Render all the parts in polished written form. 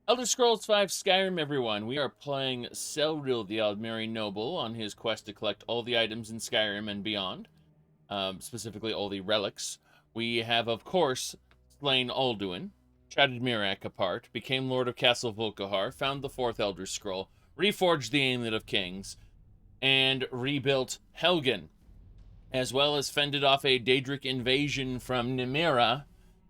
Elder Scrolls V Skyrim, everyone. We are playing Celril, the Altmer noble, on his quest to collect all the items in Skyrim and beyond, specifically all the relics. We have, of course, slain Alduin, shattered Miraak apart, became Lord of Castle Volkihar, found the fourth Elder Scroll, reforged the Amulet of Kings, and rebuilt Helgen, as well as fended off a Daedric invasion from Nimera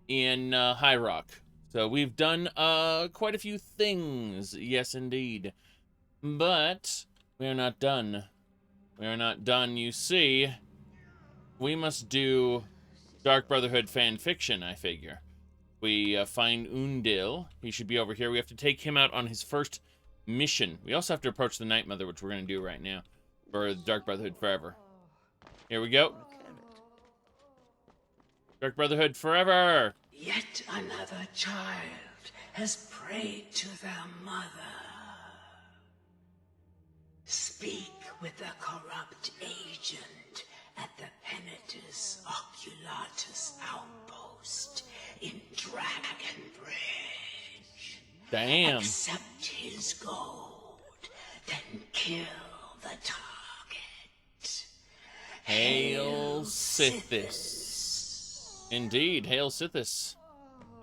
in High Rock. So we've done quite a few things, yes indeed. But we are not done. We are not done, you see. We must do Dark Brotherhood fan fiction, I figure. We find Undil. He should be over here. We have to take him out on his first mission. We also have to approach the Night Mother, which we're going to do right now for Dark Brotherhood Forever. Here we go. Dark Brotherhood Forever! Yet another child has prayed to their mother. Speak with the corrupt agent at the Penitus Oculatus outpost in Dragonbridge. Damn. Accept his gold, then kill the target. Hail Sithis. Indeed, Hail Sithis.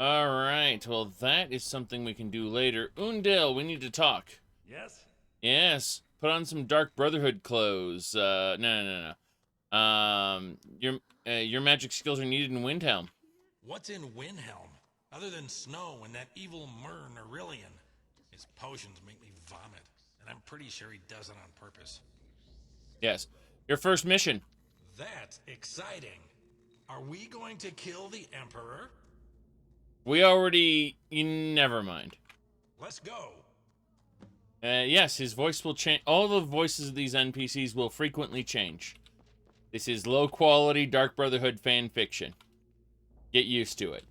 Alright, well that is something we can do later. Undil, we need to talk. Yes? Yes, put on some Dark Brotherhood clothes. No. Your magic skills are needed in Windhelm. What's in Windhelm? Other than snow and that evil Myrn Aurelian. His potions make me vomit, and I'm pretty sure he does it on purpose. Yes, your first mission. That's exciting. Are we going to kill the Emperor? We already... Never mind. Let's go. Yes, his voice will change. All the voices of these NPCs will frequently change. This is low-quality Dark Brotherhood fan fiction. Get used to it.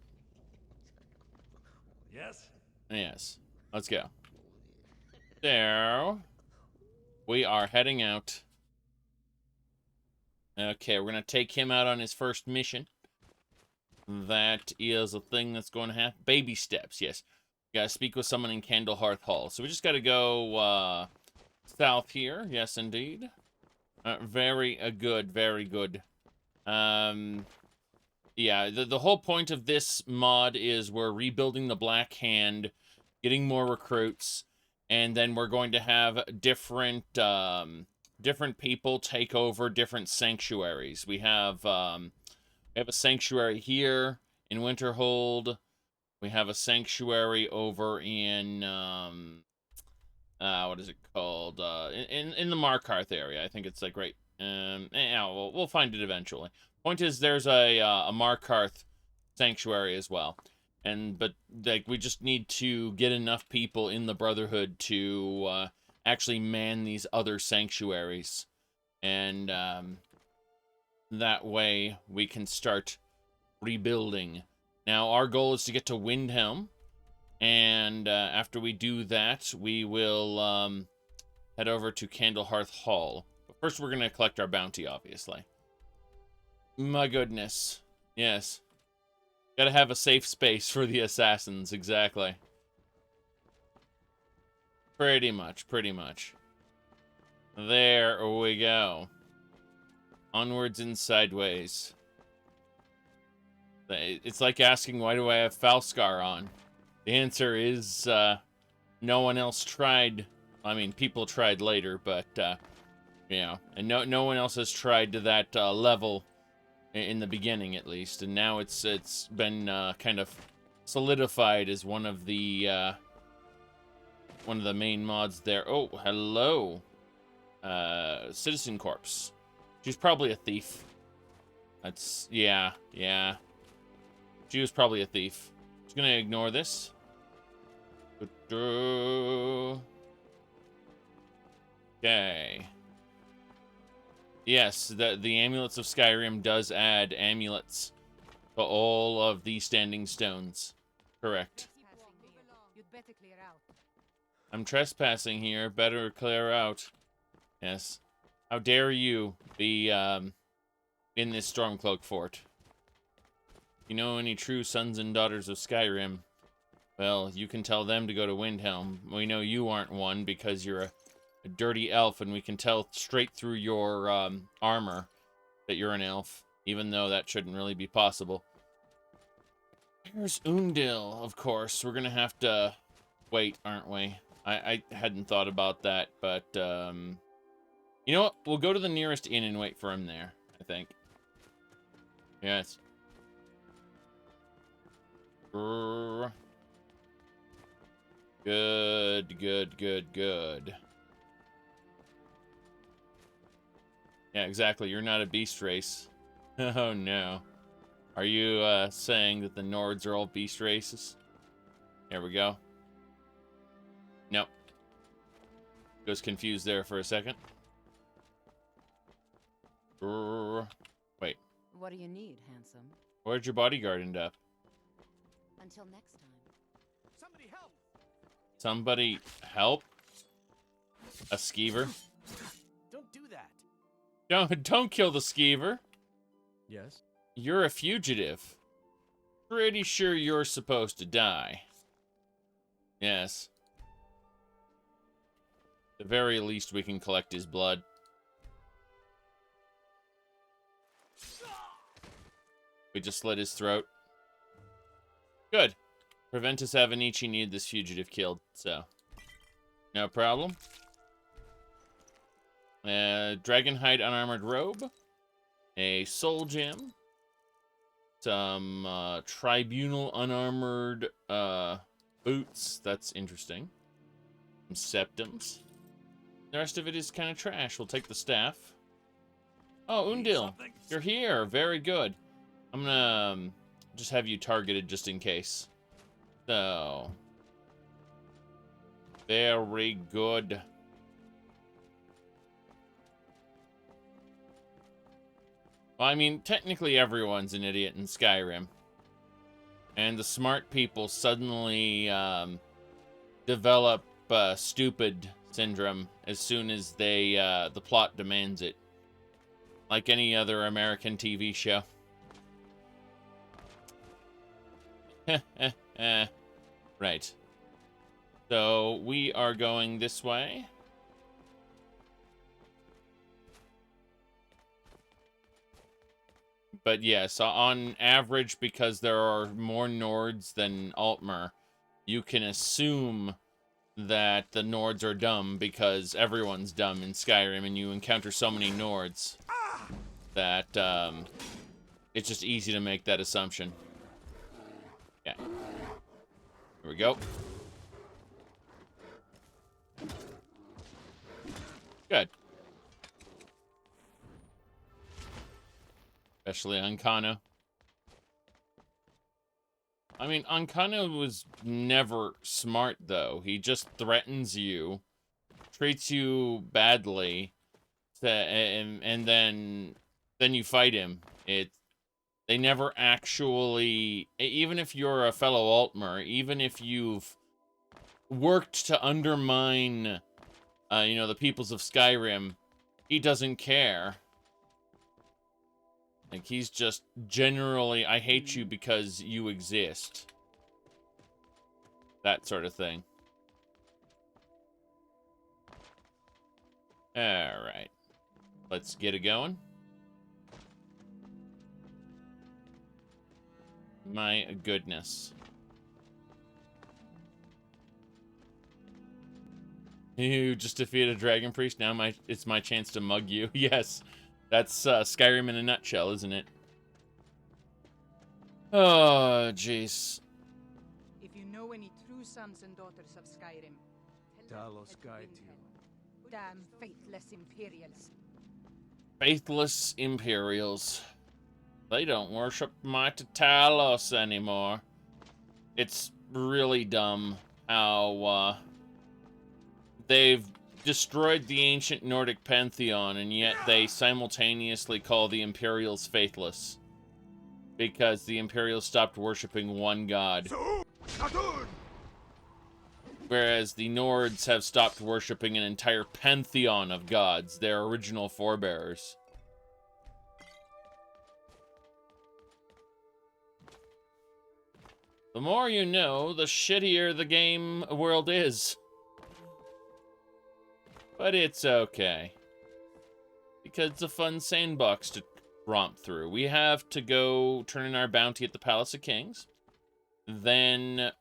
Yes? Yes. Let's go. So, we are heading out. Okay, we're going to take him out on his first mission. That is a thing that's going to happen. Baby steps, yes. We got to speak with someone in Candlehearth Hall. So we just got to go south here. Yes, indeed. Very good, very good. Yeah, the whole point of this mod is we're rebuilding the Black Hand, getting more recruits, and then we're going to have different people take over different sanctuaries. We have a sanctuary here in Winterhold. We have a sanctuary over in what is it called? In the Markarth area. I think it's like right. Yeah, we'll find it eventually. Point is, there's a Markarth sanctuary as well, but like we just need to get enough people in the Brotherhood to actually man these other sanctuaries, and that way we can start rebuilding. Now our goal is to get to Windhelm, and after we do that, we will head over to Candlehearth Hall. But first we're going to collect our bounty, obviously. My goodness. Yes. Gotta have a safe space for the assassins, exactly. Pretty much. There we go. Onwards and sideways. It's like asking, why do I have Falskar on? The answer is, no one else tried. I mean, people tried later, but, you know, and no one else has tried to that level in the beginning, at least. And now it's been kind of solidified as one of the main mods there. Oh, hello. Citizen Corpse. She's probably a thief. That's, yeah. She was probably a thief. Just gonna ignore this. Okay. Yes, the Amulets of Skyrim does add amulets to all of the standing stones. Correct. I'm trespassing here. Better clear out. Yes. How dare you be in this Stormcloak fort? You know any true sons and daughters of Skyrim, Well, you can tell them to go to Windhelm. We know you aren't one because you're a dirty elf, and we can tell straight through your armor that you're an elf, even though that shouldn't really be possible. Here's Undil, of course. We're gonna have to wait, aren't we? I hadn't thought about that, but you know what? We'll go to the nearest inn and wait for him there, I think. Yes. Good, good, good, good. Yeah, exactly. You're not a beast race. Oh, no. Are you saying that the Nords are all beast races? Here we go. Nope. Was confused there for a second. Wait. What do you need, handsome? Where'd your bodyguard end up? Until next time. Somebody help! Somebody help? A skeever? Don't do that. Don't kill the skeever. Yes? You're a fugitive. Pretty sure you're supposed to die. Yes. The very least we can collect his blood. We just slit his throat. Good. Prevent us having each need this fugitive killed, so. No problem. Dragonhide unarmored robe. A soul gem. Some tribunal unarmored boots. That's interesting. Some septums. The rest of it is kind of trash. We'll take the staff. Oh, Undil, you're here. Very good. I'm gonna just have you targeted just in case. So, very good. Well, I mean, technically everyone's an idiot in Skyrim. And the smart people suddenly develop stupid syndrome as soon as they the plot demands it. Like any other American TV show. Right. So, we are going this way. But yes, on average, because there are more Nords than Altmer, you can assume that the Nords are dumb because everyone's dumb in Skyrim and you encounter so many Nords that it's just easy to make that assumption. Yeah. Here we go. Good. Especially Ankano. I mean, Ankano was never smart, though. He just threatens you, treats you badly, and then you fight him. They never actually, even if you're a fellow Altmer, even if you've worked to undermine, you know, the peoples of Skyrim, he doesn't care. Like, he's just generally, I hate you because you exist. That sort of thing. Alright. Let's get it going. My goodness. You just defeated a dragon priest. Now it's my chance to mug you. Yes. That's Skyrim in a nutshell, isn't it? Oh, jeez. If you know any true sons and daughters of Skyrim, tell Talos guide you. Damn faithless Imperials. Faithless Imperials. They don't worship mighty Talos anymore. It's really dumb how they've destroyed the ancient Nordic pantheon, and yet they simultaneously call the Imperials faithless. Because the Imperials stopped worshipping one god. Whereas the Nords have stopped worshipping an entire pantheon of gods, their original forebears. The more you know, the shittier the game world is. But it's okay. Because it's a fun sandbox to romp through. We have to go turn in our bounty at the Palace of Kings. Then,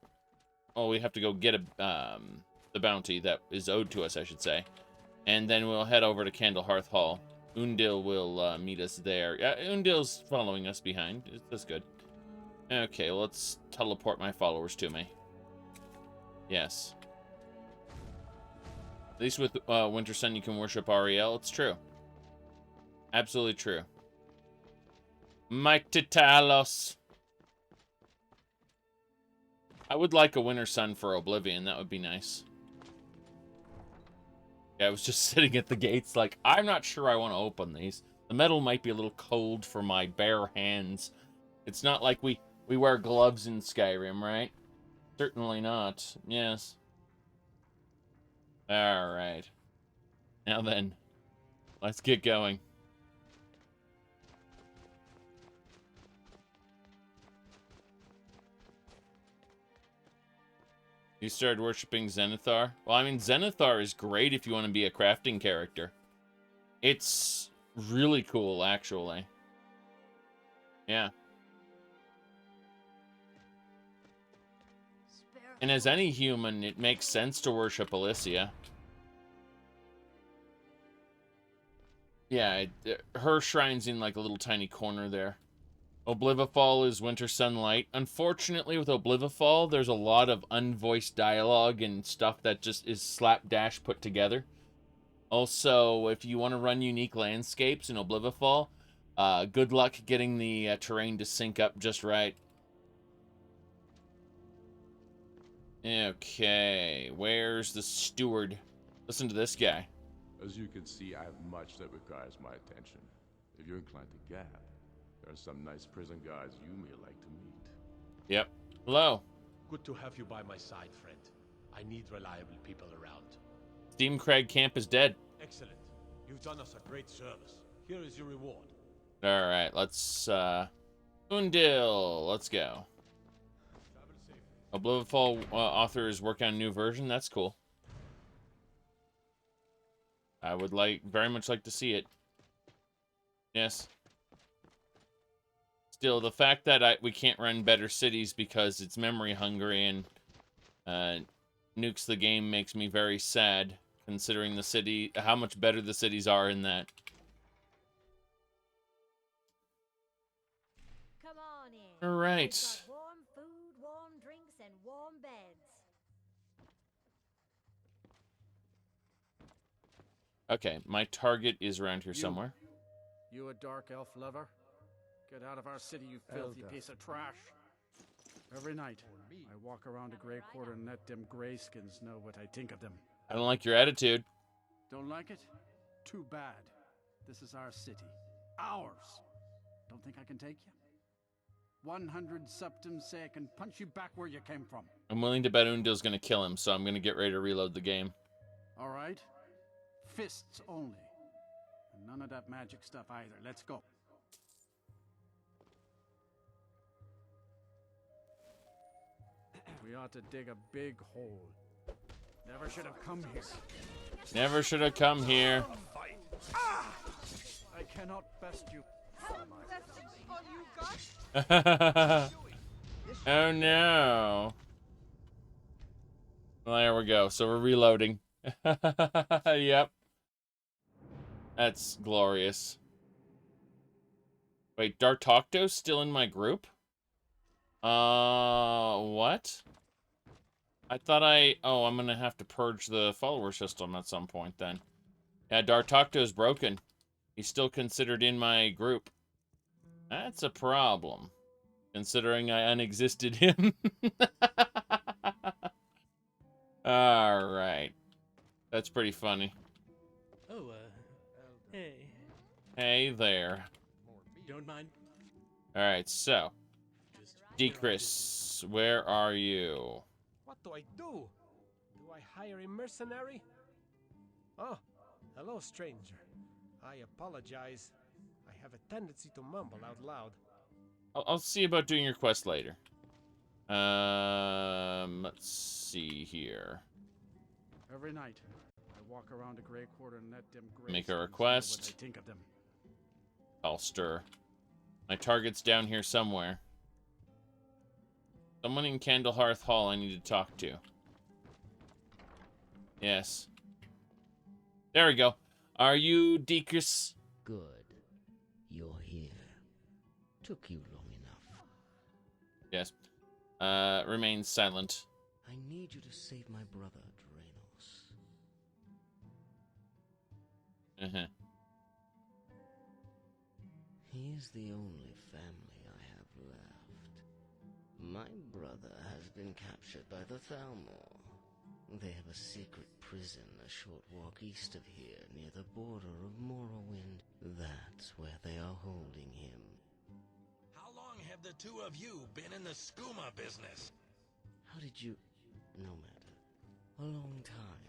oh, we have to go get the bounty that is owed to us, I should say. And then we'll head over to Candlehearth Hall. Undil will meet us there. Yeah, Undil's following us behind. That's good. Okay, well, let's teleport my followers to me. Yes. At least with Winter Sun, you can worship Ariel. It's true. Absolutely true. Mighty Talos. I would like a Winter Sun for Oblivion. That would be nice. Yeah, I was just sitting at the gates like, I'm not sure I want to open these. The metal might be a little cold for my bare hands. It's not like we wear gloves in Skyrim, right? Certainly not. Yes. Alright. Now then, let's get going. You started worshipping Zenithar? Well, I mean, Zenithar is great if you want to be a crafting character. It's really cool, actually. Yeah. And as any human, it makes sense to worship Alicia. Yeah, her shrine's in like a little tiny corner there. Oblivifall is Winter Sunlight. Unfortunately, with Oblivifall, there's a lot of unvoiced dialogue and stuff that just is slapdash put together. Also, if you want to run unique landscapes in Oblivifall, good luck getting the terrain to sync up just right. Okay, where's the steward? Listen to this guy. As you can see, I have much that requires my attention. If you're inclined to gab, there are some nice prison guards you may like to meet. Yep. Hello. Good to have you by my side, friend. I need reliable people around. Steam Craig Camp is dead. Excellent. You've done us a great service. Here is your reward. Alright, let's, Undil, let's go. Oblivifall author is working on a new version. That's cool. I would very much like to see it. Yes. Still, the fact that we can't run better cities because it's memory hungry and nukes the game makes me very sad, considering the city, how much better the cities are in that. Come on in. All right. We've got warm food, warm drinks, and warm beds. Okay, my target is around here somewhere. You a dark elf lover? Get out of our city, you filthy piece of trash. Every night, I walk around a Grey Quarter and let them Greyskins know what I think of them. I don't like your attitude. Don't like it? Too bad. This is our city. Ours. Don't think I can take you? 100 septums say I can punch you back where you came from. I'm willing to bet Undil's gonna kill him, so I'm gonna get ready to reload the game. All right? Fists only. And none of that magic stuff either. Let's go. We ought to dig a big hole. Never should have come here. Never should have come here. Ah! I cannot best you. Oh no. Well, there we go. So we're reloading. Yep. That's glorious. Wait, Dartocto's still in my group? What? I thought oh, I'm gonna have to purge the follower system at some point then. Yeah, Dartocto's broken. He's still considered in my group. That's a problem, considering I unexisted him. Alright. That's pretty funny. Oh, hey. Hey there. Don't mind. Alright, so. Decris, where are you? What do I do? Do I hire a mercenary? Oh, hello, stranger. I apologize. I have a tendency to mumble out loud. I'll see about doing your quest later. Let's see here. Every night, I walk around a gray quarter and let them gray Make a skins know request. what I think of them. I'll stir. My target's down here somewhere. Someone in Candlehearth Hall I need to talk to. Yes. There we go. Are you Deakus? Good. You're here. Took you long enough. Yes. Remain silent. I need you to save my brother, Draenos. Uh-huh. He is the only family I have left. My brother has been captured by the Thalmor. They have a secret prison a short walk east of here, near the border of Morrowind. That's where they are holding him. How long have the two of you been in the skooma business? How did you... No matter. A long time.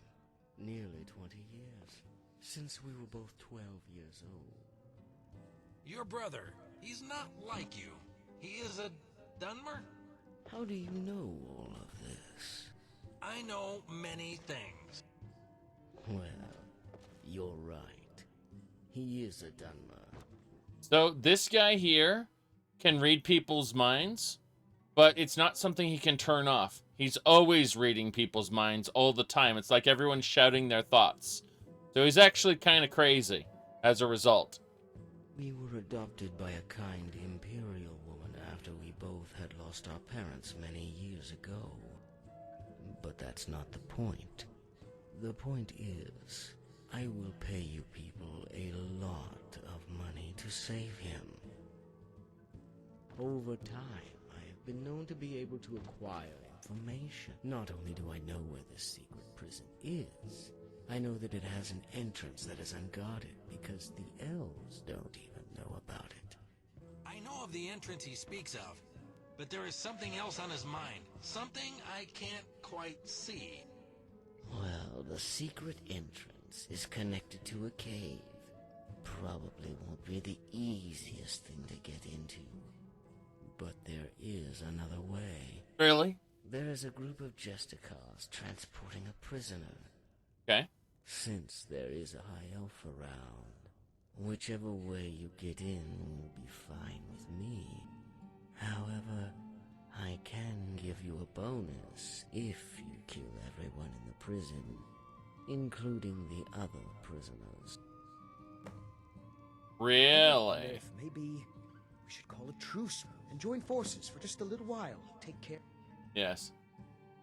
Nearly 20 years. Since we were both 12 years old. Your brother, he's not like you. He is a Dunmer? How do you know all of this? I know many things. Well, you're right. He is a Dunmer. So this guy here can read people's minds, but it's not something he can turn off. He's always reading people's minds all the time. It's like everyone's shouting their thoughts. So he's actually kind of crazy as a result. We were adopted by a kind imperial woman after we both had lost our parents many years ago. But that's not the point. The point is, I will pay you people a lot of money to save him. Over time, I have been known to be able to acquire information. Not only do I know where this secret prison is, I know that it has an entrance that is unguarded because the elves don't even know about it. I know of the entrance he speaks of, but there is something else on his mind. Something I can't quite see. Well, the secret entrance is connected to a cave. Probably won't be the easiest thing to get into. But there is another way. Really? There is a group of Jesticars transporting a prisoner. Okay. Since there is a high elf around, whichever way you get in will be fine with me. However, I can give you a bonus if you kill everyone in the prison, including the other prisoners. Really? Maybe we should call a truce and join forces for just a little while. Take care. Yes.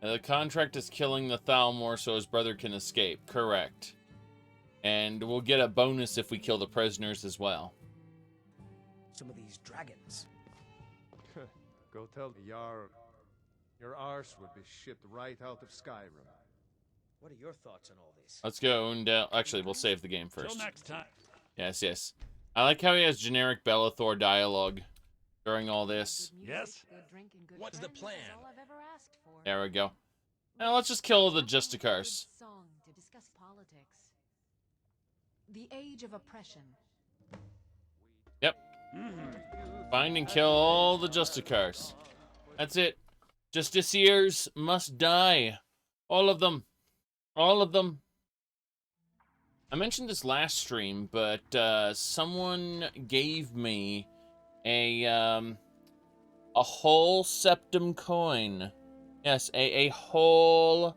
The contract is killing the Thalmor so his brother can escape. Correct. And we'll get a bonus if we kill the prisoners as well. Some of these dragons. Go tell the Jarl your arse would be shipped right out of Skyrim. What are your thoughts on all this? Let's go and actually we'll save the game first. Till next time. Yes, yes. I like how he has generic Bellathor dialogue during all this. Yes. What's the plan? There we go. Now let's just kill the Justicars. Song to discuss politics. The age of oppression. Yep. Find and kill all the Justicars. That's it. Justiciars must die. All of them. All of them. I mentioned this last stream, but someone gave me a whole septum coin. Yes, a whole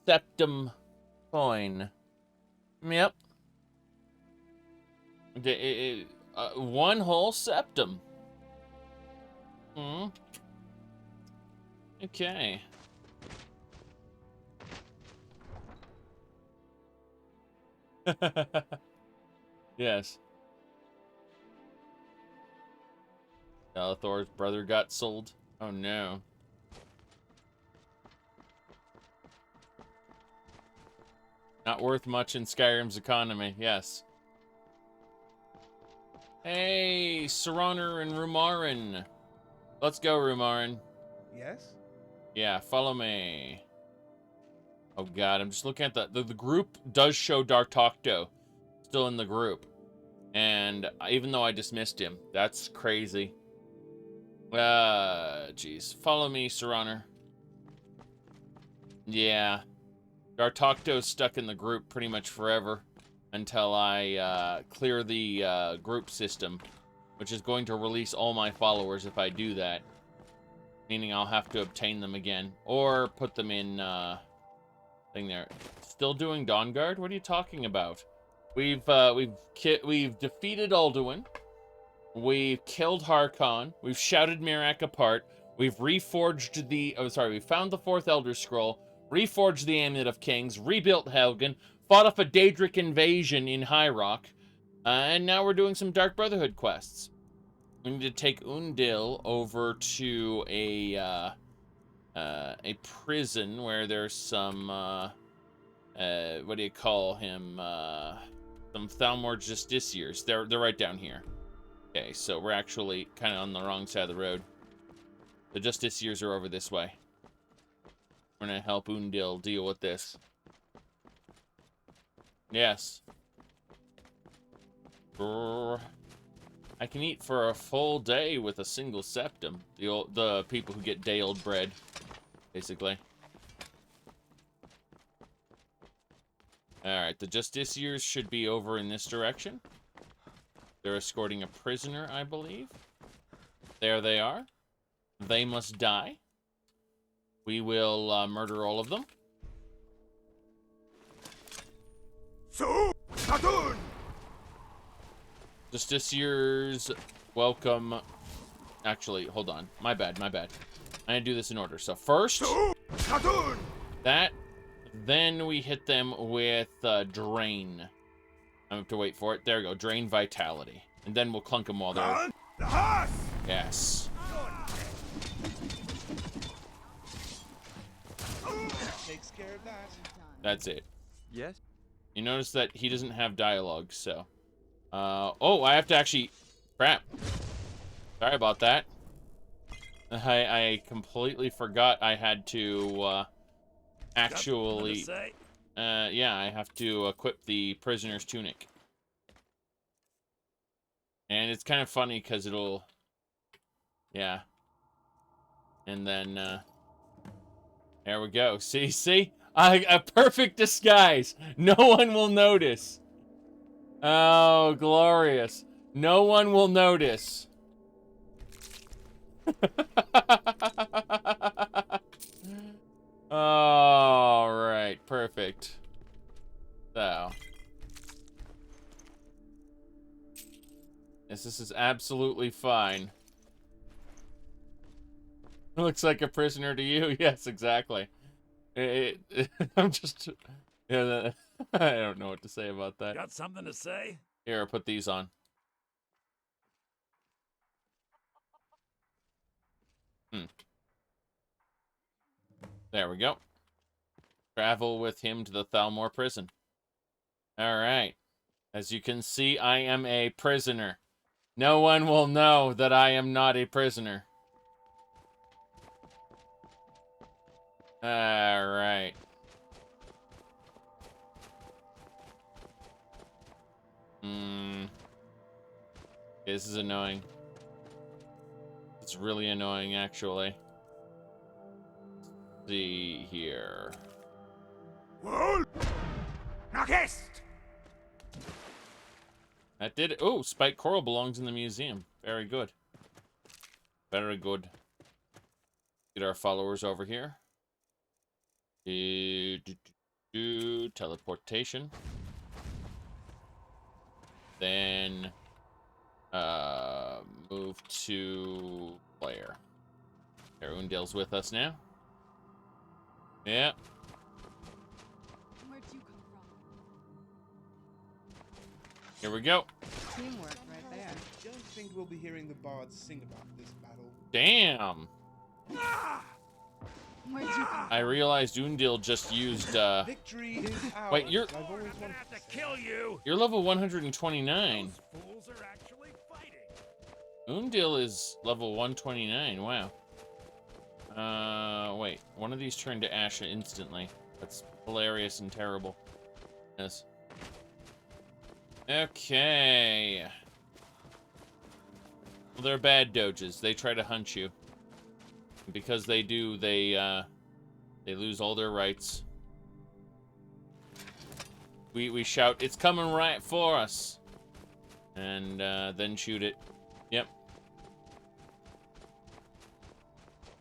septum coin. Yep. One whole septum. Hmm. Okay. Yes. Bellathor's brother got sold. Oh no. Not worth much in Skyrim's economy, yes. Hey, Saraner and Rumarin. Let's go, Rumarin. Yes? Yeah, follow me. Oh god, I'm just looking at the group does show Dartocto still in the group. And even though I dismissed him, that's crazy. Jeez. Follow me, Sir Honor. Yeah. Dartocto's stuck in the group pretty much forever until I clear the group system, which is going to release all my followers if I do that. Meaning I'll have to obtain them again or put them in thing there. Still doing Dawnguard? What are you talking about? We've defeated Alduin. We've killed Harkon. We've shouted Mirak apart. We've reforged the we found the 4th Elder Scroll, reforged the Amulet of Kings, rebuilt Helgen, fought off a Daedric invasion in High Rock, and now we're doing some Dark Brotherhood quests. We need to take Undil over to a prison where there's some, what do you call him? Some Thalmor Justiciars. They're right down here. Okay, so we're actually kind of on the wrong side of the road. The Justiciars are over this way. We're gonna help Undil deal with this. Yes. I can eat for a full day with a single septum. The people who get day-old bread, basically. Alright, the Justiciars should be over in this direction. They're escorting a prisoner, I believe. There they are. They must die. We will murder all of them. Justiciars, welcome. Actually, hold on. My bad. I'm gonna do this in order. So first, that. Then we hit them with Drain. I have to wait for it. There we go. Drain Vitality. And then we'll clunk them while they're... Yes. Takes care of that. That's it. Yes? You notice that he doesn't have dialogue, so... oh, I have to actually... Crap. Sorry about that. I completely forgot I had to, actually... yeah, I have to equip the prisoner's tunic. And it's kind of funny because it'll... Yeah. And then, there we go. See? A perfect disguise. No one will notice. Oh, glorious. No one will notice. All right, perfect. So, yes, this is absolutely fine. Looks like a prisoner to you. Yes, exactly. I'm just, yeah, I don't know what to say about that. Got something to say? Here, I'll put these on. There we go. Travel with him to the Thalmor prison. Alright. As you can see, I am a prisoner. No one will know that I am not a prisoner. Alright. This is annoying. It's really annoying, actually. Let's see here. That did it. Oh, spiked coral belongs in the museum. Very good. Very good. Get our followers over here. Teleportation. Then move to player. Undil's with us now. Yeah. Where'd you come from? Here we go. Teamwork right there. I don't think we'll be hearing the bards sing about this battle. Damn. Where'd you come I realized Undil just used Victory is ours. Wait, you're I've always wanted to kill you. You're level 129. Fools are actually fighting. Undil is level 129. Wow. Wait. One of these turned to ash instantly. That's hilarious and terrible. Yes. Okay. Well, they're bad doges. They try to hunt you. Because they do, they lose all their rights. We shout, "It's coming right for us!" And then shoot it. Yep.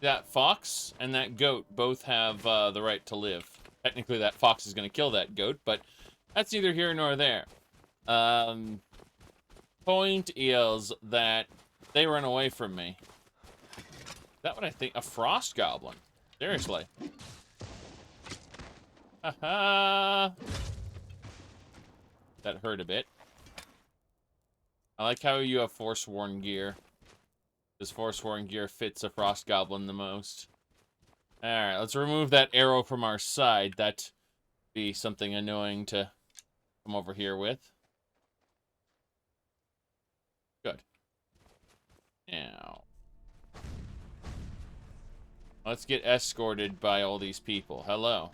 That fox and that goat both have the right to live. Technically, that fox is going to kill that goat, but that's neither here nor there. Point is that they run away from me. Is that what I think? A frost goblin. Seriously. Haha. That hurt a bit. I like how you have Forsworn gear. This Forsworn gear fits a frost goblin the most. Alright, let's remove that arrow from our side. That'd be something annoying to come over here with. Good. Now, let's get escorted by all these people. Hello.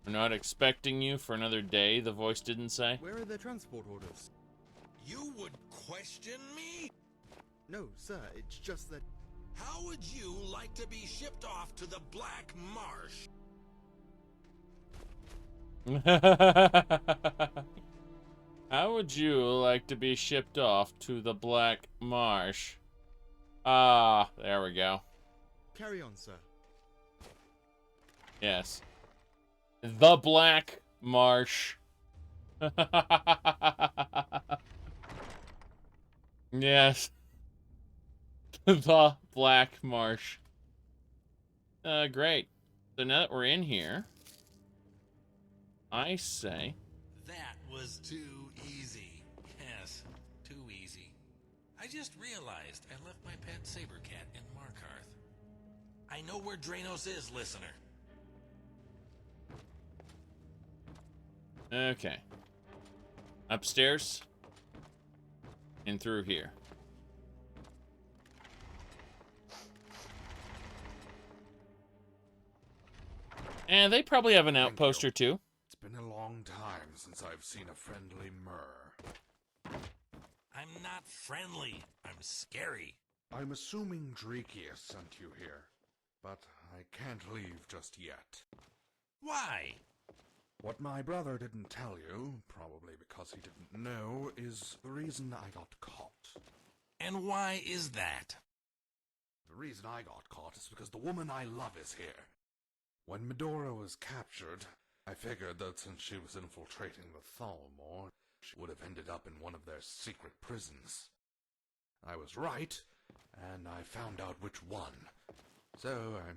I'm not expecting you for another day, the voice didn't say. Where are the transport orders? You would question me? No, sir, it's just that... How would you like to be shipped off to the Black Marsh? How would you like to be shipped off to the Black Marsh? Ah, there we go. Carry on, sir. Yes. The Black Marsh. Yes. The Black Marsh. Great. So now that we're in here, I say... That was too easy. Yes, too easy. I just realized I left my pet saber cat in Markarth. I know where Dranos is, listener. Okay. Upstairs. And through here. And they probably have an outpost or two. It's been a long time since I've seen a friendly Myrrh. I'm not friendly. I'm scary. I'm assuming Drakius sent you here, but I can't leave just yet. Why? What my brother didn't tell you, probably because he didn't know, is the reason I got caught. And why is that? The reason I got caught is because the woman I love is here. When Medora was captured, I figured that since she was infiltrating the Thalmor, she would have ended up in one of their secret prisons. I was right, and I found out which one. So I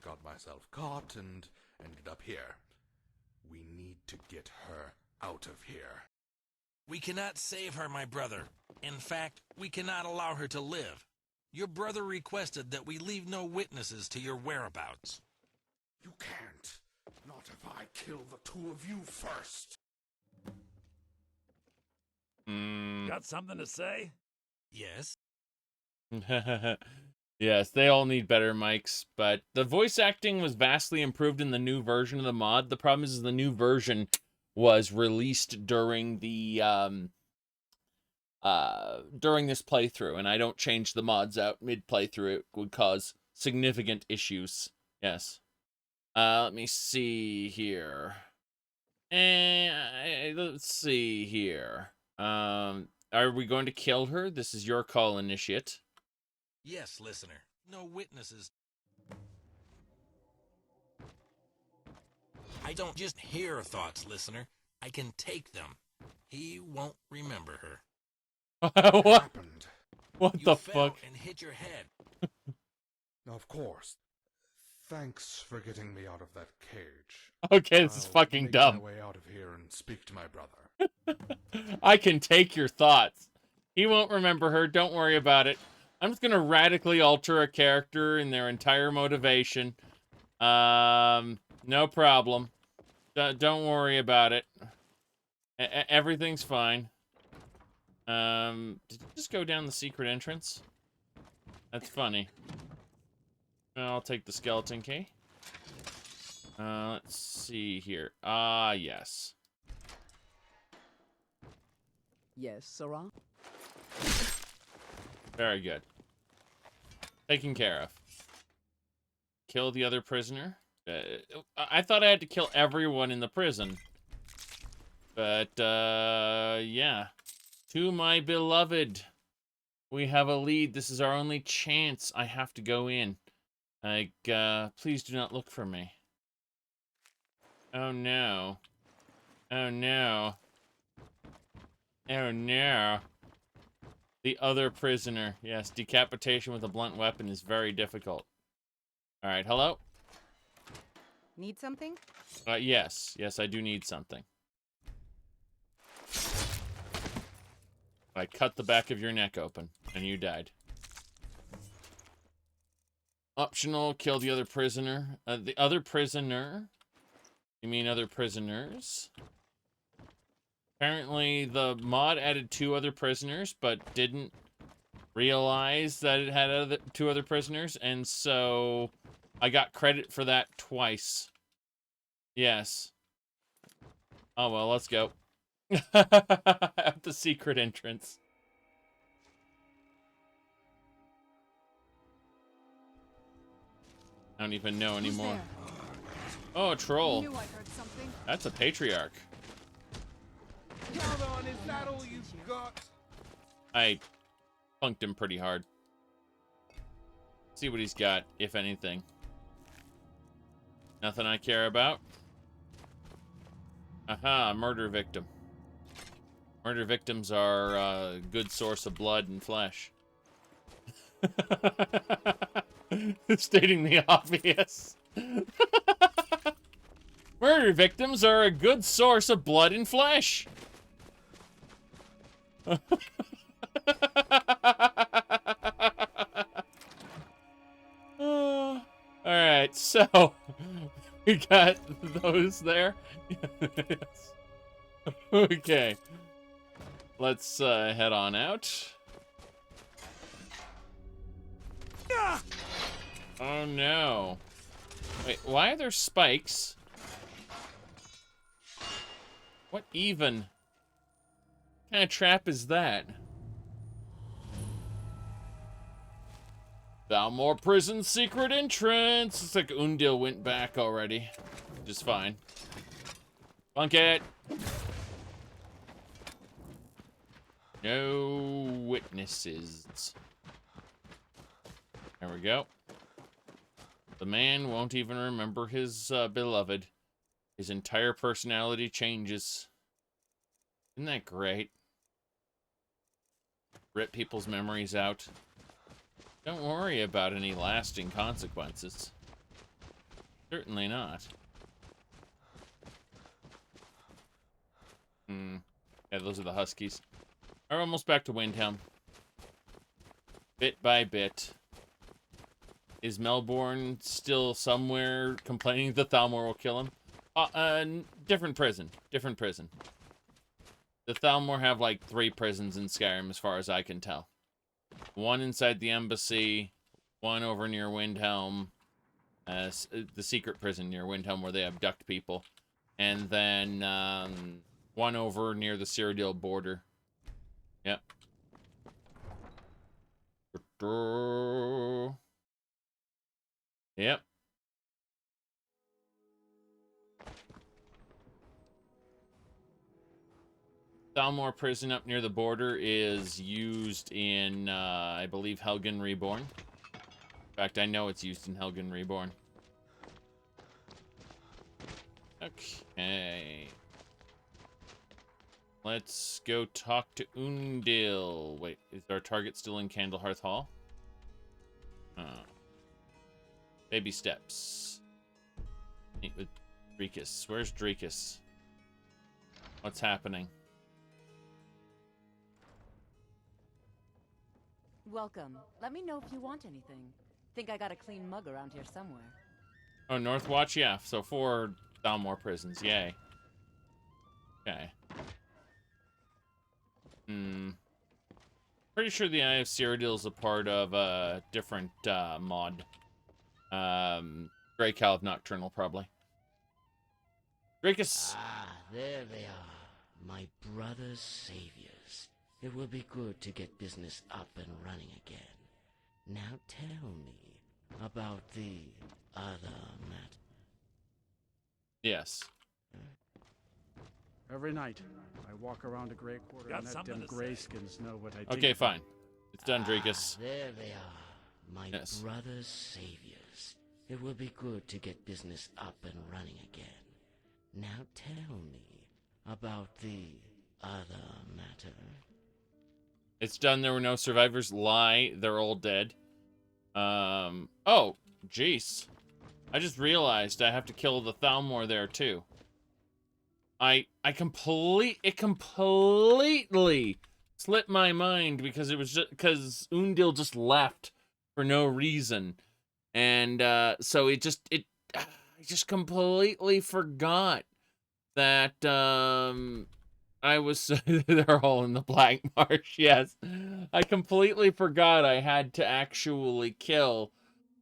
got myself caught and ended up here. We need to get her out of here. We cannot save her, my brother. In fact, we cannot allow her to live. Your brother requested that we leave no witnesses to your whereabouts. You can't. Not if I kill the two of you first. Got something to say? Yes. Yes, they all need better mics, but the voice acting was vastly improved in the new version of the mod. The problem is the new version was released during the during this playthrough, and I don't change the mods out mid playthrough. It would cause significant issues. Yes. Let me see here. Let's see here. Are we going to kill her? This is your call, initiate. Yes, listener. No witnesses. I don't just hear thoughts, listener. I can take them. He won't remember her. What happened? What You the fell fuck? and hit your head. Of course. Thanks for getting me out of that cage. Okay, this is fucking make dumb. my way out of here and speak to my brother. I can take your thoughts. He won't remember her. Don't worry about it. I'm just gonna radically alter a character and their entire motivation. No problem. Don't worry about it. Everything's fine. Did you just go down the secret entrance? That's funny. I'll take the skeleton key. Let's see here. Ah, yes. Yes, Sarah? Very good. Taken care of. Kill the other prisoner. I thought I had to kill everyone in the prison. But, yeah. To my beloved. We have a lead. This is our only chance. I have to go in. Like, please do not look for me. Oh, no. Oh, no. Oh, no. The other prisoner. Yes, decapitation with a blunt weapon is very difficult. All right, hello? Need something? Yes. Yes, I do need something. I cut the back of your neck open, and you died. Optional, kill the other prisoner. The other prisoner? You mean other prisoners? Apparently, the mod added 2 other prisoners, but didn't realize that it had 2 other prisoners, and so I got credit for that twice. Yes. Oh, well, let's go. At the secret entrance. I don't even know anymore. Oh, a troll. Knew I heard something. That's a patriarch. Come on, is that all you've got? I punked him pretty hard. See what he's got, if anything. Nothing I care about. Aha, murder victim. Murder victims are a good source of blood and flesh. Stating the obvious. Murder victims are a good source of blood and flesh. Alright, so we got those there. Yes. Okay. Let's head on out. Oh no. Wait, why are there spikes? What even? What kind of trap is that? Thalmor Prison secret entrance. It's like Undil went back already. Just fine. Bunk it. No witnesses. There we go. The man won't even remember his beloved. His entire personality changes. Isn't that great? Rip people's memories out. Don't worry about any lasting consequences. Certainly not. Yeah, those are the Huskies. We're almost back to Windhelm. Bit by bit. Is Melbourne still somewhere complaining that Thalmor will kill him? Different prison. Different prison. The Thalmor have like 3 prisons in Skyrim as far as I can tell. One inside the embassy, one over near Windhelm, the secret prison near Windhelm where they abduct people, and then one over near the Cyrodiil border. Yep. Yep. Thalmor prison up near the border is used in, I believe, Helgen Reborn. In fact, I know it's used in Helgen Reborn. Okay. Let's go talk to Undil. Wait, is our target still in Candlehearth Hall? Baby steps. Meet with Drekus. Where's Drekus? What's happening? Welcome. Let me know if you want anything. Think I got a clean mug around here somewhere. Oh, Northwatch? Yeah, so 4 Thalmor prisons. Yay. Okay. Pretty sure the Eye of Cyrodiil is a part of a different mod. Grey Cow of Nocturnal, probably. Dracus! Ah, there they are. My brother's saviors. It will be good to get business up and running again. Now tell me about the other matter. Yes. Every night, I walk around a gray quarter Got and let something them to grayskins know what I think. Okay, fine. It's done, Dracus. There they are. My brother's saviors. It will be good to get business up and running again. Now tell me about the other matter. It's done. There were no survivors. Lie. They're all dead. Oh, jeez. I just realized I have to kill the Thalmor there, too. It completely slipped my mind because it was just because Undil just left for no reason, and so I just completely forgot that I was they're all in the Black Marsh. Yes, I completely forgot I had to actually kill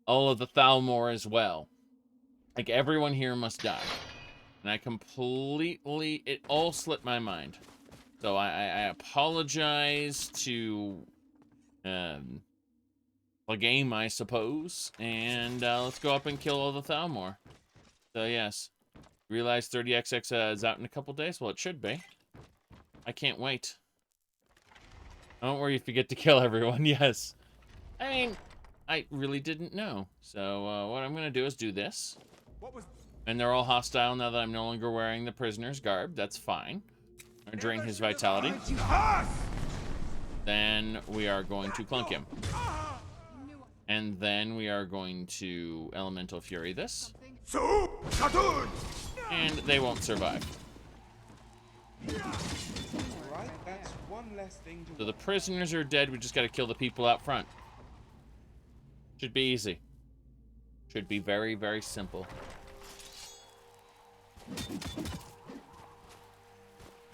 all of the Thalmor as well. Like everyone here must die. And I completely, it all slipped my mind. So I apologize to the game, I suppose. And let's go up and kill all the Thalmor. So yes, realize 30XX is out in a couple days. Well, it should be. I can't wait. Don't worry if you get to kill everyone. Yes. I mean, I really didn't know. So what I'm going to do is do this. And they're all hostile now that I'm no longer wearing the prisoner's garb. That's fine. I drain his vitality. Then we are going to clunk him. And then we are going to Elemental Fury this. And they won't survive. Right, that's one less thing to So the prisoners are dead. We just got to kill the people out front. Should be easy. Should be very, very simple.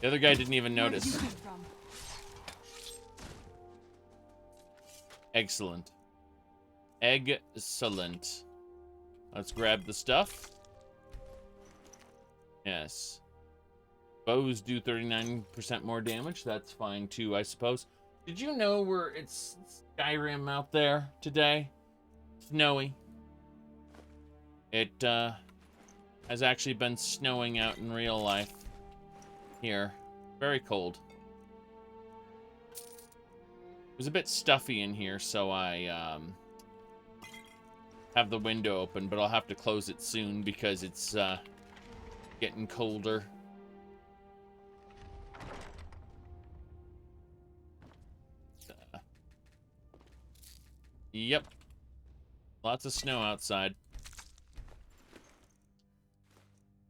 The other guy didn't even notice. Excellent. Excellent. Let's grab the stuff. Yes. Bows do 39% more damage. That's fine too, I suppose. Did you know it's Skyrim out there today? Snowy. It has actually been snowing out in real life here. Very cold. It was a bit stuffy in here, so I have the window open, but I'll have to close it soon because it's getting colder. Yep. Lots of snow outside.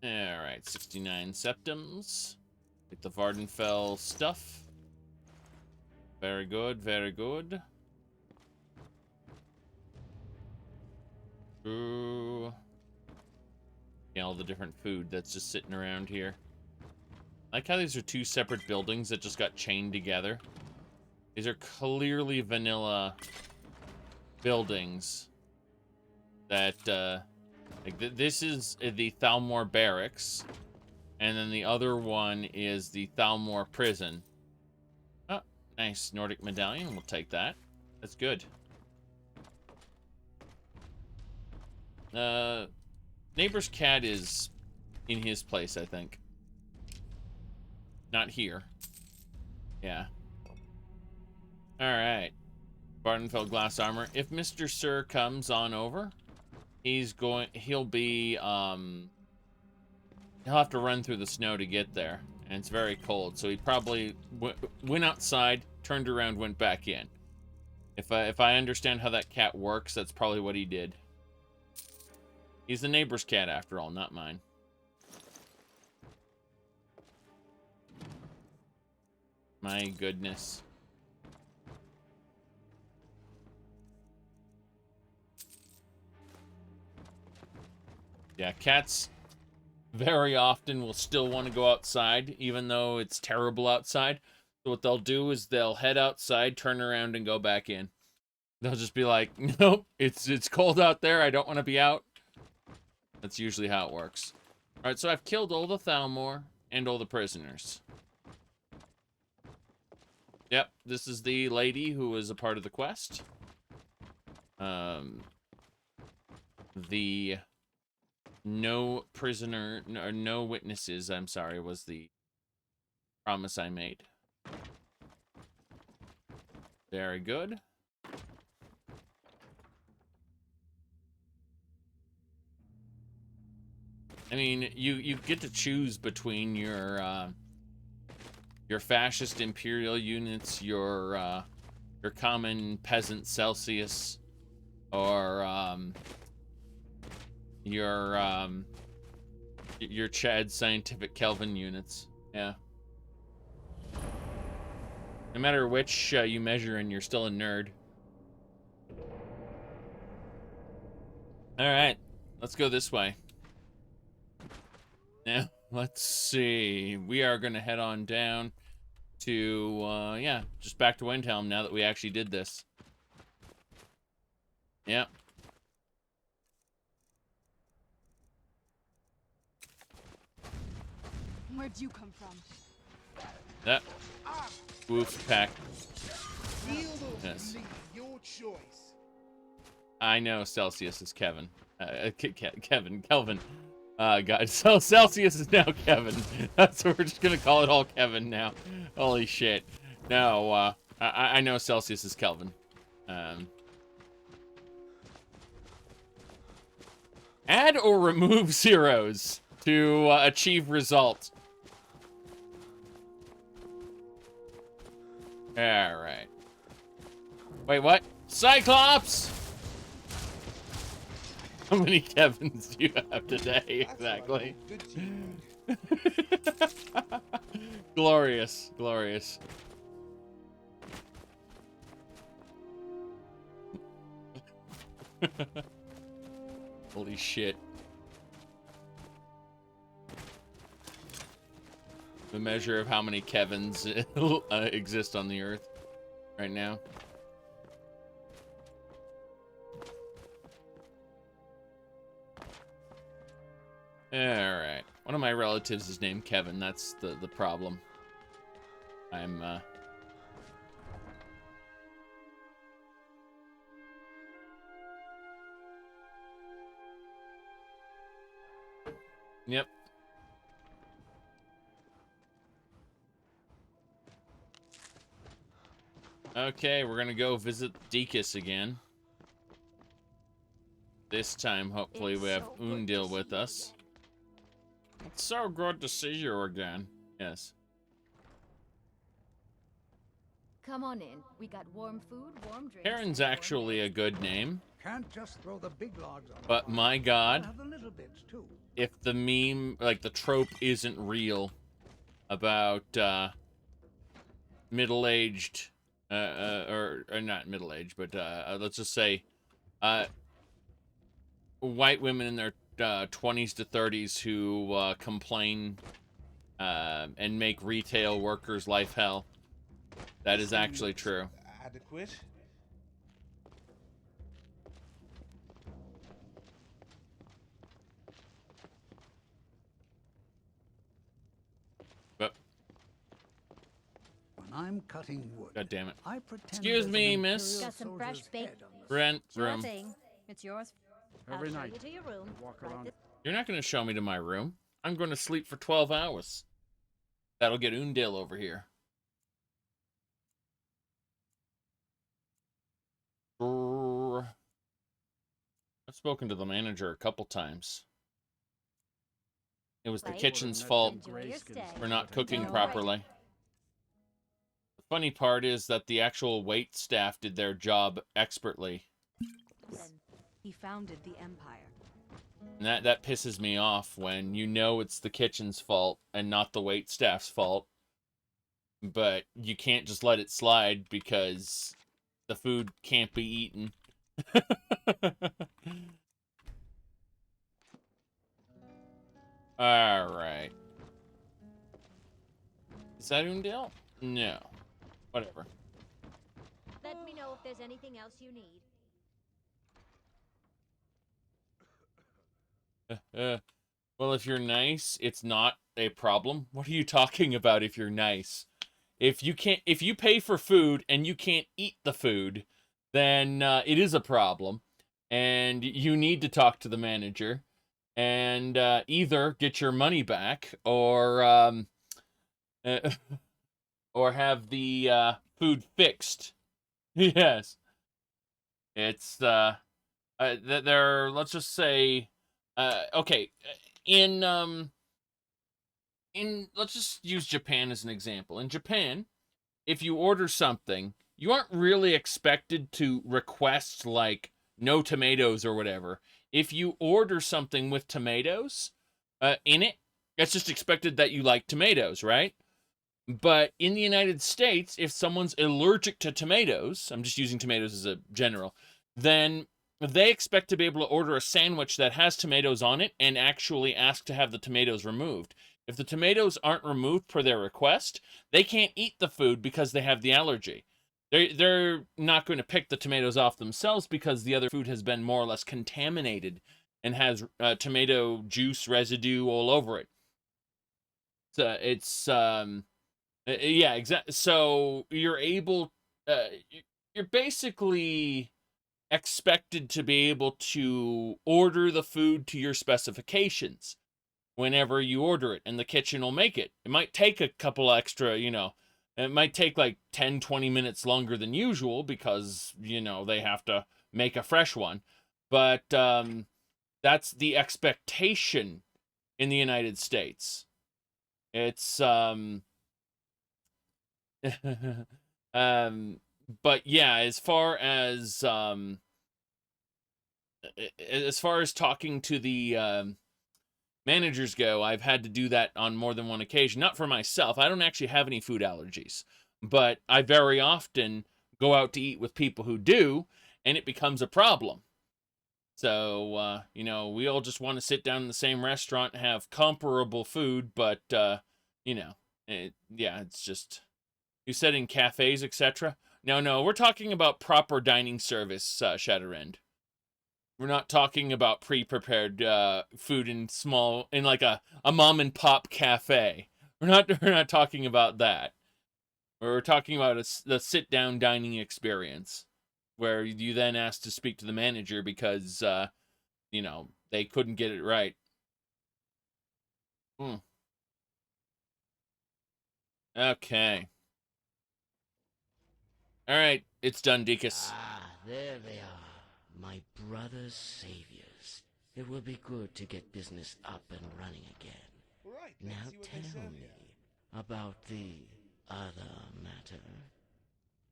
Alright, 69 septums. Get the Vardenfell stuff. Very good, very good. Ooh. Yeah, all the different food that's just sitting around here. I like how these are two separate buildings that just got chained together. These are clearly vanilla buildings that, like this is the Thalmor Barracks, and then the other one is the Thalmor Prison. Oh, nice Nordic medallion. We'll take that. That's good. Neighbor's cat is in his place, I think. Not here. Yeah. Alright. Vardenfell glass armor. If Mr. Sir comes on over, he'll be, he'll have to run through the snow to get there. And it's very cold, so he probably went outside, turned around, went back in. If I understand how that cat works, that's probably what he did. He's the neighbor's cat, after all, not mine. My goodness. Yeah, cats very often will still want to go outside, even though it's terrible outside. So what they'll do is they'll head outside, turn around, and go back in. They'll just be like, nope, it's cold out there, I don't want to be out. That's usually how it works. Alright, so I've killed all the Thalmor and all the prisoners. Yep, this is the lady who was a part of the quest. The no prisoner, or no witnesses, I'm sorry, was the promise I made. Very good. I mean, you get to choose between your fascist imperial units, your common peasant Celsius, or your Chad scientific Kelvin units. Yeah. No matter which you measure in, you're still a nerd. All right, let's go this way. Now, let's see. We are going to head on down to, yeah, just back to Windhelm now that we actually did this. Yep. Where'd you come from? That wolf pack. Yes. Your choice. I know Celsius is Kevin. Kelvin. God, so Celsius is now Kevin. So we're just gonna call it all Kevin now. Holy shit. No, I know Celsius is Kelvin. Add or remove zeros to achieve result. Alright. Wait, what? Cyclops! How many Kevins do you have today, exactly? Glorious, glorious. Holy shit. The measure of how many Kevins exist on the earth right now. Alright. One of my relatives is named Kevin. That's the problem. I'm, Yep. Okay, we're gonna go visit Deakus again. This time, hopefully, we have Undil with us. It's so good to see you again. Yes. Come on in. We got warm food, warm drinks. Karen's actually a good name. Can't just throw the big logs on. But my god, Have the little bits too. if the meme, like the trope isn't real about middle-aged, or not middle-aged, but let's just say white women in their 20s to 30s who complain and make retail workers' life hell. That is actually true. Adequate. But When I'm cutting wood, god damn it. I pretend Excuse there's me, an miss. Imperial Got some fresh soldier's baked. head on the Rent Sure room. thing. It's yours. Every I'll show night. you to your room. Walk Right around. this- You're not going to show me to my room. I'm going to sleep for 12 hours. That'll get Undil over here. I've spoken to the manager a couple times. It was the Right. kitchen's fault Enjoy your stay. for not cooking Don't properly. The funny part is that the actual wait staff did their job expertly. He founded the Empire. And that pisses me off when you know it's the kitchen's fault and not the wait staff's fault. But you can't just let it slide because the food can't be eaten. Alright. Is that Undil? No. Whatever. Let me know if there's anything else you need. Well, if you're nice, it's not a problem. What are you talking about if you're nice? If you pay for food and you can't eat the food, then it is a problem. And you need to talk to the manager and either get your money back or or have the food fixed. Yes. It's there, let's just say okay, in let's just use Japan as an example. In Japan, if you order something, you aren't really expected to request like no tomatoes or whatever. If you order something with tomatoes in it, it's just expected that you like tomatoes, right? But in the United States, if someone's allergic to tomatoes, I'm just using tomatoes as a general, then they expect to be able to order a sandwich that has tomatoes on it and actually ask to have the tomatoes removed. If the tomatoes aren't removed per their request, they can't eat the food because they have the allergy. They're not going to pick the tomatoes off themselves because the other food has been more or less contaminated and has tomato juice residue all over it. So it's yeah, exactly. So you're basically expected to be able to order the food to your specifications whenever you order it, and the kitchen will make it. It might take a couple extra, it might take like 10-20 minutes longer than usual because, they have to make a fresh one. But that's the expectation in the United States. It's but yeah, as far as talking to the managers go, I've had to do that on more than one occasion. Not for myself. I don't actually have any food allergies, but I very often go out to eat with people who do, and it becomes a problem. So, we all just want to sit down in the same restaurant and have comparable food, but, it's just... You said in cafes, etc.? No, we're talking about proper dining service, Shatterend. We're not talking about pre-prepared food in like a mom and pop cafe. We're not talking about that. We're talking about the sit-down dining experience, where you then ask to speak to the manager because, they couldn't get it right. Okay. All right, it's done, Deakus. Ah, there they are, my brother's saviors. It will be good to get business up and running again. Right, now tell me about the other matter.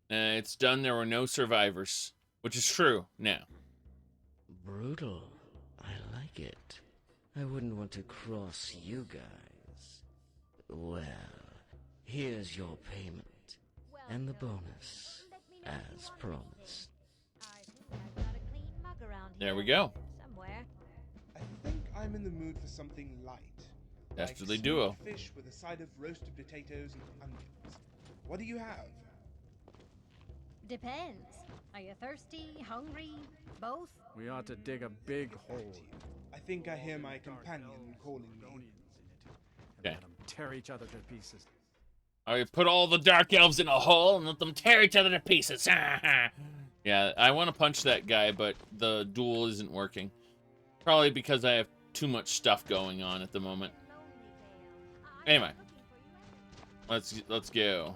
It's done. There were no survivors, which is true now. Brutal. I like it. I wouldn't want to cross you guys. Well, here's your payment and the bonus. As promised. There we go. I think I'm in the mood for something light. Dastardly like duo. Fish with a side of roasted potatoes and onions. What do you have? Depends. Are you thirsty, hungry, both? We ought to dig a big hole. I think I hear my companion calling me. Okay. Let them tear each other to pieces. I put all the dark elves in a hole and let them tear each other to pieces. Yeah, I want to punch that guy, but the duel isn't working. Probably because I have too much stuff going on at the moment. Anyway, let's go.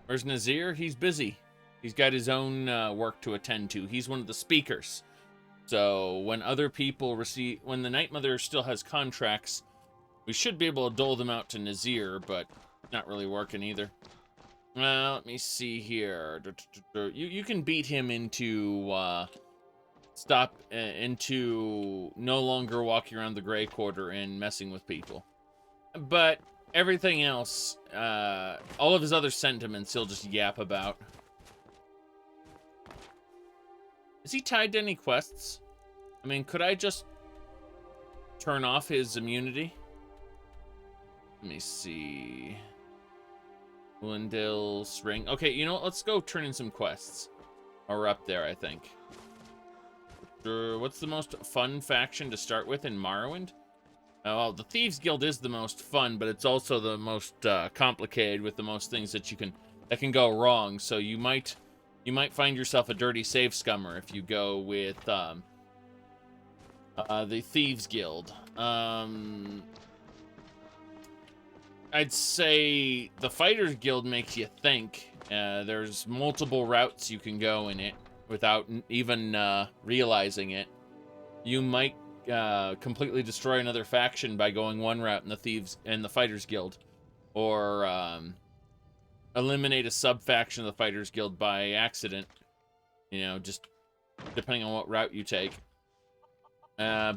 Where's Nazir? He's busy. He's got his own work to attend to. He's one of the speakers. So when other people when the Night Mother still has contracts, we should be able to dole them out to Nazir, but not really working either. Let me see here. You can beat him into into no longer walking around the Grey Quarter and messing with people. But everything else, all of his other sentiments, he'll just yap about. Is he tied to any quests? I mean, could I just turn off his immunity? Let me see. Glendale Spring. Okay, you know what? Let's go turn in some quests. Or up there, I think. What's the most fun faction to start with in Morrowind? Well, the Thieves Guild is the most fun, but it's also the most complicated with the most things that can go wrong. So you might find yourself a dirty save scummer if you go with the Thieves Guild. I'd say the Fighters Guild makes you think. There's multiple routes you can go in it without even realizing it. You might completely destroy another faction by going one route in the Fighters Guild, or eliminate a sub-faction of the Fighters Guild by accident. You know, just depending on what route you take. I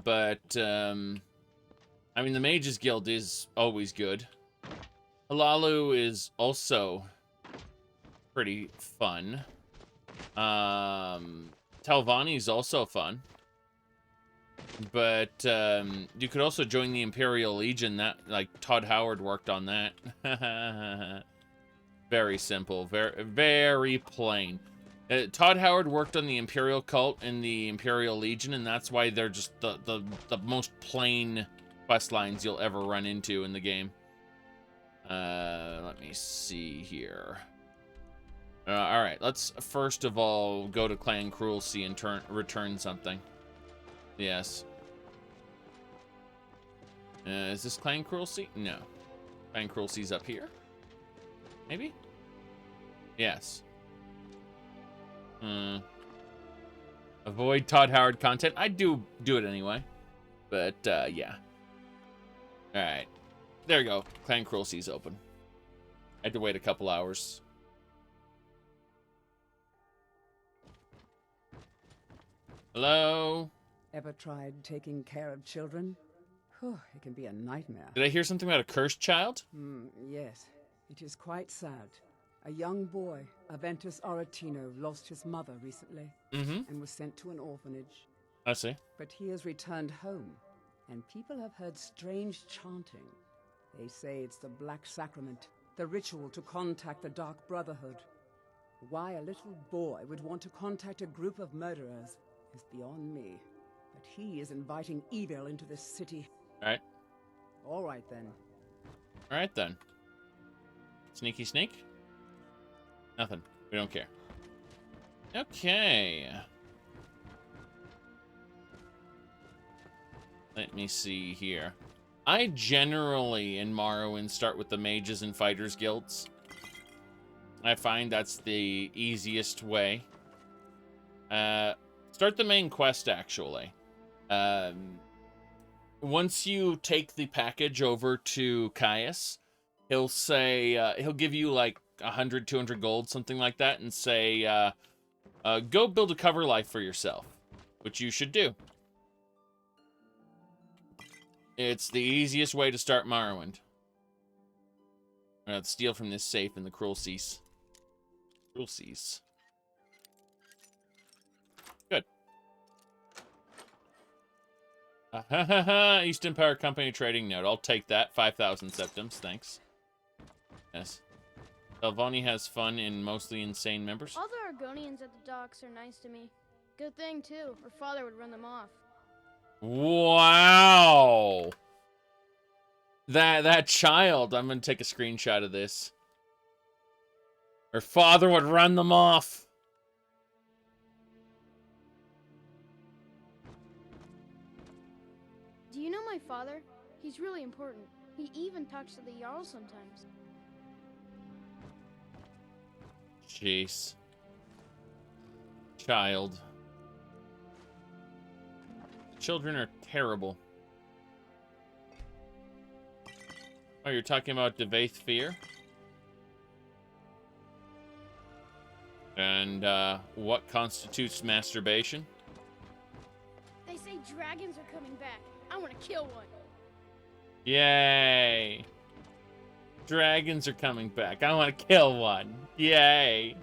mean, the Mages Guild is always good. Halalu is also pretty fun. Talvani is also fun. But you could also join the Imperial Legion. That, like, Todd Howard worked on that. Very simple, very plain. Todd Howard worked on the Imperial Cult and the Imperial Legion, and that's why they're just the most plain quest lines you'll ever run into in the game. Let me see here. All right, let's first of all go to Clan Cruelty and return something. Yes. Is this Clan Cruelty? No. Clan Cruelty's up here? Maybe? Yes. Avoid Todd Howard content. I do it anyway. But, yeah. Alright. There you go. Clan Cruelty's open. I had to wait a couple hours. Hello? Ever tried taking care of children? Whew, it can be a nightmare. Did I hear something about a cursed child? Yes, it is quite sad. A young boy, Aventus Aretino, lost his mother recently and was sent to an orphanage. I see. But he has returned home, and people have heard strange chanting. They say it's the Black Sacrament, the ritual to contact the Dark Brotherhood. Why a little boy would want to contact a group of murderers is beyond me. But he is inviting evil into this city. Alright. Alright then. Alright then. Sneaky sneak? Nothing. We don't care. Okay. Let me see here. I generally, in Morrowind, start with the Mages and Fighters Guilds. I find that's the easiest way. Start the main quest, actually. Once you take the package over to Caius, he'll say, he'll give you like 100, 200 gold, something like that, and say, go build a cover life for yourself, which you should do. It's the easiest way to start Morrowind. I'm gonna steal from this safe in the Cruel Seas. Cruel Seas. Good. East Empire Company trading note. I'll take that. 5,000 septims. Thanks. Yes. Elvani has fun in mostly insane members. All the Argonians at the docks are nice to me. Good thing, too. Her father would run them off. Wow. That child. I'm going to take a screenshot of this. Her father would run them off. Do you know my father? He's really important. He even talks to the Jarl sometimes. Jeez. Child. Children are terrible. Oh, you're talking about Devaith Fear? And, what constitutes masturbation? They say dragons are coming back. I want to kill one. Yay! Dragons are coming back. I want to kill one. Yay!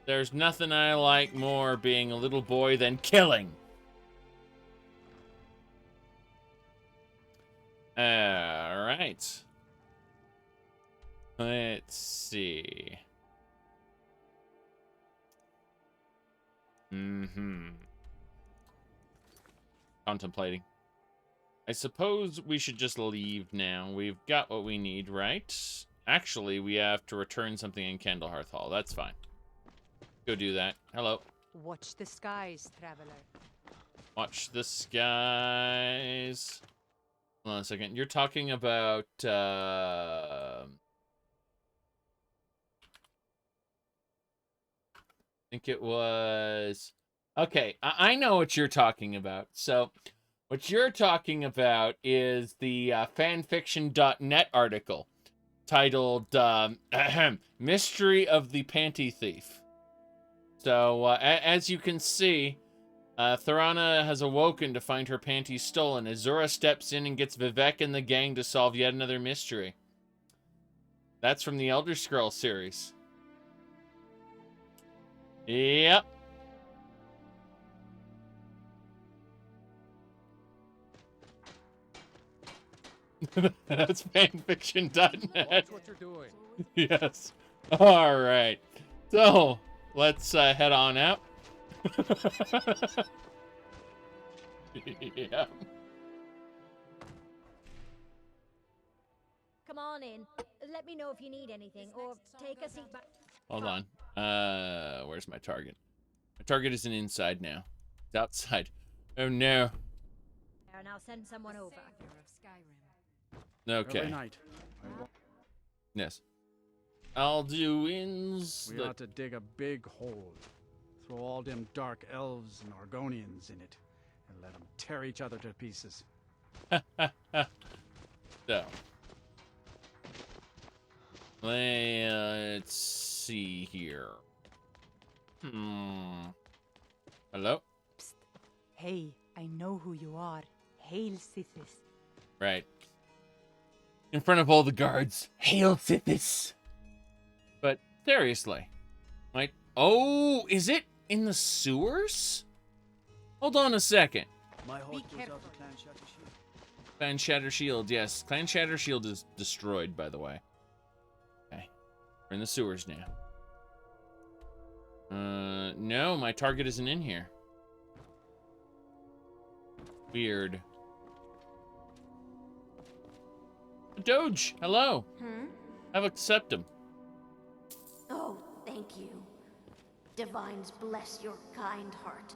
There's nothing I like more being a little boy than killing. Alright. Let's see. Contemplating. I suppose we should just leave now. We've got what we need, right? Actually, we have to return something in Candlehearth Hall. That's fine. Go do that. Hello. Watch the skies, traveler. Watch the skies. Hold on a second. You're talking about, I think it was... Okay, I know what you're talking about. So, what you're talking about is the fanfiction.net article titled Mystery of the Panty Thief. So, as you can see, Thorana has awoken to find her panties stolen. Azura steps in and gets Vivek and the gang to solve yet another mystery. That's from the Elder Scrolls series. Yep. That's fanfiction.net. That's what you're doing. Yes. All right. So, let's head on out. Yeah. Come on in. Let me know if you need anything, or take a seat back. Hold on. Where's my target? My target isn't inside now. It's outside. Oh no. And I'll send someone over. Okay. Every night. Yes. Alduin's. We ought to dig a big hole. Throw all them dark elves and Argonians in it. And let them tear each other to pieces. So. Let's see here. Hello? Psst. Hey, I know who you are. Hail, Sithis. Right. In front of all the guards. Hail, Sithis. But seriously. Like, oh, is it in the sewers? Hold on a second. My Be careful. Clan Shatter Shield, yes. Clan Shatter Shield is destroyed, by the way. Okay. We're in the sewers now. No, my target isn't in here. Weird. Doge, hello. Have accept him. Oh, thank you. Divines bless your kind heart.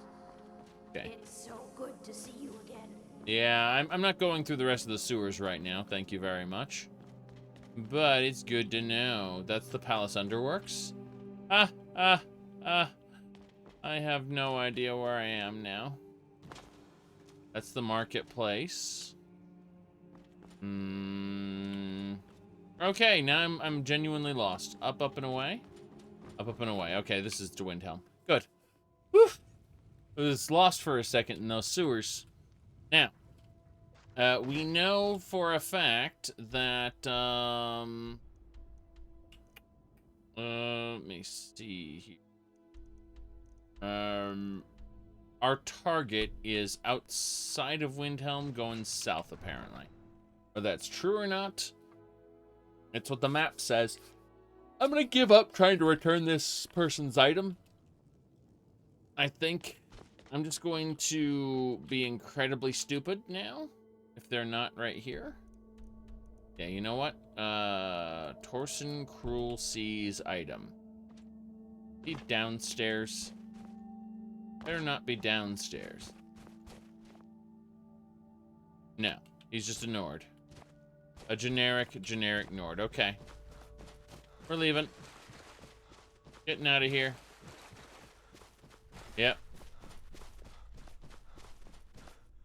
Okay. It's so good to see you again. Yeah, I'm not going through the rest of the sewers right now. Thank you very much. But it's good to know. That's the Palace Underworks. I have no idea where I am now. That's the marketplace. Okay, now I'm genuinely lost. Up and away. Up and away. Okay, this is to Windhelm. Good. Whew. I was lost for a second in those sewers. Now, we know for a fact that, let me see here. Our target is outside of Windhelm, going south, apparently. Whether that's true or not, it's what the map says. I'm gonna give up trying to return this person's item. I think I'm just going to be incredibly stupid now, if they're not right here. Yeah, you know what? Torsen Cruel Seas item. Be downstairs. Better not be downstairs. No, he's just a Nord. A generic Nord. Okay. We're leaving. Getting out of here. Yep.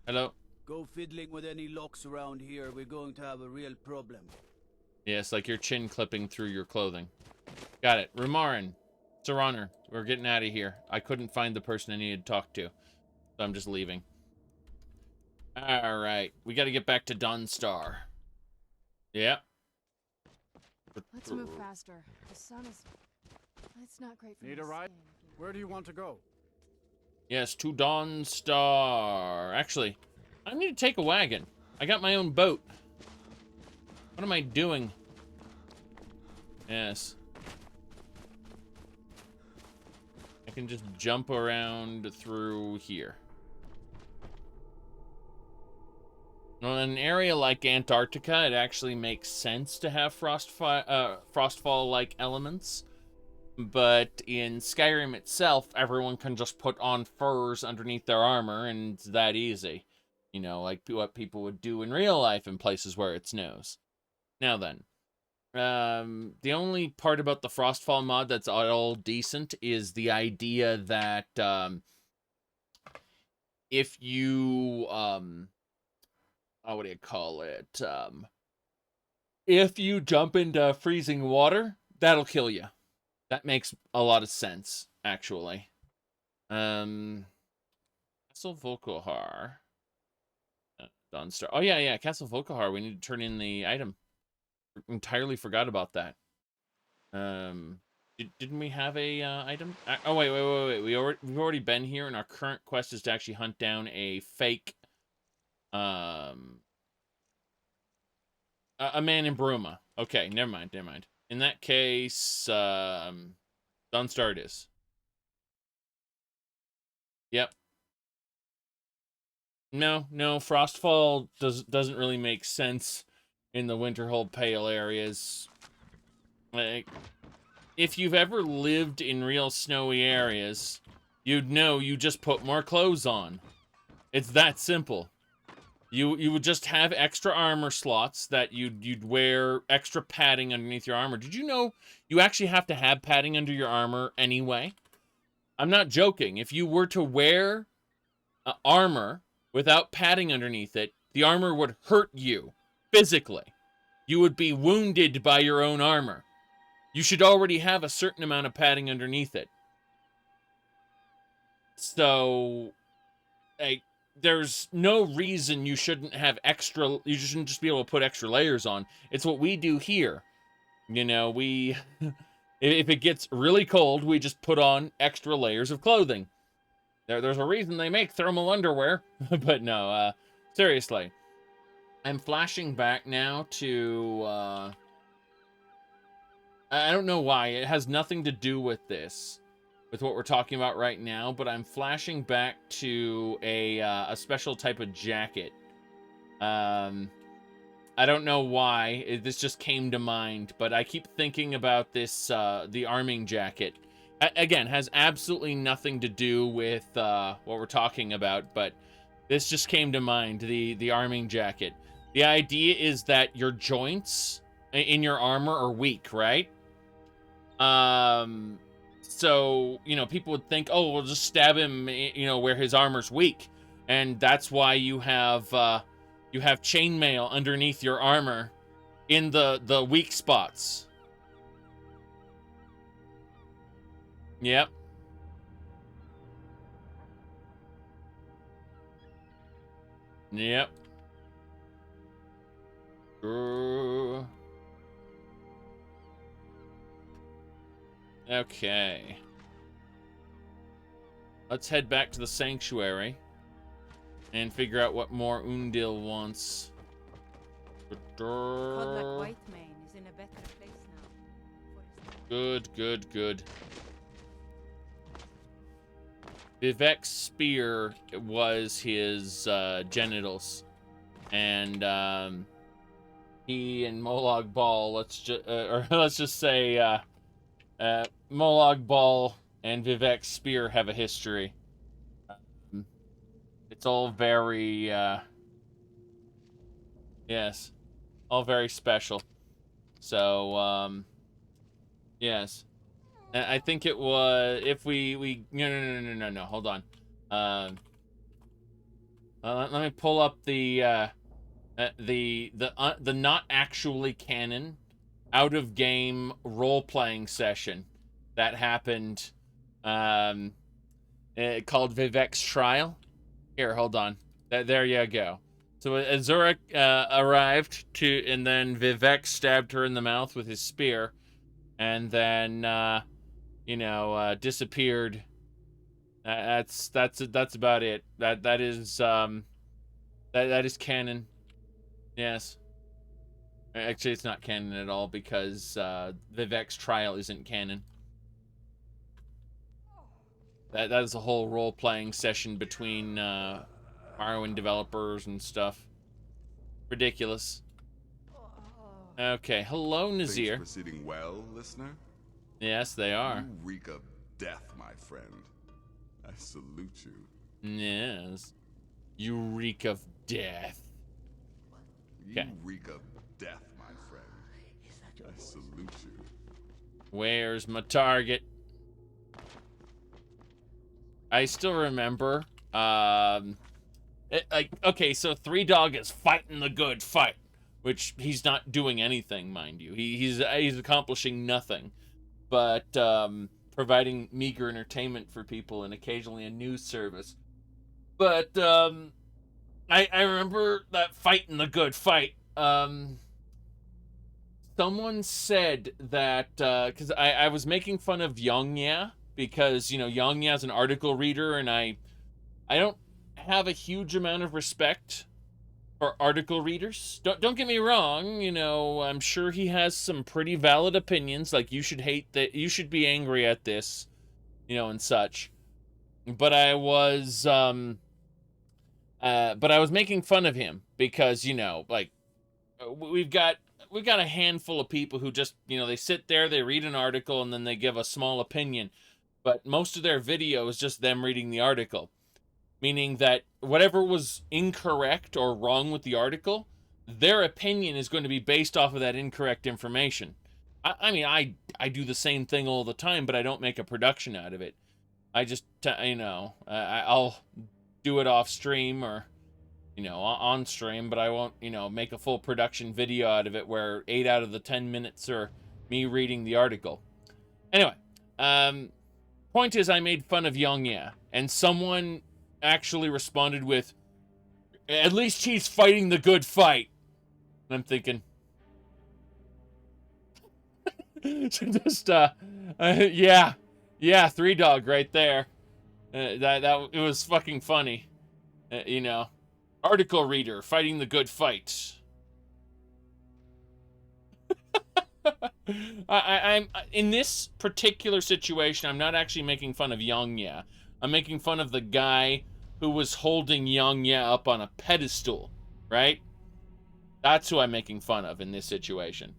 Hello. Go fiddling with any locks around here. We're going to have a real problem. Yes, like your chin clipping through your clothing. Got it. Rumarin. Serraner. We're getting out of here. I couldn't find the person I needed to talk to. So I'm just leaving. Alright. We gotta get back to Dawnstar. Yep. Let's move faster. The sun is... It's not great for Need a ride? Where do you want to go? Yes, to Dawnstar. Actually, I need to take a wagon. I got my own boat. What am I doing? Yes. I can just jump around through here. Well, in an area like Antarctica, it actually makes sense to have frostfall-like elements. But in Skyrim itself, everyone can just put on furs underneath their armor, and it's that easy. You know, like what people would do in real life in places where it snows. Now then, the only part about the Frostfall mod that's at all decent is the idea that if you what do you call it? If you jump into freezing water, that'll kill you. That makes a lot of sense, actually. Castle Volkihar. Dawnstar. Oh yeah, Castle Volkihar. We need to turn in the item. Entirely forgot about that. Didn't we have a item? Oh wait. We've already been here, and our current quest is to actually hunt down a fake a man in Bruma. Okay, never mind. In that case, Dunstar it is. Yep. No, Frostfall doesn't really make sense in the Winterhold Pale areas. Like, if you've ever lived in real snowy areas, you'd know you just put more clothes on. It's that simple. You would just have extra armor slots that you'd wear extra padding underneath your armor. Did you know you actually have to have padding under your armor anyway? I'm not joking. If you were to wear armor without padding underneath it, the armor would hurt you physically. You would be wounded by your own armor. You should already have a certain amount of padding underneath it. So, like, there's no reason you shouldn't have extra, you shouldn't just be able to put extra layers on. It's what we do here. You know, if it gets really cold, we just put on extra layers of clothing. There's a reason they make thermal underwear. But no, seriously. I'm flashing back now to, I don't know why. It has nothing to do with this, with what we're talking about right now, but I'm flashing back to a special type of jacket. I don't know why. This just came to mind, but I keep thinking about this, the arming jacket. Again, has absolutely nothing to do with what we're talking about, but this just came to mind, the arming jacket. The idea is that your joints in your armor are weak, right? So, you know, people would think, oh, we'll just stab him, you know, where his armor's weak. And that's why you have chainmail underneath your armor in the weak spots. Yep. Yep. Okay. Let's head back to the sanctuary and figure out what more Undil wants. Whitemane is in a better place now. Good. Vivek's spear was his genitals, and he and Molag Bal, let's just say Molag Bal and Vivek's spear have a history. It's all very yes, all very special. So yes. I think it was, if we no, hold on. Let me pull up the not actually canon out of game role-playing session that happened called Vivek's Trial. Here, hold on. There you go. So Azura arrived and then Vivek stabbed her in the mouth with his spear, and then disappeared. That's about it. That is canon. Yes. Actually, it's not canon at all because Vivek's trial isn't canon. That is a whole role-playing session between Morrowind developers and stuff. Ridiculous. Okay, hello, Nazir. Things proceeding well, listener? Yes, they are. You reek of death, my friend. I salute you. Yes. You reek of death. You reek of death, my friend. I salute you. Where's my target? I still remember, okay, so Three Dog is fighting the good fight, which he's not doing anything, mind you. He's accomplishing nothing, but providing meager entertainment for people and occasionally a news service. But I remember that fighting the good fight. Someone said that because I was making fun of Yongya because Yongya's an article reader, and I don't have a huge amount of respect for article readers. Don't get me wrong, I'm sure he has some pretty valid opinions, like you should hate that, you should be angry at this, and such. But I was making fun of him because we've got a handful of people who just they sit there, they read an article, and then they give a small opinion. But most of their video is just them reading the article. Meaning that whatever was incorrect or wrong with the article, their opinion is going to be based off of that incorrect information. I mean, I do the same thing all the time, but I don't make a production out of it. I just, I'll do it off stream or, on stream, but I won't, make a full production video out of it where 8 out of the 10 minutes are me reading the article. Anyway, point is, I made fun of Yongya, and someone actually responded with, "At least he's fighting the good fight." And I'm thinking, just yeah, Three Dog right there. That it was fucking funny, article reader fighting the good fight. I'm in this particular situation, I'm not actually making fun of Yongya. I'm making fun of the guy who was holding Yongya up on a pedestal, right? That's who I'm making fun of in this situation.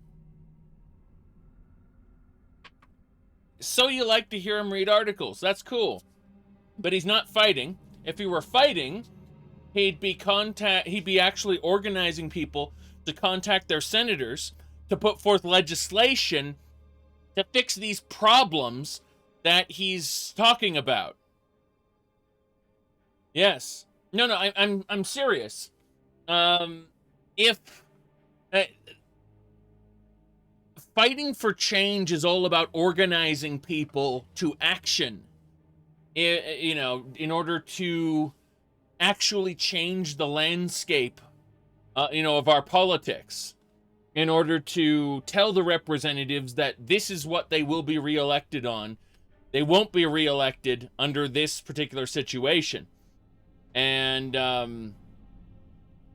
So you like to hear him read articles. That's cool. But he's not fighting. If he were fighting, he'd be actually organizing people to contact their senators to put forth legislation to fix these problems that he's talking about. Yes. No, I'm serious. If fighting for change is all about organizing people to action, in order to actually change the landscape, of our politics, in order to tell the representatives that this is what they will be reelected on. They won't be reelected under this particular situation. And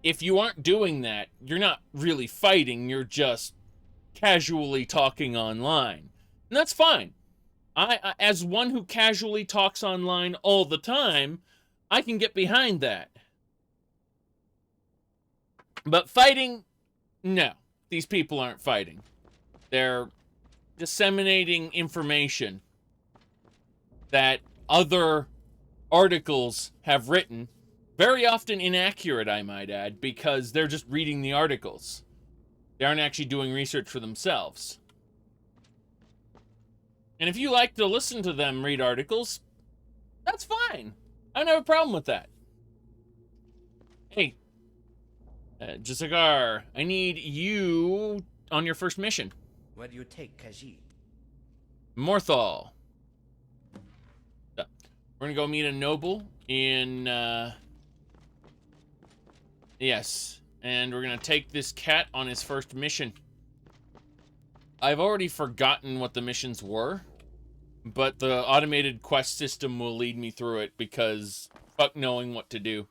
if you aren't doing that, you're not really fighting, you're just casually talking online. And that's fine. I as one who casually talks online all the time, I can get behind that. But fighting, no. These people aren't fighting. They're disseminating information that other articles have written, very often inaccurate, I might add, because they're just reading the articles. They aren't actually doing research for themselves. And if you like to listen to them read articles, that's fine. I don't have a problem with that. Hey, Jessica, I need you on your first mission. Where do you take Khajiit? Morthal. We're gonna go meet a noble in, yes. And we're gonna take this cat on his first mission. I've already forgotten what the missions were, but the automated quest system will lead me through it because fuck knowing what to do.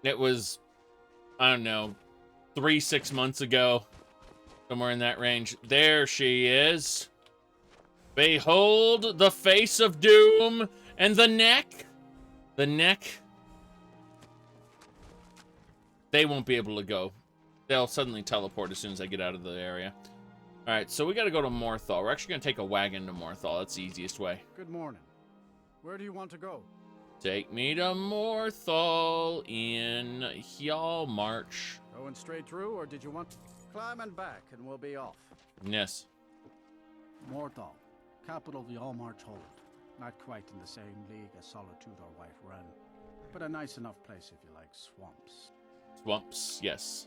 It was, I don't know, 3-6 months ago, somewhere in that range. There she is. Behold the face of doom and the neck. The neck they won't be able to go. They'll suddenly teleport as soon as I get out of the area. All right, so we got to go to Morthal. We're actually going to take a wagon to Morthal. That's the easiest way. Good morning. Where do you want to go? Take me to Morthal in Hjal March. Going straight through, or did you want to climb and back, and we'll be off? Yes. Morthal, capital of the Allmarch Hold. Not quite in the same league as Solitude or White Run, but a nice enough place if you like swamps. Swamps, yes.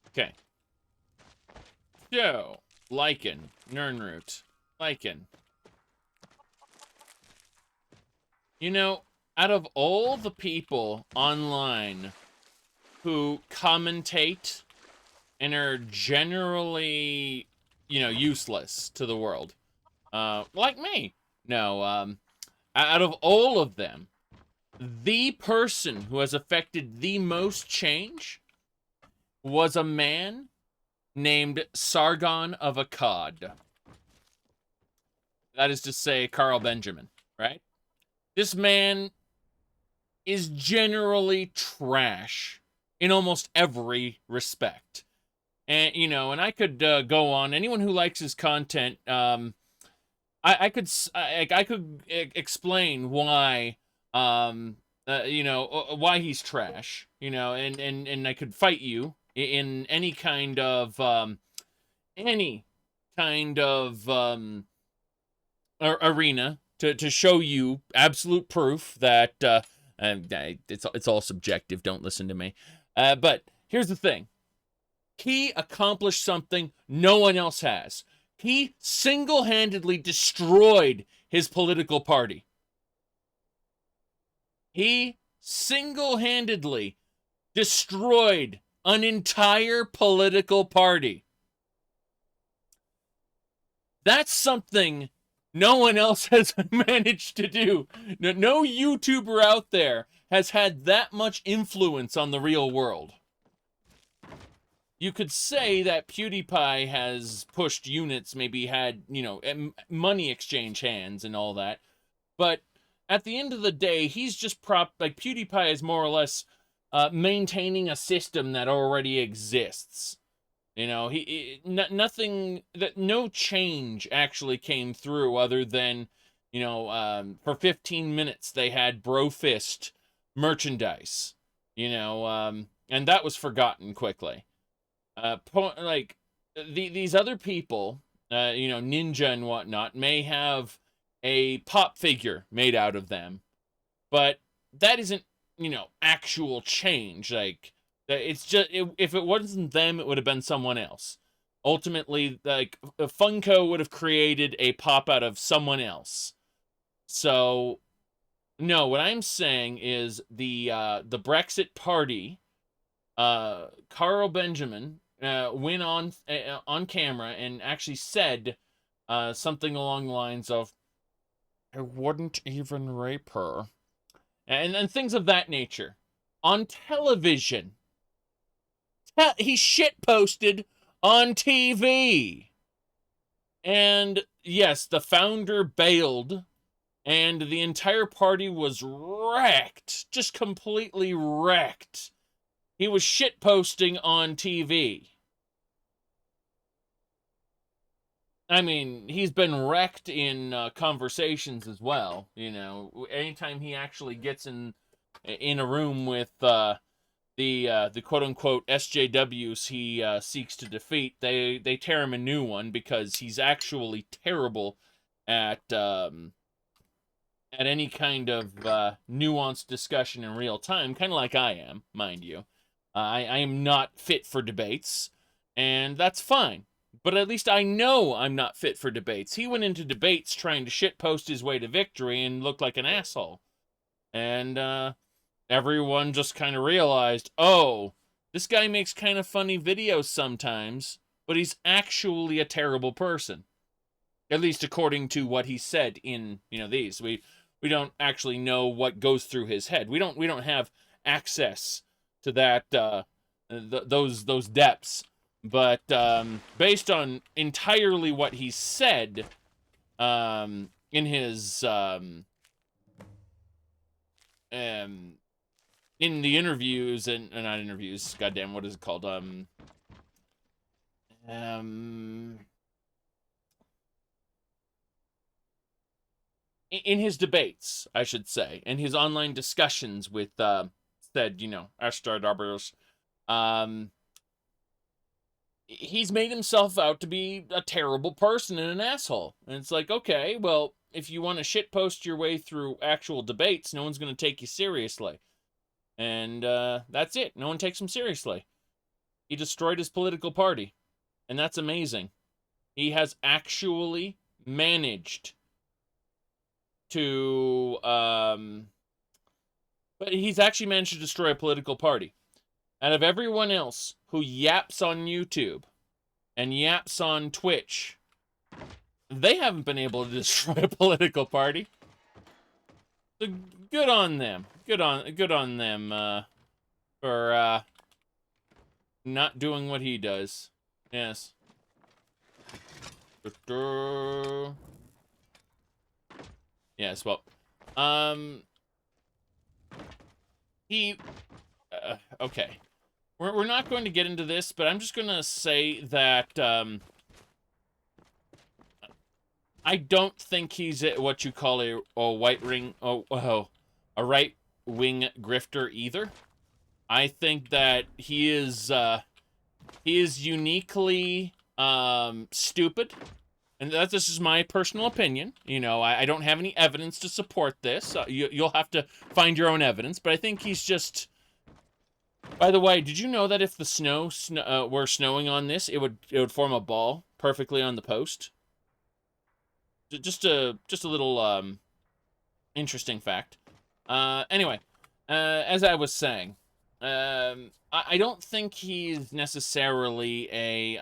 Okay. So, Lycan, Nirnroot, Lycan. You know, out of all the people online who commentate and are generally, you know, useless to the world, like me. No, out of all of them, the person who has affected the most change was a man named Sargon of Akkad. That is to say, Carl Benjamin, right? This man is generally trash in almost every respect. And, you know, and I could go on. Anyone who likes his content, I could explain why, you know, why he's trash, you know, and I could fight you in any kind of arena to show you absolute proof that it's all subjective. Don't listen to me. But here's the thing. He accomplished something no one else has. He single-handedly destroyed his political party. He single-handedly destroyed an entire political party. That's something no one else has managed to do. No YouTuber out there has had that much influence on the real world. You could say that PewDiePie has pushed units, maybe had, you know, money exchange hands and all that. But at the end of the day, he's just like PewDiePie is more or less maintaining a system that already exists. You know, no change actually came through other than, you know, for 15 minutes they had Brofist merchandise, you know, and that was forgotten quickly. Like, these other people, you know, Ninja and whatnot, may have a pop figure made out of them, but that isn't, you know, actual change. Like, it's just, if it wasn't them, it would have been someone else. Ultimately, like, Funko would have created a pop out of someone else. So, no, what I'm saying is the Brexit party, Carl Benjamin went on camera and actually said something along the lines of, "I wouldn't even rape her," and things of that nature on television. He shitposted on TV. And yes, the founder bailed, and the entire party was wrecked. Just completely wrecked. He was shitposting on TV. I mean, he's been wrecked in conversations as well. You know, anytime he actually gets in a room with the quote-unquote SJWs he seeks to defeat, they tear him a new one because he's actually terrible at any kind of nuanced discussion in real time, kind of like I am, mind you. I am not fit for debates, and that's fine. But at least I know I'm not fit for debates. He went into debates trying to shitpost his way to victory and looked like an asshole. And everyone just kind of realized, oh, this guy makes kind of funny videos sometimes, but he's actually a terrible person. At least according to what he said in, you know, these. We don't actually know what goes through his head. We don't have access to that those depths, but based on entirely what he said in his in the interviews and not interviews, goddamn, what is it called? In his debates, I should say, and his online discussions with said, Astardabbers, he's made himself out to be a terrible person and an asshole. And it's like, okay, well, if you want to shitpost your way through actual debates, no one's going to take you seriously. And that's it. No one takes him seriously. He destroyed his political party. And that's amazing. He has actually managed to... but he's actually managed to destroy a political party. Out of everyone else who yaps on YouTube and yaps on Twitch, they haven't been able to destroy a political party. So good on them. Good on them for not doing what he does. Yes. Yes, well, okay. We're not going to get into this, but I'm just going to say that I don't think he's what you call a right-wing grifter either. I think that he is uniquely stupid, and that's just my personal opinion. I don't have any evidence to support this. You'll have to find your own evidence, but I think he's just... By the way, did you know that if the snow were snowing on this, it would form a ball perfectly on the post? Just a little interesting fact. Anyway, as I was saying, I don't think he's necessarily a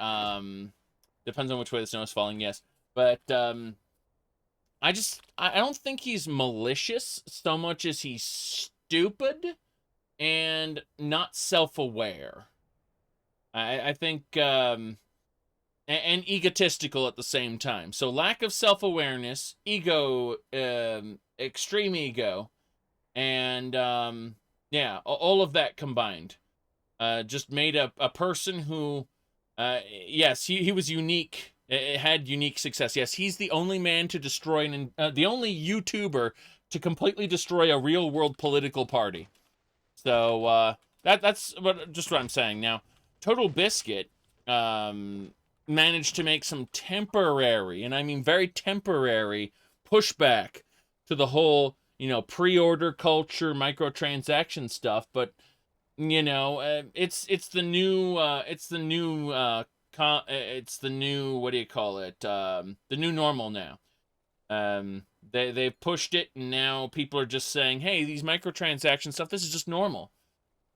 depends on which way the snow is falling. Yes, but I don't think he's malicious so much as he's stupid and not self-aware. I think, and egotistical at the same time. So lack of self-awareness, ego, extreme ego, and, yeah, all of that combined, just made a person who, yes, he was unique, had unique success. Yes, he's the only man to destroy, the only YouTuber to completely destroy a real-world political party. So, that's just what I'm saying. Now, Total Biscuit managed to make some temporary, and I mean very temporary, pushback to the whole, pre-order culture, microtransaction stuff. But, it's the new, what do you call it? The new normal now. They've pushed it, and now people are just saying, hey, these microtransaction stuff, this is just normal.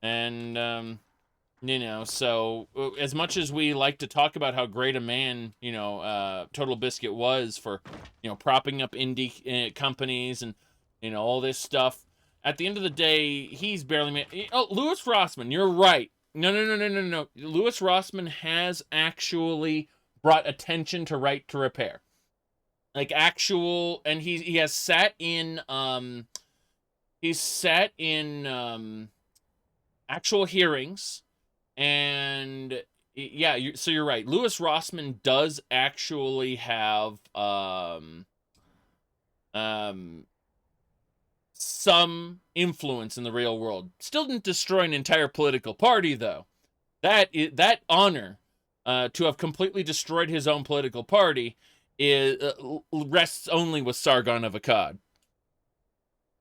And, so as much as we like to talk about how great a man, Total Biscuit was for, propping up indie companies and, all this stuff, at the end of the day, he's barely made... Oh, Louis Rossmann, you're right. No. Louis Rossmann has actually brought attention to right to repair. Like actual, and he has sat in actual hearings, and yeah, so you're right. Louis Rossmann does actually have some influence in the real world. Still didn't destroy an entire political party, though. That honor to have completely destroyed his own political party rests only with Sargon of Akkad.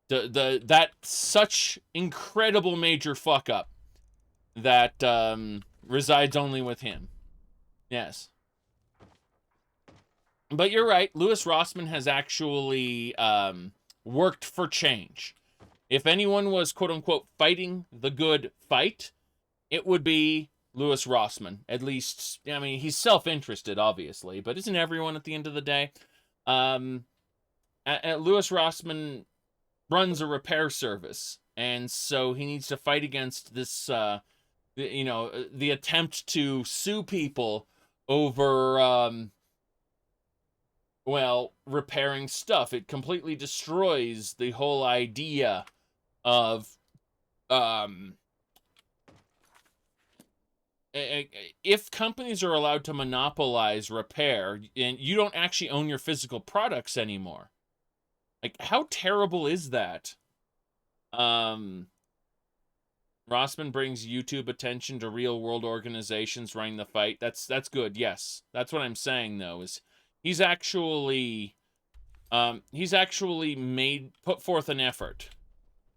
That such incredible major fuck up that resides only with him. Yes. But you're right, Louis Rossmann has actually worked for change. If anyone was quote-unquote fighting the good fight, it would be Louis Rossmann. At least, I mean, he's self-interested, obviously, but isn't everyone at the end of the day? Louis Rossmann runs a repair service, and so he needs to fight against this, the attempt to sue people over, well, repairing stuff. It completely destroys the whole idea of, if companies are allowed to monopolize repair, and you don't actually own your physical products anymore. Like, how terrible is that? Rossman brings YouTube attention to real-world organizations running the fight. That's good, yes. That's what I'm saying, though, is he's actually put forth an effort.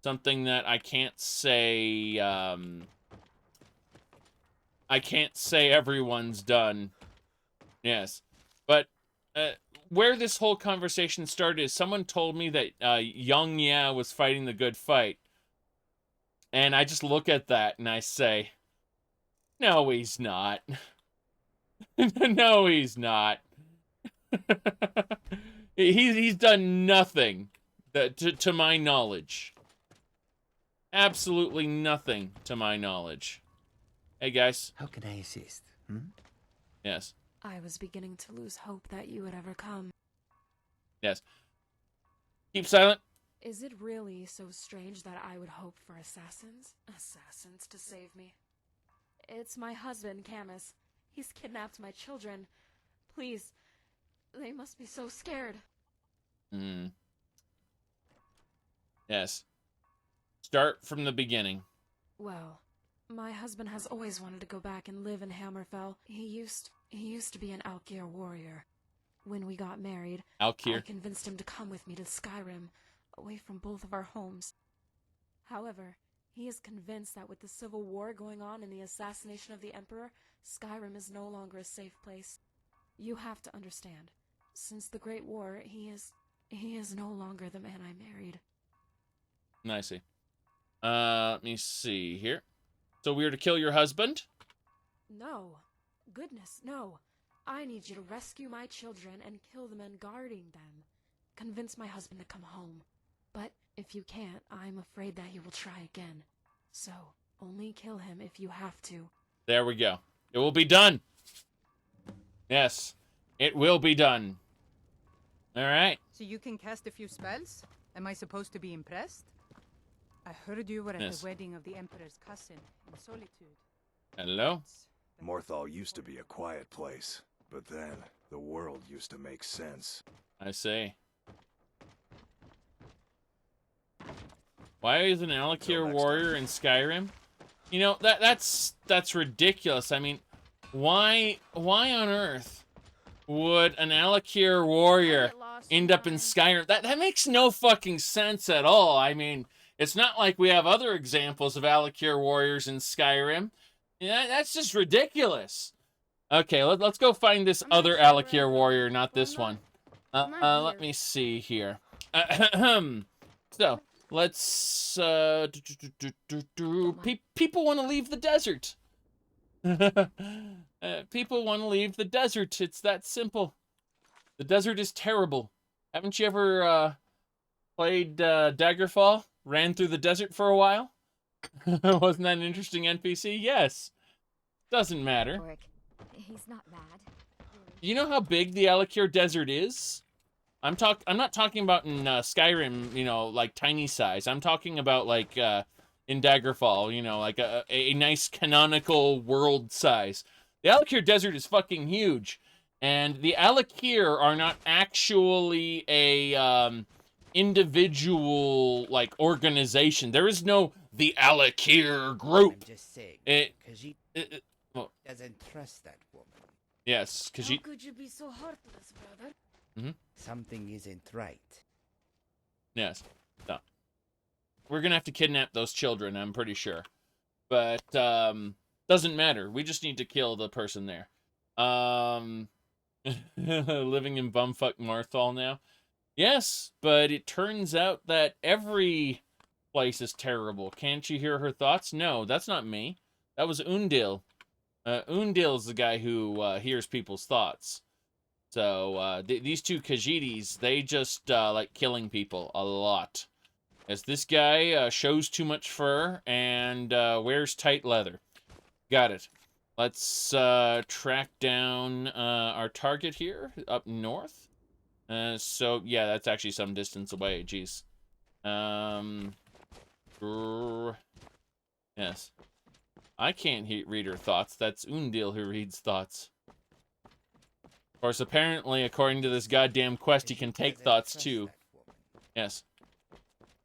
Something that I can't say, everyone's done. Yes. But where this whole conversation started is someone told me that Young Ya was fighting the good fight. And I just look at that and I say, no, he's not. No, he's not. He's done nothing to my knowledge. Absolutely nothing to my knowledge. Hey, guys. How can I assist? Yes. I was beginning to lose hope that you would ever come. Yes. Keep silent. Is it really so strange that I would hope for assassins? Assassins to save me? It's my husband, Camus. He's kidnapped my children. Please. They must be so scared. Yes. Start from the beginning. Well, my husband has always wanted to go back and live in Hammerfell. He used to be an Alkir warrior. When we got married, Alkir. I convinced him to come with me to Skyrim, away from both of our homes. However, he is convinced that with the civil war going on and the assassination of the Emperor, Skyrim is no longer a safe place. You have to understand, since the Great War, he is no longer the man I married. I see. Let me see here. So we are to kill your husband? No. Goodness, no. I need you to rescue my children and kill the men guarding them. Convince my husband to come home. But if you can't, I'm afraid that he will try again. So, only kill him if you have to. There we go. It will be done. Yes, it will be done. All right. So you can cast a few spells? Am I supposed to be impressed? I heard you were at the wedding of the Emperor's cousin in Solitude. Hello? Morthal used to be a quiet place, but then the world used to make sense. I see. Why is an Alakir warrior in Skyrim? You know, that's ridiculous. I mean, why on earth would an Alakir warrior end up in Skyrim? That makes no fucking sense at all. I mean, it's not like we have other examples of Alakir warriors in Skyrim. Yeah, that's just ridiculous. Okay, let's go find this other Alakir warrior, not this one. Let me see here. So, let's, people want to leave the desert. People want to leave the desert. It's that simple. The desert is terrible. Haven't you ever, played, Daggerfall? Ran through the desert for a while? Wasn't that an interesting NPC? Yes. Doesn't matter. He's not bad. You know how big the Alakir Desert is? I'm not talking about in Skyrim, you know, like tiny size. I'm talking about like in Daggerfall, you know, like a nice canonical world size. The Alakir Desert is fucking huge, and the Alakir are not actually a individual like organization. There is no the Alakir group. I'm just saying, Khajiit doesn't trust that woman. Yes, Khajiit. How could you be so heartless, brother? Something isn't right. Yes. No. We're gonna have to kidnap those children, I'm pretty sure. But, doesn't matter. We just need to kill the person there. Living in bumfuck Marthal now. Yes, but it turns out that every place is terrible. Can't you hear her thoughts? No, that's not me. That was Undil. Undil's the guy who hears people's thoughts. So, these two Khajiitis, they just like killing people a lot. As this guy shows too much fur and wears tight leather. Got it. Let's track down our target here up north. So yeah, that's actually some distance away. Jeez. Yes. I can't read her thoughts. That's Undil who reads thoughts. Of course, apparently, according to this goddamn quest, he can take thoughts too. Yes.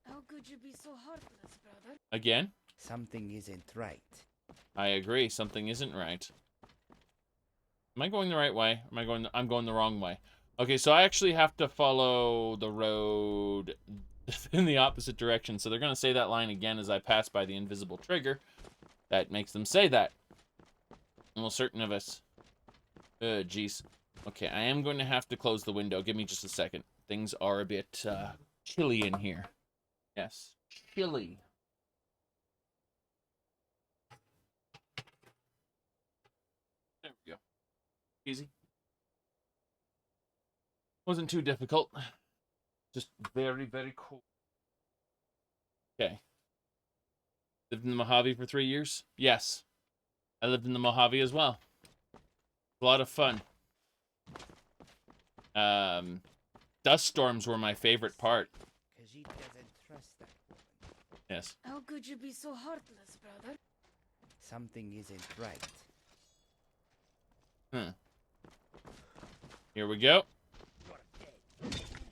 How could you be so heartless, brother? Again? Something isn't right. I agree. Something isn't right. Am I going the right way? Am I going? I'm going the wrong way. Okay, so I actually have to follow the road in the opposite direction. So they're going to say that line again as I pass by the invisible trigger. That makes them say that. Well, certain of us. Jeez. Okay, I am going to have to close the window. Give me just a second. Things are a bit chilly in here. Yes, chilly. There we go. Easy. Wasn't too difficult. Just very, very cool. Okay. Lived in the Mojave for 3 years? Yes. I lived in the Mojave as well. A lot of fun. Dust storms were my favorite part. Khajiit doesn't trust that woman. Yes. How could you be so heartless, brother? Something isn't right. Here we go.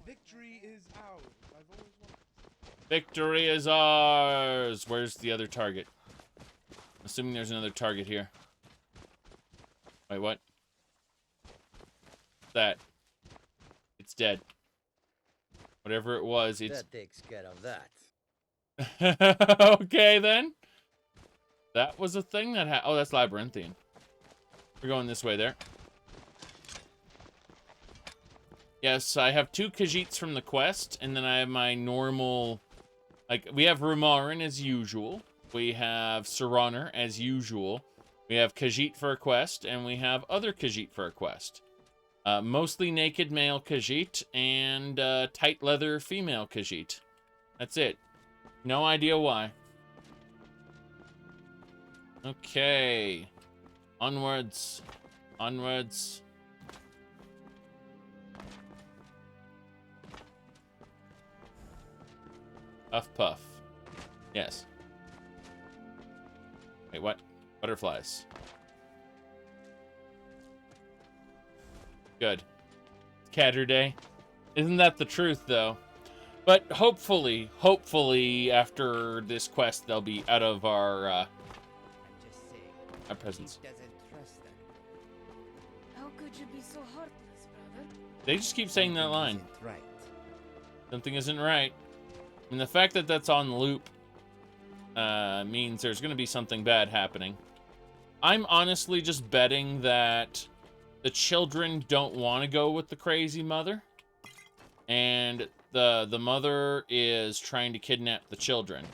Victory is ours. I've always wanted. Victory is ours. Where's the other target? Assuming there's another target here. Wait, what? That. It's dead. Whatever it was, it's... That takes care of that. Okay, then. That was a thing that oh, that's labyrinthian. We're going this way there. Yes, I have 2 Khajiits from the quest, and then I have my normal... Like, we have Rumarin as usual. We have Serraner as usual. We have Khajiit for a quest, and we have other Khajiit for a quest. Mostly naked male Khajiit and tight leather female Khajiit. That's it. No idea why. Okay. Onwards. Onwards. Puff puff. Yes. Wait, what? Butterflies. Good. Catter day. Isn't that the truth, though? But hopefully, after this quest, they'll be out of our presence. How could you be so heartless, brother? They just keep saying that line. Right. Something isn't right. And the fact that that's on loop means there's going to be something bad happening. I'm honestly just betting that the children don't want to go with the crazy mother. And the mother is trying to kidnap the children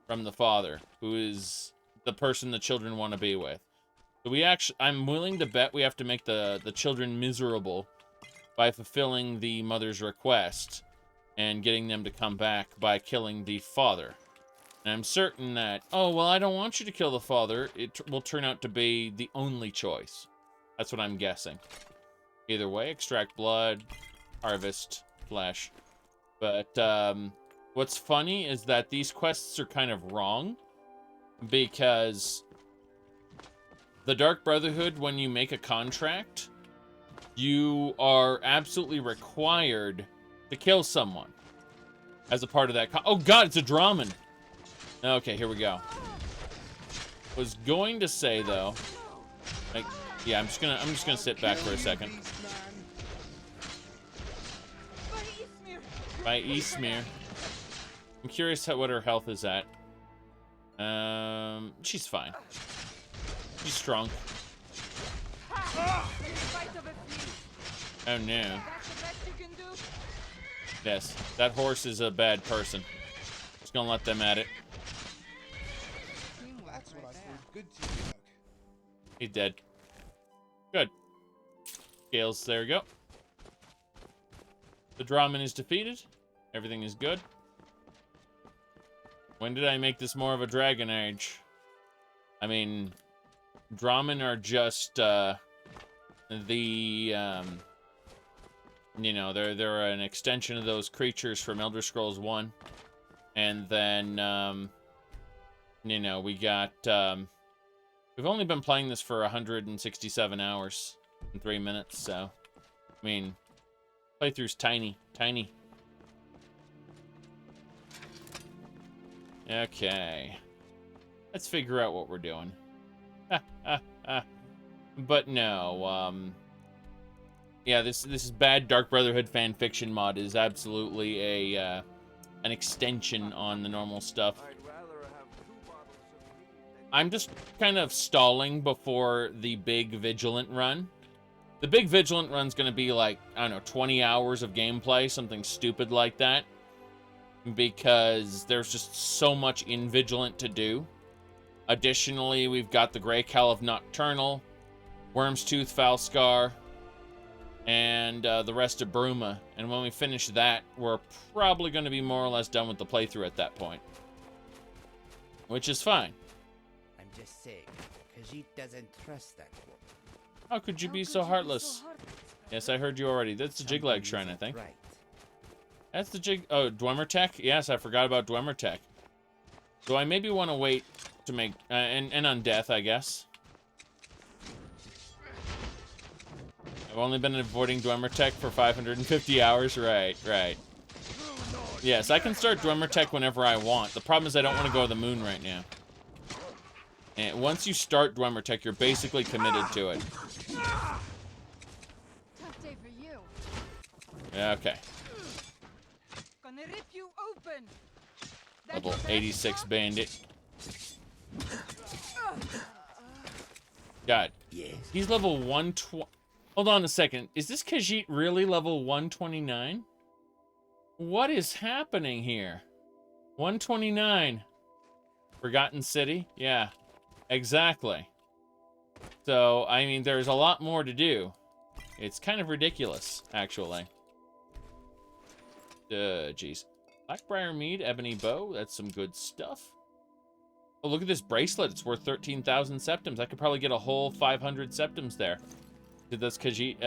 from the father, who is the person the children want to be with. So I'm willing to bet we have to make the children miserable by fulfilling the mother's request and getting them to come back by killing the father. And I'm certain that, oh, well, I don't want you to kill the father. It will turn out to be the only choice. That's what I'm guessing. Either way, extract blood, harvest flesh. But what's funny is that these quests are kind of wrong, because the Dark Brotherhood, when you make a contract, you are absolutely required to kill someone as a part of that. Oh God, it's a Draman. Okay, here we go. Was going to say though, like, yeah, I'm just gonna sit back for a second. By Eastmere. I'm curious what her health is at. She's fine. She's strong. Oh no. Yes, that horse is a bad person. Just gonna let them at it. That's what I call good teamwork. He's dead. Good. Scales, there we go. The Draman is defeated. Everything is good. When did I make this more of a Dragon Age? I mean, Dramen are just, you know, they're an extension of those creatures from Elder Scrolls 1. And then, you know, we got, we've only been playing this for 167 hours and 3 minutes, so, I mean, playthrough's tiny. Okay. Let's figure out what we're doing. But no, yeah, this bad Dark Brotherhood fan fiction mod is absolutely a an extension on the normal stuff. I'm just kind of stalling before the big Vigilant run. The big Vigilant run's gonna be like, I don't know, 20 hours of gameplay, something stupid like that. Because there's just so much in Vigilant to do. Additionally, we've got the Grey Cowl of Nocturnal, Worm's Tooth, Falscar, and the rest of Bruma. And when we finish that, we're probably going to be more or less done with the playthrough at that point. Which is fine. I'm just saying, Khajiit doesn't trust that woman. How could you be so heartless? Yes, I heard you already. That's the Jiglag Shrine, I think. Right. That's the Oh, Dwemertech? Yes, I forgot about Dwemertech. So I maybe want to wait to make... and on Death, I guess. I've only been avoiding Dwemertech for 550 hours. Right. Yes, I can start Dwemertech whenever I want. The problem is I don't want to go to the moon right now. And once you start Dwemertech, you're basically committed to it. Tough day for you. Okay. Gonna rip you open. Level 86 bandit. God. Yes. He's level 120. Hold on a second. Is this Khajiit really level 129? What is happening here? 129. Forgotten City? Yeah. Exactly. So, I mean, there's a lot more to do. It's kind of ridiculous, actually. Jeez. Blackbriar Mead, Ebony Bow, that's some good stuff. Oh, look at this bracelet. It's worth 13,000 septims. I could probably get a whole 500 septims there. Did this Khajiit,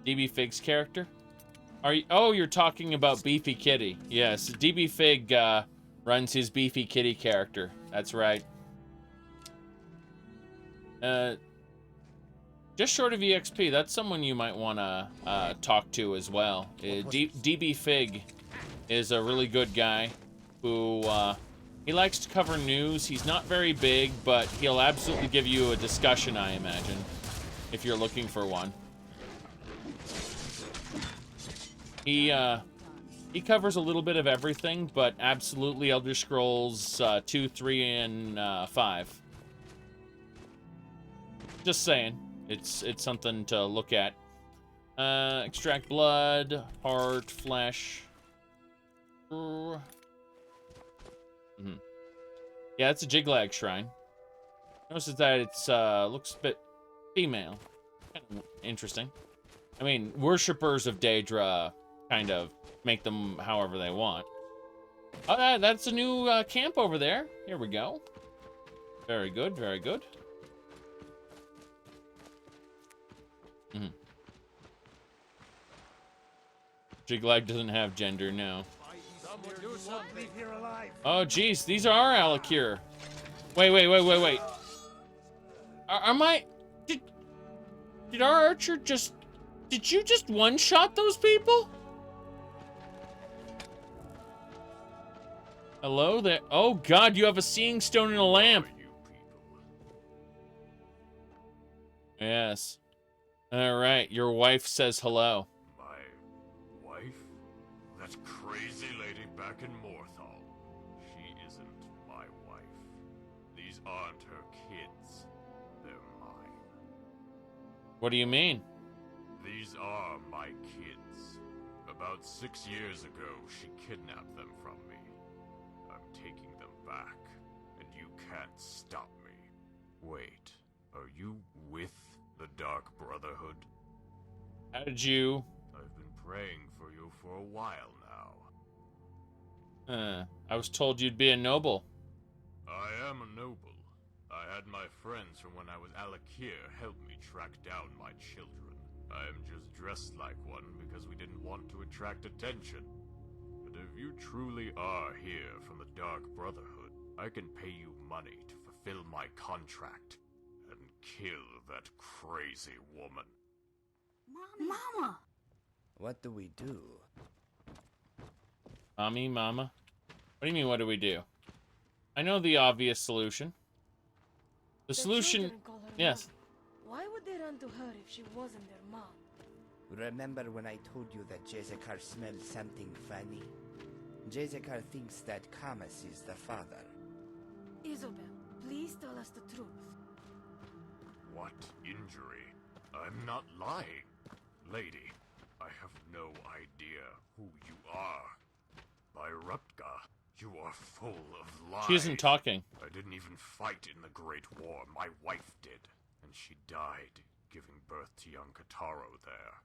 DB Fig's character? Are you? Oh, you're talking about Beefy Kitty. Yes, DB Fig runs his Beefy Kitty character. That's right. Just short of EXP, that's someone you might want to talk to as well. DB Fig is a really good guy who he likes to cover news. He's not very big, but he'll absolutely give you a discussion, I imagine, if you're looking for one. He covers a little bit of everything, but absolutely Elder Scrolls 2, 3, and 5. Just saying. It's something to look at. Extract blood, heart, flesh. Yeah, it's a Jiglag Shrine. Notice that it's looks a bit female. Kind of interesting. I mean, worshippers of Daedra kind of make them however they want. Oh, that's a new camp over there. Here we go. Very good, very good. Jiglag doesn't have gender, no. Oh, jeez, these are Alikir. Wait. Am I... Did our archer just... Did you just one-shot those people? Hello there. Oh, God, you have a seeing stone and a lamp. Yes. All right, your wife says hello. My wife? That crazy lady back in Morthal. She isn't my wife. These aren't her kids. They're mine. What do you mean? These are my kids. About 6 years ago, she kidnapped them from me. I'm taking them back, and you can't stop me. Wait, are you with the Dark Brotherhood? How did you... I've been praying for you for a while I was told you'd be a noble. I am a noble. I had my friends from when I was Alakir help me track down my children. I am just dressed like one because we didn't want to attract attention. But if you truly are here from the Dark Brotherhood, I can pay you money to fulfill my contract and kill that crazy woman. Mama! What do we do? Mommy, mama. What do you mean, what do we do? I know the obvious solution. The solution... children call her Yes. Mom. Why would they run to her if she wasn't their mom? Remember when I told you that Jezekar smelled something funny? Jezekar thinks that Kamas is the father. Isobel, please tell us the truth. What injury? I'm not lying. Lady, I have no idea who you are. By Rupka, you are full of lies. She isn't talking. I didn't even fight in the Great War. My wife did. And she died, giving birth to young Kataro there.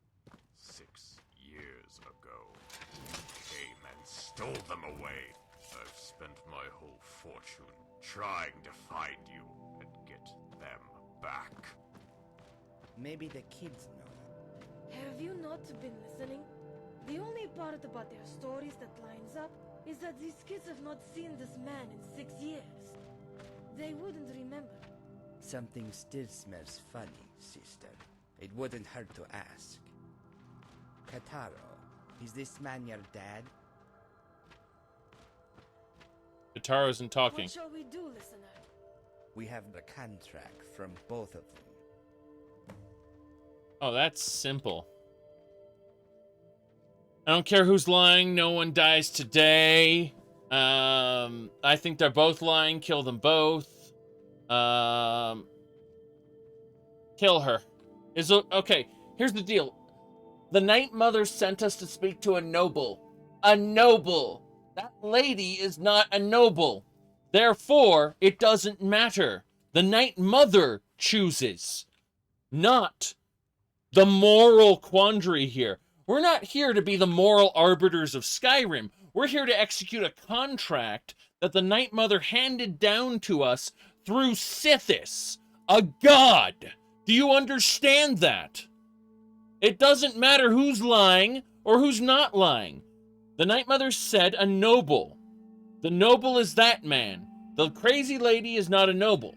6 years ago. You came and stole them away. I've spent my whole fortune trying to find you and get them back. Maybe the kids know. Have you not been listening? The only part about their stories that lines up is that these kids have not seen this man in 6 years. They wouldn't remember. Something still smells funny, sister. It wouldn't hurt to ask. Kataro, is this man your dad? Kataro isn't talking. What shall we do, listener? We have the contract from both of them. Oh, that's simple. I don't care who's lying. No one dies today. I think they're both lying. Kill them both. Kill her. Okay, here's the deal. The Night Mother sent us to speak to a noble. A noble. That lady is not a noble. Therefore, it doesn't matter. The Night Mother chooses. Not the moral quandary here. We're not here to be the moral arbiters of Skyrim. We're here to execute a contract that the Night Mother handed down to us through Sithis, a god. Do you understand that? It doesn't matter who's lying or who's not lying. The Night Mother said a noble. The noble is that man. The crazy lady is not a noble.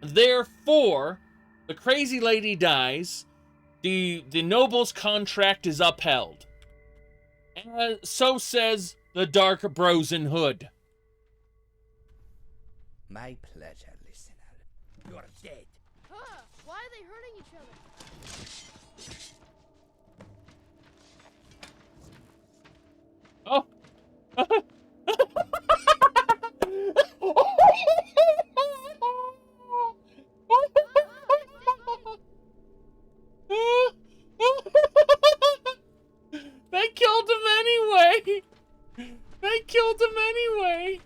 Therefore, the crazy lady dies. The noble's contract is upheld. And so says the Dark Brosen Hood. My pleasure, listener. You're dead. Why are they hurting each other? Oh. They killed him anyway. They killed him anyway.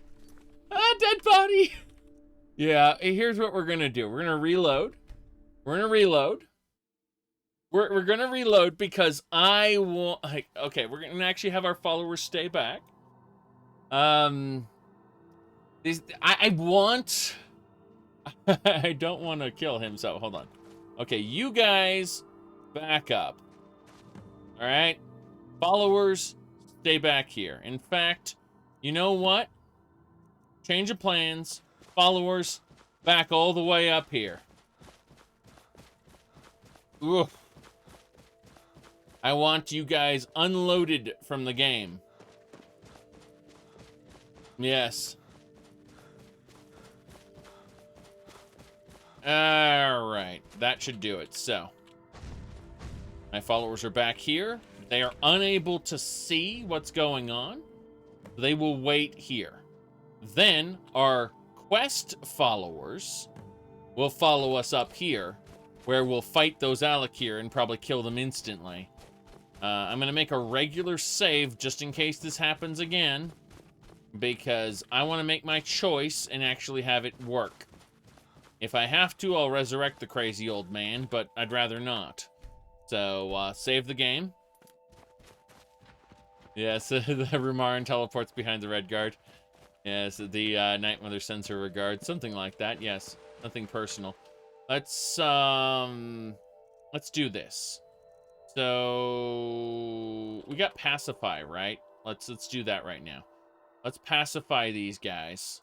Ah, dead body. Yeah, here's what we're gonna do. We're gonna reload. We're gonna reload. We're gonna reload because I want. Okay, we're gonna actually have our followers stay back. I want. I don't want to kill him, so hold on. Okay, you guys back up. All right, followers stay back here. In fact, you know what? Change of plans. Followers back all the way up here. Oof. I want you guys unloaded from the game. Yes. Alright, that should do it. So, my followers are back here. They are unable to see what's going on. They will wait here. Then, our quest followers will follow us up here, where we'll fight those Alakir and probably kill them instantly. I'm going to make a regular save just in case this happens again, because I want to make my choice and actually have it work. If I have to, I'll resurrect the crazy old man, but I'd rather not. So, save the game. Yes, the Rumarin teleports behind the red guard. Yes, the Night Mother sends her regard. Something like that, yes. Nothing personal. Let's do this. So we got pacify, right? Let's do that right now. Let's pacify these guys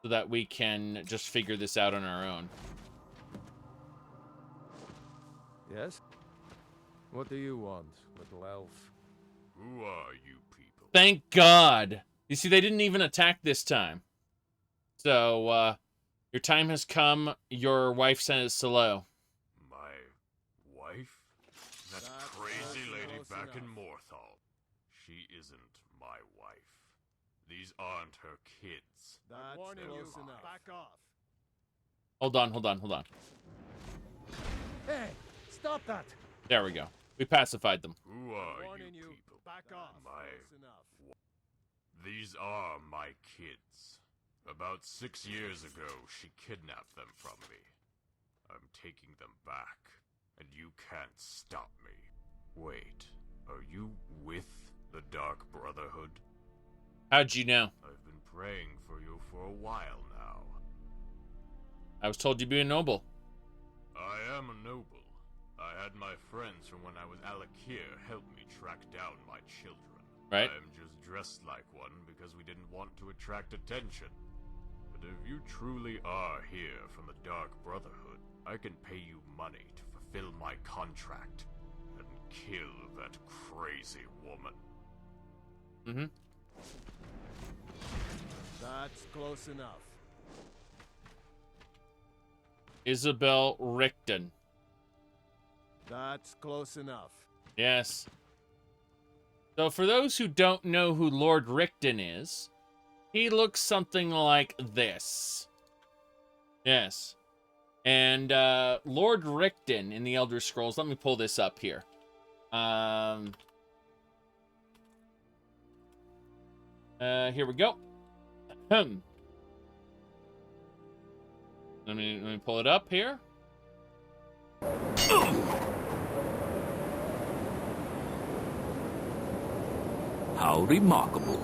so that we can just figure this out on our own. Yes? What do you want, little elf? Who are you people? Thank God. You see, they didn't even attack this time. So, your time has come. Your wife says hello. My wife? That crazy lady back in Morthal. She isn't my wife. These aren't her kids. That's close enough. Back off. Hold on, hold on, hold on. Hey, stop that. There we go. We pacified them. Who are you people? Back off. Close enough. These are my kids. About 6 years ago, she kidnapped them from me. I'm taking them back, and you can't stop me. Wait, are you with the Dark Brotherhood? How'd you know? I've been praying for you for a while now. I was told you'd be a noble. I am a noble. I had my friends from when I was Alakir help me track down my children. Right. I'm just dressed like one because we didn't want to attract attention. But if you truly are here from the Dark Brotherhood, I can pay you money to fulfill my contract and kill that crazy woman. Mm-hmm. That's close enough. Isabel Richten. That's close enough. Yes. So for those who don't know who Lord Richten is, he looks something like this. Yes. And Lord Richten in the Elder Scrolls, let me pull this up here. Here we go. Let me pull it up here. How remarkable.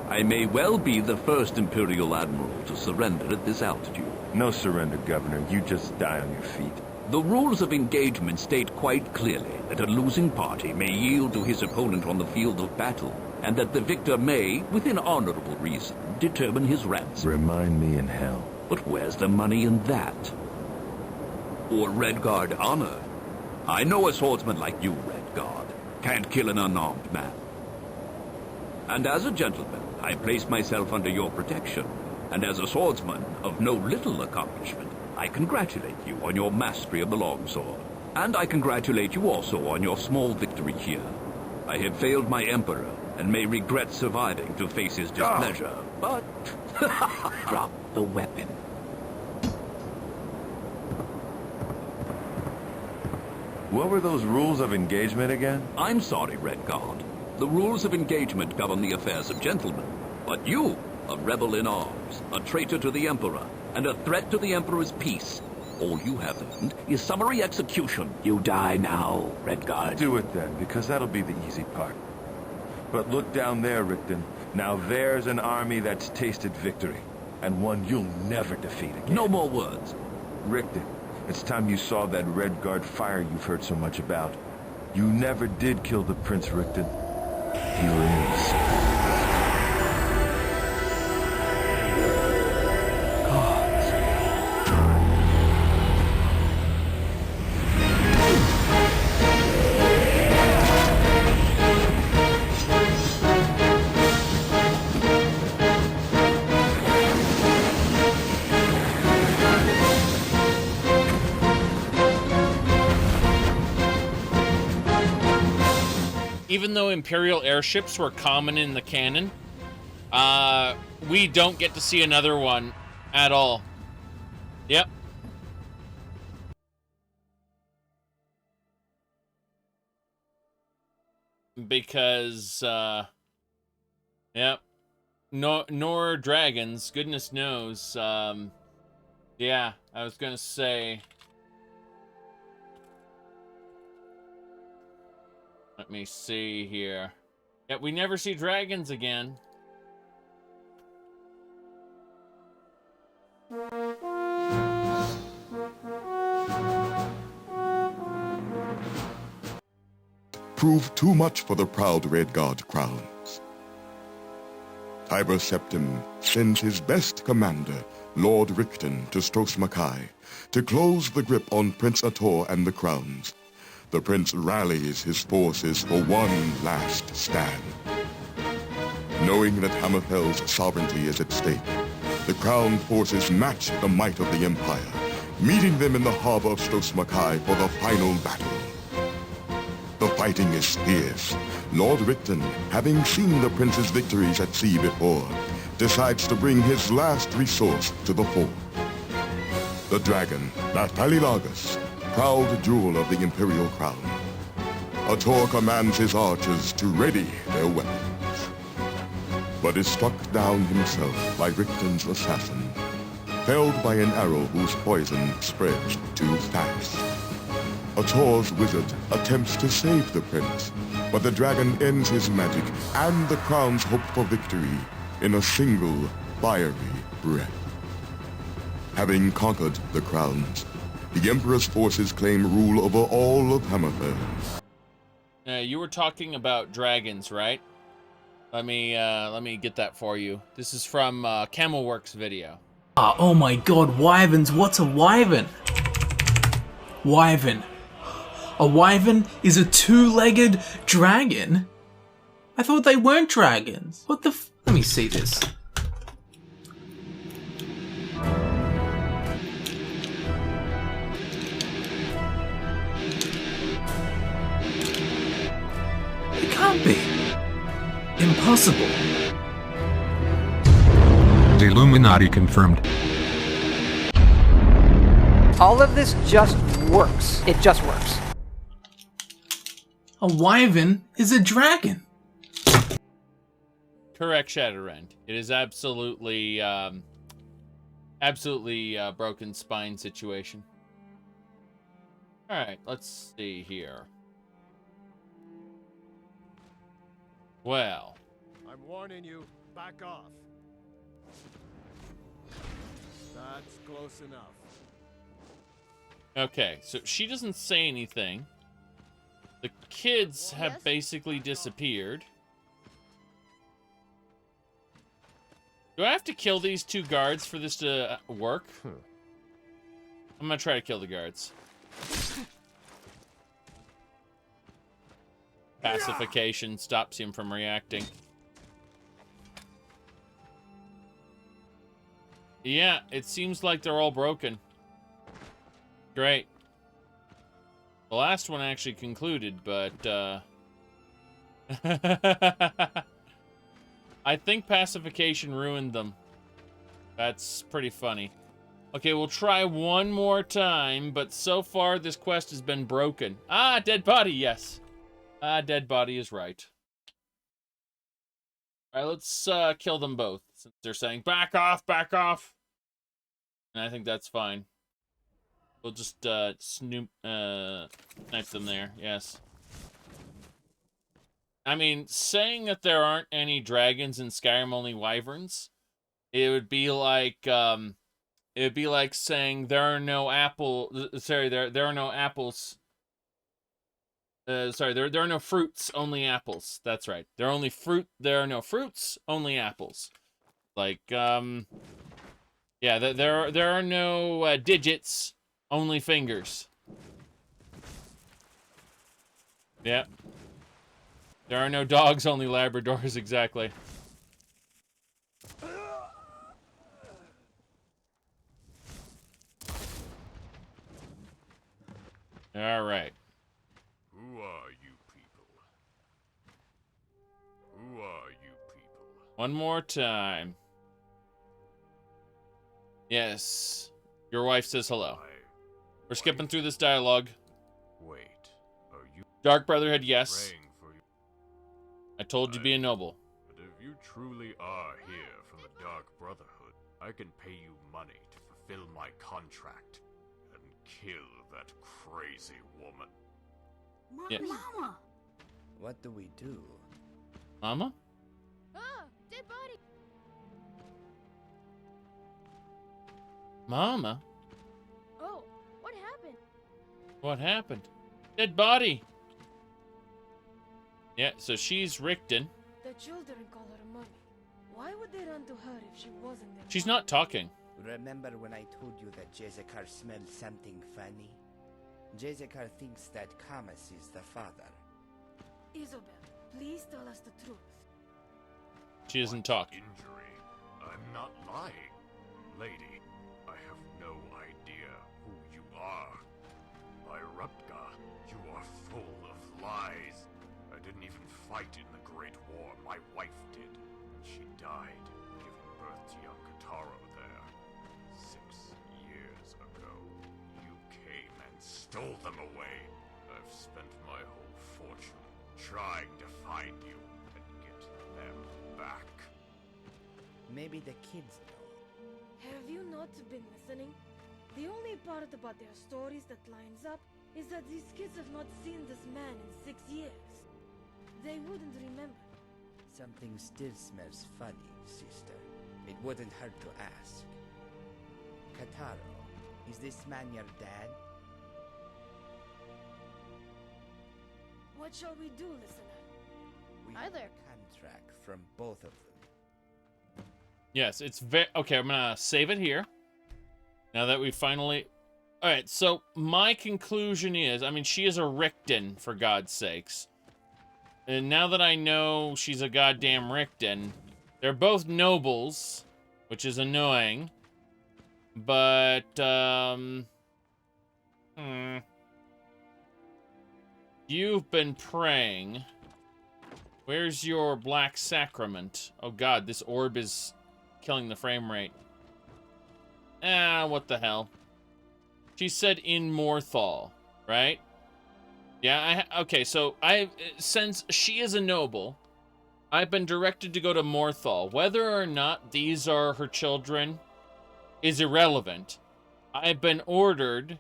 I may well be the first Imperial Admiral to surrender at this altitude. No surrender, Governor. You just die on your feet. The rules of engagement state quite clearly that a losing party may yield to his opponent on the field of battle, and that the victor may, within honorable reason, determine his ransom. Remind me in hell. But where's the money in that? Or Redguard honor? I know a swordsman like you, Redguard, can't kill an unarmed man. And as a gentleman, I place myself under your protection. And as a swordsman of no little accomplishment, I congratulate you on your mastery of the longsword. And I congratulate you also on your small victory here. I have failed my emperor, and may regret surviving to face his displeasure, but... drop the weapon. What were those rules of engagement again? I'm sorry, Redguard. The rules of engagement govern the affairs of gentlemen. But you, a rebel in arms, a traitor to the Emperor, and a threat to the Emperor's peace. All you have earned is summary execution. You die now, Redguard. Do it then, because that'll be the easy part. But look down there, Richten. Now there's an army that's tasted victory, and one you'll never defeat again. No more words. Richten, it's time you saw that Redguard fire you've heard so much about. You never did kill the Prince, Richten. He lives. Even though Imperial airships were common in the canon, we don't get to see another one at all. Yep. Because, yep. Nor dragons, goodness knows. Yeah, I was gonna say... Let me see here. Yet we never see dragons again. Proved too much for the proud Red Guard crowns. Tiber Septim sends his best commander, Lord Rickton, to Stros Makai to close the grip on Prince Ator and the crowns. The prince rallies his forces for one last stand. Knowing that Hammerfell's sovereignty is at stake, the crowned forces match the might of the Empire, meeting them in the harbor of Stros Makai for the final battle. The fighting is fierce. Lord Rickton, having seen the prince's victories at sea before, decides to bring his last resource to the fore. The dragon, Nathalilagus, proud jewel of the imperial crown. Ator commands his archers to ready their weapons, but is struck down himself by Rickton's assassin, felled by an arrow whose poison spreads too fast. Ator's wizard attempts to save the prince, but the dragon ends his magic and the crown's hope for victory in a single fiery breath. Having conquered the crowns, the Emperor's forces claim rule over all of Hammerfell. You were talking about dragons, right? Let me get that for you. This is from Camelworks video. Oh my god, wyverns, what's a wyvern? Wyvern. A wyvern is a two-legged dragon? I thought they weren't dragons. What the f- Let me see this. It can't be. Impossible. The Illuminati confirmed. All of this just works. It just works. A wyvern is a dragon. Correct, Shadowrend. It is absolutely, broken spine situation. Alright, let's see here. Well. I'm warning you, back off. That's close enough. Okay, so she doesn't say anything. The kids have basically disappeared. Do I have to kill these two guards for this to work? I'm gonna try to kill the guards. Pacification stops him from reacting. Yeah, it seems like they're all broken. Great. The last one actually concluded, but, I think pacification ruined them. That's pretty funny. Okay, we'll try one more time, but so far this quest has been broken. Ah, dead body, yes. Ah, dead body is right. Alright, let's, kill them both, since they're saying, back off, back off. And I think that's fine. We'll just, snipe them there, yes. I mean, saying that there aren't any dragons in Skyrim, only wyverns, it would be like saying there are no there are no apples. There are no fruits, only apples. That's right. There are no fruits, only apples. Like, yeah, there are no digits, only fingers. Yep. There are no dogs, only Labradors, exactly. All right. Who are you people? Who are you people? One more time. Yes. Your wife says hello. We're skipping through this dialogue. Wait, are you Dark Brotherhood, yes. praying for you? I told you be a noble. But if you truly are here from the Dark Brotherhood, I can pay you money to fulfill my contract and kill that crazy woman. Yeah. What do we do? Mama? Ah, dead body. Mama? Oh, what happened? What happened? Dead body. Yeah, so she's Richten. The children call her mommy. Why would they run to her if she wasn't their She's mom? not talking. Remember when I told you that Jezekar smelled something funny? Jezekar thinks that Kamas is the father. Isabel, please tell us the truth. She doesn't talk. Injury? I'm not lying. Lady, I have no idea who you are. By Rupka, you are full of lies. I didn't even fight in the Great War. My wife did. She died, giving birth to young Kataro there. 6 years ago, you came and stole them away. I've spent my whole fortune trying to find you and get them back. Maybe the kids know. Have you not been listening? The only part about their stories that lines up is that these kids have not seen this man in 6 years. They wouldn't remember. Something still smells funny, sister. It wouldn't hurt to ask. Kataro, is this man your dad? What shall we do, listener? We Hi have there. a contract from both of them. Yes, it's very... Okay, I'm gonna save it here. Now that we finally... Alright, so my conclusion is... I mean, she is a Richten, for God's sakes. And now that I know she's a goddamn Richten, they're both nobles, which is annoying. But, You've been praying. Where's your black sacrament? Oh god, this orb is killing the frame rate. Ah, what the hell. She said in Morthal, right? Yeah, okay, so since she is a noble, I've been directed to go to Morthal. Whether or not these are her children is irrelevant. I've been ordered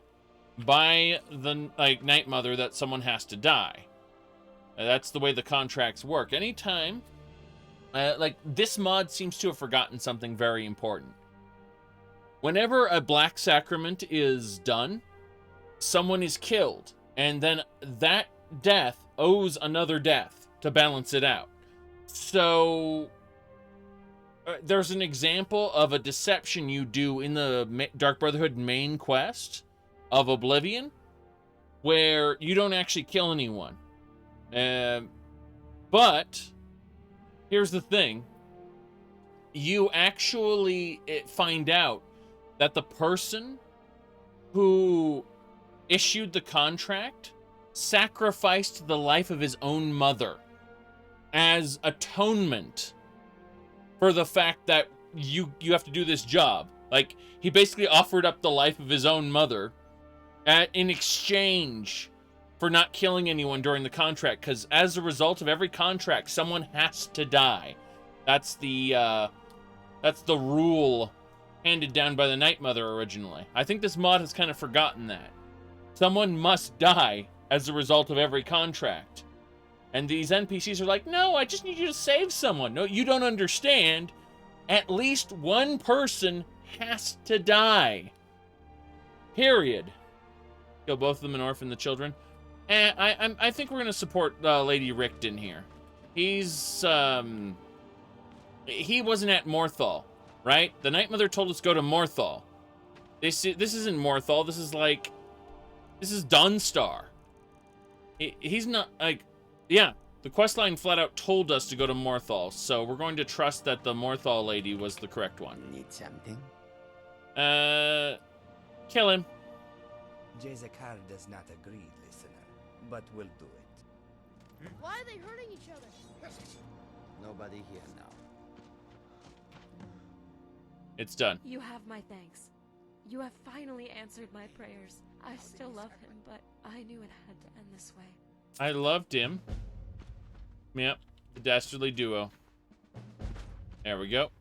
by the Night Mother that someone has to die. That's the way the contracts work. Anytime, this mod seems to have forgotten something very important. Whenever a black sacrament is done, someone is killed, and then that death owes another death to balance it out. So there's an example of a deception you do in the Dark Brotherhood main quest of Oblivion, where you don't actually kill anyone. But here's the thing. You actually find out that the person who issued the contract sacrificed the life of his own mother as atonement for the fact that you have to do this job. Like, he basically offered up the life of his own mother in exchange for not killing anyone during the contract, because as a result of every contract, someone has to die. That's the rule handed down by the Night Mother originally. I think this mod has kind of forgotten that. Someone must die as a result of every contract. And these NPCs are like, no, I just need you to save someone. No, you don't understand. At least one person has to die. Period. Kill both of them and orphan the children. I think we're going to support Lady Richten here. He wasn't at Morthal, right? The Night Mother told us go to Morthal. This isn't Morthal. This is Dunstar. He's not, like, yeah, the questline flat out told us to go to Morthal, so we're going to trust that the Morthal lady was the correct one. Need something? Kill him. Jezekar does not agree, listener, but we'll do it. Why are they hurting each other? Nobody here now. It's done. You have my thanks. You have finally answered my prayers. I still love him, but I knew it had to end this way. I loved him. Yep, the dastardly duo. There we go.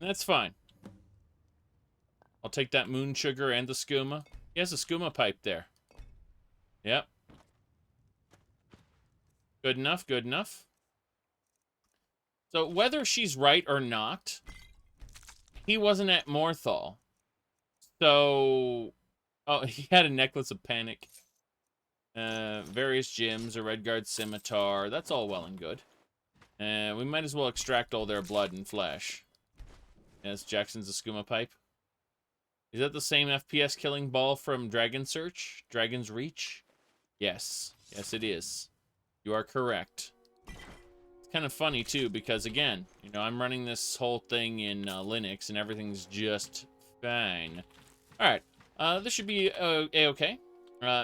That's fine. I'll take that moon sugar and the skooma. He has a skooma pipe there. Yep. Good enough, good enough. So whether she's right or not, he wasn't at Morthal. So, oh, he had a necklace of panic. Various gems, a Redguard scimitar. That's all well and good. We might as well extract all their blood and flesh. Yes, Jackson's a skooma pipe. Is that the same FPS killing ball from Dragon Search? Dragon's Reach? Yes. Yes, it is. You are correct. It's kind of funny, too, because, again, you know, I'm running this whole thing in Linux, and everything's just fine. Alright. This should be A-okay.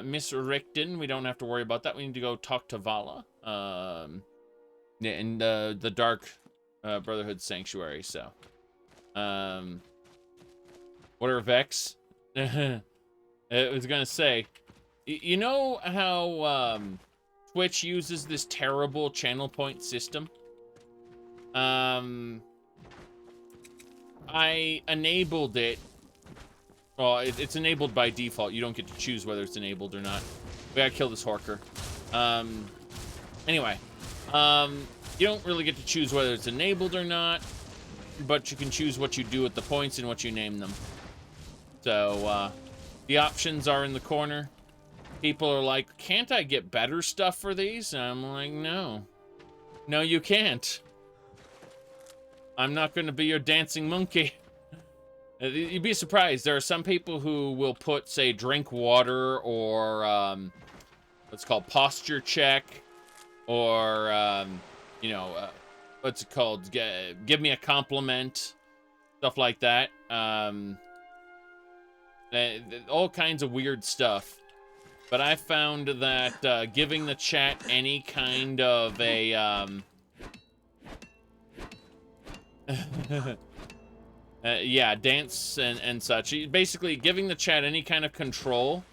Miss Richten, we don't have to worry about that. We need to go talk to Vala. Yeah, in the Dark Brotherhood Sanctuary, so. What are Vex? I was gonna say, you know how Twitch uses this terrible channel point system? I enabled it. Well, it's enabled by default. You don't get to choose whether it's enabled or not. We gotta kill this Horker. Anyway, you don't really get to choose whether it's enabled or not, but you can choose what you do with the points and what you name them. So, the options are in the corner. People are like, can't I get better stuff for these? And I'm like, no. No, you can't. I'm not going to be your dancing monkey. You'd be surprised. There are some people who will put, say, drink water or what's called posture check or, you know, what's it called? Give me a compliment. Stuff like that. All kinds of weird stuff. But I found that giving the chat any kind of a... yeah, dance and such. Basically, giving the chat any kind of control,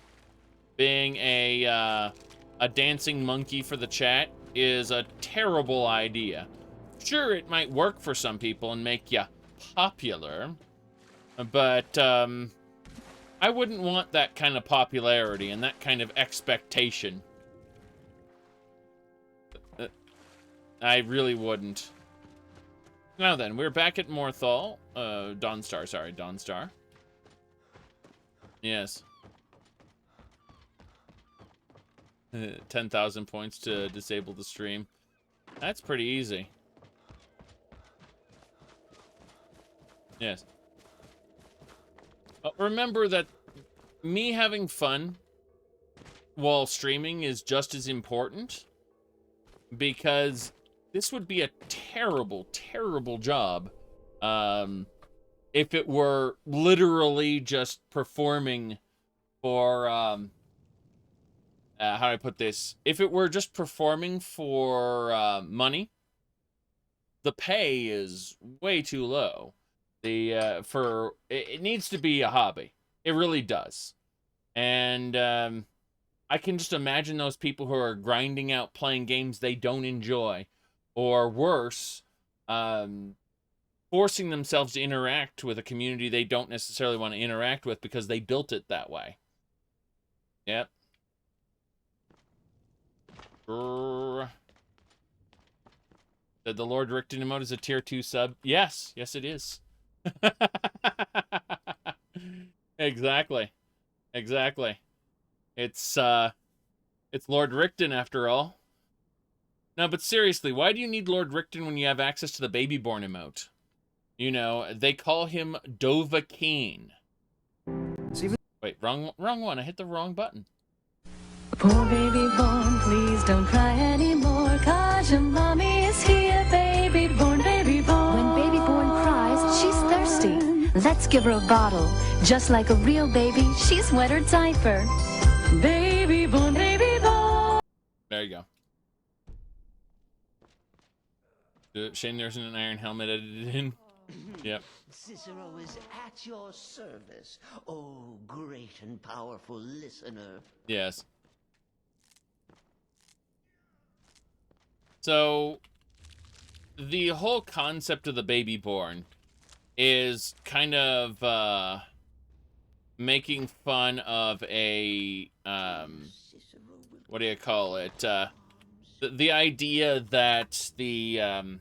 being a dancing monkey for the chat, is a terrible idea. Sure, it might work for some people and make you popular, but I wouldn't want that kind of popularity and that kind of expectation. I really wouldn't. Now then, we're back at Morthal. Dawnstar, sorry, Dawnstar. Yes. 10,000 points to disable the stream. That's pretty easy. Yes. Remember that me having fun while streaming is just as important, because this would be a terrible, terrible job if it were literally just performing for, how do I put this? If it were just performing for money, the pay is way too low. It needs to be a hobby. It really does. And I can just imagine those people who are grinding out playing games they don't enjoy, or worse, forcing themselves to interact with a community they don't necessarily want to interact with because they built it that way. Yep. The Lord Richten emote is a tier 2 sub. Yes, yes it is. Exactly. Exactly. It's Lord Richten after all. No, but seriously, why do you need Lord Richten when you have access to the Babyborn emote? You know, they call him Dovahkiin. Wait, wrong one. I hit the wrong button. Poor baby born, please don't cry anymore, 'cause your mommy is here, baby born, baby born. When baby born cries, she's thirsty. Let's give her a bottle. Just like a real baby, she's wet her diaper. Baby born, baby born. There you go. Shame there isn't an iron helmet edited in. Yep. Cicero is at your service, oh great and powerful listener. Yes. So, the whole concept of the Babyborn is kind of making fun of a what do you call it? The idea that the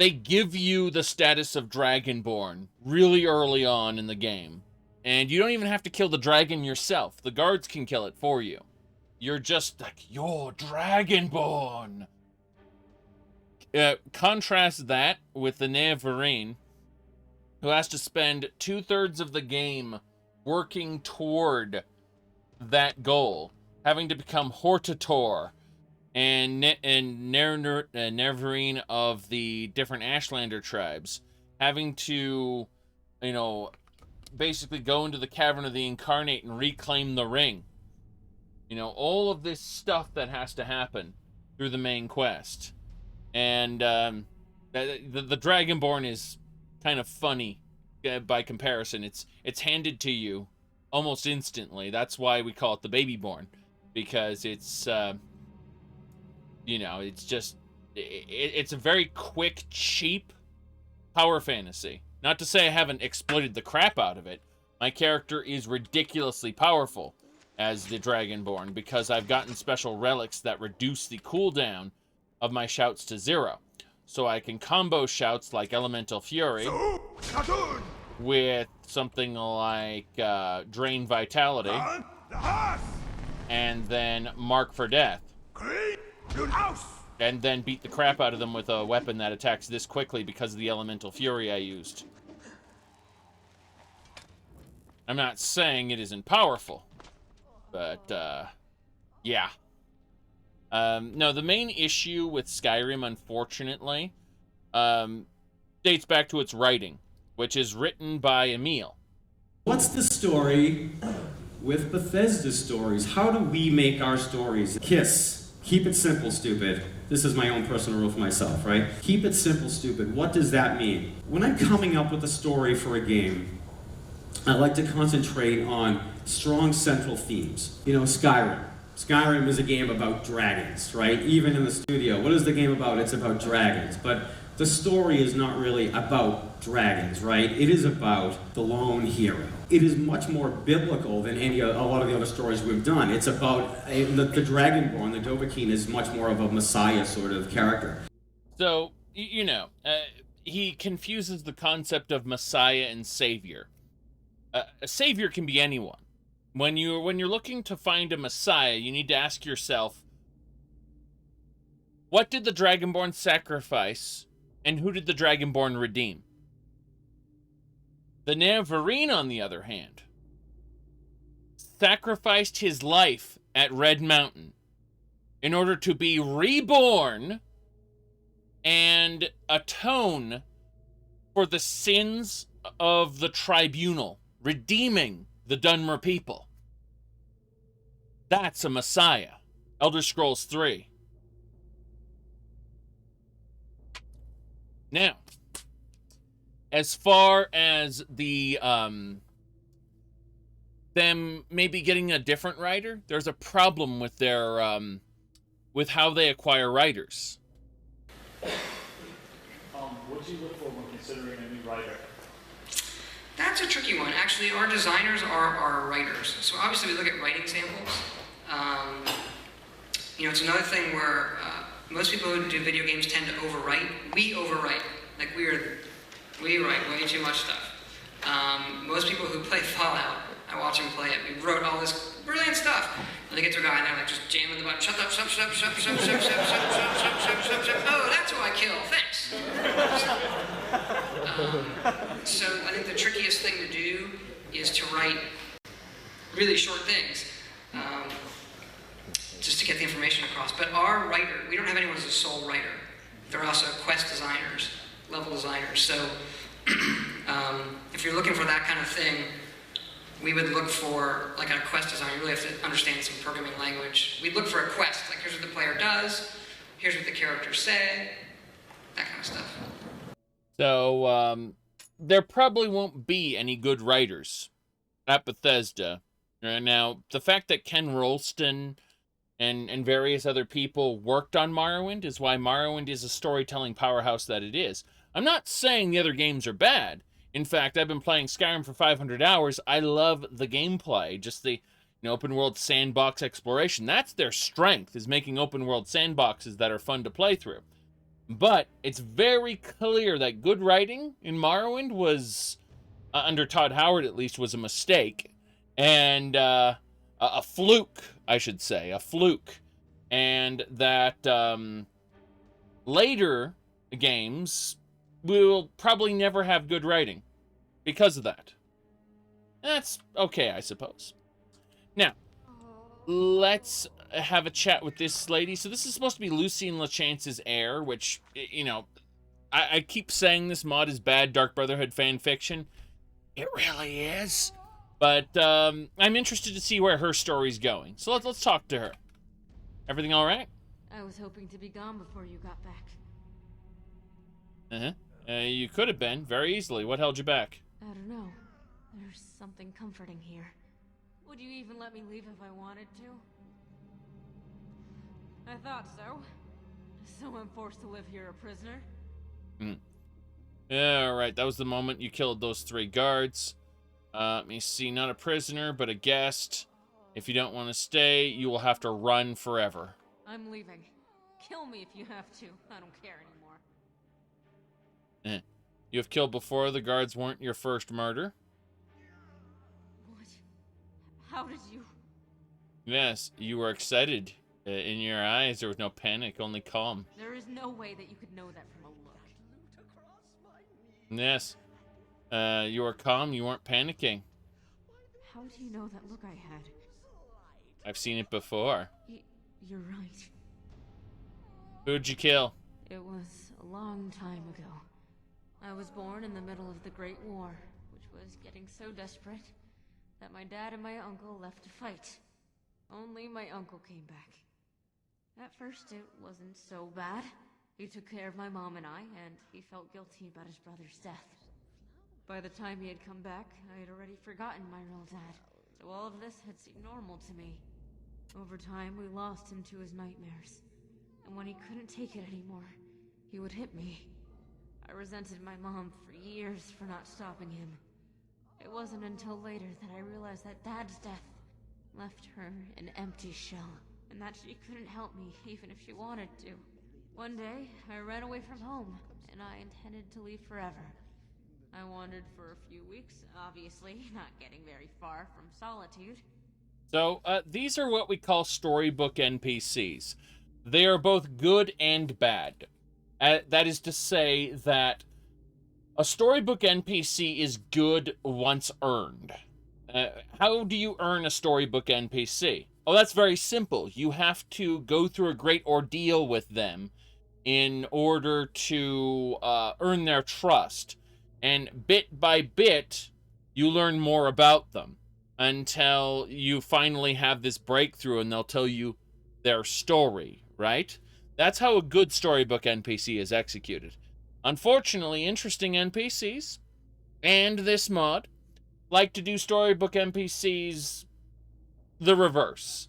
they give you the status of Dragonborn really early on in the game. And you don't even have to kill the dragon yourself. The guards can kill it for you. You're just like, you're Dragonborn. Contrast that with the Neverine, who has to spend 2/3 of the game working toward that goal, having to become Hortator and Neverine of the different Ashlander tribes, having to, you know, basically go into the Cavern of the Incarnate and reclaim the ring. You know, all of this stuff that has to happen through the main quest. And the Dragonborn is kind of funny by comparison. It's handed to you almost instantly. That's why we call it the Babyborn, because it's you know, it's just it's a very quick, cheap power fantasy. Not to say I haven't exploited the crap out of it. My character is ridiculously powerful as the Dragonborn because I've gotten special relics that reduce the cooldown of my shouts to 0. So I can combo shouts like Elemental Fury with something like Drain Vitality and then Mark for Death. And then beat the crap out of them with a weapon that attacks this quickly because of the Elemental Fury I used. I'm not saying it isn't powerful, but yeah. No, the main issue with Skyrim, unfortunately, dates back to its writing, which is written by Emil. What's the story with Bethesda stories? How do we make our stories? KISS. Keep it simple, stupid. This is my own personal rule for myself, right? Keep it simple, stupid. What does that mean? When I'm coming up with a story for a game, I like to concentrate on strong central themes. You know, Skyrim. Skyrim is a game about dragons, right? Even in the studio. What is the game about? It's about dragons. But the story is not really about dragons, right? It is about the lone hero. It is much more biblical than a lot of the other stories we've done. It's about the Dragonborn, the Dovahkiin, is much more of a messiah sort of character. So, you know, he confuses the concept of messiah and savior. A savior can be anyone. When you're looking to find a messiah, you need to ask yourself, what did the Dragonborn sacrifice, and who did the Dragonborn redeem? The Neverine, on the other hand, sacrificed his life at Red Mountain in order to be reborn and atone for the sins of the tribunal, redeeming the Dunmer people. That's a messiah. Elder Scrolls 3. Now, as far as the them maybe getting a different writer, there's a problem with their with how they acquire writers. What do you look for when considering a new writer? That's a tricky one. Actually, our designers are our writers. So obviously we look at writing samples. You know, it's another thing where most people who do video games tend to overwrite. We overwrite. Like we write way too much stuff. Most people who play Fallout, I watch them play it. We wrote all this brilliant stuff. And they get to a guy and they're like just jamming the button. Shut up, shut, shut, shut, shut, shut, shut, shut, shut, shut, shut, shut. Oh, that's who I kill. Thanks. So I think the trickiest thing to do is to write really short things, just to get the information across. But our writer, we don't have anyone as a sole writer. They're also quest designers, level designers. So if you're looking for that kind of thing, we would look for, like a quest designer, you really have to understand some programming language. We'd look for a quest, like here's what the player does, here's what the characters say, that kind of stuff. So, there probably won't be any good writers at Bethesda. Now, the fact that Ken Rolston and various other people worked on Morrowind is why Morrowind is a storytelling powerhouse that it is. I'm not saying the other games are bad. In fact, I've been playing Skyrim for 500 hours. I love the gameplay, just the open world sandbox exploration. That's their strength, is making open world sandboxes that are fun to play through. But it's very clear that good writing in Morrowind was, under Todd Howard at least, was a mistake. And a fluke, I should say. A fluke. And that later games will probably never have good writing because of that. That's okay, I suppose. Now, let's have a chat with this lady. So this is supposed to be Lucien Lachance's heir, which, you know, I keep saying this mod is bad Dark Brotherhood fan fiction. It really is. But I'm interested to see where her story's going. So let's talk to her. Everything all right? I was hoping to be gone before you got back. You could have been, very easily. What held you back? I don't know. There's something comforting here. Would you even let me leave if I wanted to? I thought so. So I'm forced to live here a prisoner? Yeah, alright. That was the moment you killed those 3 guards. Let me see. Not a prisoner, but a guest. If you don't want to stay, you will have to run forever. I'm leaving. Kill me if you have to. I don't care anymore. You have killed before. The guards weren't your first murder. What? How did you... Yes, you were excited. In your eyes, there was no panic, only calm. There is no way that you could know that from a look. Yes. You were calm, you weren't panicking. How do you know that look I had? I've seen it before. You're right. Who'd you kill? It was a long time ago. I was born in the middle of the Great War, which was getting so desperate that my dad and my uncle left to fight. Only my uncle came back. At first, it wasn't so bad. He took care of my mom and I, and he felt guilty about his brother's death. By the time he had come back, I had already forgotten my real dad, so all of this had seemed normal to me. Over time, we lost him to his nightmares, and when he couldn't take it anymore, he would hit me. I resented my mom for years for not stopping him. It wasn't until later that I realized that Dad's death left her an empty shell, and that she couldn't help me even if she wanted to. One day, I ran away from home, and I intended to leave forever. I wandered for a few weeks, obviously, not getting very far from solitude. So, these are what we call storybook NPCs. They are both good and bad. That is to say that a storybook NPC is good once earned. How do you earn a storybook NPC? Oh, that's very simple. You have to go through a great ordeal with them in order to earn their trust. And bit by bit, you learn more about them until you finally have this breakthrough and they'll tell you their story, right? That's how a good storybook NPC is executed. Unfortunately, interesting NPCs and this mod like to do storybook NPCs the reverse.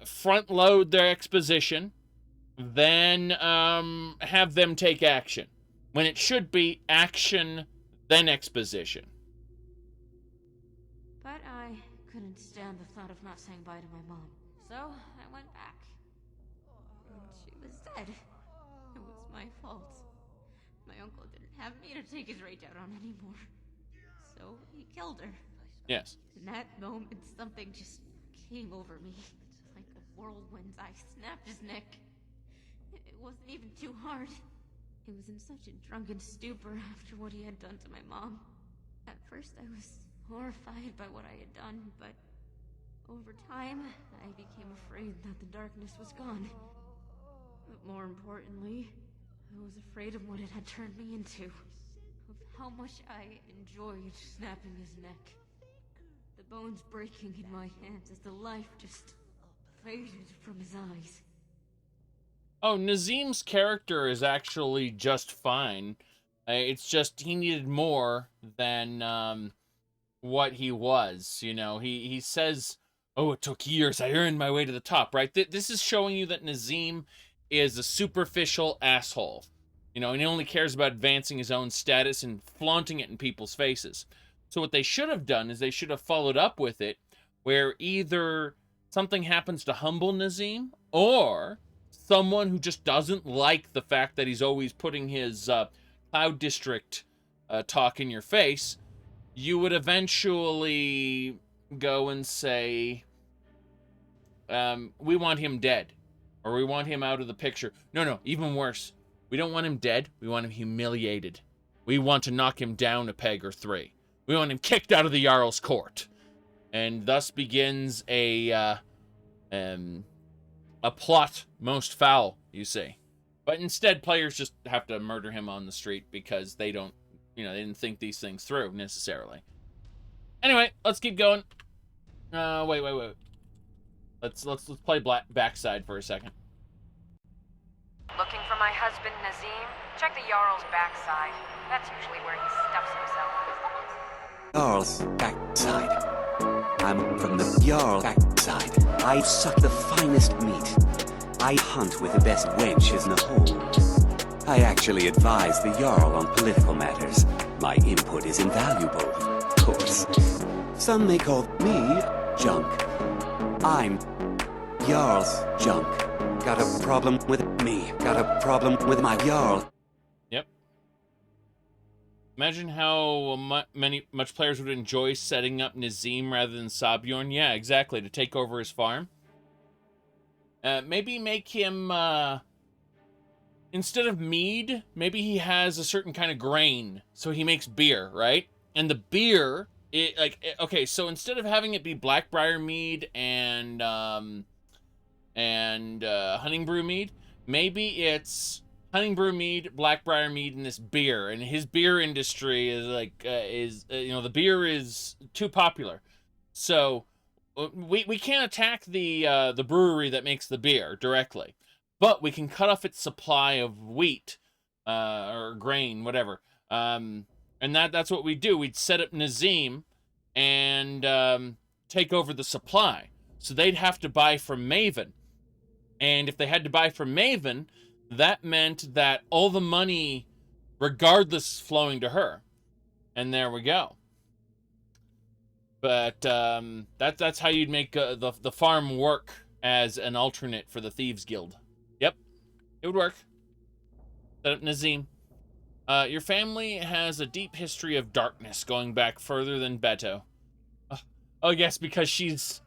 Front load their exposition, then have them take action. When it should be action, then exposition. But I couldn't stand the thought of not saying bye to my mom, so I went back. And she was dead. It was my fault. My uncle didn't have me to take his rage out on anymore, so he killed her. Yes. In that moment, something just came over me. Like a whirlwind, I snapped his neck. It wasn't even too hard. He was in such a drunken stupor after what he had done to my mom. At first, I was horrified by what I had done, but over time, I became afraid that the darkness was gone. But more importantly, I was afraid of what it had turned me into. Of how much I enjoyed snapping his neck. The bones breaking in my hands as the life just faded from his eyes. Oh, Nazim's character is actually just fine. It's just he needed more than what he was. You know, he says, oh, it took years. I earned my way to the top, right? This is showing you that Nazim is a superficial asshole. You know, and he only cares about advancing his own status and flaunting it in people's faces. So what they should have done is they should have followed up with it where either something happens to humble Nazim or someone who just doesn't like the fact that he's always putting his Cloud District talk in your face, you would eventually go and say, we want him dead, or we want him out of the picture. No, even worse. We don't want him dead. We want him humiliated. We want to knock him down a peg or three. We want him kicked out of the Jarl's court. And thus begins a plot most foul, you see. But instead, players just have to murder him on the street because they don't, they didn't think these things through, necessarily. Anyway, let's keep going. Wait. Let's play backside for a second. Looking for my husband, Nazim? Check the Jarl's backside. That's usually where he stuffs himself. Jarl's backside. I'm from the Jarl backside. I suck the finest meat. I hunt with the best wenches in the hold. I actually advise the Jarl on political matters. My input is invaluable, of course. Some may call me junk. I'm Jarl's junk. Got a problem with me. Got a problem with my Jarl. Yep. Imagine how much players would enjoy setting up Nazim rather than Sabjorn. Yeah, exactly, to take over his farm. Maybe make him, instead of mead, maybe he has a certain kind of grain, so he makes beer, right? And the beer, okay, so instead of having it be Blackbriar mead and Hunting Brew mead, maybe it's Hunting Brew mead, Blackbriar mead, and this beer. And his beer industry is the beer is too popular. So we can't attack the brewery that makes the beer directly, but we can cut off its supply of wheat or grain, whatever. And that's what we do. We'd set up Nazim and take over the supply. So they'd have to buy from Maven. And if they had to buy from Maven, that meant that all the money, regardless, is flowing to her. And there we go. But that's how you'd make the farm work as an alternate for the Thieves Guild. Yep, it would work. Set up Nazim. Your family has a deep history of darkness going back further than Beto. Oh yes, because she's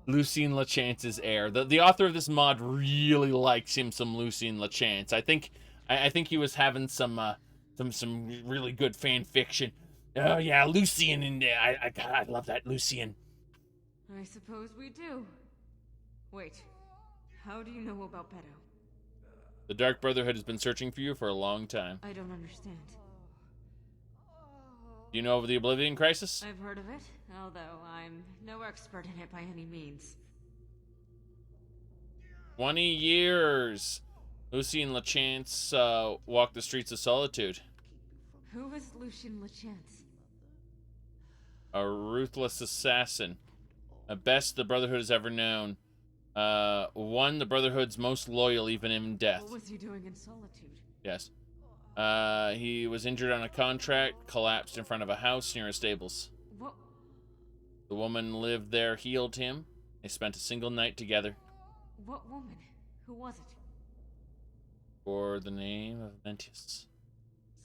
Lucien Lachance's heir. The author of this mod really likes him some Lucien Lachance. I think he was having some really good fan fiction. Oh yeah, Lucien, and I love that Lucien. I suppose we do. Wait, how do you know about Beto? The Dark Brotherhood has been searching for you for a long time. I don't understand. Do you know of the Oblivion Crisis? I've heard of it, although I'm no expert in it by any means. 20 years. Lucien Lachance walked the streets of Solitude. Who is Lucien Lachance? A ruthless assassin. Best the Brotherhood has ever known. One, the Brotherhood's most loyal even in death. What was he doing in Solitude? Yes. He was injured on a contract, collapsed in front of a house near a stables. What? The woman lived there, healed him. They spent a single night together. What woman? Who was it? For the name of Mentius.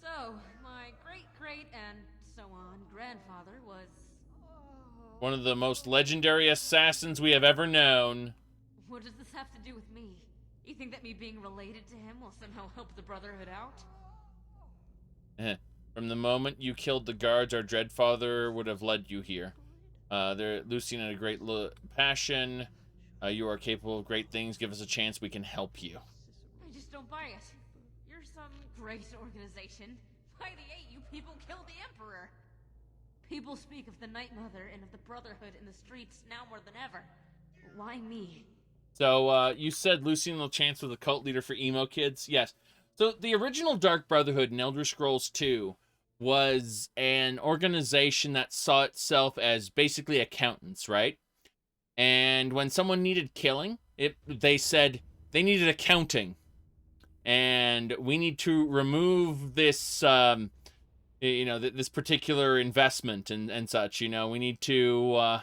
So, my great-great and so on grandfather was... One of the most legendary assassins we have ever known. What does this have to do with me? You think that me being related to him will somehow help the Brotherhood out? From the moment you killed the guards, our Dreadfather would have led you here. Lucien had a great passion. You are capable of great things. Give us a chance, we can help you. I just don't buy it. You're some great organization. By the 8, you people killed the Emperor. People speak of the Night Mother and of the Brotherhood in the streets now more than ever. Why me? So, you said Lucien Lachance was a cult leader for emo kids? Yes. So, the original Dark Brotherhood in Elder Scrolls 2 was an organization that saw itself as basically accountants, right? And when someone needed killing, they said they needed accounting. And we need to remove this, this particular investment and such, we need to,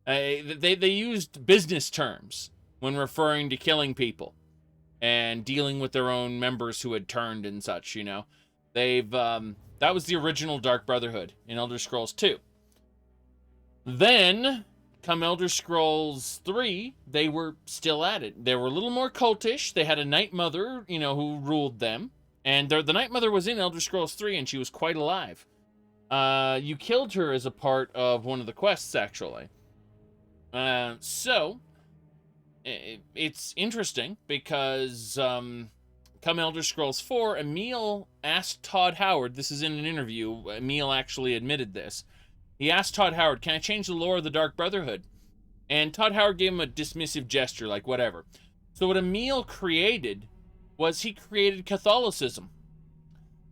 they used business terms. when referring to killing people and dealing with their own members who had turned and such, you know. They've, that was the original Dark Brotherhood in Elder Scrolls 2. Then, come Elder Scrolls 3, they were still at it. They were a little more cultish. They had a Night Mother, you know, who ruled them. And the Night Mother was in Elder Scrolls 3, and she was quite alive. You killed her as a part of one of the quests, actually. So, it's interesting, because, come Elder Scrolls 4, Emil asked Todd Howard, this is in an interview, Emil actually admitted this. He asked Todd Howard, can I change the lore of the Dark Brotherhood? And Todd Howard gave him a dismissive gesture, like, whatever. So what Emil created was he created Catholicism.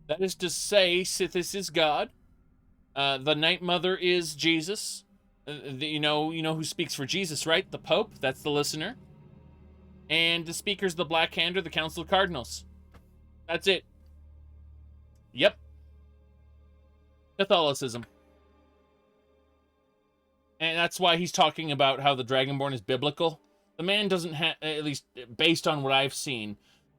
That is to say, Sithis is God. The Night Mother is Jesus. You know who speaks for Jesus, right? The Pope, that's the listener. And the speaker's the Black Hand or the Council of Cardinals. That's it. Yep. Catholicism. And that's why he's talking about how the Dragonborn is biblical. The man doesn't have, at least based on what I've seen,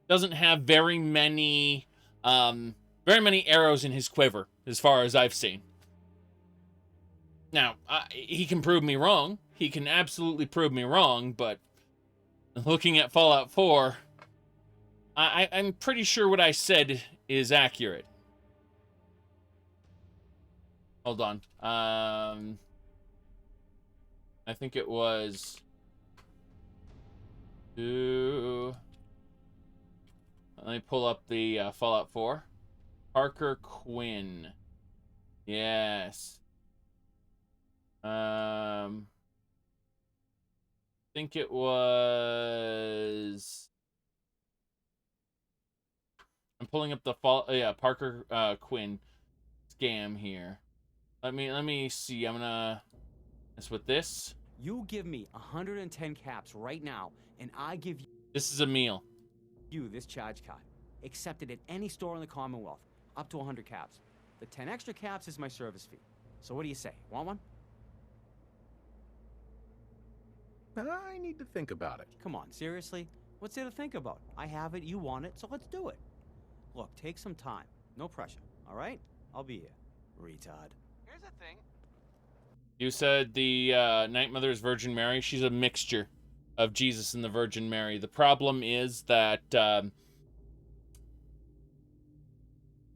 doesn't have very many arrows in his quiver, as far as I've seen. Now, he can prove me wrong. He can absolutely prove me wrong, but looking at Fallout 4, I'm pretty sure what I said is accurate. Hold on. I think it was... Let me pull up the Fallout 4. Parker Quinn. Yes. I think it was... I'm pulling up the Parker Quinn scam here. Let me see. I'm gonna mess with this. You give me 110 caps right now, and I give you... This is a meal. You this charge card. Accepted at any store in the Commonwealth. Up to 100 caps. The 10 extra caps is my service fee. So what do you say? Want one? I need to think about it. Come on, seriously? What's there to think about? I have it, you want it, so let's do it. Look, take some time. No pressure, all right? I'll be here. Retard. Here's the thing. You said the Night Mother is Virgin Mary. She's a mixture of Jesus and the Virgin Mary. The problem is that, how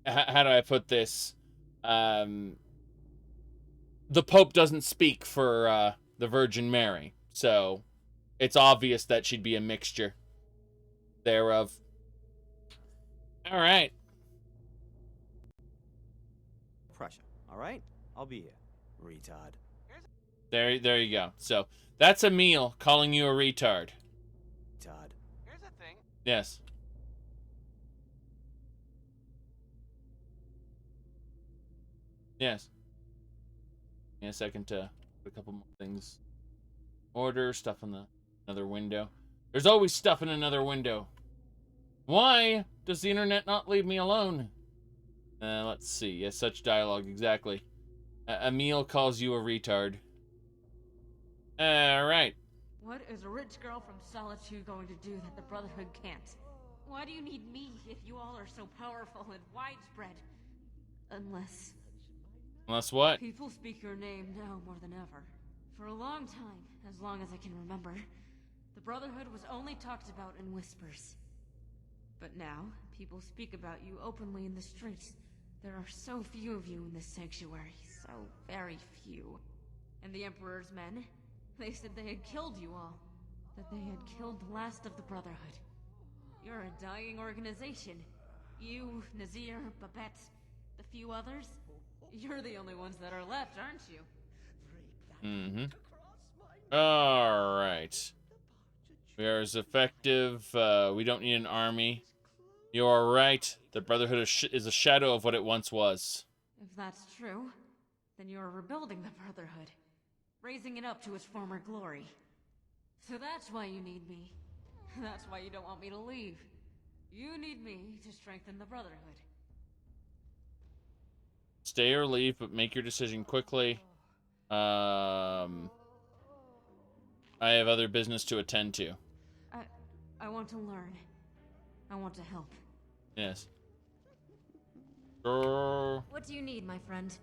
do I put this? The Pope doesn't speak for the Virgin Mary. So, it's obvious that she'd be a mixture thereof. All right. Pressure, all right? I'll be here. Retard. There you go. So, that's Emil calling you a retard. Retard. Here's the thing. Yes. Yes. Give me a second to put a couple more things. Order stuff in another window. There's always stuff in another window. Why does the internet not leave me alone? Let's see. Yes, such dialogue, exactly. Emil calls you a retard. Alright. What is a rich girl from Solitude going to do that the Brotherhood can't? Why do you need me if you all are so powerful and widespread? Unless what? people speak your name now more than ever. For a long time, as long as I can remember, the Brotherhood was only talked about in whispers. But now, people speak about you openly in the streets. There are so few of you in this sanctuary, so very few. And the Emperor's men, they said they had killed you all. That they had killed the last of the Brotherhood. You're a dying organization. You, Nazir, Babette, the few others, you're the only ones that are left, aren't you? Mm-hmm. Alright. We are as effective. We don't need an army. You are right. The Brotherhood is a shadow of what it once was. If that's true, then you're rebuilding the Brotherhood. Raising it up to its former glory. So that's why you need me. That's why you don't want me to leave. You need me to strengthen the Brotherhood. Stay or leave, but make your decision quickly. I have other business to attend to. I want to learn. I want to help. Yes. What do you need, my friend?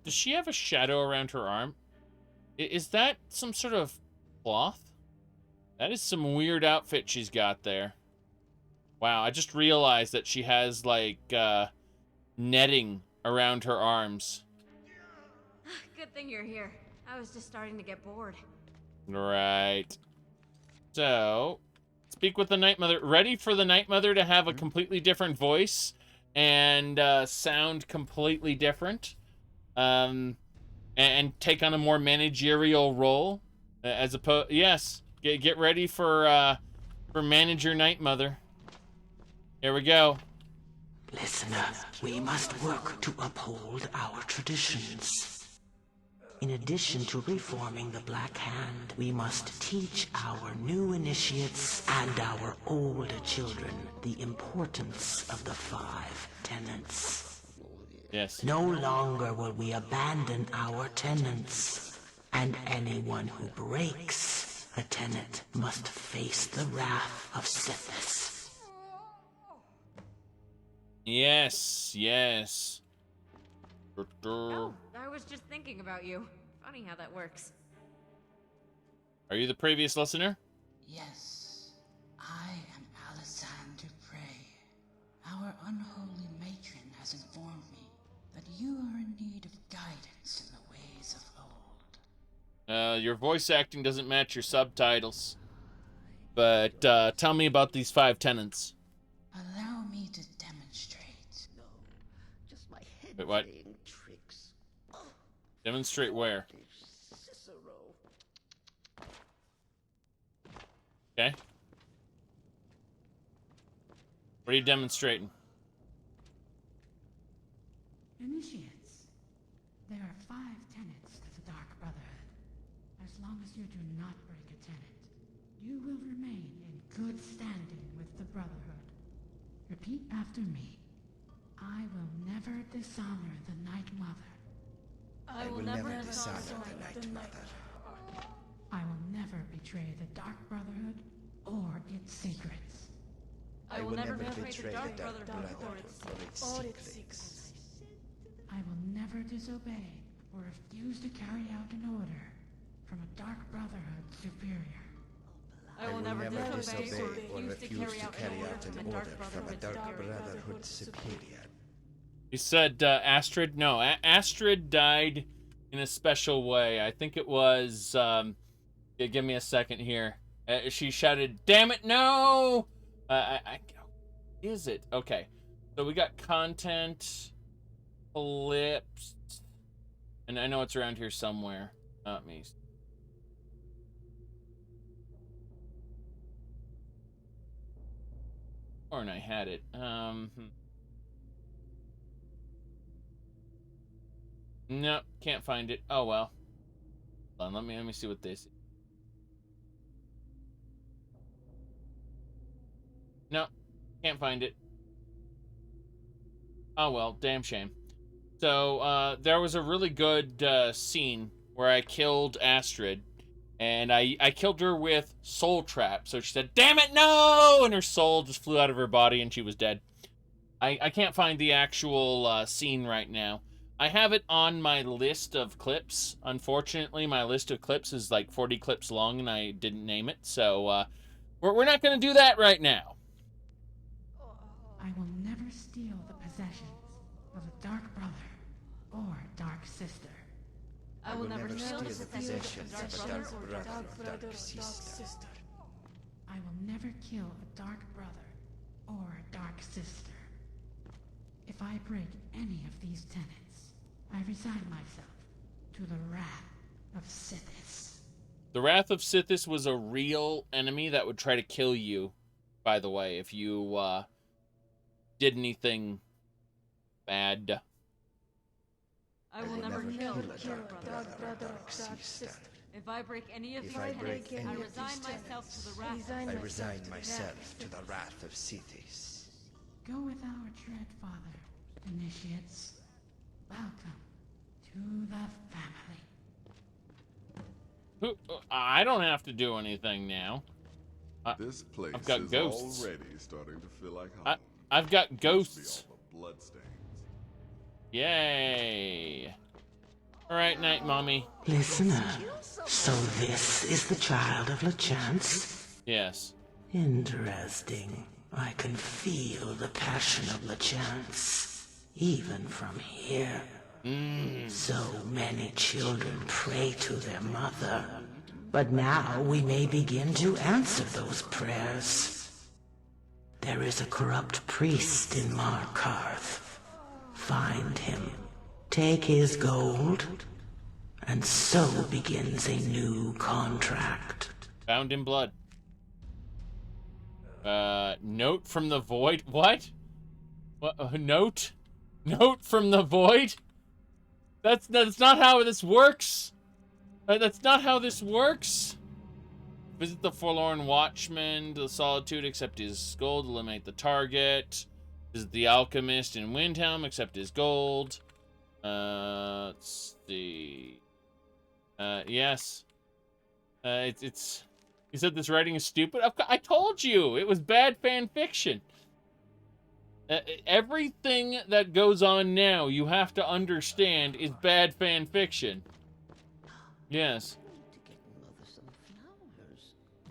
Does she have a shadow around her arm? Is that some sort of cloth? That is some weird outfit she's got there. Wow, I just realized that she has, like, netting around her arms. Good thing you're here. I was just starting to get bored. Right. So, speak with the Night Mother. Ready for the Night Mother to have a completely different voice and sound completely different, and take on a more managerial role, as opposed. Yes, get ready for Manager Night Mother. Here we go. Listener, we must work to uphold our traditions. In addition to reforming the Black Hand, we must teach our new initiates and our older children the importance of the 5 tenets. Yes. No longer will we abandon our tenets, and anyone who breaks a tenet must face the wrath of Sithis. Yes, yes. Oh, I was just thinking about you. Funny how that works. Are you the previous listener? Yes, I am Alexander Prey. Our unholy matron has informed me that you are in need of guidance in the ways of old. Your voice acting doesn't match your subtitles. But tell me about these 5 tenets. Allow me to demonstrate. No, just my head Wait, what? playing tricks. Demonstrate where? Cicero. Okay. What are you demonstrating? Initiates, there are 5 tenets to the Dark Brotherhood. As long as you do not break a tenet, you will remain in good standing with the Brotherhood. Repeat after me. I will never dishonor the Night Mother. I will never dishonor the Night Mother. I will never betray the Dark Brotherhood or its secrets. I will never betray the Dark Brotherhood or its secrets. I will never disobey or refuse to carry out an order from a Dark Brotherhood superior. I will never disobey or refuse to carry out an order from a Dark Brotherhood superior. You said Astrid? No, Astrid died in a special way. I think it was... yeah, give me a second here. She shouted, "Damn it, no!" Is it? Okay. So we got content, clips, and I know it's around here somewhere. Not me. Or I had it. No, can't find it. Oh well. Hold on, let me see what this is. No, can't find it. Oh well, damn shame. So there was a really good scene where I killed Astrid, and I killed her with soul trap. So she said, "Damn it, no!" and her soul just flew out of her body and she was dead. I can't find the actual scene right now. I have it on my list of clips. Unfortunately, my list of clips is like 40 clips long, and I didn't name it. So we're not going to do that right now. I will never steal the possessions of a Dark Brother or Dark Sister. I will never steal the possessions of a Dark Brother or Dark Sister. I will never kill a Dark Brother or a Dark Sister. If I break any of these tenets, I resign myself to the wrath of Sithis. The Wrath of Sithis was a real enemy that would try to kill you, by the way, if you did anything bad. I will never kill a Dark Brother or Dark Sister. If I break any of these tenets, I resign myself to the wrath. I resign myself to the wrath of Sithis. Go with our dread father, initiates. Welcome to the family. I don't have to do anything now. This place I've got is ghosts. already starting to feel like home. I've got Must be ghosts. all the bloodstains. Yay. All right, night, mommy. Listener, so this is the child of LeChance? Yes. Interesting. I can feel the passion of LeChance, even from here. So many children pray to their mother, but now we may begin to answer those prayers. There is a corrupt priest in Markarth. Find him, take his gold, and so begins a new contract. Bound in blood. Note from the void. What? What? Note? Note from the void? That's not how this works. That's not how this works. Visit the Forlorn Watchman to the Solitude, accept his gold, eliminate the target. Visit the Alchemist in Windhelm, accept his gold. Let's see. Yes. It's. You said this writing is stupid? I told you! It was bad fan fiction. Everything that goes on now, you have to understand, is bad fan fiction. Yes.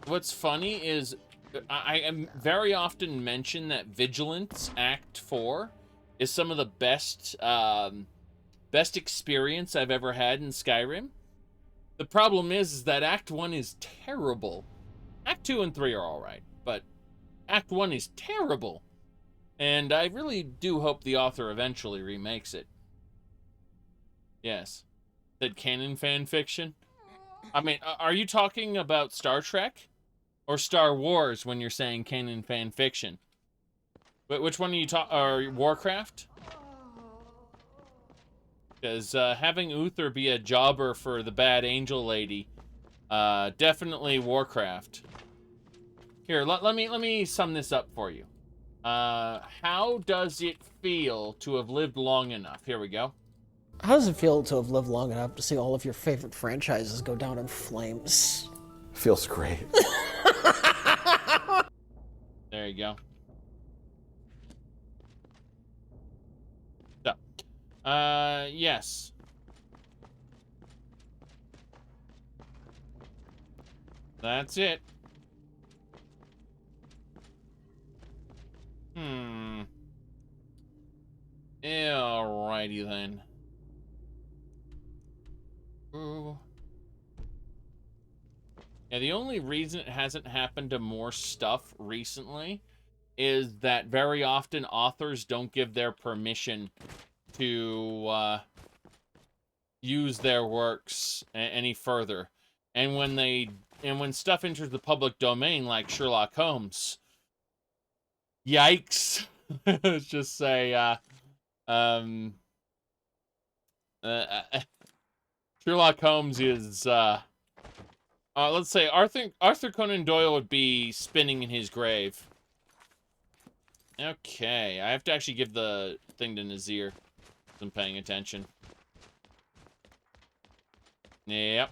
What's funny is, I am very often mention that Vigilance Act 4 is some of the best, best experience I've ever had in Skyrim. The problem is that Act 1 is terrible. Act 2 and 3 are alright, but Act 1 is terrible. And I really do hope the author eventually remakes it. Yes. Said canon fan fiction? I mean, are you talking about Star Trek? Or Star Wars when you're saying canon fan fiction? But which one are you talking? Or Warcraft? Because having Uther be a jobber for the bad angel lady, definitely Warcraft. Here, let me sum this up for you. How does it feel to have lived long enough? Here we go. How does it feel to have lived long enough to see all of your favorite franchises go down in flames? Feels great. There you go. So, yes. That's it. Alrighty then. Ooh. Yeah, the only reason it hasn't happened to more stuff recently is that very often authors don't give their permission to use their works any further. And when stuff enters the public domain like Sherlock Holmes, yikes. Let's just say Sherlock Holmes is let's say Arthur Conan Doyle would be spinning in his grave. Okay, I have to actually give the thing to Nazir. I'm paying attention. Yep.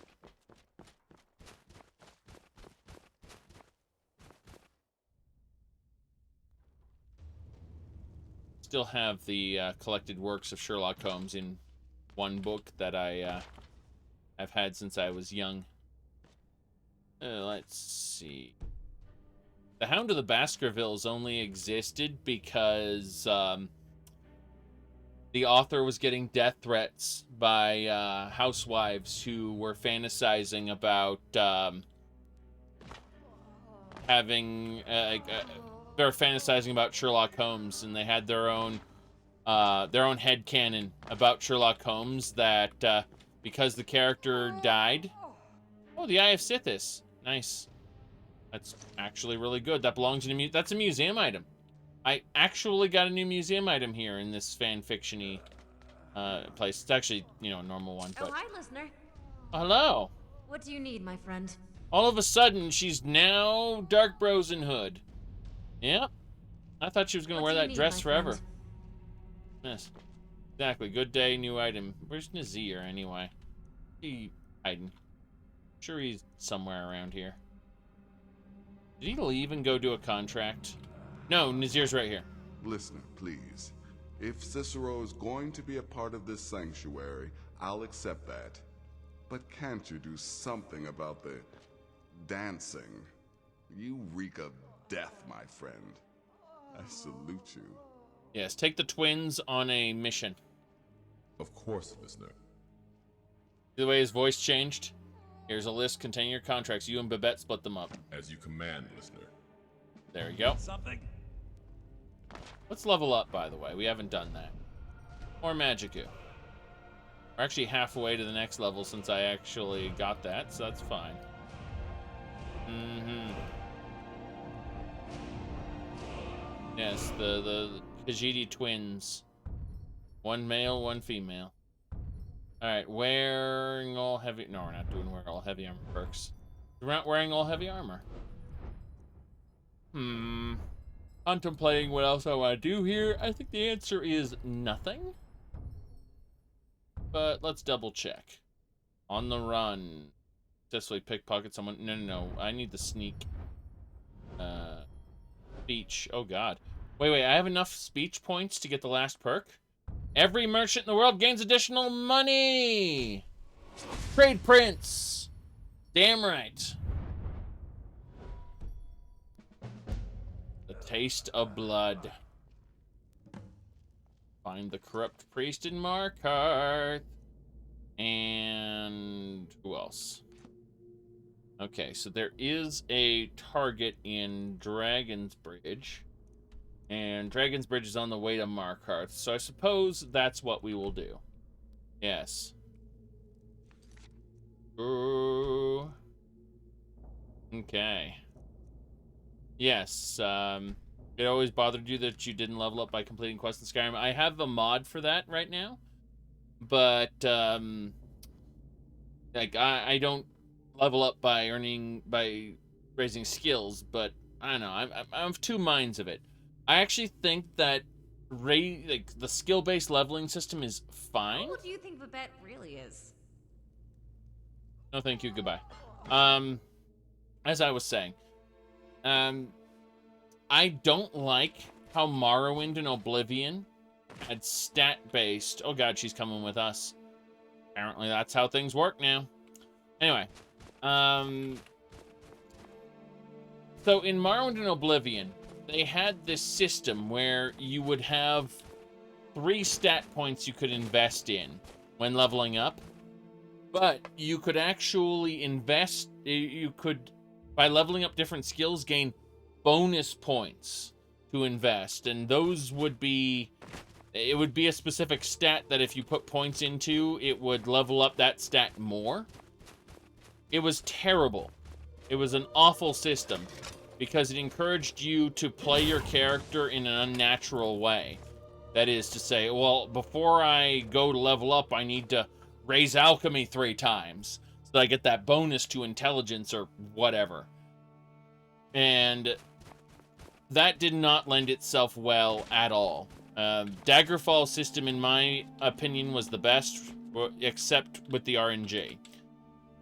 Still have the collected works of Sherlock Holmes in one book that I've had since I was young. Let's see. The Hound of the Baskervilles only existed because the author was getting death threats by housewives who were fantasizing about they're fantasizing about Sherlock Holmes, and they had their own headcanon about Sherlock Holmes that because the character died. Oh, the Eye of Sithis. Nice. That's actually really good. That belongs in a that's a museum item. I actually got a new museum item here in this fan-fiction-y place. It's actually, you know, a normal one. Oh, But... hi, listener. Oh, hello. What do you need, my friend? All of a sudden, she's now Dark Brosen Hood. Yep. I thought she was going to wear that dress forever. Yes. Exactly. Good day, new item. Where's Nazir, anyway? He hiding. Sure he's somewhere around here. Did he leave and go do a contract? No, Nazir's right here. Listener, please. If Cicero is going to be a part of this sanctuary, I'll accept that. But can't you do something about the dancing? You reek of death, my friend. I salute you. Yes, take the twins on a mission. Of course, listener. See the way his voice changed? Here's a list containing your contracts. You and Babette split them up. As you command, listener. There you go. Something. Let's level up, by the way. We haven't done that. Or Magicoo. We're actually halfway to the next level since I actually got that, so that's fine. Yes, the Khajiit twins. One male, one female. Alright, wearing all heavy... No, we're not doing wear all heavy armor perks. We're not wearing all heavy armor. Contemplating what else I want to do here. I think the answer is nothing. But let's double check. On the run. Successfully pickpocket someone. No. I need the sneak. Speech. Oh, God. Wait. I have enough speech points to get the last perk? Every merchant in the world gains additional money! Trade prints! Damn right. The taste of blood. Find the corrupt priest in Markarth. And who else? Okay, so there is a target in Dragon's Bridge. And Dragon's Bridge is on the way to Markarth, so I suppose that's what we will do. Yes. Ooh. Okay. Yes, it always bothered you that you didn't level up by completing quests in Skyrim. I have a mod for that right now, but, like, I don't level up by raising skills, but, I don't know, I'm of two minds of it. I actually think that the skill-based leveling system is fine. Who do you think Babette really is? No, thank you. Goodbye. As I was saying, I don't like how Morrowind and Oblivion had stat-based... Oh, God, she's coming with us. Apparently, that's how things work now. Anyway, so in Morrowind and Oblivion, they had this system where you would have 3 stat points you could invest in when leveling up, but you could actually invest, by leveling up different skills, gain bonus points to invest, and those would be, it would be a specific stat that if you put points into, it would level up that stat more. It was terrible. It was an awful system, because it encouraged you to play your character in an unnatural way. That is to say, well, before I go to level up, I need to raise alchemy 3 times, so that I get that bonus to intelligence or whatever. And that did not lend itself well at all. Daggerfall's system, in my opinion, was the best, except with the RNG.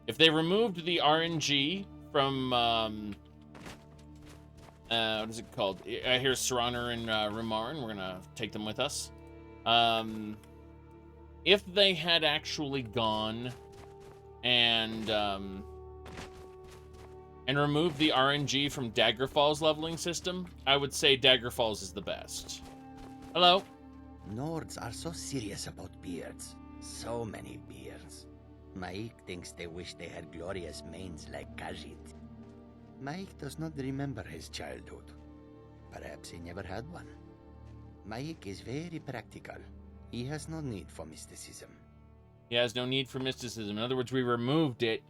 If they removed the RNG from, what is it called? Here's Serana and Rumarin. We're gonna take them with us. If they had actually gone and removed the RNG from Daggerfall's leveling system, I would say Daggerfall's is the best. Hello? Nords are so serious about beards. So many beards. Maik thinks they wish they had glorious manes like Khajiit. Maik does not remember his childhood. Perhaps he never had one. Maik is very practical. He has no need for mysticism. He has no need for mysticism. In other words, we removed it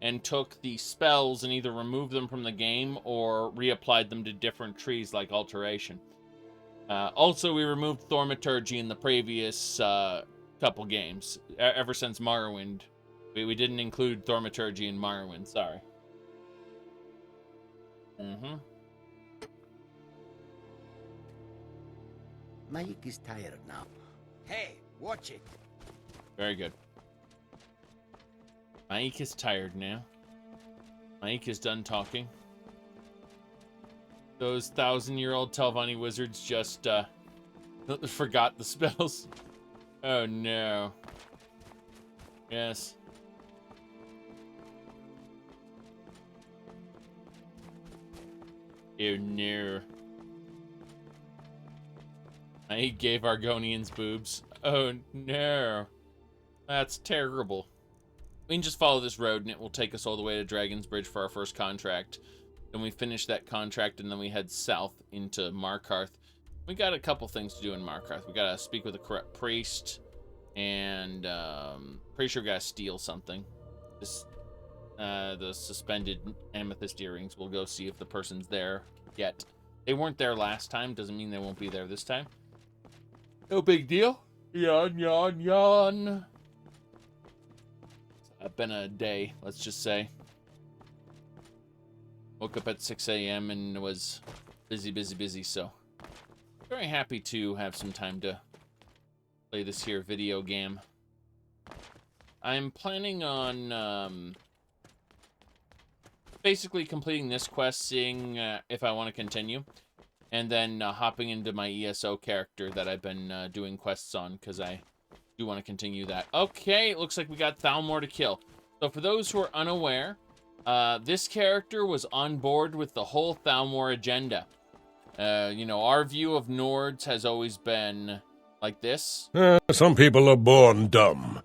and took the spells and either removed them from the game or reapplied them to different trees like Alteration. Also, we removed Thaumaturgy in the previous couple games. Ever since Morrowind. We didn't include Thaumaturgy in Morrowind, sorry. Maik is tired now. Hey, watch it. Very good. Maik is tired now. Maik is done talking. Those 1,000-year-old Telvanni wizards just forgot the spells. Oh no. Yes. Oh no. I gave Argonians boobs. Oh no. That's terrible. We can just follow this road and it will take us all the way to Dragon's Bridge for our first contract. Then we finish that contract and then we head south into Markarth. We got a couple things to do in Markarth. We gotta speak with a corrupt priest, and pretty sure we gotta steal something. This, the suspended amethyst earrings. We'll go see if the person's there yet. They weren't there last time. Doesn't mean they won't be there this time. No big deal. Yawn, yawn, yawn. It's been a day, let's just say. Woke up at 6 a.m. and was busy, so very happy to have some time to play this here video game. I'm planning on basically completing this quest, seeing if I want to continue, and then hopping into my ESO character that I've been doing quests on, because I do want to continue that. Okay, it looks like we got Thalmor to kill. So for those who are unaware, this character was on board with the whole Thalmor agenda. You know, our view of Nords has always been like this. Some people are born dumb.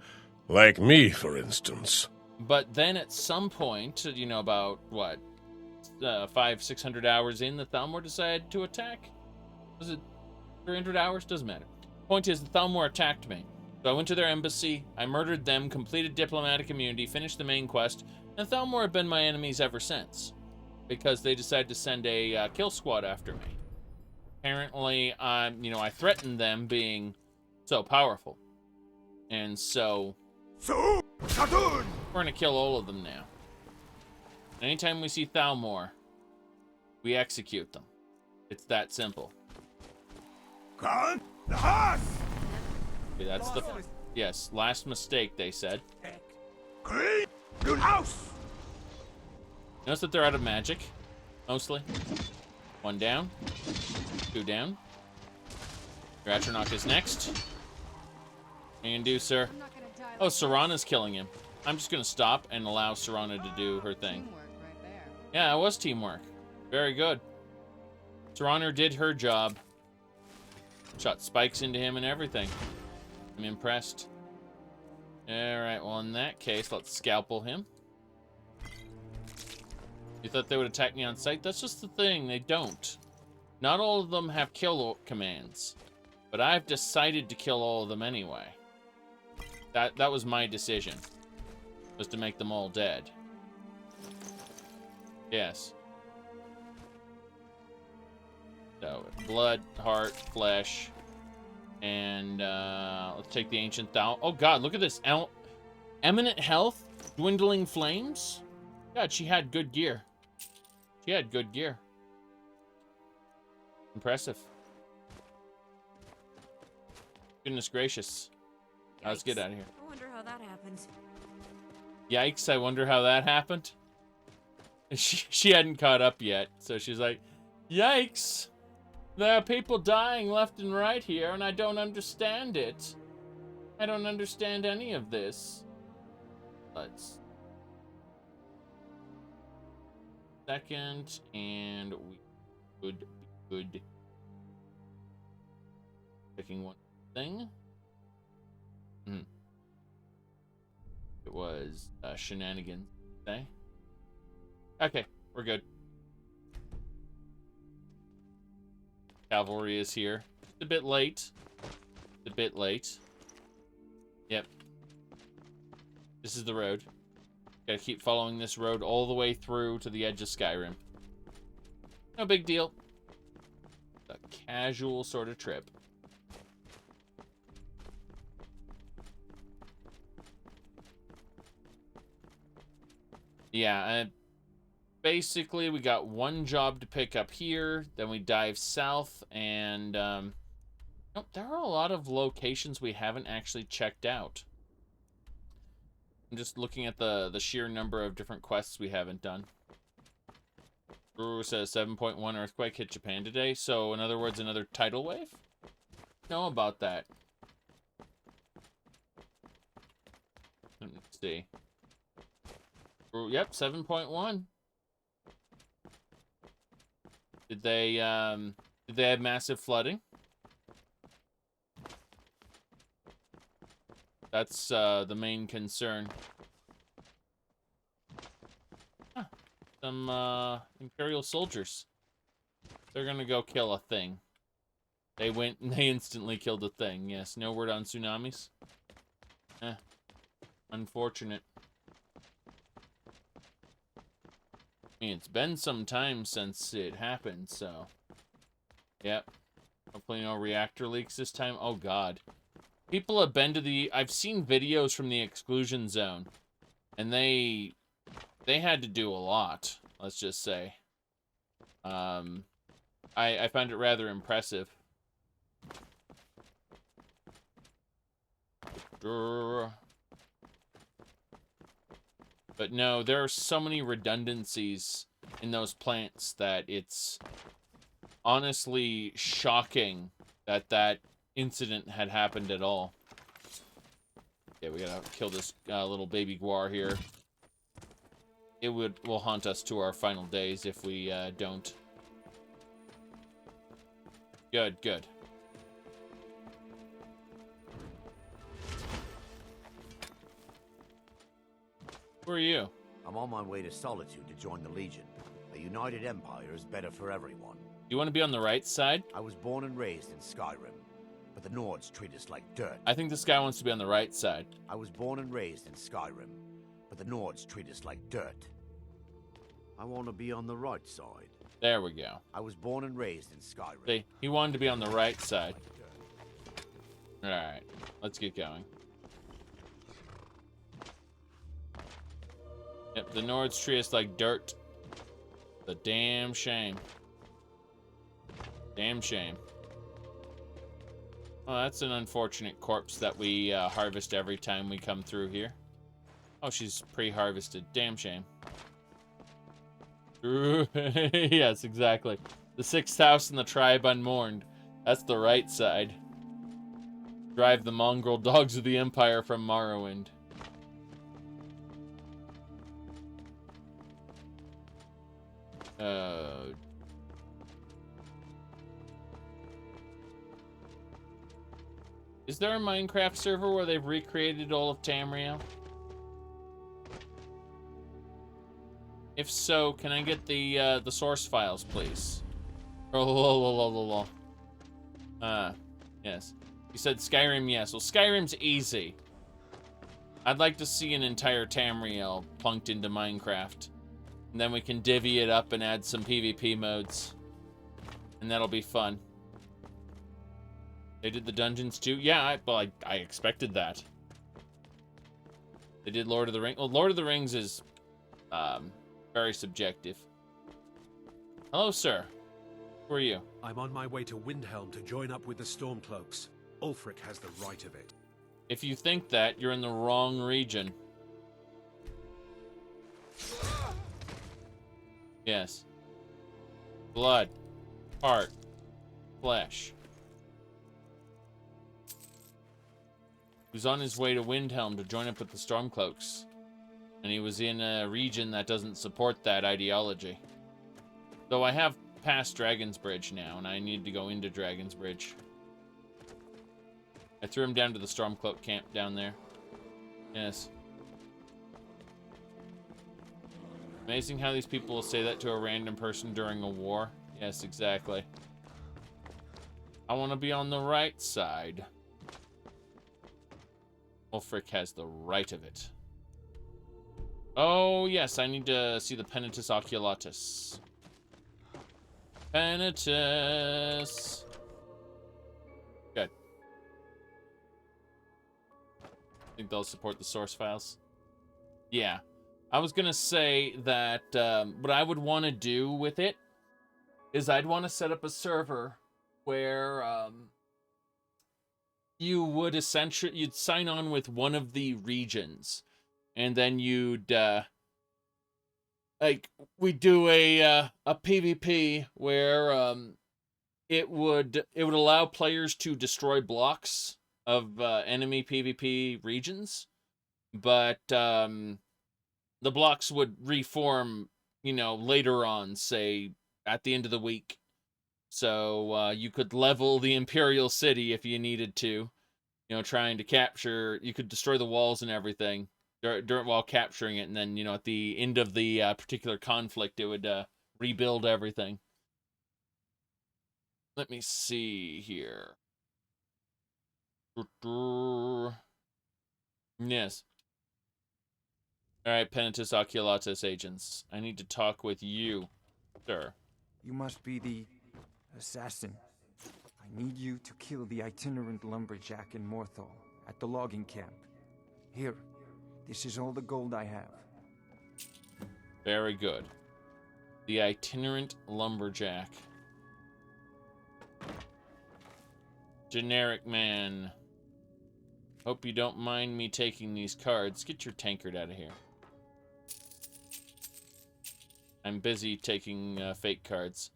Like me, for instance. But then at some point, you know, about, what, 500-600 hours in, the Thalmor decided to attack? Was it 300 hours? Doesn't matter. Point is, the Thalmor attacked me. So I went to their embassy, I murdered them, completed diplomatic immunity, finished the main quest, and Thalmor have been my enemies ever since. Because they decided to send a kill squad after me. Apparently, you know, I threatened them being so powerful. And so we're gonna kill all of them now. Anytime we see Thalmor, we execute them. It's that simple. Okay, that's the yes, last mistake, they said. Notice that they're out of magic, mostly. One down, two down. Your Atronach is next. And do, sir. Oh, Serana's killing him. I'm just gonna stop and allow Serana to do her thing. Yeah, it was teamwork. Very good. Serana did her job. Shot spikes into him and everything. I'm impressed. Alright, well in that case, let's scalpel him. You thought they would attack me on sight? That's just the thing, they don't. Not all of them have kill commands. But I've decided to kill all of them anyway. That was my decision. Was to make them all dead. Yes. So, blood, heart, flesh. And, let's take the ancient Thal. Oh god, look at this. Eminent health, dwindling flames. God, she had good gear. She had good gear. Impressive. Goodness gracious. Let's get out of here. I wonder how that happened. Yikes, I wonder how that happened. She hadn't caught up yet, so she's like, yikes. There are people dying left and right here, and I don't understand it. I don't understand any of this. Let's... Second, and we would be good. Picking one thing. It was shenanigans. Okay, we're good. Cavalry is here. Just a bit late. A bit late. Yep. This is the road. Gotta keep following this road all the way through to the edge of Skyrim. No big deal. A casual sort of trip. Yeah, basically we got one job to pick up here, then we dive south, and there are a lot of locations we haven't actually checked out. I'm just looking at the sheer number of different quests we haven't done. Guru says 7.1 earthquake hit Japan today. So, in other words, another tidal wave? Know about that. Let me see. Guru, yep, 7.1. Did they have massive flooding? That's the main concern. Huh. Some Imperial soldiers. They're gonna go kill a thing. They went and they instantly killed a thing. Yes, no word on tsunamis. Unfortunate. I mean, it's been some time since it happened, so. Yep. Hopefully no reactor leaks this time. Oh, God. People have been to the... I've seen videos from the exclusion zone. And they had to do a lot, let's just say. I find it rather impressive. But no, there are so many redundancies in those plants that it's honestly shocking that that incident had happened at all. Okay, we gotta kill this little baby guar here. It will haunt us to our final days if we don't. Good, good. Who are you? I'm on my way to Solitude to join the Legion. A united empire is better for everyone. You want to be on the right side? I was born and raised in Skyrim, but the Nords treat us like dirt. I think this guy wants to be on the right side. I was born and raised in Skyrim, but the Nords treat us like dirt. I want to be on the right side. There we go. I was born and raised in Skyrim. See, he wanted to be on the right side. Alright, let's get going. Yep, the Nords treat us like dirt. The damn shame. Damn shame. Oh, that's an unfortunate corpse that we harvest every time we come through here. Oh, she's pre-harvested. Damn shame. Yes, exactly. The sixth house in the tribe unmourned. That's the right side. Drive the mongrel dogs of the Empire from Morrowind. Is there a Minecraft server where they've recreated all of Tamriel? If so, can I get the source files, please? Yes. You said Skyrim, yes. Well, Skyrim's easy. I'd like to see an entire Tamriel plunked into Minecraft. And then we can divvy it up and add some PvP modes. And that'll be fun. They did the dungeons too? Yeah, I expected that. They did Lord of the Rings. Well, Lord of the Rings is very subjective. Hello, sir. Who are you? I'm on my way to Windhelm to join up with the Stormcloaks. Ulfric has the right of it. If you think that, you're in the wrong region. Yes. Blood. Heart. Flesh. He was on his way to Windhelm to join up with the Stormcloaks. And he was in a region that doesn't support that ideology. Though I have passed Dragon's Bridge now, and I need to go into Dragon's Bridge. I threw him down to the Stormcloak camp down there. Yes. Amazing how these people will say that to a random person during a war. Yes, exactly. I want to be on the right side. Ulfric has the right of it. Oh, yes, I need to see the Penitus Oculatus. Penitus. Good. Think they'll support the source files? Yeah. I was gonna say that what I would want to do with it is I'd want to set up a server where you would essentially you'd sign on with one of the regions, and then you'd like we do a PvP where it would allow players to destroy blocks of enemy PvP regions, but the blocks would reform, you know, later on, say at the end of the week. So you could level the Imperial City if you needed to, you know, trying to capture. You could destroy the walls and everything during while capturing it, and then, you know, at the end of the particular conflict, it would rebuild everything. Let me see here. Yes. All right, Penitus Oculatus agents. I need to talk with you, sir. You must be the assassin. I need you to kill the itinerant lumberjack in Morthal at the logging camp. Here, this is all the gold I have. Very good. The itinerant lumberjack. Generic man. Hope you don't mind me taking these cards. Get your tankard out of here. I'm busy taking fake cards.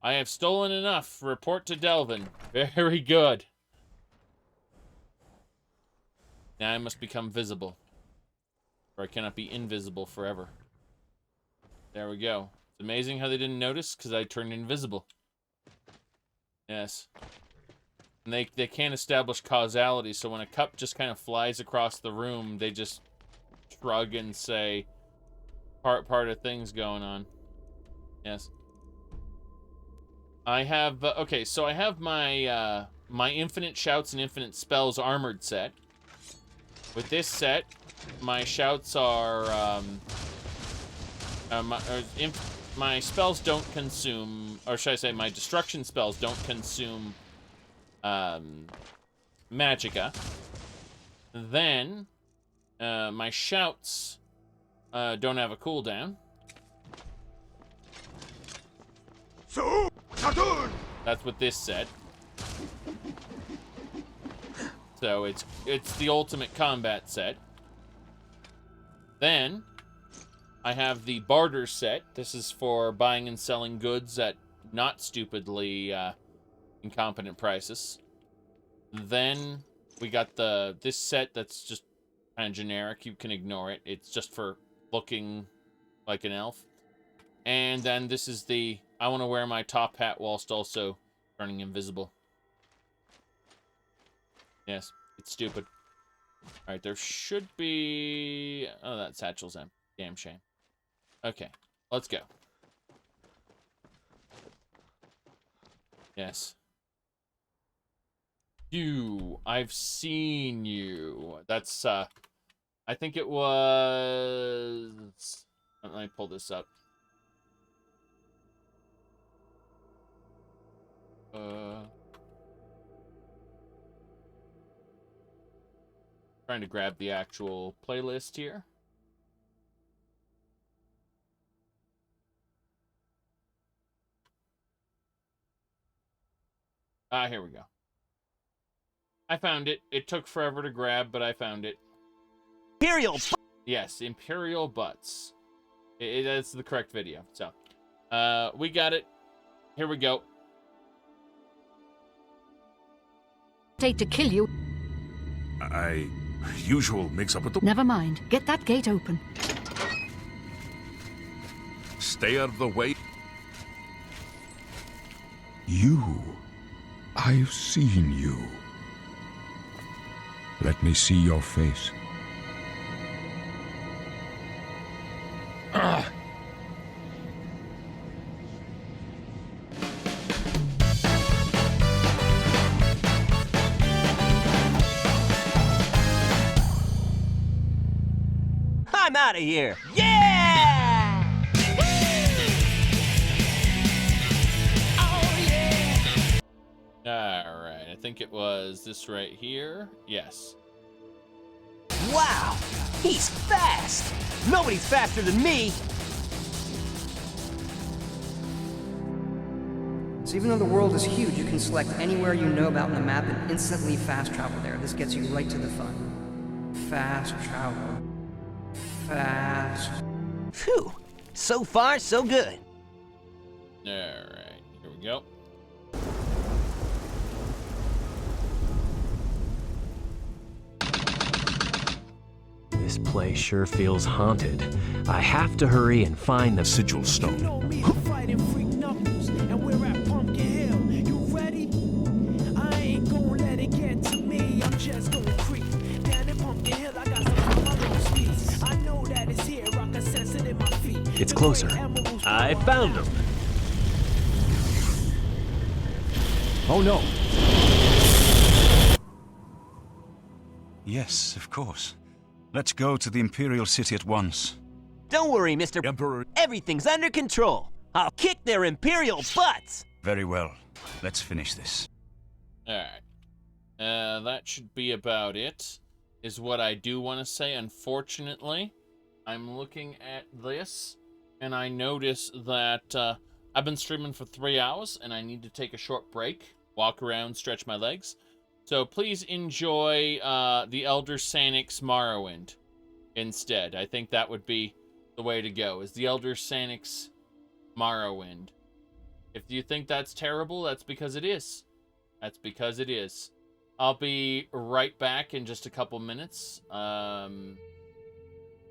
I have stolen enough. Report to Delvin. Very good. Now I must become visible. Or I cannot be invisible forever. There we go. It's amazing how they didn't notice, because I turned invisible. Yes. And they can't establish causality, so when a cup just kind of flies across the room, they just shrug and say, part of things going on. Yes. I have, okay, so I have my, my Infinite Shouts and Infinite Spells Armored set. With this set, my shouts are, my spells don't consume, or should I say my destruction spells don't consume, magicka. Then, my shouts, don't have a cooldown. That's what this said. So it's the ultimate combat set. Then I have the barter set. This is for buying and selling goods at not stupidly incompetent prices. Then we got this set that's just kind of generic. You can ignore it. It's just for looking like an elf. And then this is the I want to wear my top hat whilst also turning invisible. Yes, it's stupid. Alright, there should be... Oh, that satchel's empty. Damn shame. Okay, let's go. Yes. You. I've seen you. That's, I think it was... Let me pull this up. Trying to grab the actual playlist here. Ah, here we go. I found it. It took forever to grab, but I found it. Imperial. Yes, Imperial Butts. That's the correct video. So, we got it. Here we go. To kill you. Usual mix up with the... Never mind. Get that gate open. Stay out of the way. You. I've seen you. Let me see your face. I'm out of here. Yeah! Oh, yeah! Alright, I think it was this right here. Yes. Wow! He's fast! Nobody's faster than me! So even though the world is huge, you can select anywhere you know about in the map and instantly fast travel there. This gets you right to the fun. Fast travel. Fast. Phew! So far, so good. Alright, here we go. This place sure feels haunted. I have to hurry and find the sigil stone. It's closer. I found them. Oh no. Yes, of course. Let's go to the Imperial City at once. Don't worry, Mr. Emperor. Everything's under control. I'll kick their Imperial butts. Very well. Let's finish this. Alright. That should be about it, is what I do want to say. Unfortunately, I'm looking at this, and I notice that I've been streaming for 3 hours, and I need to take a short break, walk around, stretch my legs. So please enjoy the Elder Sanix Morrowind instead. I think that would be the way to go, is the Elder Sanix Morrowind. If you think that's terrible, that's because it is. That's because it is. I'll be right back in just a couple minutes. As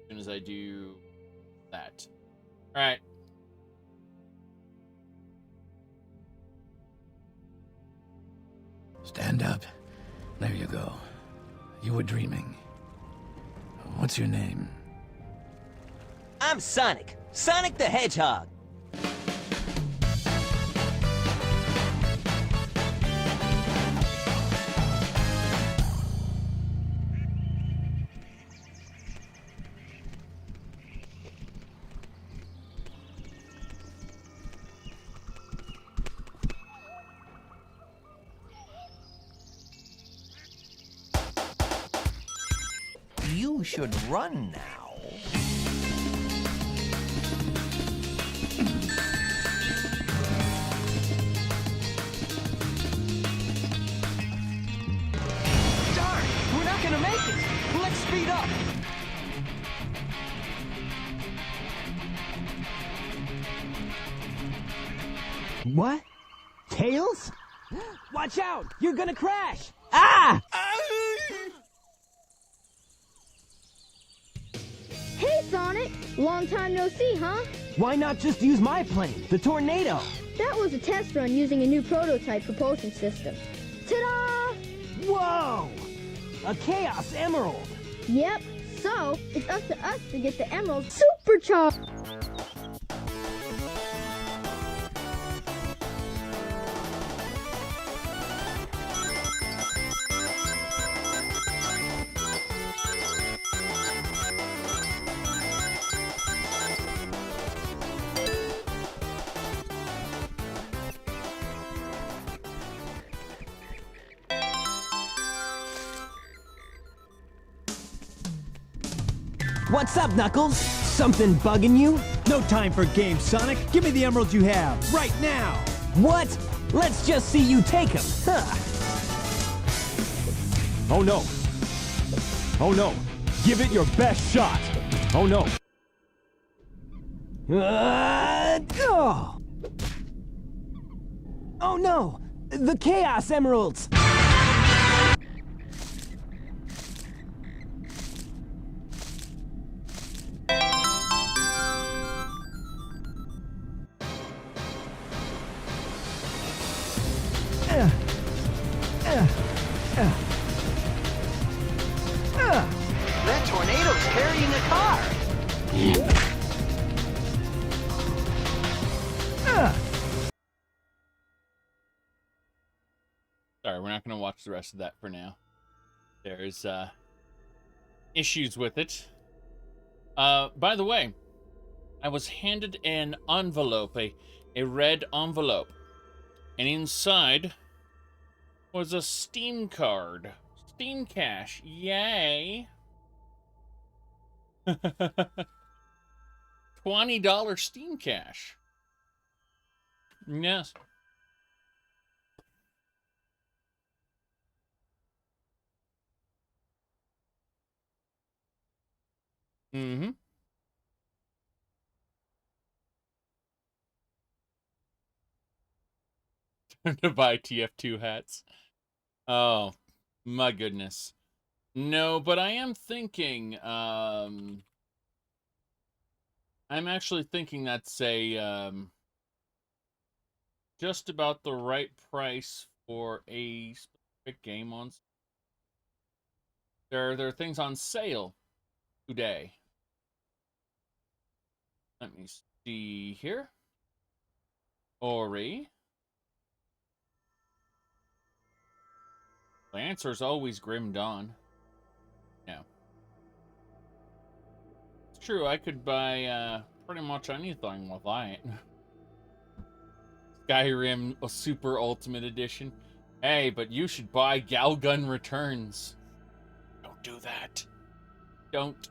soon as I do that. Alright. Stand up. There you go. You were dreaming. What's your name? I'm Sonic. Sonic the Hedgehog. You should run now. Darn! We're not gonna make it! Let's speed up! What? Tails? Watch out! You're gonna crash! Ah! Hey, Sonic! Long time no see, huh? Why not just use my plane, the Tornado? That was a test run using a new prototype propulsion system. Ta-da! Whoa! A Chaos Emerald! Yep, so it's up to us to get the emerald supercharged. What's up, Knuckles? Something bugging you? No time for games, Sonic. Give me the emeralds you have, right now! What? Let's just see you take them. Huh. Oh no. Oh no. Give it your best shot. Oh no. Oh. Oh no! The Chaos Emeralds! That tornado's carrying a car! Sorry, we're not going to watch the rest of that for now. There's issues with it. By the way, I was handed an envelope, a red envelope. And inside was a Steam card. Steam Cash. Yay. $20 Steam Cash. Yes. Mm-hmm. to buy TF2 hats. Oh, my goodness. No, but I am thinking, I'm actually thinking that's a, just about the right price for a specific game on. There are things on sale today. Let me see here. Ori. The answer is always Grim Dawn. No. It's true, I could buy pretty much anything with that. Skyrim Super Ultimate Edition. Hey, but you should buy Galgun Returns. Don't do that. Don't.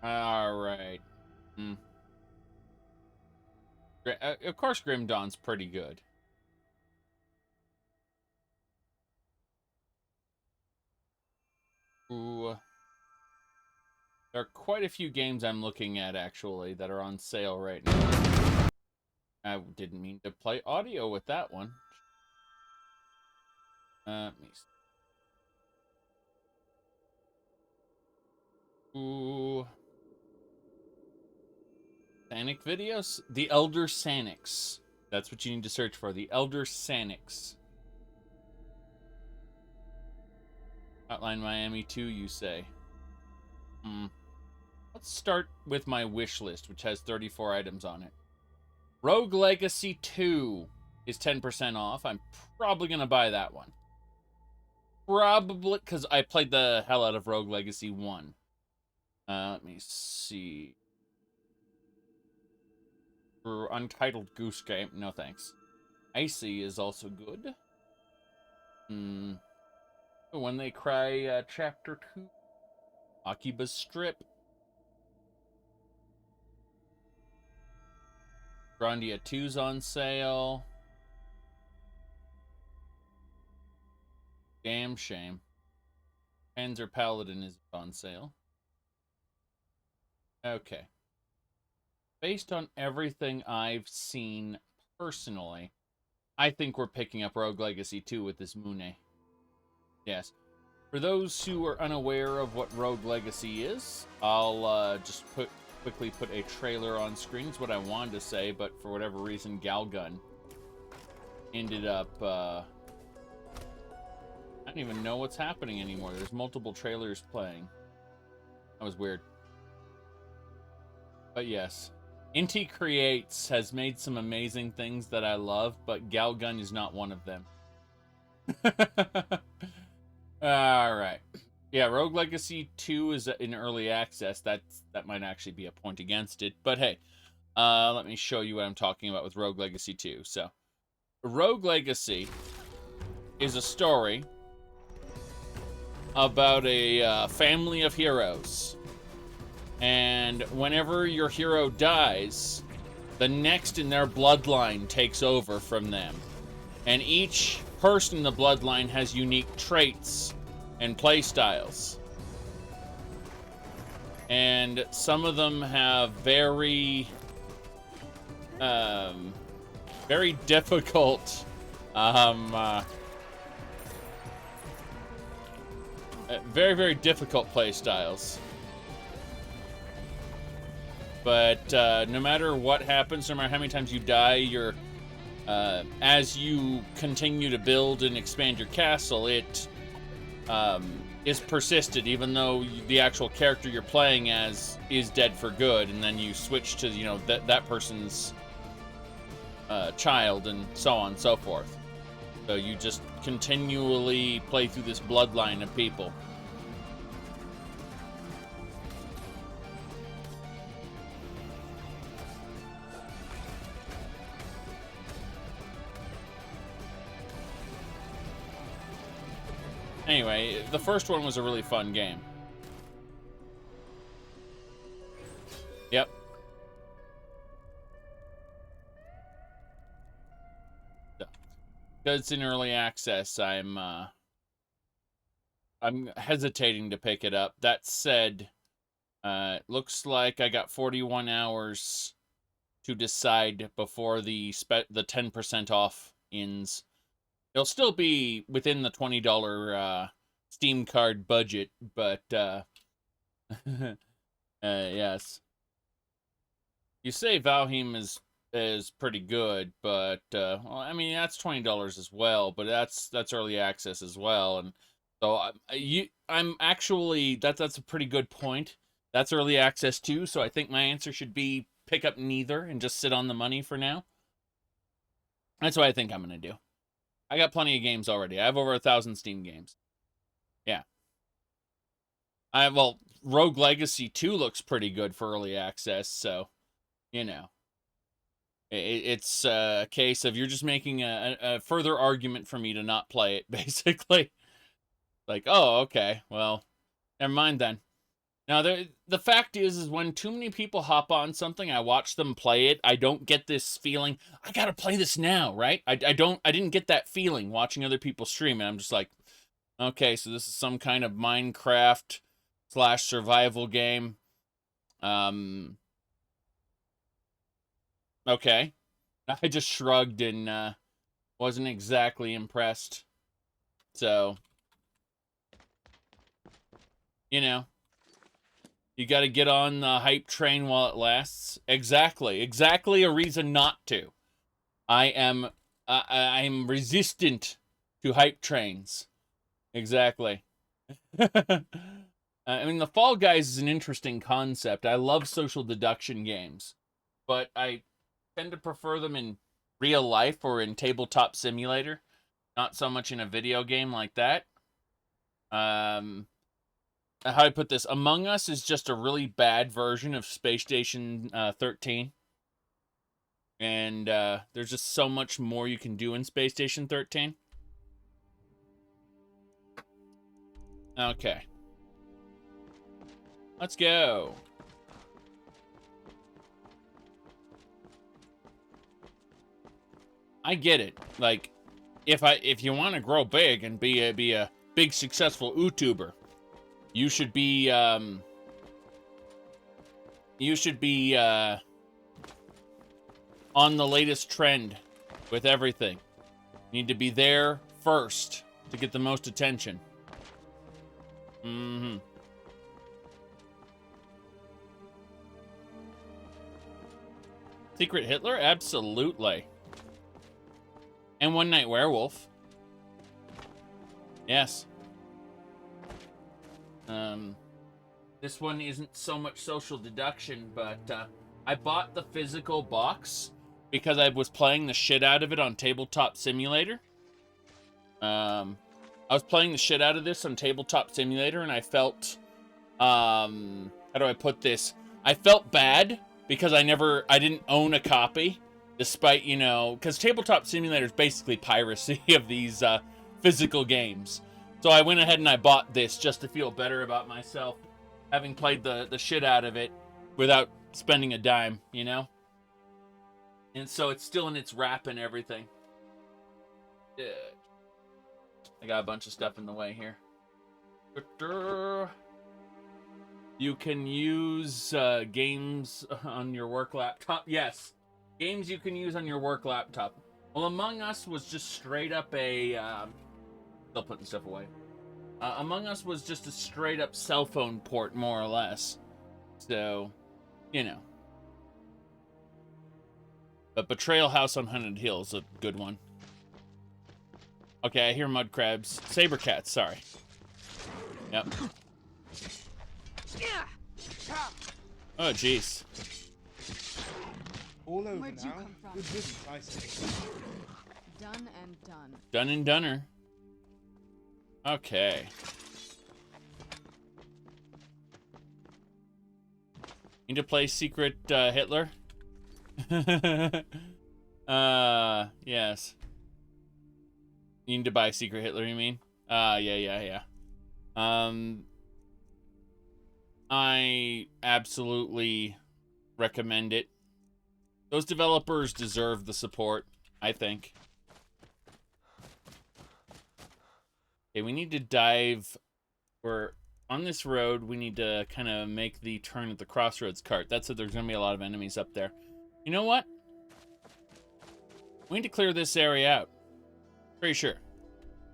Alright. Of course Grim Dawn's pretty good. Ooh. There are quite a few games I'm looking at, actually, that are on sale right now. I didn't mean to play audio with that one. Let me see. Ooh. Sanic videos? The Elder Sanics. That's what you need to search for. The Elder Sanics. Hotline Miami 2, you say? Let's start with my wish list, which has 34 items on it. Rogue Legacy 2 is 10% off. I'm probably going to buy that one. Probably, because I played the hell out of Rogue Legacy 1. Let me see. For Untitled Goose Game, no thanks. Icy is also good. When They Cry, Chapter 2. Akiba's Strip. Grandia 2's on sale. Damn shame. Panzer Paladin is on sale. Okay. Based on everything I've seen personally, I think we're picking up Rogue Legacy 2 with this Mune. Yes. For those who are unaware of what Rogue Legacy is, I'll just quickly put a trailer on screen. It's what I wanted to say, but for whatever reason, Galgun ended up... I don't even know what's happening anymore. There's multiple trailers playing. That was weird. But yes. Inti Creates has made some amazing things that I love, but Galgun is not one of them. Alright. Yeah, Rogue Legacy 2 is in early access. That might actually be a point against it. But hey, let me show you what I'm talking about with Rogue Legacy 2. So, Rogue Legacy is a story about a family of heroes. And whenever your hero dies, the next in their bloodline takes over from them. And each person in the bloodline has unique traits and play styles. And some of them have very difficult very difficult play styles. But no matter what happens, no matter how many times you die, you're as you continue to build and expand your castle, it is persisted, even though the actual character you're playing as is dead for good, and then you switch to, you know, that person's child, and so on and so forth. So you just continually play through this bloodline of people. Anyway, the first one was a really fun game. Yep. Because it's in early access, I'm hesitating to pick it up. That said, it looks like I got 41 hours to decide before the 10% off ends. It'll still be within the $20 Steam card budget, but yes. You say Valheim is pretty good, but well, I mean that's $20 as well, but that's early access as well, and so I'm actually that's a pretty good point. That's early access too, so I think my answer should be pick up neither and just sit on the money for now. That's what I think I'm gonna do. I got plenty of games already. I have over 1,000 Steam games. Yeah. Well, Rogue Legacy 2 looks pretty good for early access, so you know. It's a case of you're just making a further argument for me to not play it, basically. Like, oh, okay, well, never mind then. Now, the fact is when too many people hop on something, I watch them play it, I don't get this feeling, I gotta play this now, right? I didn't get that feeling watching other people stream, and I'm just like, okay, so this is some kind of Minecraft / survival game. Okay. I just shrugged and wasn't exactly impressed. So, you know, you got to get on the hype train while it lasts. Exactly a reason not to. I'm resistant to hype trains. Exactly. I mean, the Fall Guys is an interesting concept. I love social deduction games, but I tend to prefer them in real life or in tabletop simulator, not so much in a video game like that. How do I put this? Among Us is just a really bad version of Space Station 13. And there's just so much more you can do in Space Station 13. Okay. Let's go. I get it. Like, if you want to grow big and be a big successful YouTuber, you should be on the latest trend with everything. You need to be there first to get the most attention. Mm-hmm. Secret Hitler? Absolutely. And One Night Werewolf. Yes. This one isn't so much social deduction, but I bought the physical box because I was playing the shit out of it on Tabletop Simulator. I was playing the shit out of this on Tabletop Simulator, and I felt, how do I put this? I felt bad because I didn't own a copy. Despite, you know, because Tabletop Simulator is basically piracy of these physical games. So I went ahead and I bought this just to feel better about myself, having played the shit out of it without spending a dime, you know? And so it's still in its wrap and everything. Yeah. I got a bunch of stuff in the way here. You can use games on your work laptop. Yes. Games you can use on your work laptop. Well, Among Us was just straight up a... still putting stuff away. Among Us was just a straight up cell phone port, more or less. So, you know. But Betrayal House on Haunted Hill is a good one. Okay, I hear mud crabs. Saber cats, sorry. Yep. Oh, jeez. All over Where'd you now. come from? Good business, I say. Done and done. Done and doner. Okay. Need to play Secret Hitler? Yes. You need to buy Secret Hitler, you mean? Yeah. I absolutely recommend it. Those developers deserve the support, I think. Okay, we need to dive. We're on this road. We need to kind of make the turn at the crossroads cart. That's it. There's going to be a lot of enemies up there. You know what? We need to clear this area out. Pretty sure.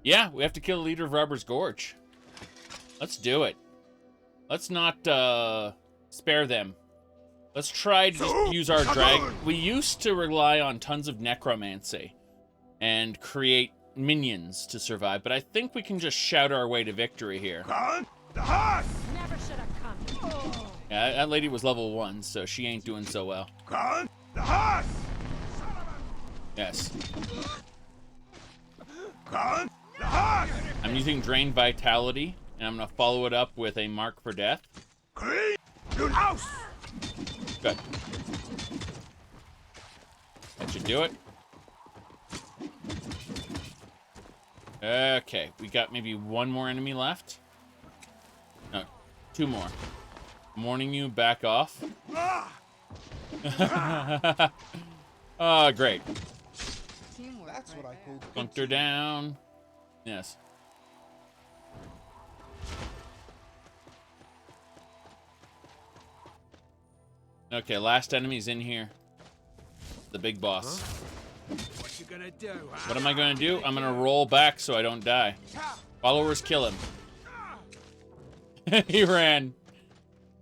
Yeah, we have to kill the leader of Robber's Gorge. Let's do it. Let's not spare them. Let's try to just use our drag. We used to rely on tons of necromancy and create minions to survive, but I think we can just shout our way to victory here. Never should have come. Yeah, that lady was level 1, so she ain't doing so well. Yes. I'm using Drain Vitality, and I'm gonna follow it up with a Mark for Death. Good. That should do it. Okay, we got maybe one more enemy left. No, 2 more. I'm warning you, back off. Oh, great. That's what I call Bunked her down. Yes. Okay, last enemy's in here. The big boss. What you gonna do? What am I gonna do? I'm gonna roll back so I don't die. Followers kill him. He ran.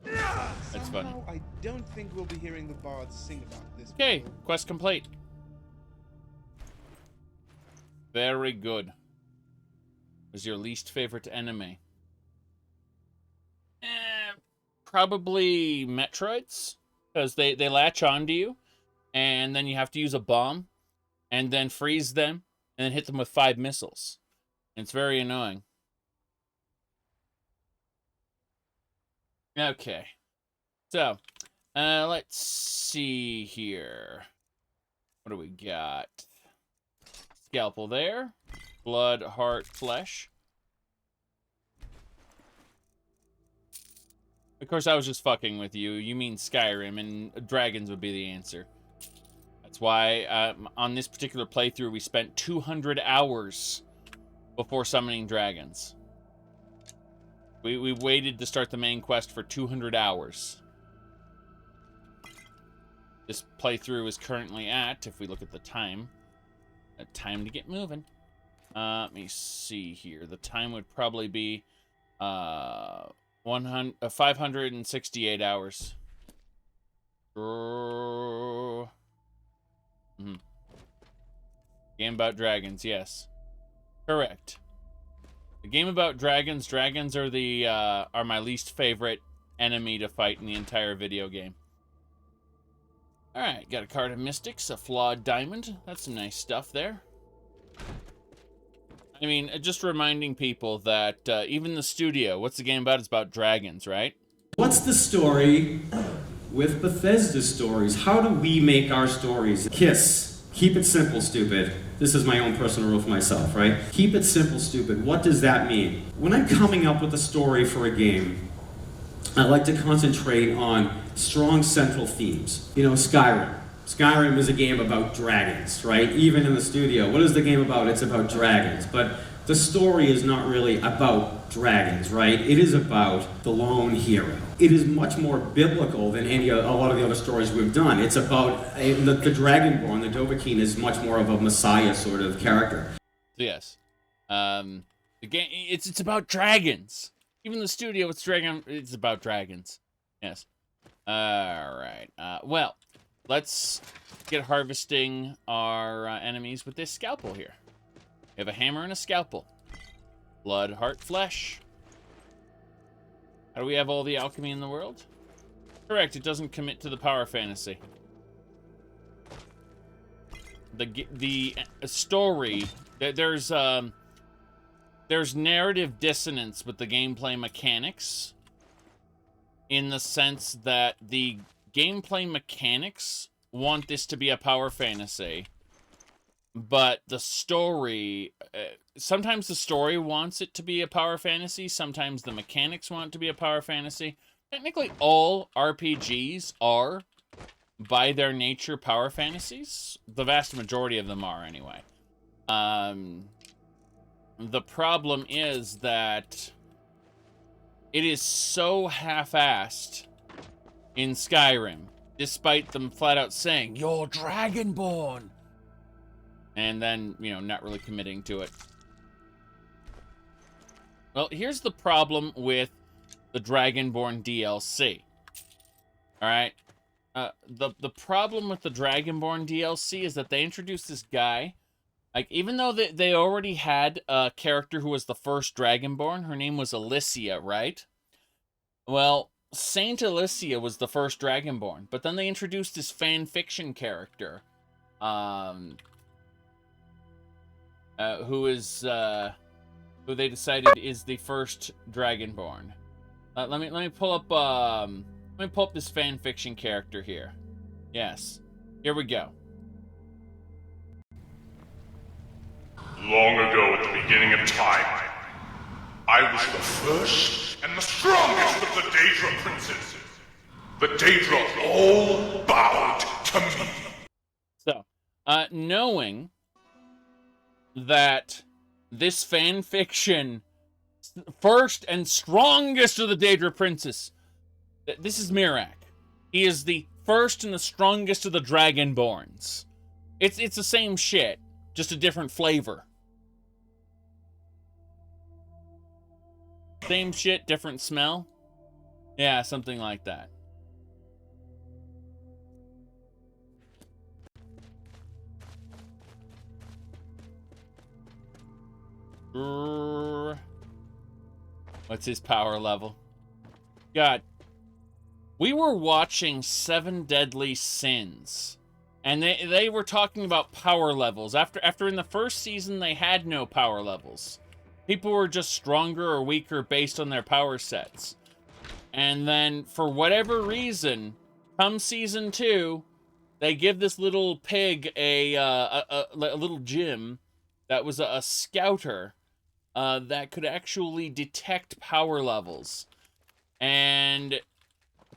That's funny. I don't think we'll be hearing the bards sing about this. Okay, quest complete. Very good. Was your least favorite enemy? Probably Metroids, because they latch onto you, and then you have to use a bomb, and then freeze them, and then hit them with 5 missiles. And it's very annoying. Okay. So, let's see here. What do we got? Scalpel there. Blood, heart, flesh. Of course, I was just fucking with you. You mean Skyrim, and dragons would be the answer. That's why, on this particular playthrough, we spent 200 hours before summoning dragons. We waited to start the main quest for 200 hours. This playthrough is currently at, if we look at the time, time to get moving. Let me see here. The time would probably be 568 hours. Game about dragons, yes. Correct. The game about dragons. Dragons are the are my least favorite enemy to fight in the entire video game. Alright, got a card of Mystics, a flawed diamond. That's some nice stuff there. I mean, just reminding people that even the studio, what's the game about? It's about dragons, right? What's the story with Bethesda's stories? How do we make our stories? KISS. Keep it simple, stupid. This is my own personal rule for myself, right? Keep it simple, stupid. What does that mean? When I'm coming up with a story for a game, I like to concentrate on strong central themes. You know, Skyrim. Skyrim is a game about dragons, right? Even in the studio, what is the game about? It's about dragons. But the story is not really about dragons, right? It is about the lone hero. It is much more biblical than a lot of the other stories we've done. It's about the Dragonborn, the Dovahkiin, is much more of a messiah sort of character. Yes, the game it's about dragons. Even the studio, it's about dragons. Yes. All right. Well, let's get harvesting our enemies with this scalpel here. We have a hammer and a scalpel. Blood, heart, flesh. How do we have all the alchemy in the world? Correct, it doesn't commit to the power fantasy. The story, there's narrative dissonance with the gameplay mechanics, in the sense that the gameplay mechanics want this to be a power fantasy, but the story, sometimes the story wants it to be a power fantasy, sometimes the mechanics want it to be a power fantasy. Technically, all RPGs are, by their nature, power fantasies. The vast majority of them are, anyway. The problem is that it is so half-assed in Skyrim despite them flat out saying, "You're Dragonborn," and then, you know, not really committing to it. Well, here's the problem with the Dragonborn DLC. Alright? The problem with the Dragonborn DLC is that they introduced this guy. Like, even though they already had a character who was the first Dragonborn, her name was Alicia, right? Well, Saint Alicia was the first Dragonborn, but then they introduced this fan fiction character, who they decided is the first Dragonborn. Let me pull up this fan fiction character here. Yes, here we go. Long ago, at the beginning of time, I was the first and the strongest of the Daedra princes. The Daedra all bowed to me. So, knowing that this fan fiction, first and strongest of the Daedra princes, this is Mirak. He is the first and the strongest of the Dragonborns. It's the same shit, just a different flavor. Same shit, different smell? Yeah, something like that. What's his power level? God. We were watching 7 Deadly Sins. And they were talking about power levels. After in the first season, they had no power levels. People were just stronger or weaker based on their power sets. And then, for whatever reason, come season 2, they give this little pig a little gem that was a scouter that could actually detect power levels. And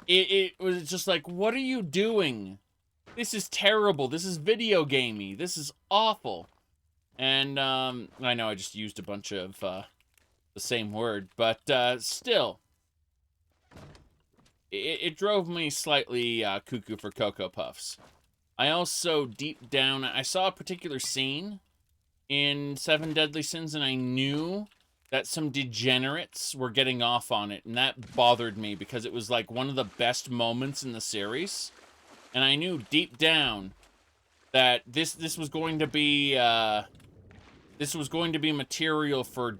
it was just like, what are you doing? This is terrible. This is video gamey. This is awful. And, I know I just used a bunch of, the same word, but, still. It drove me slightly, cuckoo for Cocoa Puffs. I also, deep down, I saw a particular scene in 7 Deadly Sins, and I knew that some degenerates were getting off on it, and that bothered me, because it was, like, one of the best moments in the series. And I knew deep down that this was going to be, material for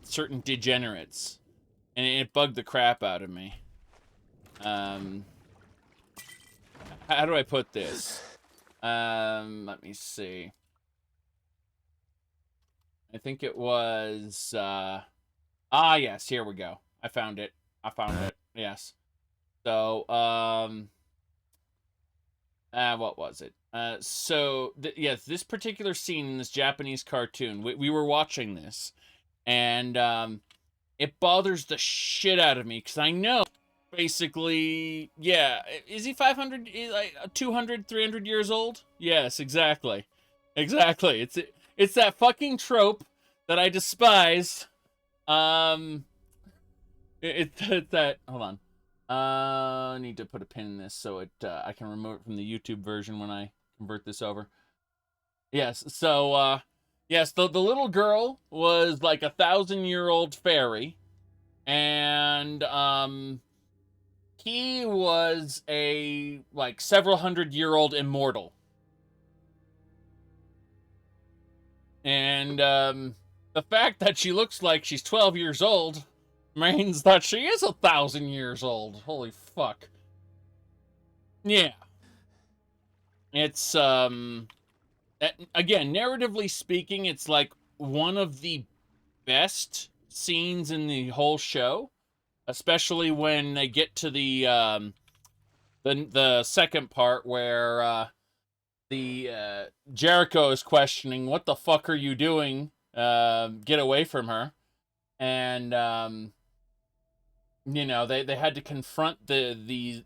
certain degenerates, and it bugged the crap out of me. How do I put this? Let me see. I think it was, yes, here we go. I found it. Yes. So, what was it? Yes, this particular scene in this Japanese cartoon, we were watching this, and, it bothers the shit out of me, because I know, basically, yeah, is he 500, like, 200, 300 years old? Yes, exactly. Exactly. It's that fucking trope that I despise. It's that, hold on. I need to put a pin in this so I can remove it from the YouTube version when I convert this over. Yes, so, yes, the little girl was like 1,000-year-old fairy, and, he was a, like, several hundred-year-old immortal. And, the fact that she looks like she's 12 years old means that she is 1,000 years old. Holy fuck. Yeah. It's, again, narratively speaking, it's like one of the best scenes in the whole show, especially when they get to the second part where, Jericho is questioning, what the fuck are you doing? Get away from her. And, you know, they had to confront their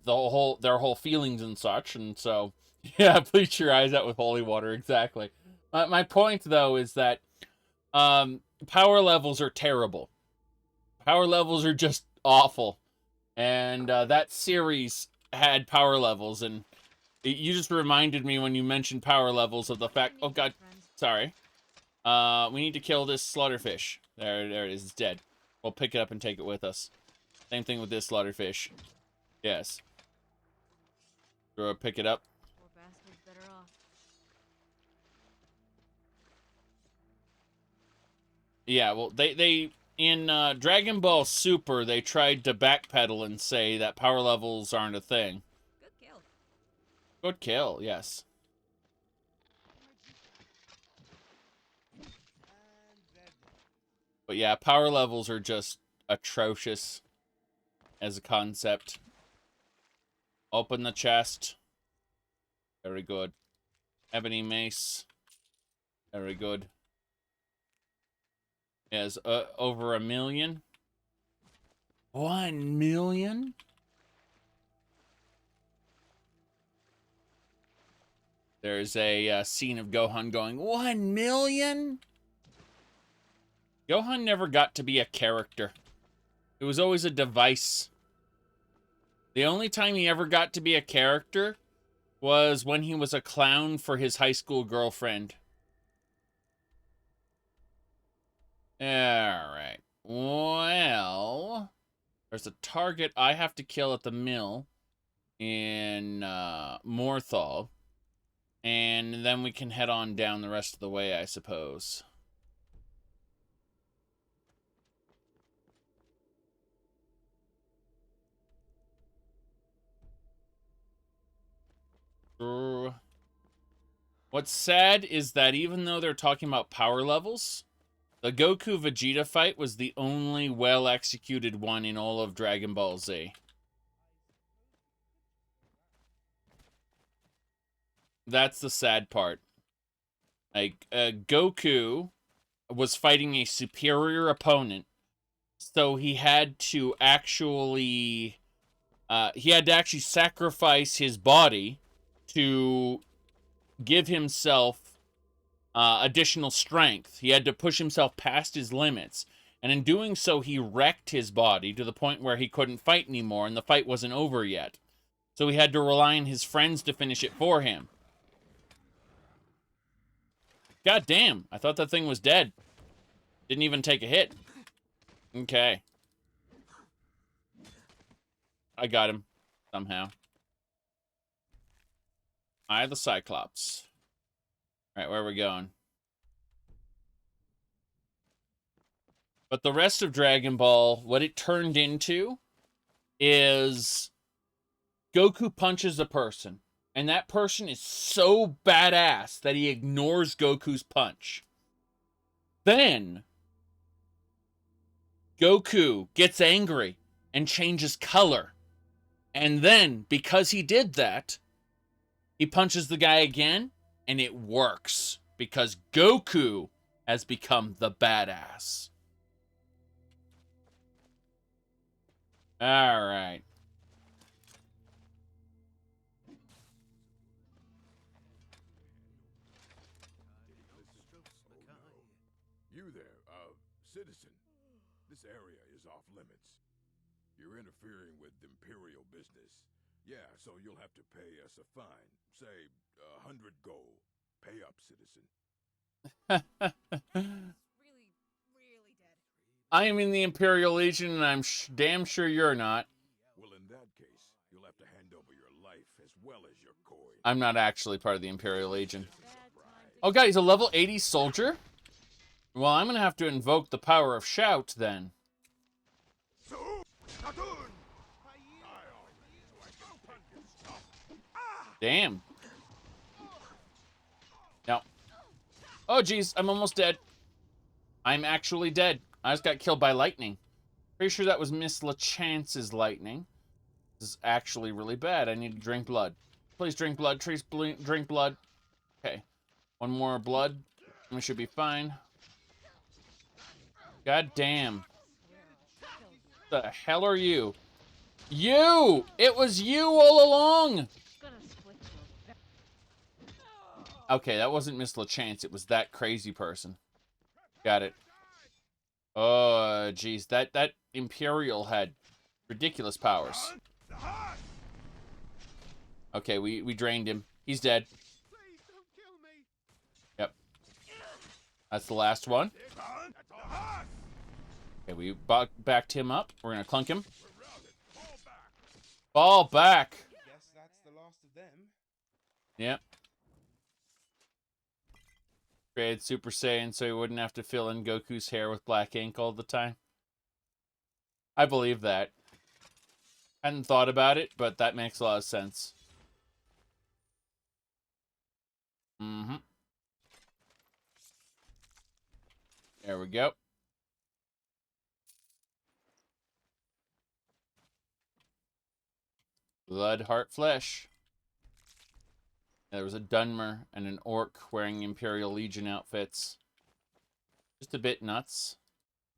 whole feelings and such, and so, yeah, bleach your eyes out with holy water, exactly. My point, though, is that, power levels are terrible. Power levels are just awful. And, that series had power levels, and you just reminded me when you mentioned power levels of the fact. Oh God, sorry. We need to kill this slaughterfish. There it is. It's dead. We'll pick it up and take it with us. Same thing with this slaughterfish. Yes. Go pick it up. Poor bastard's better off. Yeah, well, they in Dragon Ball Super, they tried to backpedal and say that power levels aren't a thing. Good kill. Good kill, yes. But yeah, power levels are just atrocious as a concept. Open the chest. Very good. Ebony mace. Very good. Yes, over 1 million. 1 million? There's a scene of Gohan going, 1 million? Gohan never got to be a character. It was always a device. The only time he ever got to be a character was when he was a clown for his high school girlfriend. Alright. Well, there's a target I have to kill at the mill in Morthal. And then we can head on down the rest of the way, I suppose. What's sad is that even though they're talking about power levels, the Goku-Vegeta fight was the only well-executed one in all of Dragon Ball Z. That's the sad part. Like, Goku was fighting a superior opponent, so he had to actually sacrifice his body to give himself additional strength. He had to push himself past his limits. And in doing so, he wrecked his body to the point where he couldn't fight anymore, and the fight wasn't over yet. So he had to rely on his friends to finish it for him. God damn, I thought that thing was dead. Didn't even take a hit. Okay. I got him. Somehow. Eye of the Cyclops. Alright, where are we going? But the rest of Dragon Ball, what it turned into is Goku punches a person. And that person is so badass that he ignores Goku's punch. Then Goku gets angry and changes color. And then, because he did that, he punches the guy again, and it works. Because Goku has become the badass. Alright. You there, citizen. This area is off limits. You're interfering with Imperial business. Yeah, so you'll have to pay us a fine. Say, 100 gold. Pay up, citizen. I am in the Imperial Legion, and I'm damn sure you're not. Well, in that case, you'll have to hand over your life as well as your coin. I'm not actually part of the Imperial Legion. Oh god, he's a level 80 soldier? Well, I'm gonna have to invoke the power of Shout, then. Damn. No. Oh, jeez, I'm almost dead. I'm actually dead. I just got killed by lightning. Pretty sure that was Miss LeChance's lightning. This is actually really bad. I need to drink blood. Please drink blood. Please drink blood. Okay. One more blood. And we should be fine. God damn. The hell are you? You! It was you all along! Okay, that wasn't Miss LeChance. It was that crazy person. Got it. Oh, jeez. That Imperial had ridiculous powers. Okay, we drained him. He's dead. Yep. That's the last one. Okay, we backed him up. We're gonna clunk him. Fall back! Guess that's the last of them. Yep. Created Super Saiyan so he wouldn't have to fill in Goku's hair with black ink all the time. I believe that. Hadn't thought about it, but that makes a lot of sense. Mm-hmm. There we go. Blood, heart, flesh. There was a Dunmer and an orc wearing Imperial Legion outfits. Just a bit nuts.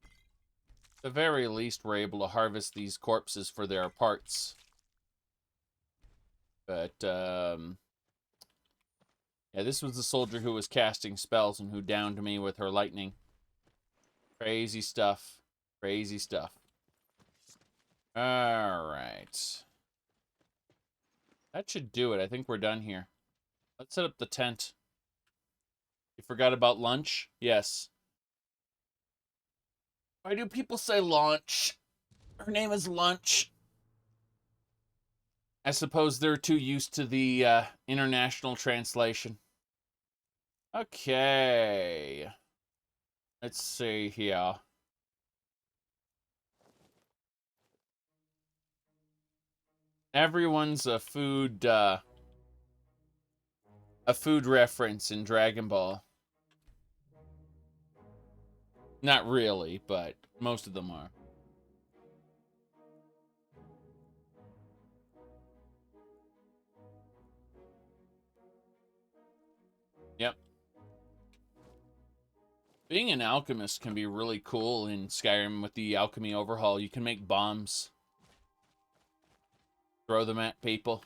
At the very least, we're able to harvest these corpses for their parts. But, yeah, this was the soldier who was casting spells and who downed me with her lightning. Crazy stuff. Crazy stuff. Alright. That should do it. I think we're done here. Let's set up the tent. You forgot about lunch? Yes. Why do people say launch? Her name is Lunch. I suppose they're too used to the international translation. Okay. Let's see here. Everyone's a food reference in Dragon Ball. Not really, but most of them are. Yep. Being an alchemist can be really cool in Skyrim with the alchemy overhaul. You can make bombs. Throw them at people.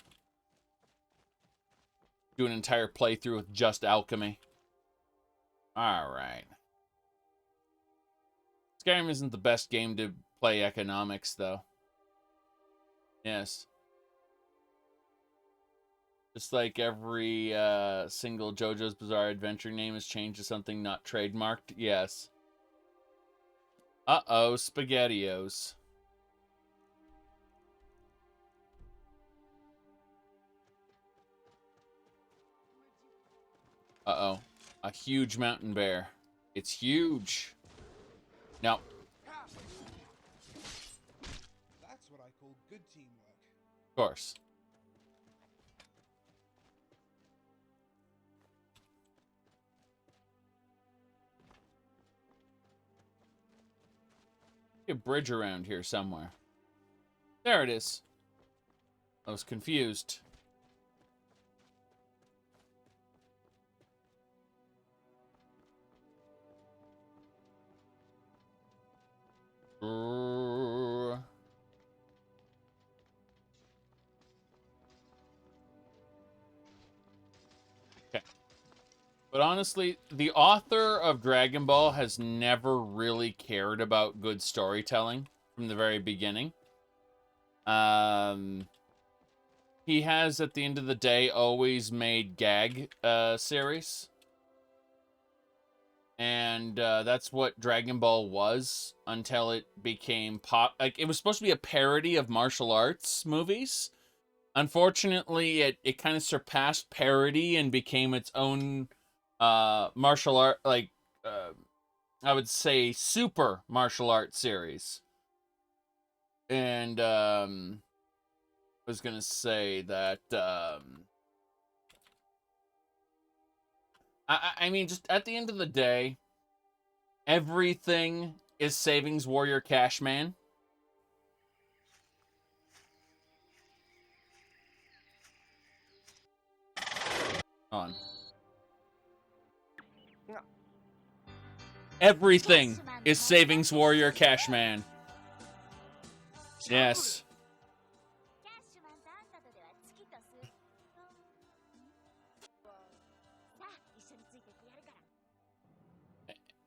Do an entire playthrough with just alchemy. Alright. Skyrim isn't the best game to play economics, though. Yes. Just like every single JoJo's Bizarre Adventure name is changed to something not trademarked. Yes. Uh-oh, SpaghettiOs. Uh-oh. A huge mountain bear. It's huge. No. That's what I call good teamwork. Of course. A bridge around here somewhere. There it is. I was confused. Okay. But honestly, the author of Dragon Ball has never really cared about good storytelling from the very beginning. He has, at the end of the day, always made gag series. And that's what Dragon Ball was until it became pop. Like, it was supposed to be a parody of martial arts movies. Unfortunately, it kind of surpassed parody and became its own martial art, like, I would say super martial arts series. And I was gonna say that I mean, just at the end of the day, everything is Savings Warrior Cashman. On. Everything is Savings Warrior Cashman. Yes.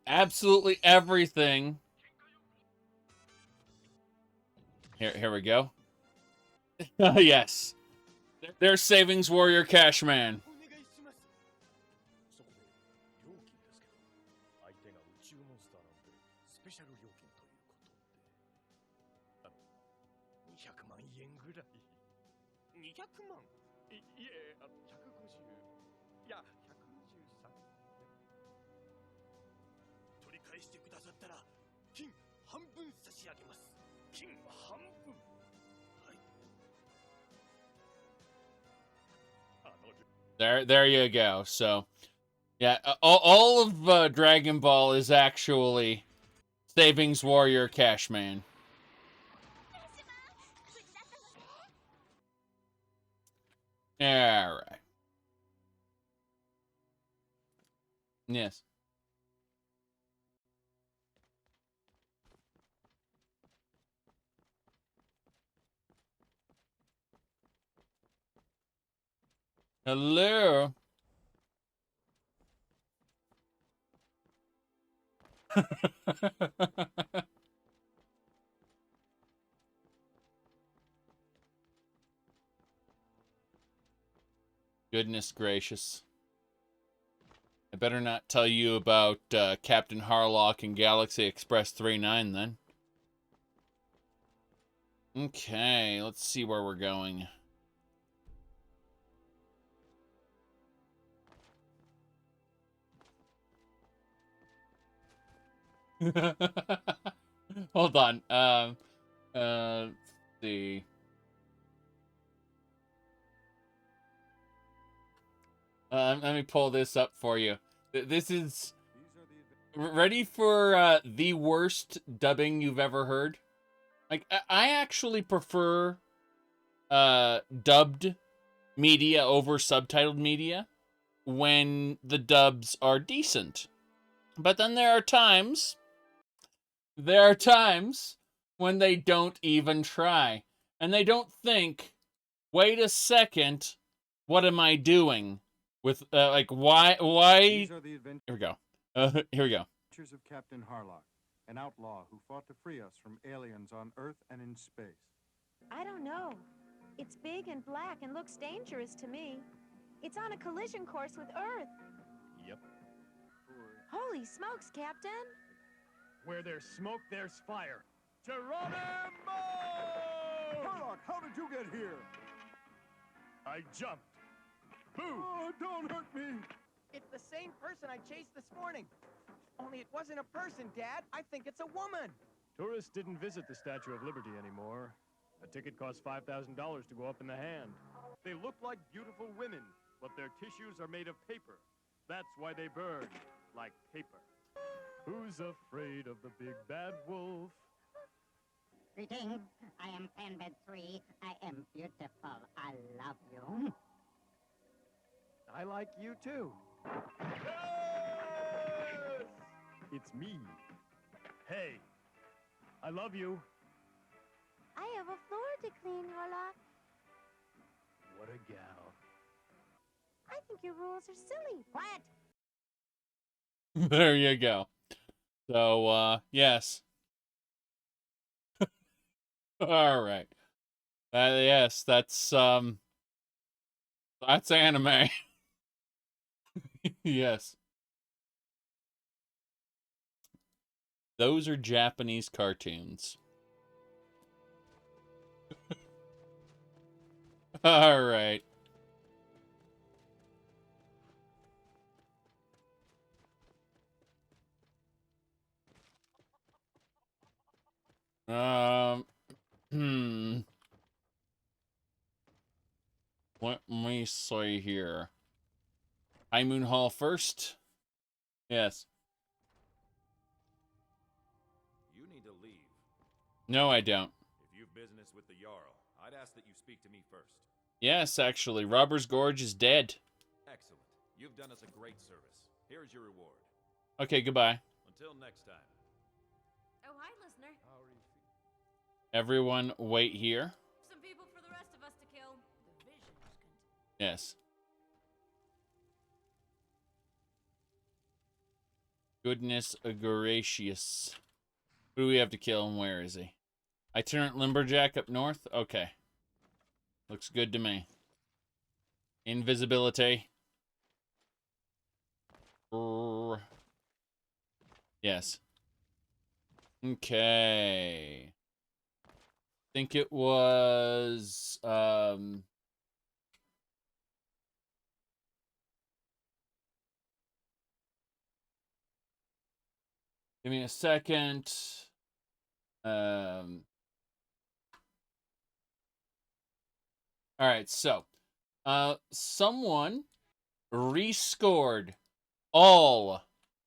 Absolutely everything. Here we go. Yes. There's Savings Warrior Cashman. There you go. So, yeah, all of Dragon Ball is actually Savings Warrior Cashman. All right. Yes. Hello. Goodness gracious. I better not tell you about Captain Harlock and Galaxy Express 39 then. Okay, let's see where we're going. Hold on. Let's see. Let me pull this up for you. This is ready for the worst dubbing you've ever heard. Like, I actually prefer dubbed media over subtitled media when the dubs are decent. But then there are times when they don't even try. And they don't think, wait a second, what am I doing? With, like, why? Here we go. Here we go. Adventures of Captain Harlock, an outlaw who fought to free us from aliens on Earth and in space. I don't know. It's big and black and looks dangerous to me. It's on a collision course with Earth. Yep. Holy smokes, Captain! Where there's smoke, there's fire. Geronimo! Harlock, how did you get here? I jumped. Boo! Oh, don't hurt me! It's the same person I chased this morning. Only it wasn't a person, Dad. I think it's a woman. Tourists didn't visit the Statue of Liberty anymore. A ticket costs $5,000 to go up in the hand. They look like beautiful women, but their tissues are made of paper. That's why they burn, like paper. Who's afraid of the big bad wolf? Greetings. I am Fanbed 3. I am beautiful. I love you. I like you too. Yes! It's me. Hey, I love you. I have a floor to clean, Harlock. What a gal. I think your rules are silly. Quiet! There you go. So, yes. All right. Yes, that's anime. Yes. Those are Japanese cartoons. All right. Let me see here. High Moon Hall first. Yes. You need to leave. No, I don't. If you've business with the Jarl, I'd ask that you speak to me first. Yes, actually, Robber's Gorge is dead. Excellent. You've done us a great service. Here's your reward. Okay, goodbye. Until next time. Oh, hi, listener. Everyone, wait here. Some people for the rest of us to kill. The vision is continued. Yes. Goodness gracious. Who do we have to kill and where is he? Itinerant Lumberjack up north? Okay. Looks good to me. Invisibility. Yes. Okay. Think it was give me a second. All right, so someone rescored all,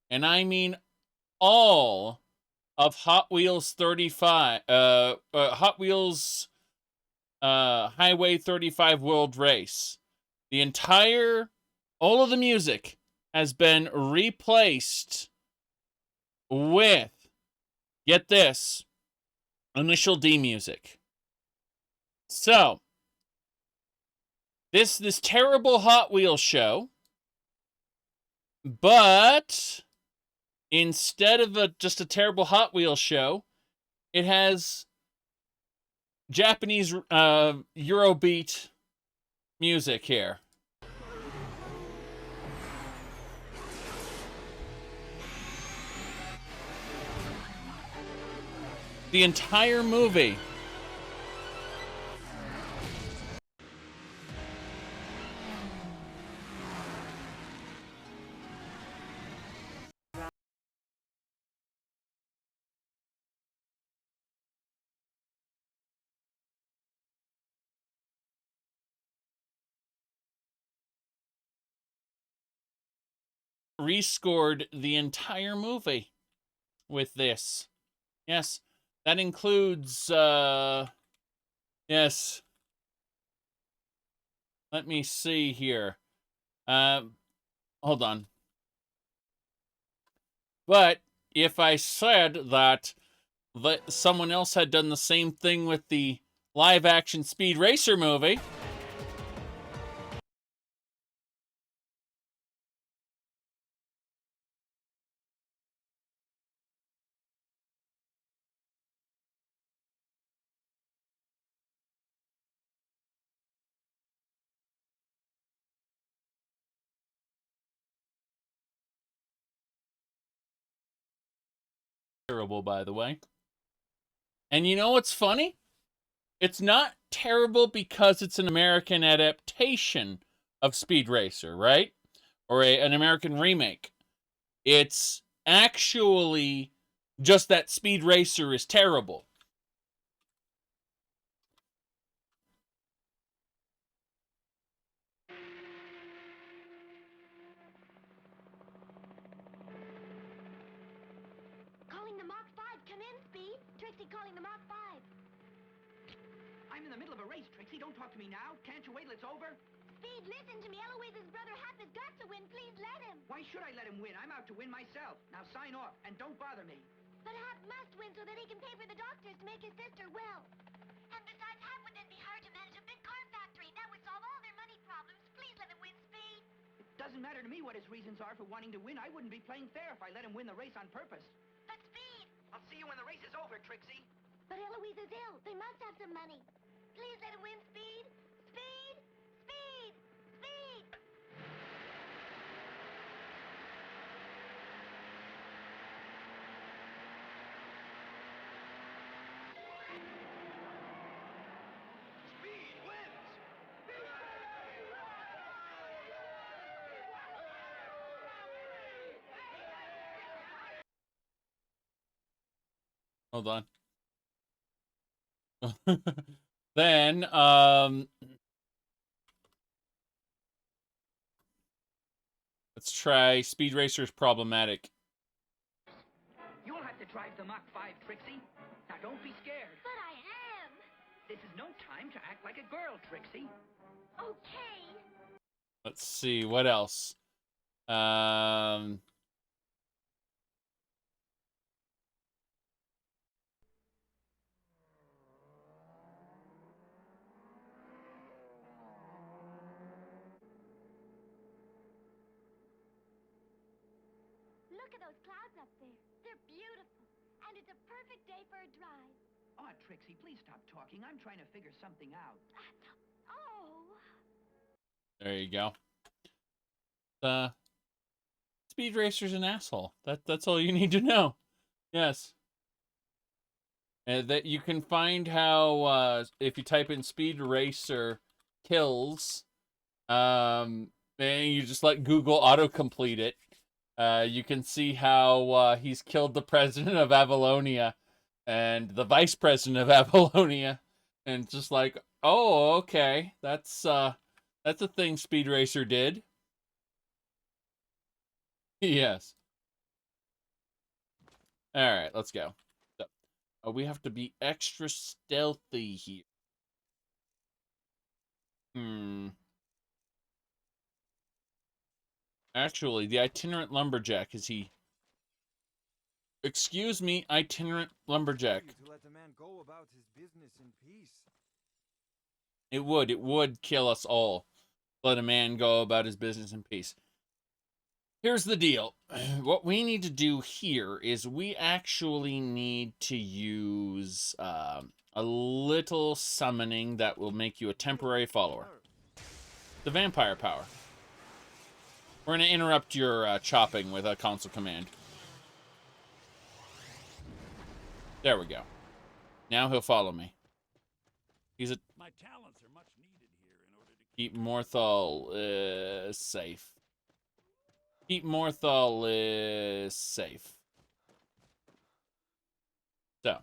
and I mean all, of Hot Wheels 35 Hot Wheels Highway 35 World Race. The entire, all of the music has been replaced with, get this, Initial D music. So, this terrible Hot Wheels show, but instead of just a terrible Hot Wheels show, it has Japanese Eurobeat music here. The entire movie. Rescored the entire movie with this. Yes, that includes yes. Let me see here. Hold on. But if I said that someone else had done the same thing with the live action Speed Racer movie, terrible, by the way. And you know what's funny? It's not terrible because it's an American adaptation of Speed Racer, right? Or an American remake. It's actually just that Speed Racer is terrible. Calling the Mach 5. Come in, Speed. Trixie calling the Mach 5. I'm in the middle of a race, Trixie. Don't talk to me now. Can't you wait till it's over? Speed, listen to me. Eloise's brother Hap has got to win. Please let him. Why should I let him win? I'm out to win myself. Now sign off and don't bother me. But Hap must win so that he can pay for the doctors to make his sister well. And besides, Hap would then be hired to manage a big car factory. That would solve all their money problems. Please let him win, Speed. It doesn't matter to me what his reasons are for wanting to win. I wouldn't be playing fair if I let him win the race on purpose. But Speed! I'll see you when the race is over, Trixie. But Eloise is ill. They must have some money. Please let him win, Speed. Speed! Speed! Speed! Speed wins! Hold on. Then, let's try Speed Racer's Problematic. You'll have to drive the Mach 5, Trixie. Now don't be scared. But I am. This is no time to act like a girl, Trixie. Okay. Let's see, what else? Look at those clouds up there. They're beautiful. And it's a perfect day for a drive. Oh, Trixie, please stop talking. I'm trying to figure something out. Oh. There you go. Speed Racer's an asshole. That's all you need to know. Yes. And that you can find how if you type in Speed Racer kills, and you just let Google autocomplete it, you can see how he's killed the president of Avalonia and the vice president of Avalonia, and just like, oh, okay, that's a thing Speed Racer did. Yes. All right, let's go. So, we have to be extra stealthy here. Actually, the itinerant lumberjack, is he... Excuse me, itinerant lumberjack. To let the man go about his business in peace. It would kill us all. Let a man go about his business in peace. Here's the deal. What we need to do here is we actually need to use a little summoning that will make you a temporary follower. The vampire power. We're going to interrupt your chopping with a console command. There we go. Now he'll follow me. He's a... My talents are much needed here in order to keep Morthal safe. Keep Morthal safe. So,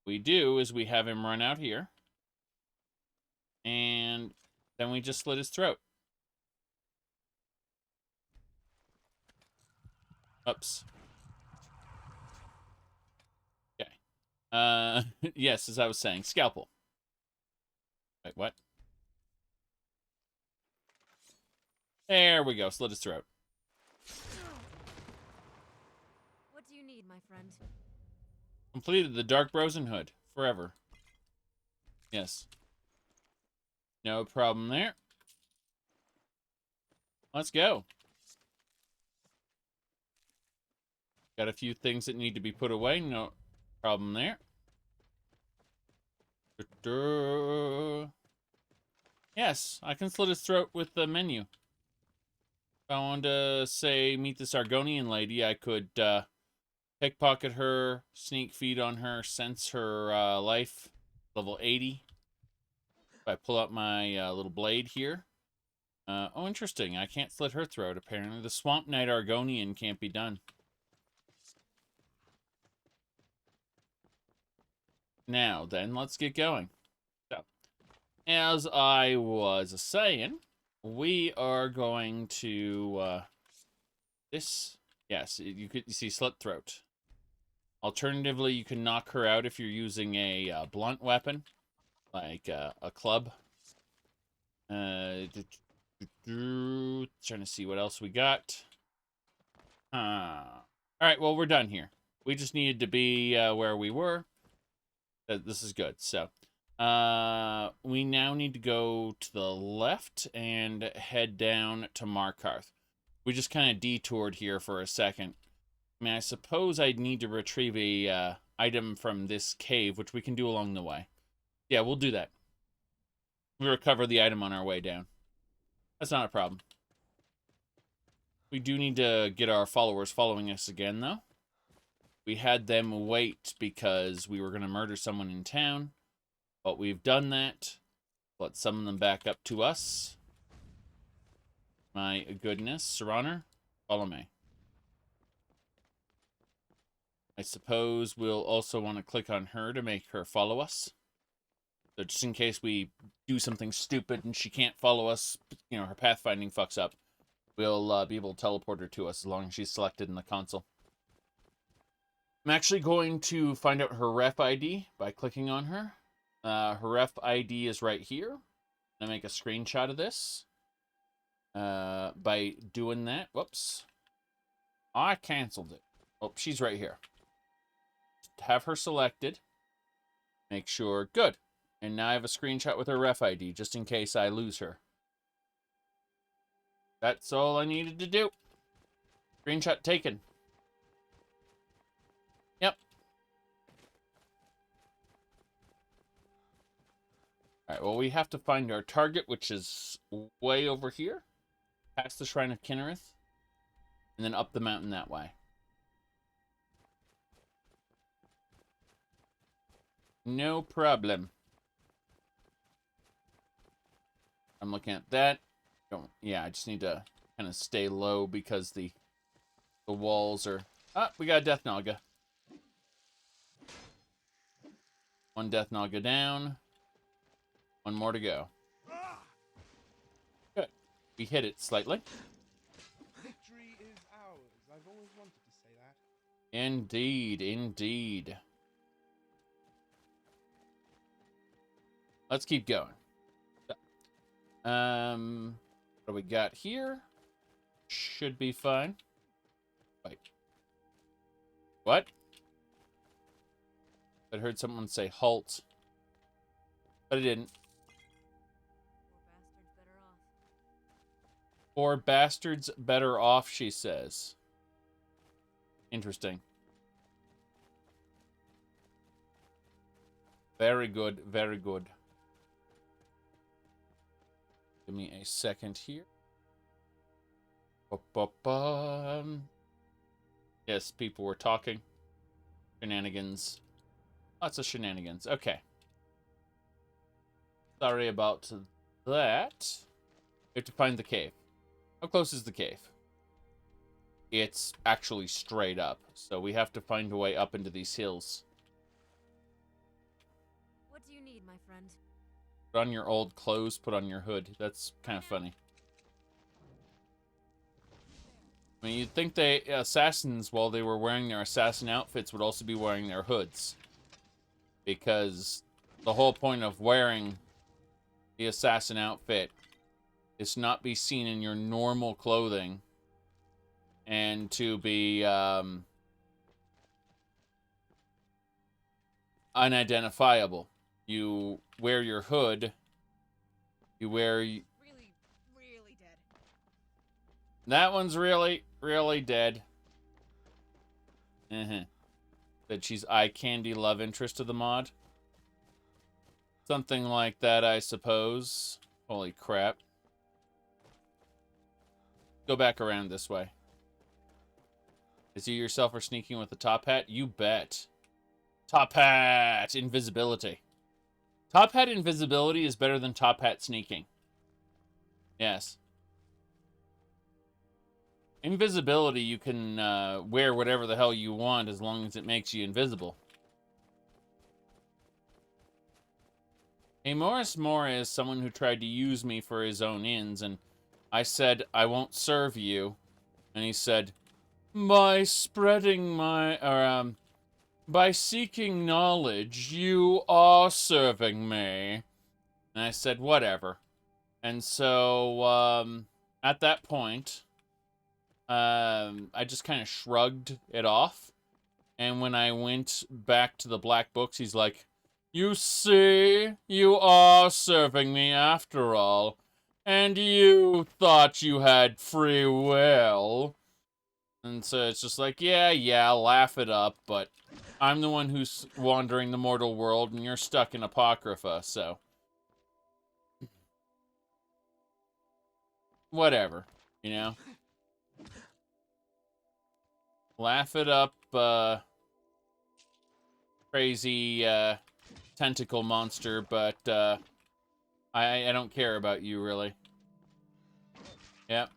we do is we have him run out here. And then we just slit his throat. Oops. Okay. Yes, as I was saying, scalpel. Wait, what? There we go, slit his throat. What do you need, my friend? Completed the Dark Brosen Hood. Forever. Yes. No problem there. Let's go. Got a few things that need to be put away. No problem there. Yes, I can slit his throat with the menu. If I wanted to, say, meet this Argonian lady, I could pickpocket her, sneak feed on her, sense her life, level 80. If I pull out my little blade here. Oh, interesting. I can't slit her throat, apparently. The Swamp Knight Argonian can't be done. Now, then, let's get going. So, as I was saying, we are going to, this, yes, you see slit throat. Alternatively, you can knock her out if you're using a blunt weapon, like a club. Trying to see what else we got. Alright, well, we're done here. We just needed to be where we were. This is good. So, we now need to go to the left and head down to Markarth. We just kind of detoured here for a second. I mean, I suppose I'd need to retrieve a item from this cave, which we can do along the way. Yeah, we'll do that. We'll recover the item on our way down. That's not a problem. We do need to get our followers following us again, though. We had them wait because we were going to murder someone in town. But we've done that. Let's summon them back up to us. My goodness. Serraner, follow me. I suppose we'll also want to click on her to make her follow us. So just in case we do something stupid and she can't follow us, you know, her pathfinding fucks up, we'll be able to teleport her to us as long as she's selected in the console. I'm actually going to find out her ref ID by clicking on her. Her ref ID is right here. I'm going to make a screenshot of this. By doing that, whoops. I canceled it. Oh, she's right here. Just have her selected. Make sure, good. And now I have a screenshot with her ref ID, just in case I lose her. That's all I needed to do. Screenshot taken. Yep. Alright, well, we have to find our target, which is way over here. Past the Shrine of Kinnereth. And then up the mountain that way. No problem. I'm looking at that. Yeah, I just need to kind of stay low because the walls are... Ah, we got a Death Naga. One Death Naga down. One more to go. Good. We hit it slightly. Victory is ours. I've always wanted to say that. Indeed, indeed. Let's keep going. What do we got here? Should be fine. Wait. What? I heard someone say halt. But I didn't. Poor bastards better off, she says. Interesting. Very good, very good. Give me a second here. Yes, people were talking. Shenanigans. Lots of shenanigans. Okay. Sorry about that. We have to find the cave. How close is the cave? It's actually straight up, so we have to find a way up into these hills. What do you need, my friend? Put on your old clothes, put on your hood. That's kind of funny. I mean, you'd think the assassins, while they were wearing their assassin outfits, would also be wearing their hoods. Because the whole point of wearing the assassin outfit is not be seen in your normal clothing and to be unidentifiable. You wear your hood. You wear... Really dead. That one's really dead. That she's eye candy love interest of the mod. Something like that, I suppose. Holy crap. Go back around this way. Is you yourself are sneaking with the top hat? You bet. Top hat invisibility. Top hat invisibility is better than top hat sneaking. Yes. Invisibility, you can wear whatever the hell you want as long as it makes you invisible. Hey, Morris Moore is someone who tried to use me for his own ends, and I said, I won't serve you. And he said, by spreading my, by seeking knowledge, you are serving me. And I said, whatever. And so, at that point, I just kind of shrugged it off. And when I went back to the black books, he's like, you see, you are serving me after all. And you thought you had free will. And so it's just like, yeah, laugh it up, but I'm the one who's wandering the mortal world, and you're stuck in Apocrypha, so. Whatever, you know? Laugh it up, crazy, tentacle monster, but, I don't care about you, really. Yep.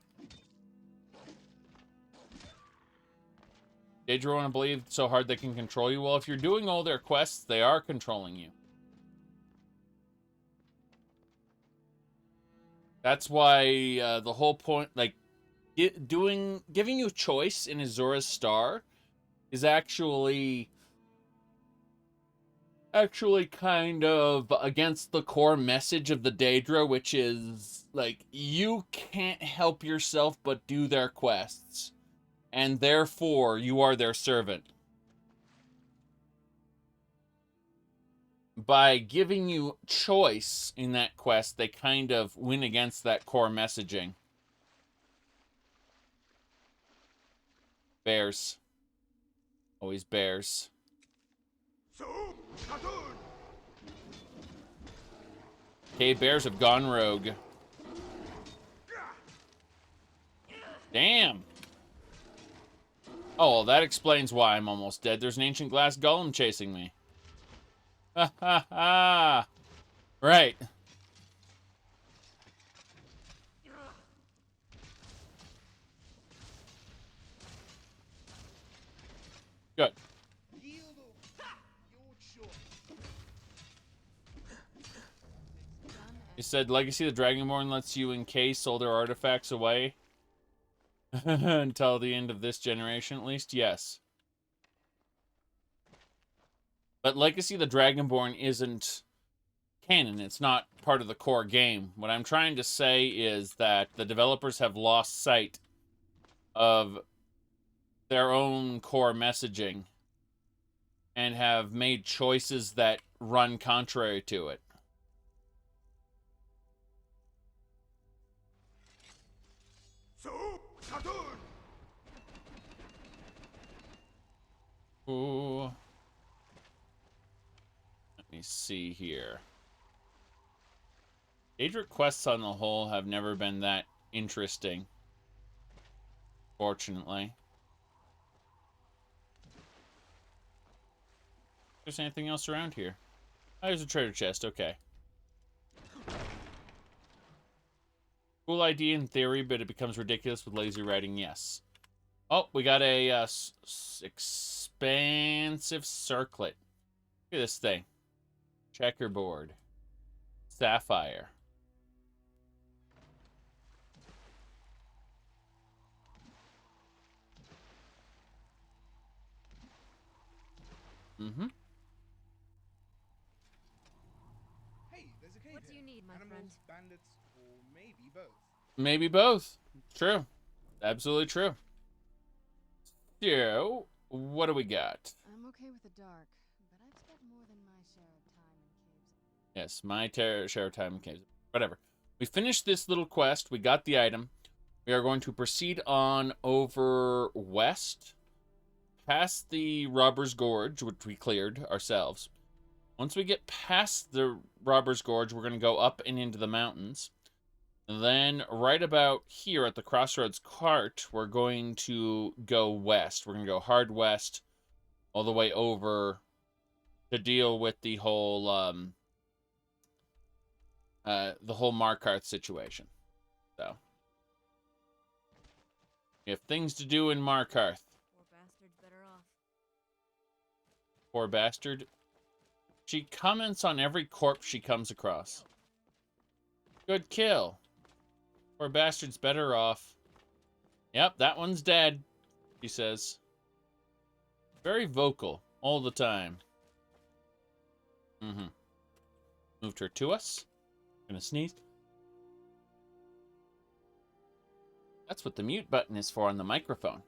Daedra want to believe so hard they can control you? Well, if you're doing all their quests, they are controlling you. That's why the whole point, like, giving you choice in Azura's Star is actually kind of against the core message of the Daedra, which is, like, you can't help yourself but do their quests. And therefore, you are their servant. By giving you choice in that quest, they kind of win against that core messaging. Bears. Always bears. Okay, bears have gone rogue. Damn. Oh, well, that explains why I'm almost dead. There's an ancient glass golem chasing me. Ha ha ha. Right. Good. You said Legacy the Dragonborn lets you encase all their artifacts away until the end of this generation, at least? Yes. But Legacy the Dragonborn isn't canon. It's not part of the core game. What I'm trying to say is that the developers have lost sight of their own core messaging and have made choices that run contrary to it. Ooh. Let me see here. Daedric quests on the whole have never been that interesting. Fortunately. There's anything else around here? Oh, there's a treasure chest. Okay. Cool idea in theory, but it becomes ridiculous with lazy writing. Yes. Oh, we got a expansive circlet. Look at this thing. Checkerboard. Sapphire. Mm-hmm. Hey, there's a cave What do you need, my Animals, friend? bandits, or maybe both. Maybe both. True. Absolutely true. So, what do we got? I'm okay with the dark, but I've spent more than my share of time in caves. Yes, my share of time in caves. Whatever. We finished this little quest. We got the item. We are going to proceed on over west, past the Robber's Gorge, which we cleared ourselves. Once we get past the Robber's Gorge, we're going to go up and into the mountains. And then right about here at the Crossroads Cart, we're going to go west. We're going to go hard west all the way over to deal with the whole Markarth situation. So we have things to do in Markarth. Poor bastard's better off. Poor bastard. She comments on every corpse she comes across. Good kill. Poor bastard's better off. Yep, that one's dead, she says. Very vocal all the time. Mm-hmm. Moved her to us. Gonna sneeze. That's what the mute button is for on the microphone.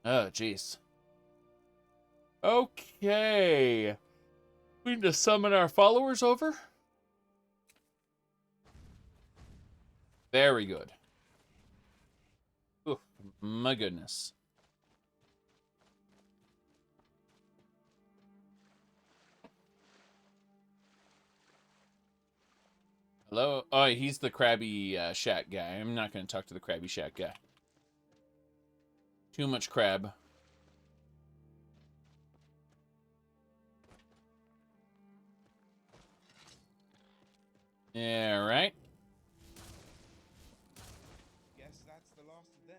Oh, jeez. Okay. We need to summon our followers over. Very good. Oof, my goodness. Hello? Oh, he's the crabby shack guy. I'm not going to talk to the crabby shack guy. Too much crab. Yeah, right. Guess that's the last of them.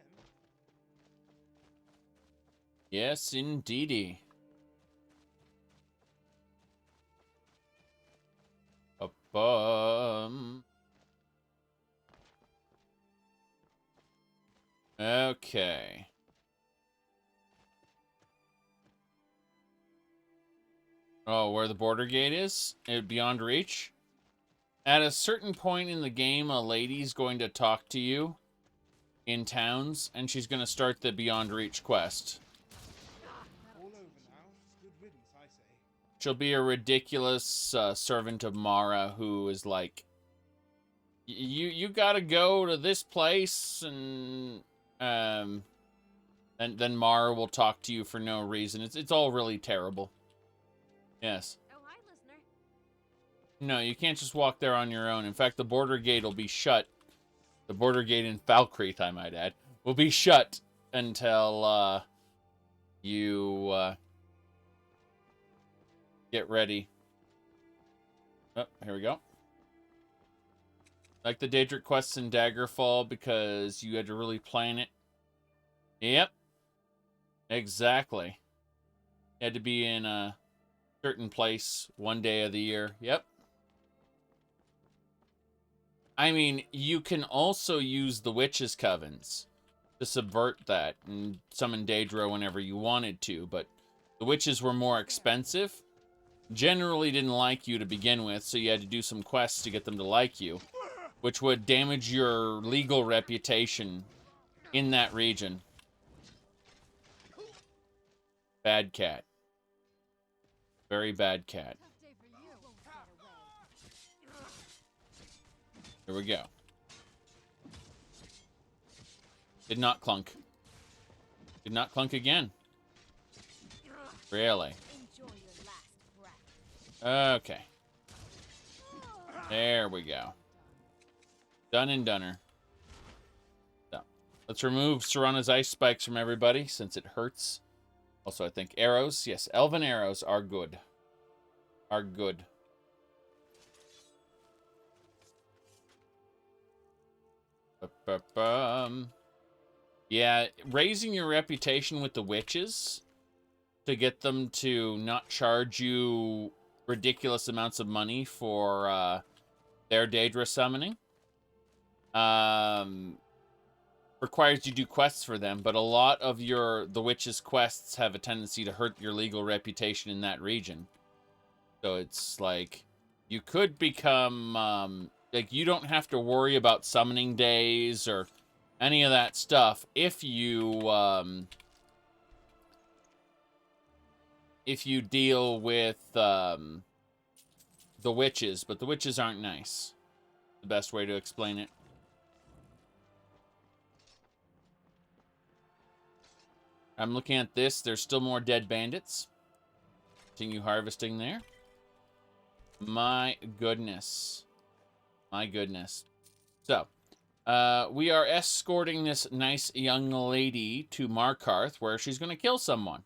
Yes, indeedy. Okay. Oh, where the border gate is? Beyond reach? At a certain point in the game, a lady's going to talk to you in towns, and she's going to start the Beyond Reach quest. All over now. Good riddance, I say. She'll be a ridiculous servant of Mara who is like, you gotta go to this place, and then Mara will talk to you for no reason. It's all really terrible. Yes. Oh, hi, listener. No, you can't just walk there on your own. In fact, the border gate will be shut. The border gate in Falkreath, I might add, will be shut until you get ready. Oh, here we go. Like the Daedric quests in Daggerfall because you had to really plan it. Yep. Exactly. You had to be in a certain place one day of the year. Yep. I mean, you can also use the Witches' Covens to subvert that and summon Daedra whenever you wanted to, but the witches were more expensive. Generally didn't like you to begin with, so you had to do some quests to get them to like you, which would damage your legal reputation in that region. Bad cat. Very bad cat. Here we go. Did not clunk. Did not clunk again. Really? Okay. There we go. Done and doner. So, let's remove Serana's ice spikes from everybody since it hurts. Also, I think arrows. Yes, elven arrows are good. Are good. Yeah, raising your reputation with the witches to get them to not charge you ridiculous amounts of money for their Daedra summoning requires you to do quests for them, but a lot of the witches' quests have a tendency to hurt your legal reputation in that region. So it's like you could become like you don't have to worry about summoning days or any of that stuff if you deal with the witches, but the witches aren't nice. The best way to explain it. I'm looking at this. There's still more dead bandits. Continue harvesting there. My goodness. My goodness. So, we are escorting this nice young lady to Markarth, where she's going to kill someone.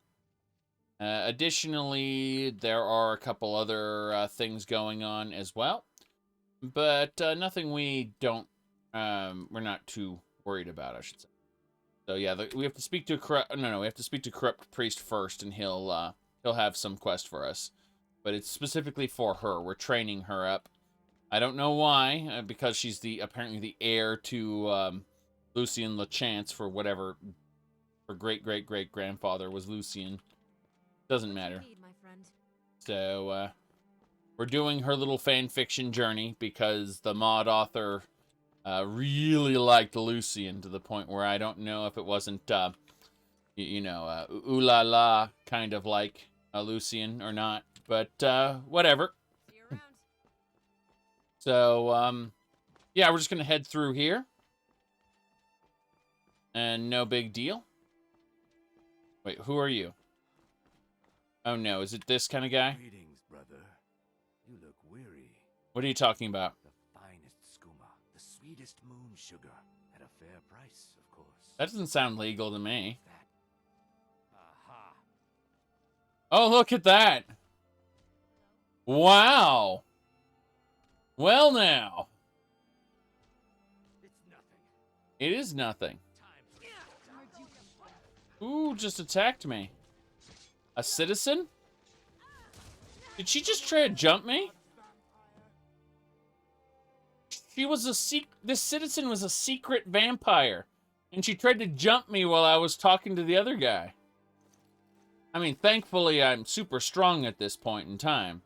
Additionally, there are a couple other things going on as well. But nothing we don't... we're not too worried about, I should say. So yeah, we have to speak to we have to speak to Corrupt Priest first, and he'll have some quest for us. But it's specifically for her. We're training her up. I don't know why, because she's apparently the heir to Lucien Lachance for whatever her great-great-great-grandfather was Lucien. Doesn't matter. So we're doing her little fan fiction journey because the mod author really liked Lucien to the point where I don't know if it wasn't ooh la la kind of like Lucien or not, but whatever. So, yeah, we're just going to head through here. And no big deal. Wait, who are you? Oh, no. Is it this kind of guy? Greetings, brother. You look weary. What are you talking about? The finest skooma, the sweetest moon sugar, at a fair price, of course. That doesn't sound legal to me. Aha. Oh, look at that. Wow. Well, now. It's nothing. It is nothing. Ooh, just attacked me. A citizen? Did she just try to jump me? She was this citizen was a secret vampire. And she tried to jump me while I was talking to the other guy. I mean, thankfully, I'm super strong at this point in time.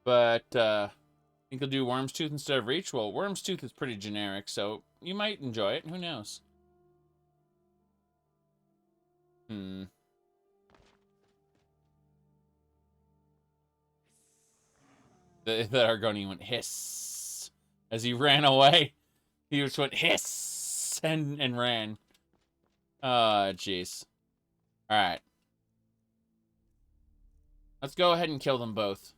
But, I think I'll do Worm's Tooth instead of Reach. Well, Worm's Tooth is pretty generic, so you might enjoy it. Who knows? The Argonian went hiss as he ran away. He just went hiss and ran. Oh, jeez. All right. Let's go ahead and kill them both.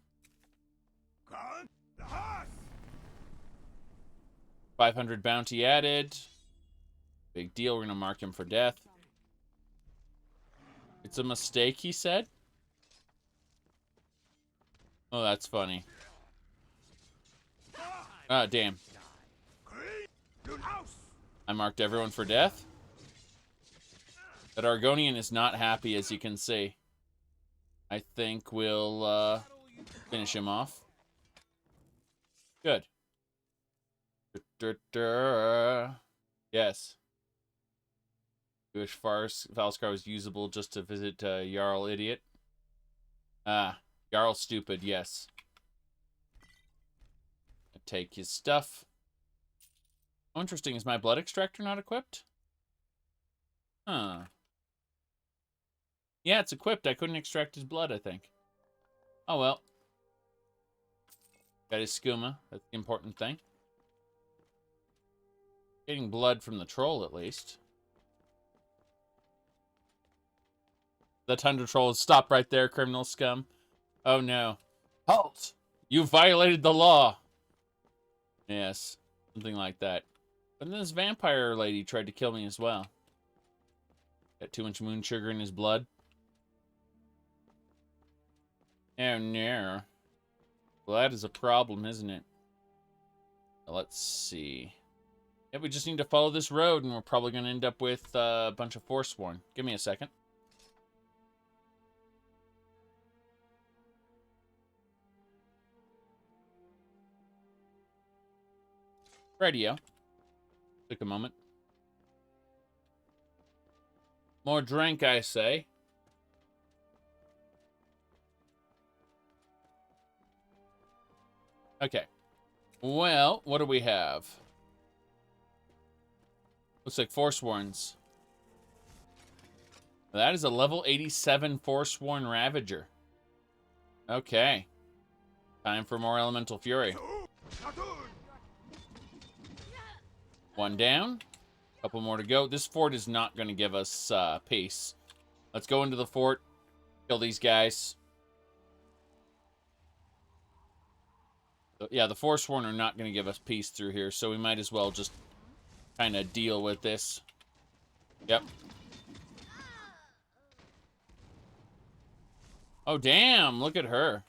500 bounty added. Big deal. We're gonna mark him for death. It's a mistake, he said. Oh, that's funny. Ah, damn. I marked everyone for death. That Argonian is not happy, as you can see. I think we'll finish him off. Good. Yes. I wish Valskar was usable just to visit Jarl Idiot. Ah, Jarl Stupid, yes. Take his stuff. Oh, interesting. Is my blood extractor not equipped? Huh. Yeah, it's equipped. I couldn't extract his blood, I think. Oh, well. Got his skooma. That's the important thing. Getting blood from the troll, at least. The Tundra Trolls, stop right there, criminal scum. Oh, no. Halt! You violated the law! Yes, something like that. But then this vampire lady tried to kill me as well. Got too much moon sugar in his blood. Oh, no. Well, that is a problem, isn't it? Let's see. Yeah, we just need to follow this road, and we're probably going to end up with a bunch of Forsworn. Give me a second. Radio. Took a moment. More drink, I say. Okay. Well, what do we have? Looks like Forsworns. That is a level 87 Forsworn Ravager. Okay. Time for more Elemental Fury. One down. Couple more to go. This fort is not going to give us peace. Let's go into the fort. Kill these guys. So, yeah, the Forsworn are not going to give us peace through here, so we might as well just kind of deal with this. Yep. Oh, damn. Look at her.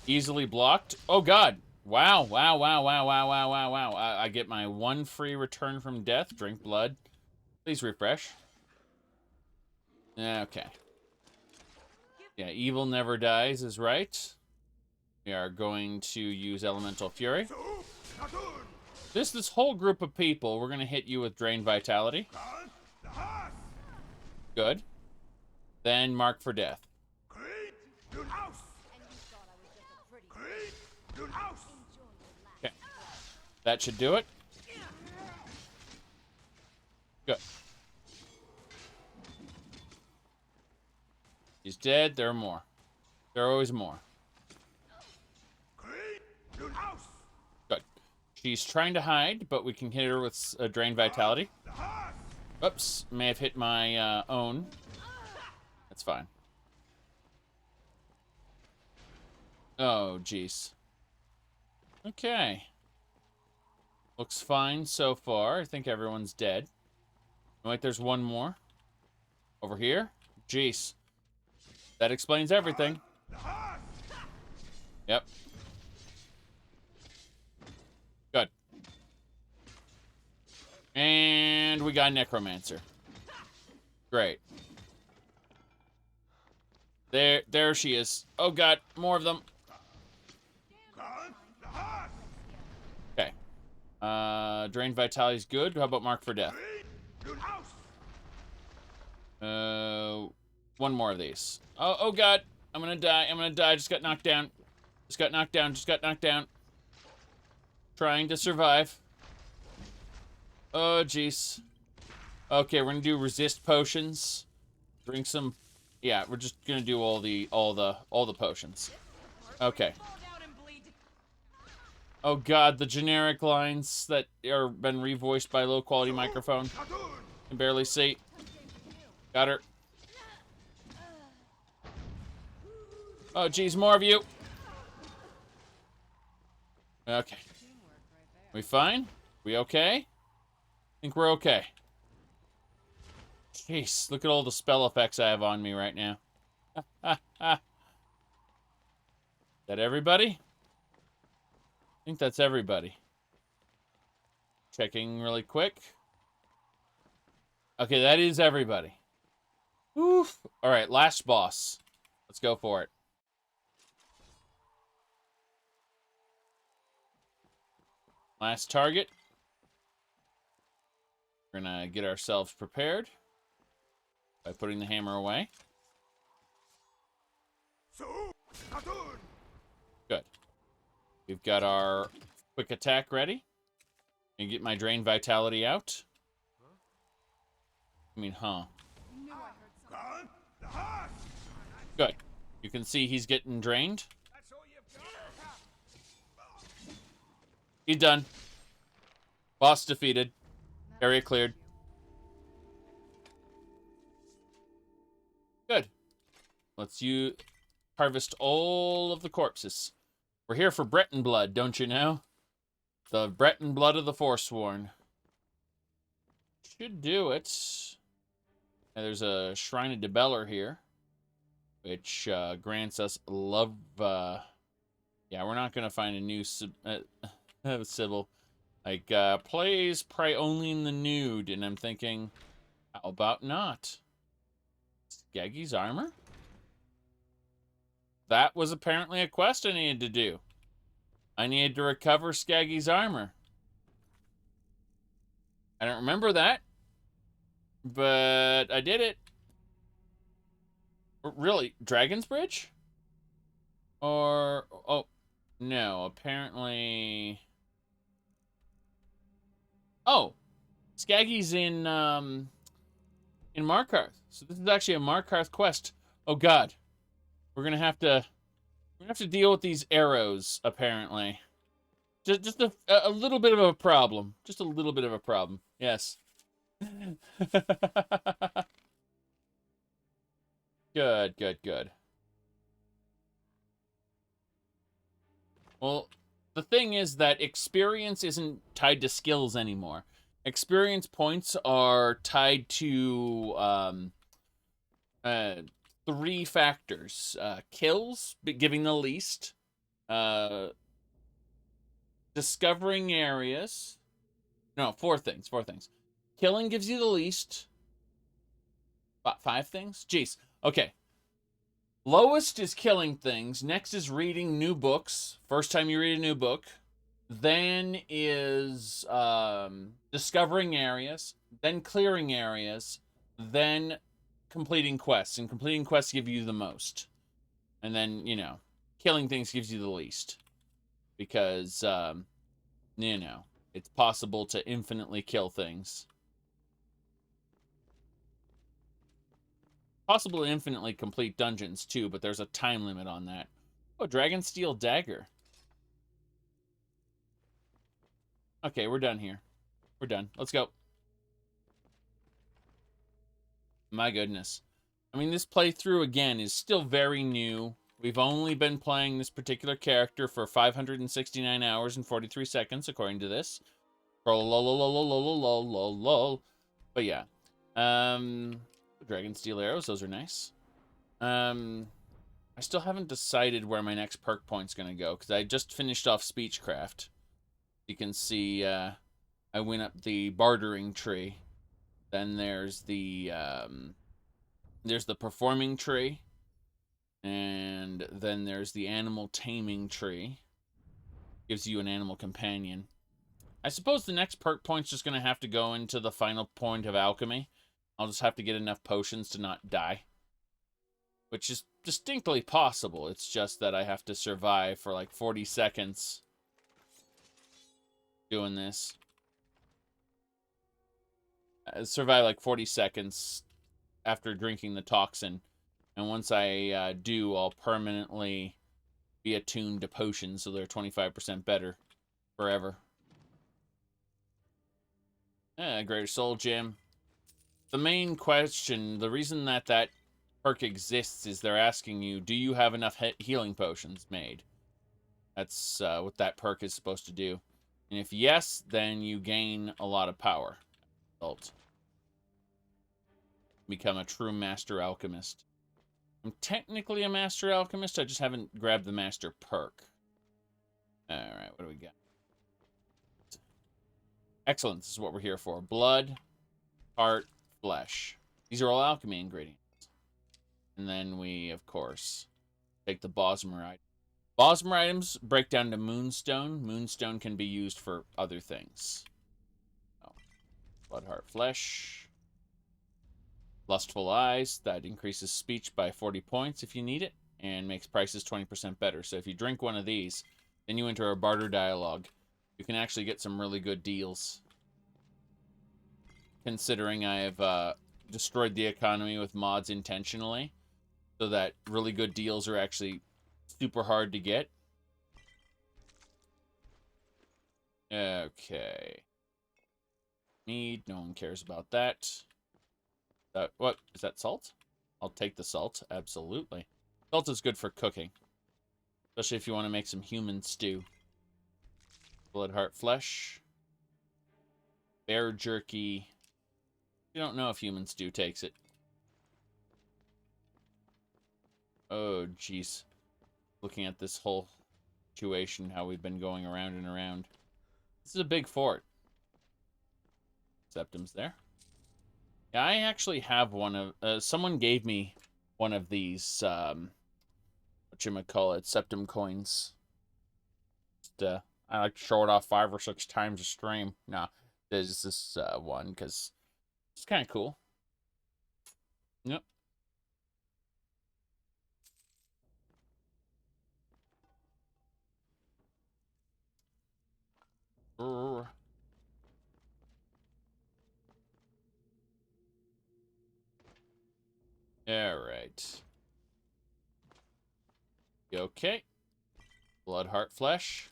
Easily blocked. Oh, God. Wow, wow, wow, wow, wow, wow, wow, wow. I get my one free return from death. Drink blood. Please refresh. Okay. Yeah, evil never dies is right. We are going to use Elemental Fury. This whole group of people, we're going to hit you with Drain Vitality. Good. Then mark for death. Okay. That should do it. Good. He's dead. There are more. There are always more. Good. She's trying to hide, but we can hit her with a Drain Vitality. Oops. May have hit my own. That's fine. Oh, jeez. Okay. Looks fine so far. I think everyone's dead. Wait, there's one more. Over here. Jeez. That explains everything. Yep. Good. And we got Necromancer. Great. There she is. Oh, God. More of them. Okay. Drain Vitality's good. How about Mark for Death? One more of these. Oh, God. I'm gonna die. I'm gonna die. Just got knocked down. Just got knocked down. Just got knocked down. Trying to survive. Oh, jeez. Okay, we're gonna do resist potions. Drink some. Yeah, we're just gonna do all the potions. Okay. Oh, God, the generic lines that are been revoiced by low quality microphone. Can barely see. Got her. Oh, geez, more of you. Okay. We fine? We okay? I think we're okay. Jeez, look at all the spell effects I have on me right now. Is that everybody? I think that's everybody. Checking really quick. Okay, that is everybody. Oof. All right, last boss. Let's go for it. Last target. We're gonna get ourselves prepared by putting the hammer away. Good. We've got our quick attack ready. And get my drain vitality out. I mean, huh. Good. You can see he's getting drained. He's done. Boss defeated. Area cleared. Good. Let's harvest all of the corpses. We're here for Breton blood, don't you know? The Breton blood of the Forsworn. Should do it. And there's a Shrine of Debeller here, which grants us love. Yeah, we're not going to find a new Sybil. Like, plays prey only in the nude. And I'm thinking, how about not? Skaggy's armor? That was apparently a quest I needed to do. I needed to recover Skaggy's armor. I don't remember that, but I did it. Really? Dragon's Bridge? Or, oh, no, apparently... Oh, Skaggy's in Markarth. So this is actually a Markarth quest. Oh, God. We're gonna have to deal with these arrows, apparently. Just a little bit of a problem. Just a little bit of a problem. Yes. Good, good, good. Well, the thing is that experience isn't tied to skills anymore. Experience points are tied to 3 factors. Kills, giving the least. Discovering areas. No, 4 things. 4 things. Killing gives you the least. About 5 things? Jeez. Okay. Lowest is killing things. Next is reading new books. First time you read a new book. Then is discovering areas. Then clearing areas. Then completing quests. And completing quests give you the most. And then, you know, killing things gives you the least. Because, you know, it's possible to infinitely kill things. Possible to infinitely complete dungeons, too, but there's a time limit on that. Oh, Dragonsteel Dagger. Okay, we're done here. We're done. Let's go. My goodness. I mean, this playthrough, again, is still very new. We've only been playing this particular character for 569 hours and 43 seconds, according to this. But yeah. Dragonsteel arrows, those are nice. I still haven't decided where my next perk point's going to go, because I just finished off Speechcraft. You can see I went up the bartering tree. Then there's the performing tree. And then there's the animal taming tree. Gives you an animal companion. I suppose the next perk point's just going to have to go into the final point of alchemy. I'll just have to get enough potions to not die. Which is distinctly possible. It's just that I have to survive for like 40 seconds doing this. Survive like 40 seconds after drinking the toxin. And once I do, I'll permanently be attuned to potions so they're 25% better forever. Greater Soul Gem. The main question, the reason that perk exists is they're asking you, do you have enough healing potions made? That's what that perk is supposed to do. And if yes, then you gain a lot of power. Result. Become a true master alchemist. I'm technically a master alchemist, I just haven't grabbed the master perk. Alright, what do we got? Excellent, this is what we're here for. Blood, heart, flesh. These are all alchemy ingredients. And then we, of course, take the Bosmer item. Bosmer items break down to Moonstone. Moonstone can be used for other things. Oh. Blood, heart, flesh. Lustful eyes. That increases speech by 40 points if you need it, and makes prices 20% better. So if you drink one of these, then you enter a barter dialogue. You can actually get some really good deals. Considering I have destroyed the economy with mods intentionally, so that really good deals are actually super hard to get. Okay. Mead, no one cares about that. What? Is that salt? I'll take the salt, absolutely. Salt is good for cooking. Especially if you want to make some human stew. Blood, heart, flesh. Bear jerky. You don't know if human stew takes it. Oh, jeez. Looking at this whole situation, how we've been going around and around. This is a big fort. Septum's there. Yeah, I actually have one of... someone gave me one of these, whatchamacallit, Septum coins. Just, I like to show it off 5 or 6 times a stream. Nah, there's this one, because it's kind of cool. Yep. All right. Okay. Blood, heart, flesh.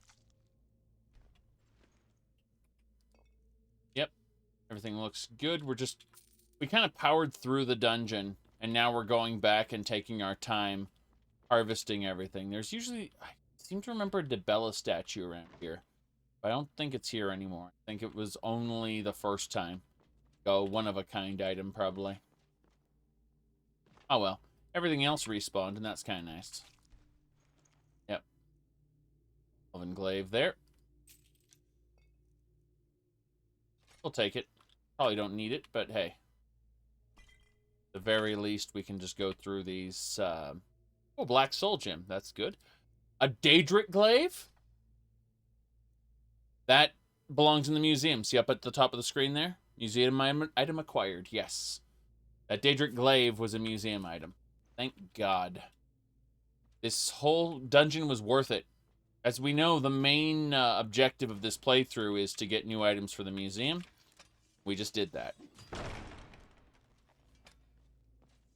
Yep. Everything looks good. We kind of powered through the dungeon, and now we're going back and taking our time harvesting everything. There's usually, I seem to remember a Debella statue around here. But I don't think it's here anymore. I think it was only the first time. Go one-of-a-kind item, probably. Oh well. Everything else respawned, and that's kind of nice. Yep. Oven glaive there. We'll take it. Probably don't need it, but hey. At the very least, we can just go through these... Oh, Black Soul Gem. That's good. A Daedric glaive? That belongs in the museum. See up at the top of the screen there? Museum item acquired. Yes. That Daedric glaive was a museum item. Thank God. This whole dungeon was worth it. As we know, the main objective of this playthrough is to get new items for the museum. We just did that.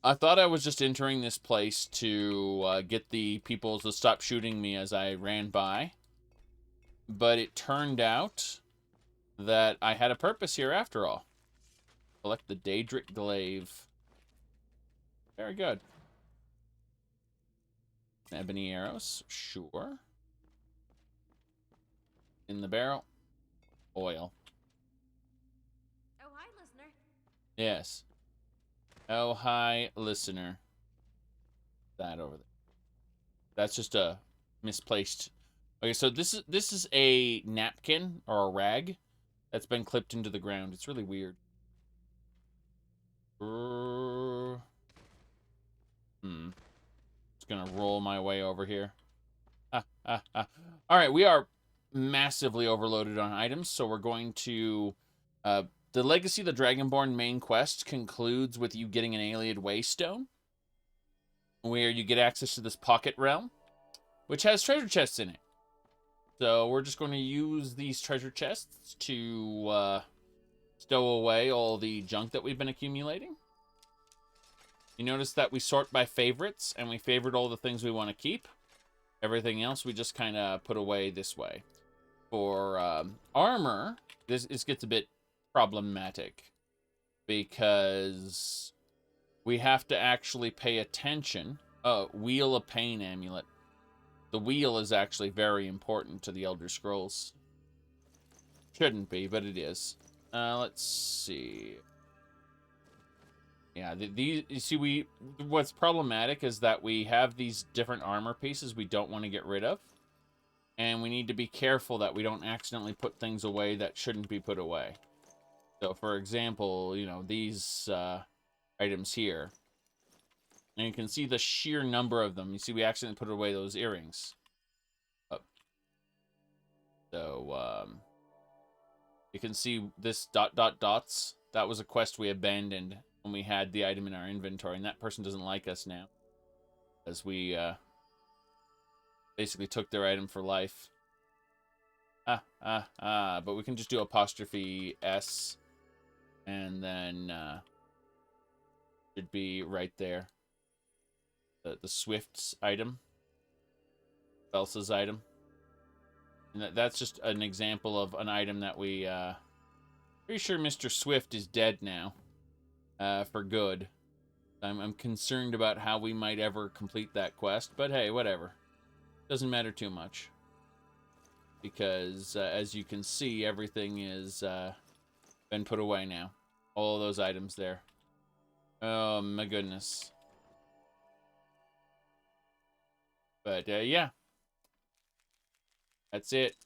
I thought I was just entering this place to get the people to stop shooting me as I ran by. But it turned out that I had a purpose here after all. Select the Daedric glaive. Very good. Ebony arrows. Sure. In the barrel. Oil. Oh, hi, listener. Yes. Oh, hi, listener. That over there. That's just a misplaced... Okay, so this is a napkin or a rag that's been clipped into the ground. It's really weird. Just gonna roll my way over here. Alright, we are massively overloaded on items, so we're going to... the Legacy of the Dragonborn main quest concludes with you getting an Alien Waystone, where you get access to this pocket realm, which has treasure chests in it. So we're just going to use these treasure chests to stow away all the junk that we've been accumulating. You notice that we sort by favorites, and we favored all the things we want to keep. Everything else we just kind of put away this way. For armor, this gets a bit problematic, because we have to actually pay attention. Wheel of Pain amulet. the wheel is actually very important to the Elder Scrolls. Shouldn't be, but it is. Let's see. Yeah, these, you see, what's problematic is that we have these different armor pieces we don't want to get rid of. And we need to be careful that we don't accidentally put things away that shouldn't be put away. So, for example, you know, these items here. And you can see the sheer number of them. You see, we accidentally put away those earrings. Oh. So, you can see this ... dots. That was a quest we abandoned when we had the item in our inventory. And that person doesn't like us now. As we, basically took their item for life. But we can just do apostrophe S. And then, should be right there. The Swift's item. Elsa's item. And that's just an example of an item that we, pretty sure Mr. Swift is dead now. For good. I'm concerned about how we might ever complete that quest. But hey, whatever. Doesn't matter too much. Because, as you can see, everything is, been put away now. All those items there. Oh, my goodness. But, yeah. That's it.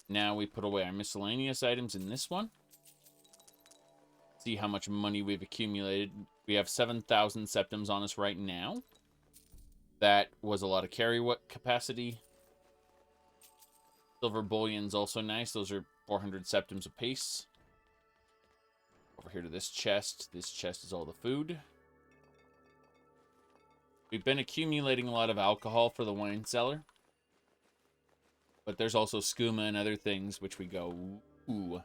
Now we put away our miscellaneous items in this one. See how much money we've accumulated. We have 7,000 septims on us right now. That was a lot of carry capacity. Silver bullion's also nice. Those are 400 septims apiece. Over here to this chest. This chest is all the food. We've been accumulating a lot of alcohol for the wine cellar. But there's also skooma and other things which we go, ooh.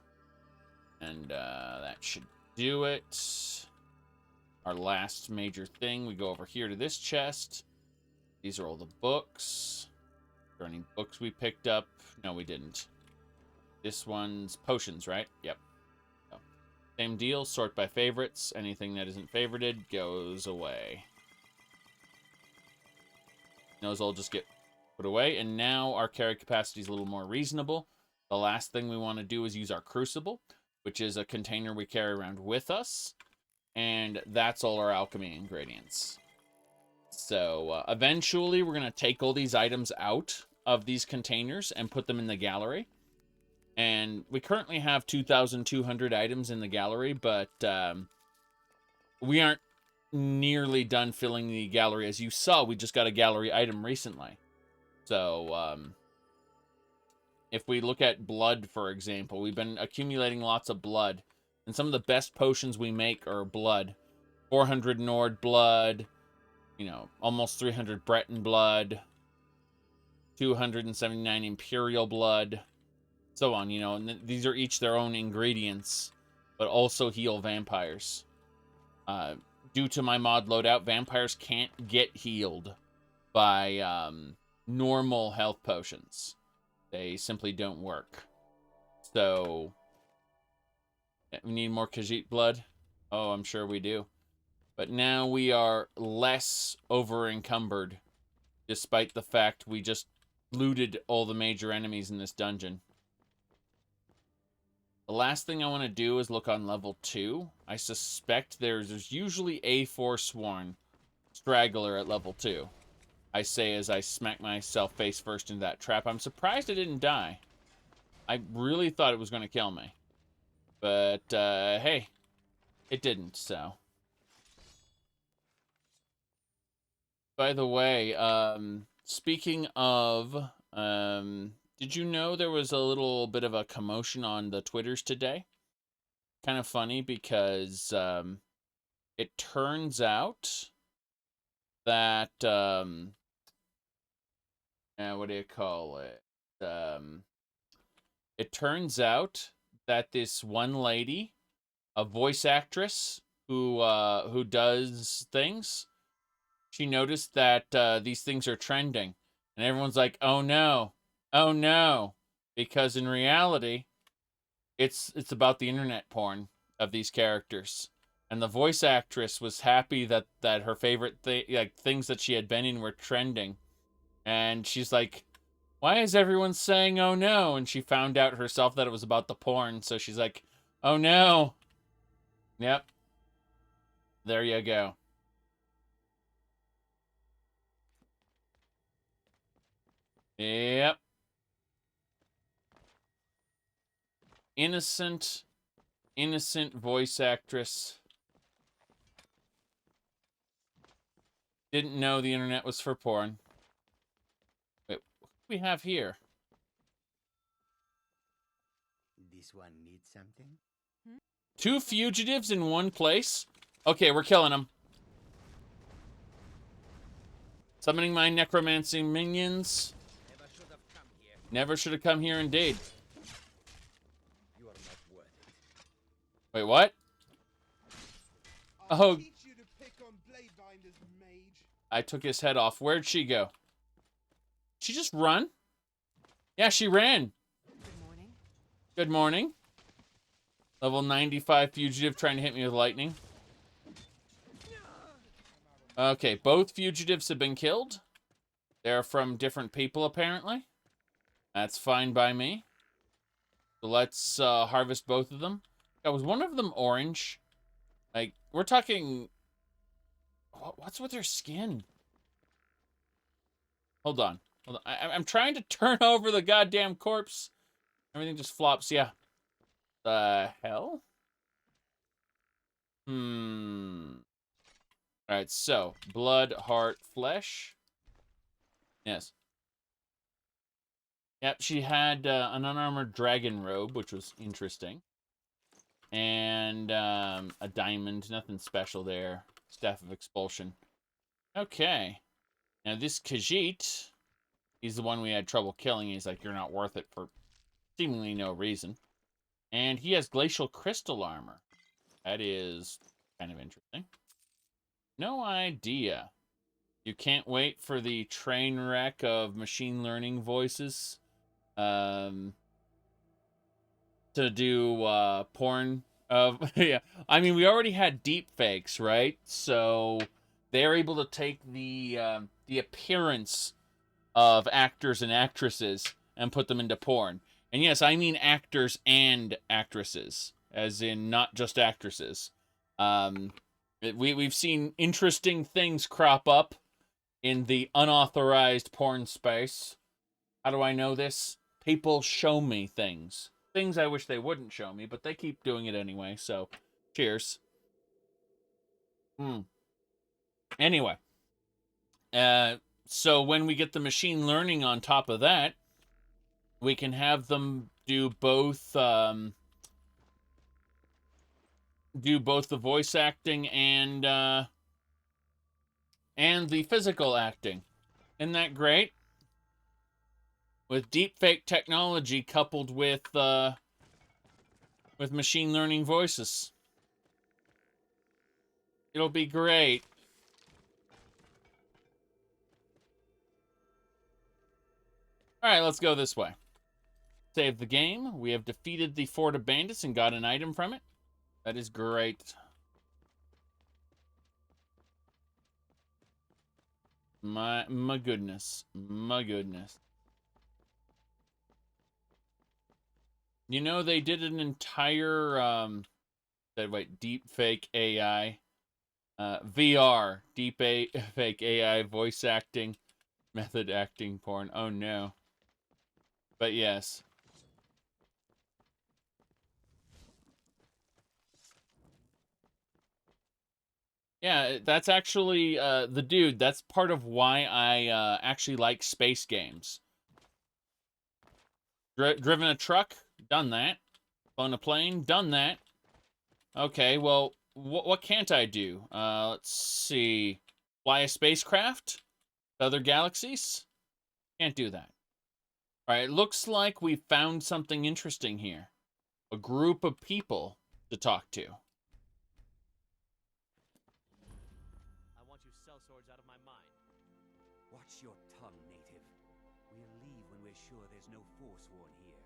And that should do it. Our last major thing, we go over here to this chest. These are all the books. Are there any books we picked up? No, we didn't. This one's potions, right? Yep. So, same deal, sort by favorites. Anything that isn't favorited goes away. Those all just get put away. And now our carry capacity is a little more reasonable. The last thing we want to do is use our crucible, which is a container we carry around with us. And that's all our alchemy ingredients. So, eventually, we're going to take all these items out of these containers and put them in the gallery. And we currently have 2,200 items in the gallery, but we aren't nearly done filling the gallery. As you saw, we just got a gallery item recently. So, if we look at blood, for example, we've been accumulating lots of blood. And some of the best potions we make are blood. 400 Nord blood, you know, almost 300 Breton blood, 279 Imperial blood, so on, you know. And these are each their own ingredients, but also heal vampires. Due to my mod loadout, vampires can't get healed by normal health potions. They simply don't work. So, we need more Khajiit blood. Oh, I'm sure we do. But now we are less over-encumbered, despite the fact we just looted all the major enemies in this dungeon. The last thing I want to do is look on level 2. I suspect there's usually a Forsworn straggler at level 2. I say as I smack myself face first into that trap. I'm surprised it didn't die. I really thought it was going to kill me. But, hey, it didn't, so. By the way, speaking of, did you know there was a little bit of a commotion on the Twitters today? Kind of funny because, it turns out that, what do you call it? It turns out that this one lady, a voice actress who does things, she noticed that these things are trending, and everyone's like, "Oh no, oh no," because in reality, it's about the internet porn of these characters, And the voice actress was happy that her favorite things that she had been in were trending. And she's like, why is everyone saying oh no? And she found out herself that it was about the porn. So she's like, oh no. Yep. There you go. Yep. Innocent voice actress. Didn't know the internet was for porn. Wait, what do we have here? This one needs something? 2 fugitives in one place? Okay, we're killing them. Summoning my necromancy minions. Never should have come here indeed. You are not worth it. Wait, what? Oh. Teach you to pick on Bladebinder's mage. I took his head off. Where'd she go? She just run? Yeah, she ran. Good morning. Good morning. Level 95 fugitive trying to hit me with lightning. Okay, both fugitives have been killed. They're from different people, apparently. That's fine by me. So let's harvest both of them. Yeah, was one of them orange? Like, we're talking... What's with their skin? Hold on. Hold on. I'm trying to turn over the goddamn corpse. Everything just flops. Yeah. The hell? Alright, so. Blood, heart, flesh. Yes. Yep, she had an unarmored dragon robe, which was interesting. And a diamond. Nothing special there. Staff of expulsion. Okay. Now this Khajiit, he's the one we had trouble killing. He's like, you're not worth it for seemingly no reason. And he has glacial crystal armor. That is kind of interesting. No idea. You can't wait for the train wreck of machine learning voices to do porn of yeah. I mean, we already had deep fakes, right? So they're able to take the appearance of actors and actresses and put them into porn. And yes, I mean actors and actresses, as in not just actresses. We've seen interesting things crop up in the unauthorized porn space. How do I know this? People show me things. Things I wish they wouldn't show me, but they keep doing it anyway, so cheers. Anyway. So when we get the machine learning on top of that, we can have them do both the voice acting and the physical acting. Isn't that great? With deepfake technology coupled with machine learning voices. It'll be great. Alright, let's go this way. Save the game. We have defeated the Fort of Bandits and got an item from it. That is great. My goodness. My goodness. You know, they did an entire, deep fake AI, VR, deep fake AI voice acting, method acting porn. Oh no. But yes. Yeah, that's actually, the dude, that's part of why I, actually like space games. Driven a truck? Done that. Flown a plane? Done that. Okay, well, what can't I do? Let's see. Fly a spacecraft? To other galaxies? Can't do that. Alright, it looks like we found something interesting here. A group of people to talk to. I want you sellswords out of my mind. Watch your tongue, native. We'll leave when we're sure there's no Forsworn here.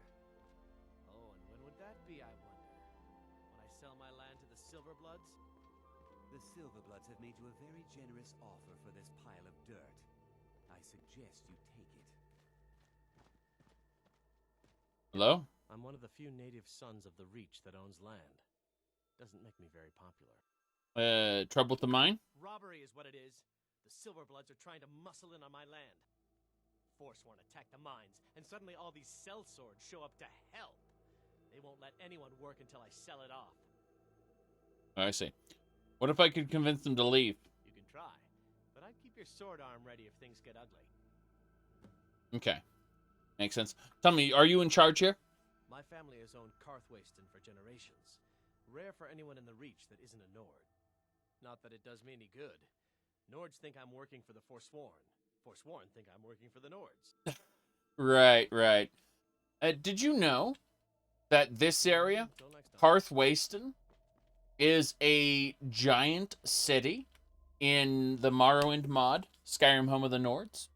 Oh, and when would that be, I wonder? When I sell my land to the Silverbloods? The Silverbloods have made you a very generous offer for this pile of dirt. I suggest you take it. Hello? I'm one of the few native sons of the Reach that owns land. Doesn't make me very popular. Trouble with the mine? Robbery is what it is. The Silverbloods are trying to muscle in on my land. Forsworn attack the mines, and suddenly all these cell swords show up to help. They won't let anyone work until I sell it off. I see. What if I could convince them to leave? You can try, but I'd keep your sword arm ready if things get ugly. Okay. Makes sense. Tell me, are you in charge here? My family has owned Karthwasten for generations. Rare for anyone in the Reach that isn't a Nord. Not that it does me any good. Nords think I'm working for the Forsworn. Forsworn think I'm working for the Nords. Right, right. Did you know that this area, Karthwasten, is a giant city in the Morrowind mod, Skyrim Home of the Nords?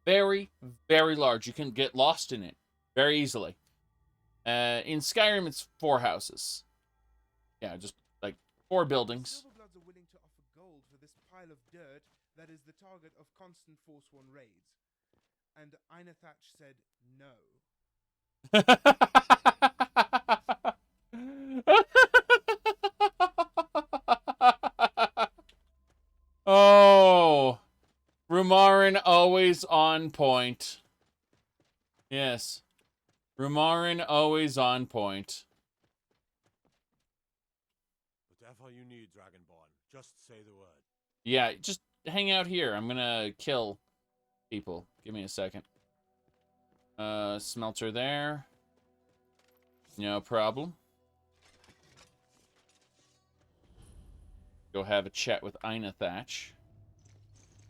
Very, very large. You can get lost in it very easily. In Skyrim, it's 4 houses. Yeah, just like 4 buildings. Silverbloods are willing to offer gold for this pile of dirt that is the target of constant Forsworn raids. And Einathatch said no. Oh, Rumarin always on point. Yes, Rumarin always on point. Whatever you need, Dragonborn, just say the word. Yeah, just hang out here. I'm gonna kill people. Give me a second. Smelter there. No problem. Go have a chat with Einathatch.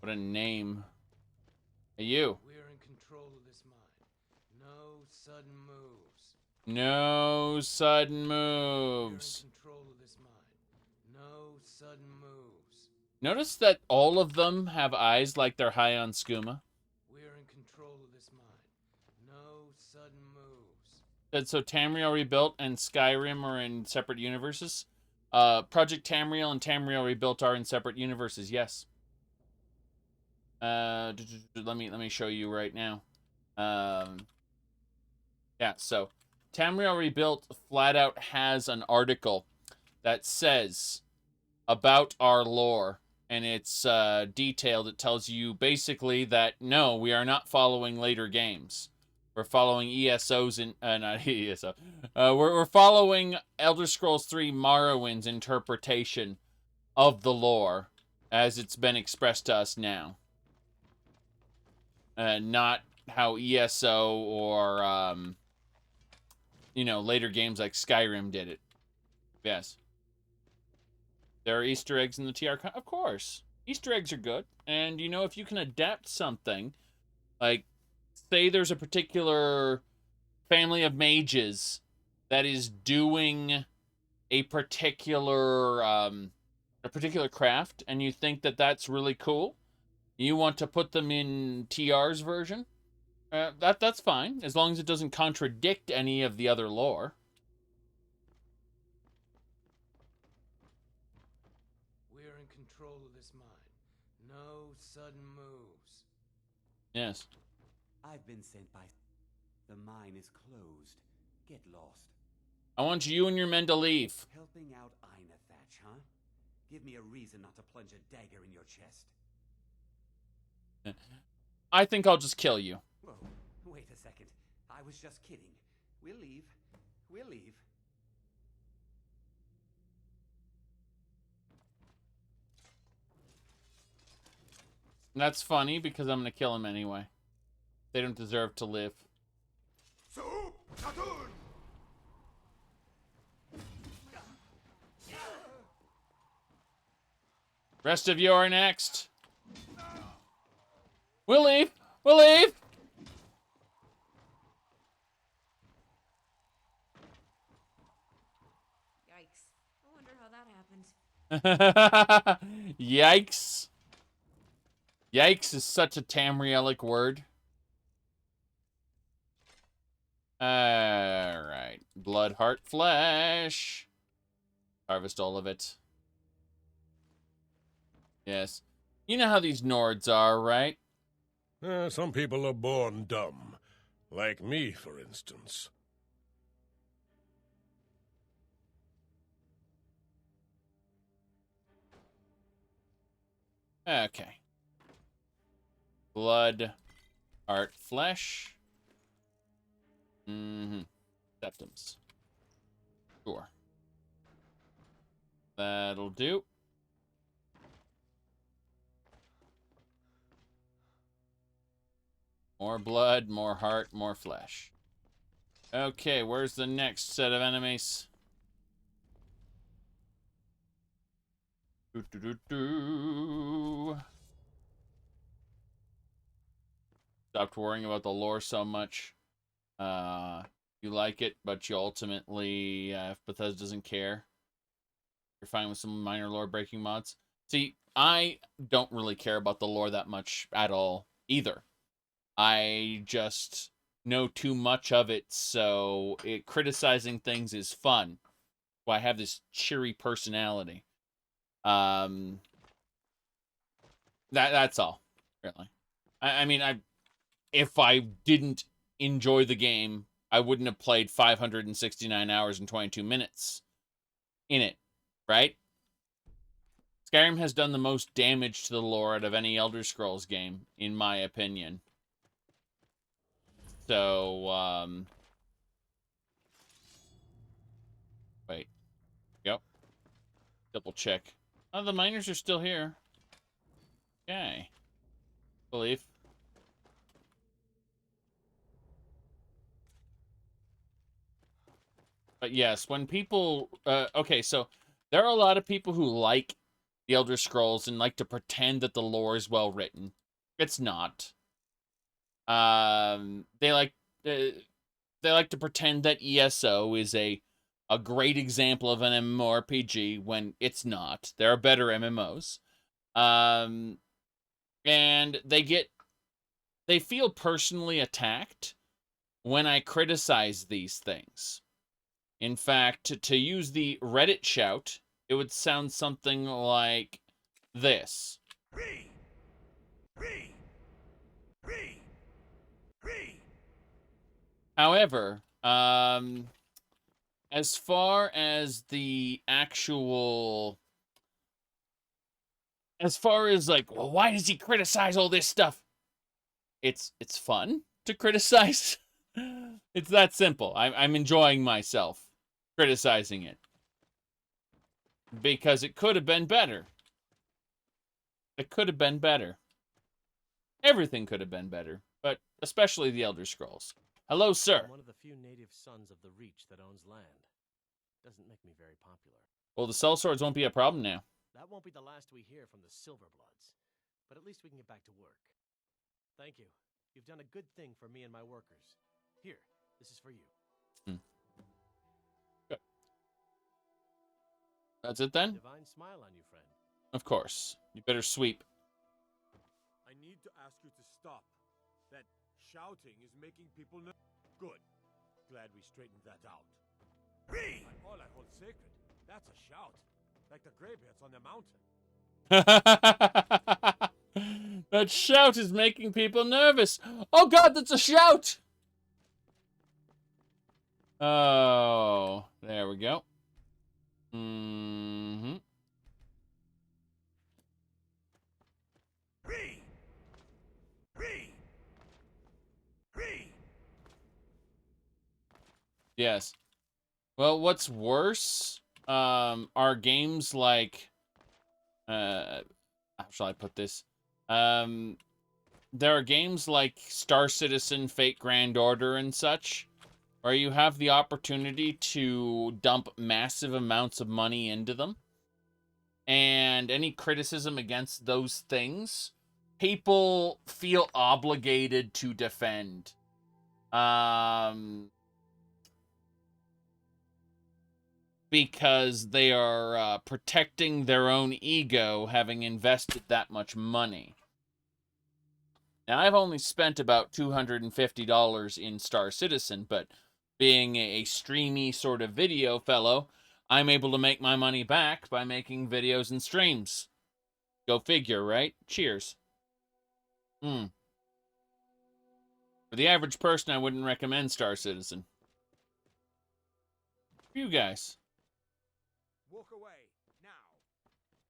What a name. Hey, you. We're in control of this mine. No sudden moves. No sudden moves. We're in control of this mine. No sudden moves. Notice that all of them have eyes like they're high on skooma. We're in control of this mine. No sudden moves. And so Tamriel Rebuilt and Skyrim are in separate universes. Project Tamriel and Tamriel Rebuilt are in separate universes. Yes. Let me show you right now. Yeah. So Tamriel Rebuilt flat out has an article that says about our lore, and it's detailed. It tells you basically that no, we are not following later games. We're following ESO's in not ESO. We're following Elder Scrolls 3 Morrowind's interpretation of the lore as it's been expressed to us now. Not how ESO or later games like Skyrim did it. Yes. There are Easter eggs in the TR. Of course. Easter eggs are good. And, if you can adapt something, like, say there's a particular family of mages that is doing a particular craft, and you think that that's really cool, you want to put them in TR's version, that's fine, as long as it doesn't contradict any of the other lore. We're in control of this mine. No sudden moves. Yes. I've been sent by... The mine is closed. Get lost. I want you and your men to leave. Helping out Einathatch, huh? Give me a reason not to plunge a dagger in your chest. I think I'll just kill you. Whoa, wait a second. I was just kidding. We'll leave. We'll leave. That's funny because I'm going to kill him anyway. They don't deserve to live. Rest of you are next. We'll leave. We'll leave. Yikes. I wonder how that happened. Yikes. Yikes is such a Tamrielic word. Alright. Blood, heart, flesh. Harvest all of it. Yes. You know how these Nords are, right? Some people are born dumb. Like me, for instance. Okay. Blood, heart, flesh. Septums. Sure. That'll do. More blood, more heart, more flesh. Okay, where's the next set of enemies? Stopped worrying about the lore so much. You like it, but you ultimately, if Bethesda doesn't care, you're fine with some minor lore breaking mods. See, I don't really care about the lore that much at all either. I just know too much of it, so criticizing things is fun. Well, I have this cheery personality. That's all, really. I mean, if I didn't enjoy the game, I wouldn't have played 569 hours and 22 minutes in it, right? Skyrim has done the most damage to the lore out of any Elder Scrolls game, in my opinion. So, wait. Yep. Double check. Oh, the miners are still here. Okay. Believe. But yes, when people... okay, so there are a lot of people who like the Elder Scrolls and like to pretend that the lore is well written. It's not. They like to pretend that ESO is a great example of an MMORPG when it's not. There are better MMOs. And they feel personally attacked when I criticize these things. In fact, to use the Reddit shout, it would sound something like this. However, as far as the actual... As far as, like, well, why does he criticize all this stuff? It's fun to criticize. It's that simple. I'm enjoying myself criticizing it. Because it could have been better. It could have been better. Everything could have been better, but especially the Elder Scrolls. Hello, sir. I'm one of the few native sons of the Reach that owns land. Doesn't make me very popular. Well, the sellswords won't be a problem now. That won't be the last we hear from the Silverbloods, but at least we can get back to work. Thank you. You've done a good thing for me and my workers. Here, this is for you. Good. That's it then? Divine smile on you, friend. Of course. You better sweep. I need to ask you to stop. That shouting is making people Good. Glad we straightened that out. All I hold sacred. That's a shout. Like the graybeards on the mountain. That shout is making people nervous. Oh god, that's a shout! Oh, there we go. Yes. Well, what's worse are games like... how shall I put this? There are games like Star Citizen, Fate Grand Order, and such, where you have the opportunity to dump massive amounts of money into them. And any criticism against those things, people feel obligated to defend. Because they are protecting their own ego, having invested that much money. Now, I've only spent about $250 in Star Citizen, but being a streamy sort of video fellow, I'm able to make my money back by making videos and streams. Go figure, right? Cheers. For the average person, I wouldn't recommend Star Citizen. For you guys. Walk away, now.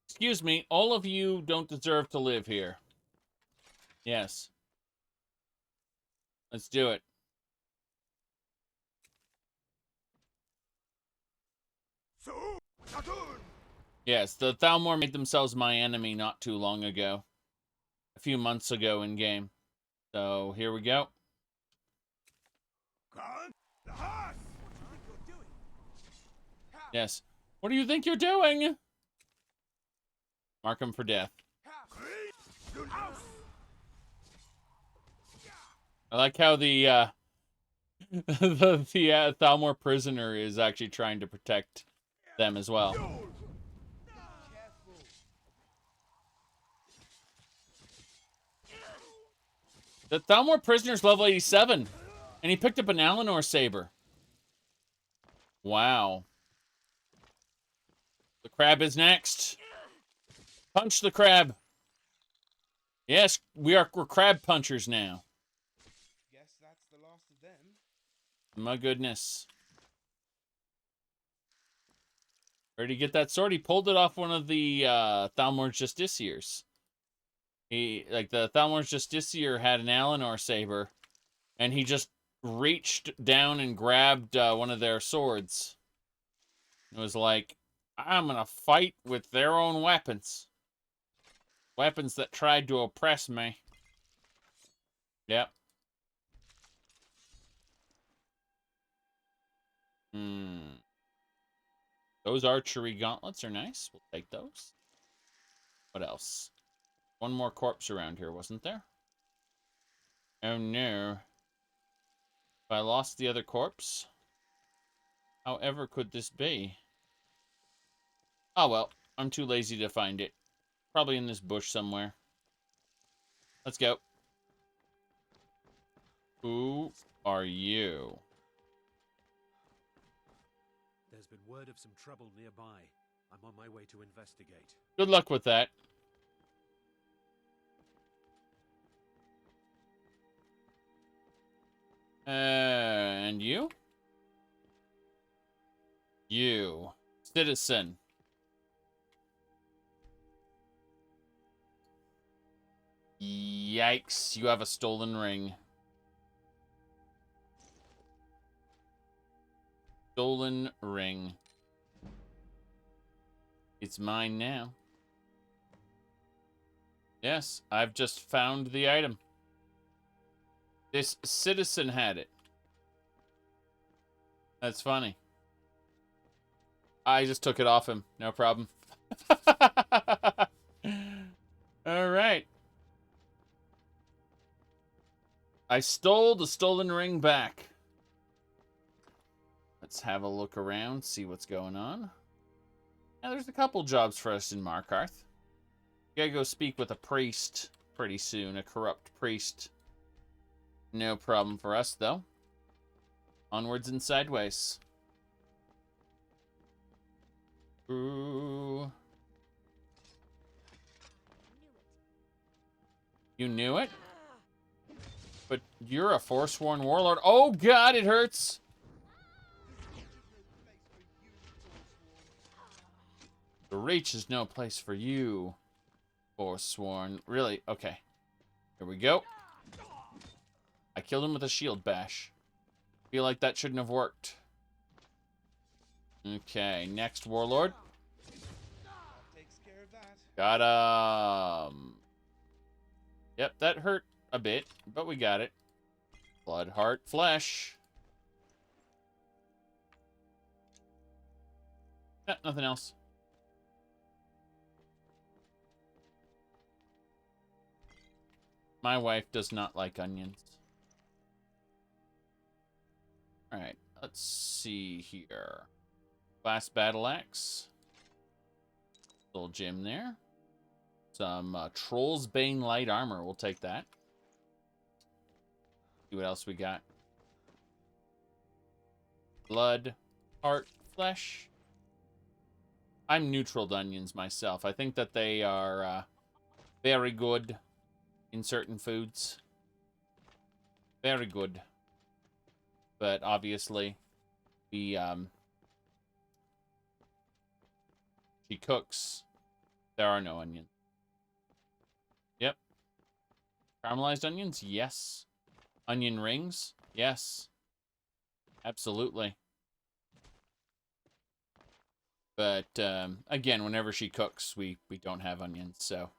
Excuse me, all of you don't deserve to live here. Yes. Let's do it. Yes, the Thalmor made themselves my enemy not too long ago. A few months ago in game. So, here we go. Yes. What do you think you're doing? Mark him for death. I like how the Thalmor prisoner is actually trying to protect them as well. The Thalmor prisoner's level 87, and he picked up an Alinor saber. Wow. The crab is next. Punch the crab. Yes, we're crab punchers now. Guess that's the last of them. My goodness. Ready to get that sword? He pulled it off one of the Thalmor's Justiciars. The Thalmor's Justiciar had an Alinor saber, and he just reached down and grabbed one of their swords. It was like, I'm gonna fight with their own weapons. Weapons that tried to oppress me. Yep. Those archery gauntlets are nice. We'll take those. What else? One more corpse around here, wasn't there? Oh no. If I lost the other corpse? However could this be? Oh well, I'm too lazy to find it. Probably in this bush somewhere. Let's go. Who are you? There's been word of some trouble nearby. I'm on my way to investigate. Good luck with that. And you? You. Citizen. Yikes, you have a stolen ring. Stolen ring. It's mine now. Yes, I've just found the item. This citizen had it. That's funny. I just took it off him. No problem. All right. I stole the stolen ring back. Let's have a look around, see what's going on. Now, there's a couple jobs for us in Markarth. Gotta go speak with a priest pretty soon, a corrupt priest. No problem for us, though. Onwards and sideways. Ooh. You knew it? But you're a forsworn warlord. Oh god, it hurts! The Reach is no place for you, forsworn. Really? Okay. Here we go. I killed him with a shield bash. Feel like that shouldn't have worked. Okay, next warlord. Takes care of that. Got Yep, that hurt a bit, but we got it. Blood, heart, flesh. Nothing else. My wife does not like onions. Alright, let's see here. Glass battle axe. Little gem there. Some Troll's Bane light armor. We'll take that. See what else we got. Blood, heart, flesh. I'm neutral to onions myself. I think that they are very good in certain foods. Very good. But obviously, she cooks. There are no onions. Yep. Caramelized onions? Yes. Onion rings? Yes. Absolutely. But, again, whenever she cooks, we don't have onions, so...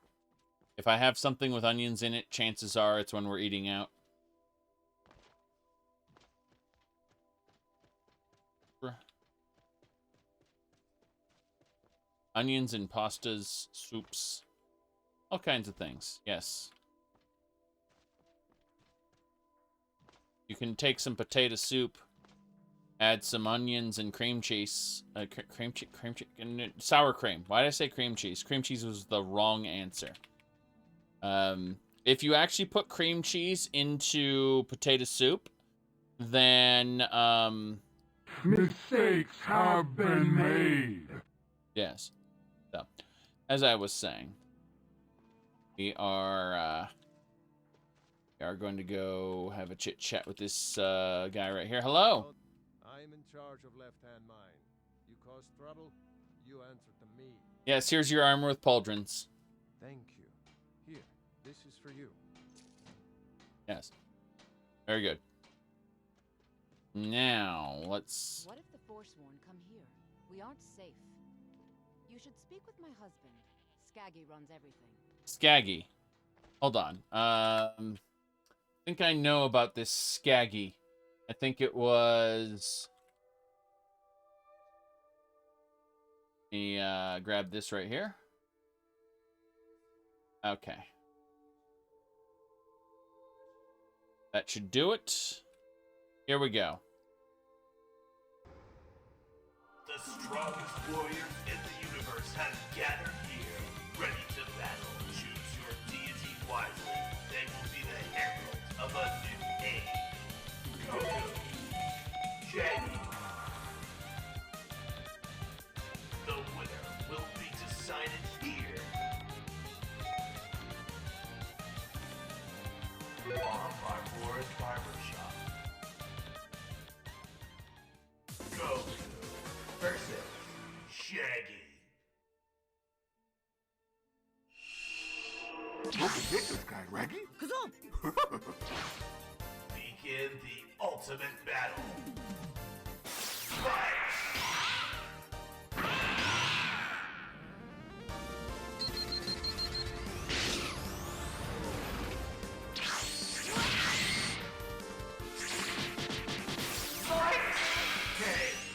If I have something with onions in it, chances are it's when we're eating out. Onions in pastas, soups, all kinds of things, yes. You can take some potato soup, add some onions and cream cheese, sour cream. Why did I say cream cheese? Cream cheese was the wrong answer. If you actually put cream cheese into potato soup, then, Mistakes have been made. Yes. So, as I was saying, we are going to go have a chit-chat with this guy right here. Hello! I'm in charge of Left-Hand Mine. You cause trouble, you answer to me. Yes, here's your armor with pauldrons. Thank you. Here, this is for you. Yes. Very good. Now, let's... What if the Forsworn come here? We aren't safe. You should speak with my husband. Skaggy runs everything. Skaggy. Hold on. I think I know about this Skaggy. I think it was... Let me grab this right here. Okay. That should do it. Here we go. The strongest warriors in the universe have gathered here, ready to battle. Choose your deity wisely. They will be the heralds of a new age. Goku. Shaggy. The winner will be decided here. Bombard's Barbershop. Goku versus Shaggy. Look at this guy, Raggy. Begin the ultimate battle. Fight!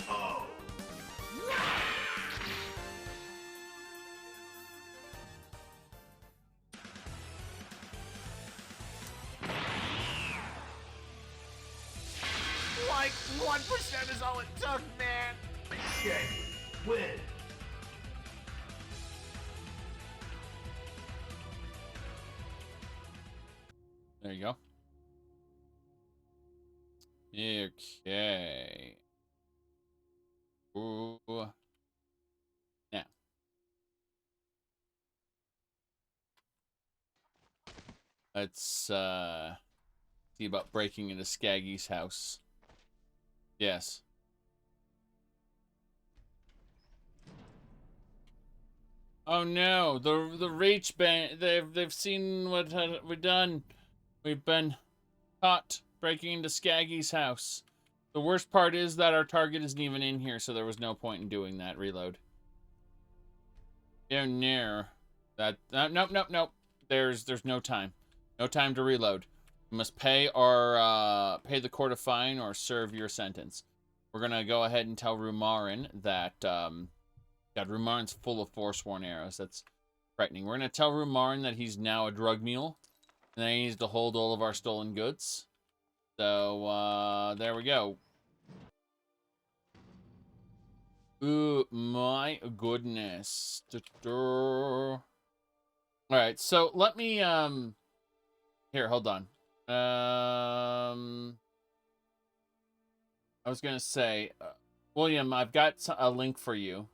KO. Like 1% is all it took, man. Shaggy, win. There you go. Okay. Ooh. Now. Let's see about breaking into Skaggy's house. Yes. Oh no, the reach band, they've seen what we've done. We've been caught breaking into Skaggy's house. The worst part is that our target isn't even in here, so there was no point in doing that reload. Oh no. Nope. There's no time. No time to reload. You must pay or pay the court a fine or serve your sentence. We're gonna go ahead and tell Rumarin that God, Rumarin's full of Forsworn arrows. That's frightening. We're gonna tell Rumarin that he's now a drug mule, and that he needs to hold all of our stolen goods. So there we go. Ooh, my goodness. All right, so let me here, hold on. I was gonna say, William, I've got a link for you.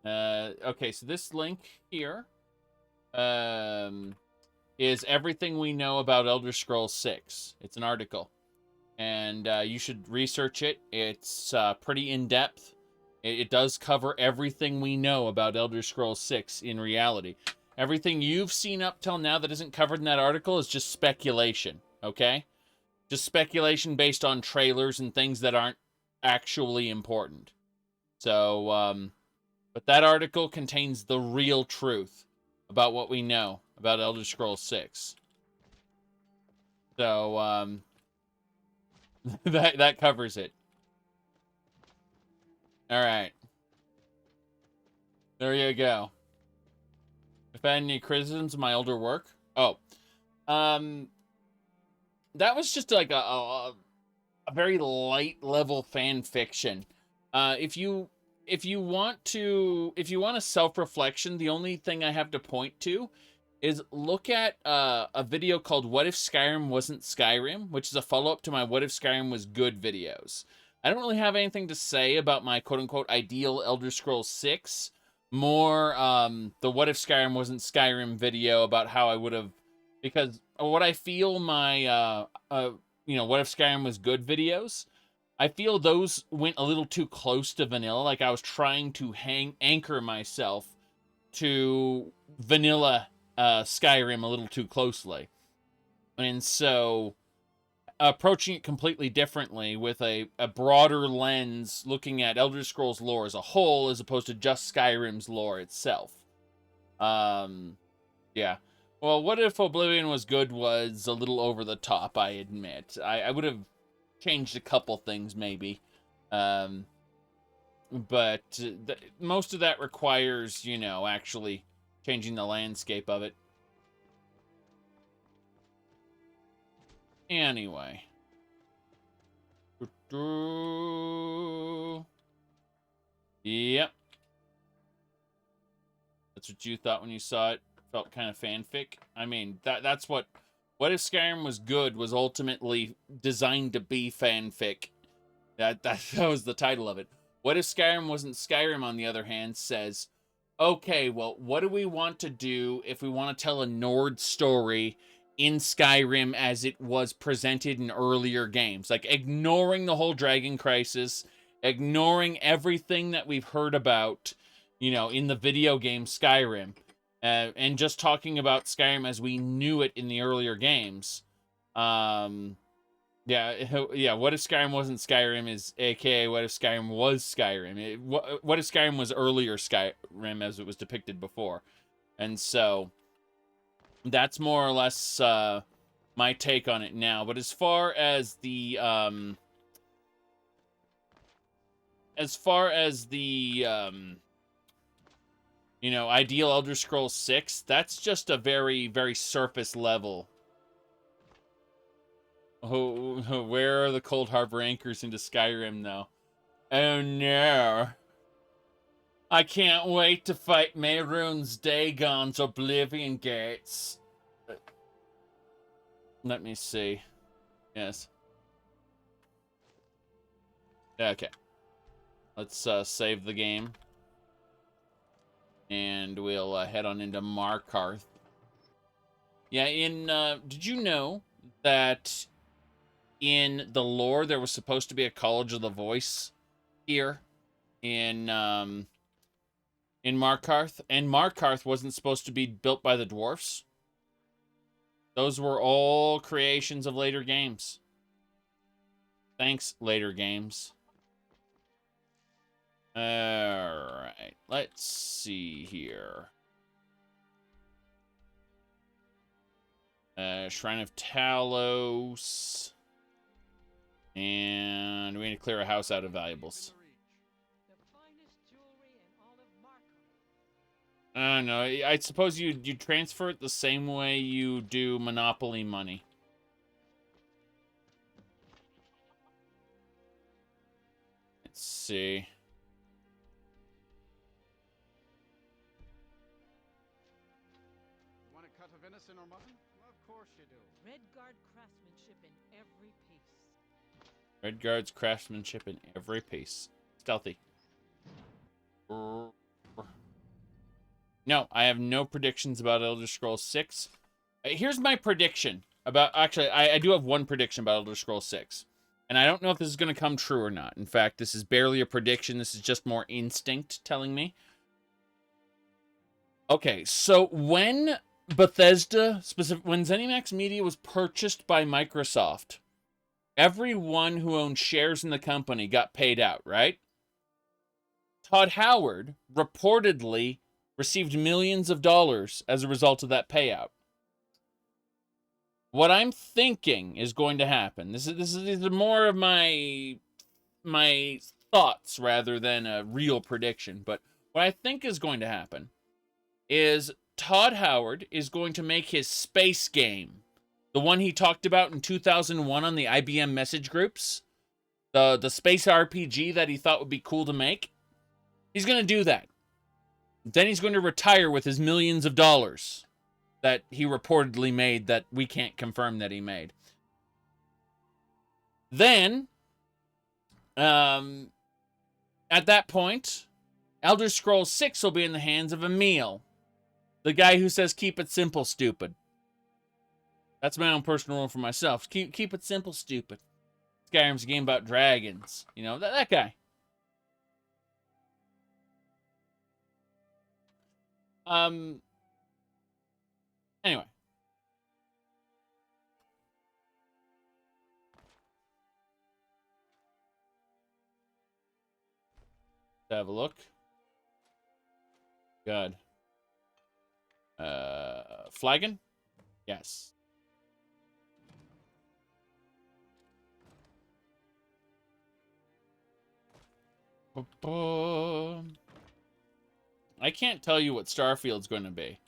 Okay, so this link here is everything we know about Elder Scrolls 6. It's an article, and you should research it. It's pretty in-depth. It does cover everything we know about Elder Scrolls 6 in reality. Everything you've seen up till now that isn't covered in that article is just speculation, okay? Just speculation based on trailers and things that aren't actually important. So, but that article contains the real truth about what we know about Elder Scrolls 6. So, that covers it. All right. There you go. If I had any criticisms of my older work, that was just like a very light level fan fiction. If you want a self-reflection, the only thing I have to point to is look at a video called "What If Skyrim Wasn't Skyrim," which is a follow-up to my "What If Skyrim Was Good" videos. I don't really have anything to say about my quote-unquote ideal Elder Scrolls 6. More the "What If Skyrim Wasn't Skyrim" video about how I would have, because what I feel my "What If Skyrim Was Good" videos, I feel those went a little too close to vanilla. Like I was trying to anchor myself to vanilla Skyrim a little too closely. And so approaching it completely differently with a broader lens, looking at Elder Scrolls lore as a whole as opposed to just Skyrim's lore itself. Yeah. Well, What If Oblivion Was Good was a little over the top, I admit. I would have changed a couple things maybe. But most of that requires, actually changing the landscape of it. Anyway. Yep. That's what you thought when you saw it. Felt kind of fanfic. I mean, that's what If Skyrim Was Good was ultimately designed to be fanfic. That was the title of it. What If Skyrim Wasn't Skyrim, on the other hand, says, okay, well, what do we want to do if we want to tell a Nord story in Skyrim as it was presented in earlier games? Like, ignoring the whole Dragon Crisis, ignoring everything that we've heard about, in the video game Skyrim, and just talking about Skyrim as we knew it in the earlier games. Yeah, What If Skyrim Wasn't Skyrim is aka What If Skyrim Was Skyrim. What If Skyrim was earlier Skyrim as it was depicted before. And so that's more or less my take on it now. But as far as the ideal Elder Scrolls 6, that's just a very, very surface level. Oh, where are the Cold Harbor anchors into Skyrim, though? Oh, no. I can't wait to fight Mehrunes Dagon's Oblivion Gates. Let me see. Yes. Okay. Let's save the game. And we'll head on into Markarth. Yeah, did you know that in the lore there was supposed to be a College of the Voice here in Markarth? And Markarth wasn't supposed to be built by the dwarfs. Those were all creations of later games. Thanks, later games. Alright, let's see here. Shrine of Talos. And we need to clear a house out of valuables. No, I suppose you transfer it the same way you do Monopoly money. Let's see. Want a cut of venison or mutton? Of course you do. Redguard craftsmanship in every piece. Redguard's craftsmanship in every piece. Stealthy. No, I have no predictions about Elder Scrolls 6. Here's my prediction about... Actually, I do have one prediction about Elder Scrolls 6. And I don't know if this is going to come true or not. In fact, this is barely a prediction. This is just more instinct telling me. Okay, so when Bethesda, when ZeniMax Media was purchased by Microsoft, everyone who owned shares in the company got paid out, right? Todd Howard reportedly received millions of dollars as a result of that payout. What I'm thinking is going to happen, these are more of my thoughts rather than a real prediction, but what I think is going to happen is Todd Howard is going to make his space game, the one he talked about in 2001 on the IBM message groups, the space RPG that he thought would be cool to make. He's going to do that. Then he's going to retire with his millions of dollars that he reportedly made that we can't confirm that he made. Then, at that point, Elder Scrolls 6 will be in the hands of Emil, the guy who says, keep it simple, stupid. That's my own personal rule for myself. Keep it simple, stupid. Skyrim's a game about dragons. You know, that guy. Anyway. Let's have a look. Good. Flagon? Yes. I can't tell you what Starfield's going to be.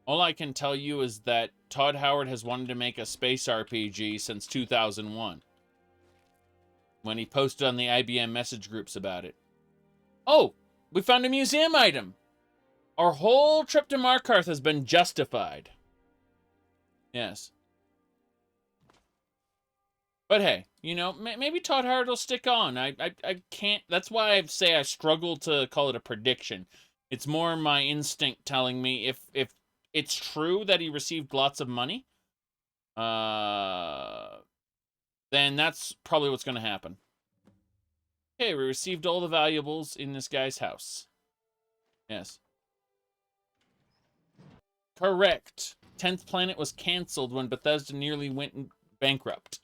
All I can tell you is that Todd Howard has wanted to make a space RPG since 2001. When he posted on the IBM message groups about it. Oh, we found a museum item. Our whole trip to Markarth has been justified. Yes. But hey, you know, maybe Todd Howard will stick on. I can't... That's why I say I struggle to call it a prediction. It's more my instinct telling me if it's true that he received lots of money, then that's probably what's going to happen. Okay, we received all the valuables in this guy's house. Yes. Correct. 10th Planet was canceled when Bethesda nearly went bankrupt.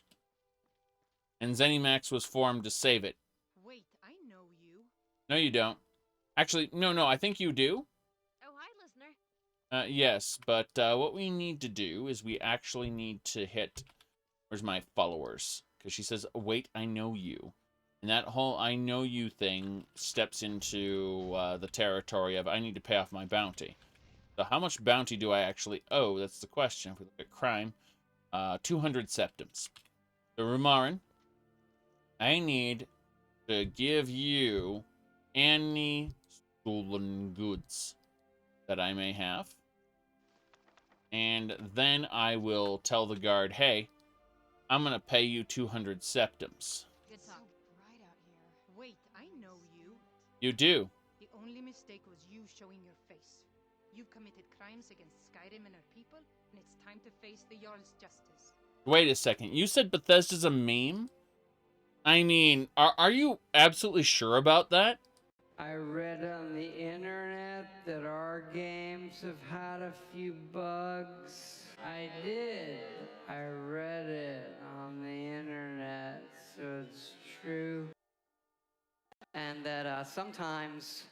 And ZeniMax was formed to save it. Wait, I know you. No, you don't. Actually, no, I think you do. Oh, hi, listener. Yes, but what we need to do is we actually need to hit... Where's my followers? Because she says, wait, I know you. And that whole I know you thing steps into the territory of I need to pay off my bounty. So how much bounty do I actually owe? That's the question. If we look at crime, 200 septims. So Rumarin, I need to give you any stolen goods that I may have. And then I will tell the guard, hey, I'm going to pay you 200 septims. Good talk. So bright out here. Wait, I know you. You do. The only mistake was you showing your face. You've committed crimes against Skyrim and her people, and it's time to face the Jarl's justice. Wait a second. You said Bethesda's a meme? I mean, are you absolutely sure about that? I read on the internet that our games have had a few bugs. I did. I read it on the internet, so it's true. And that sometimes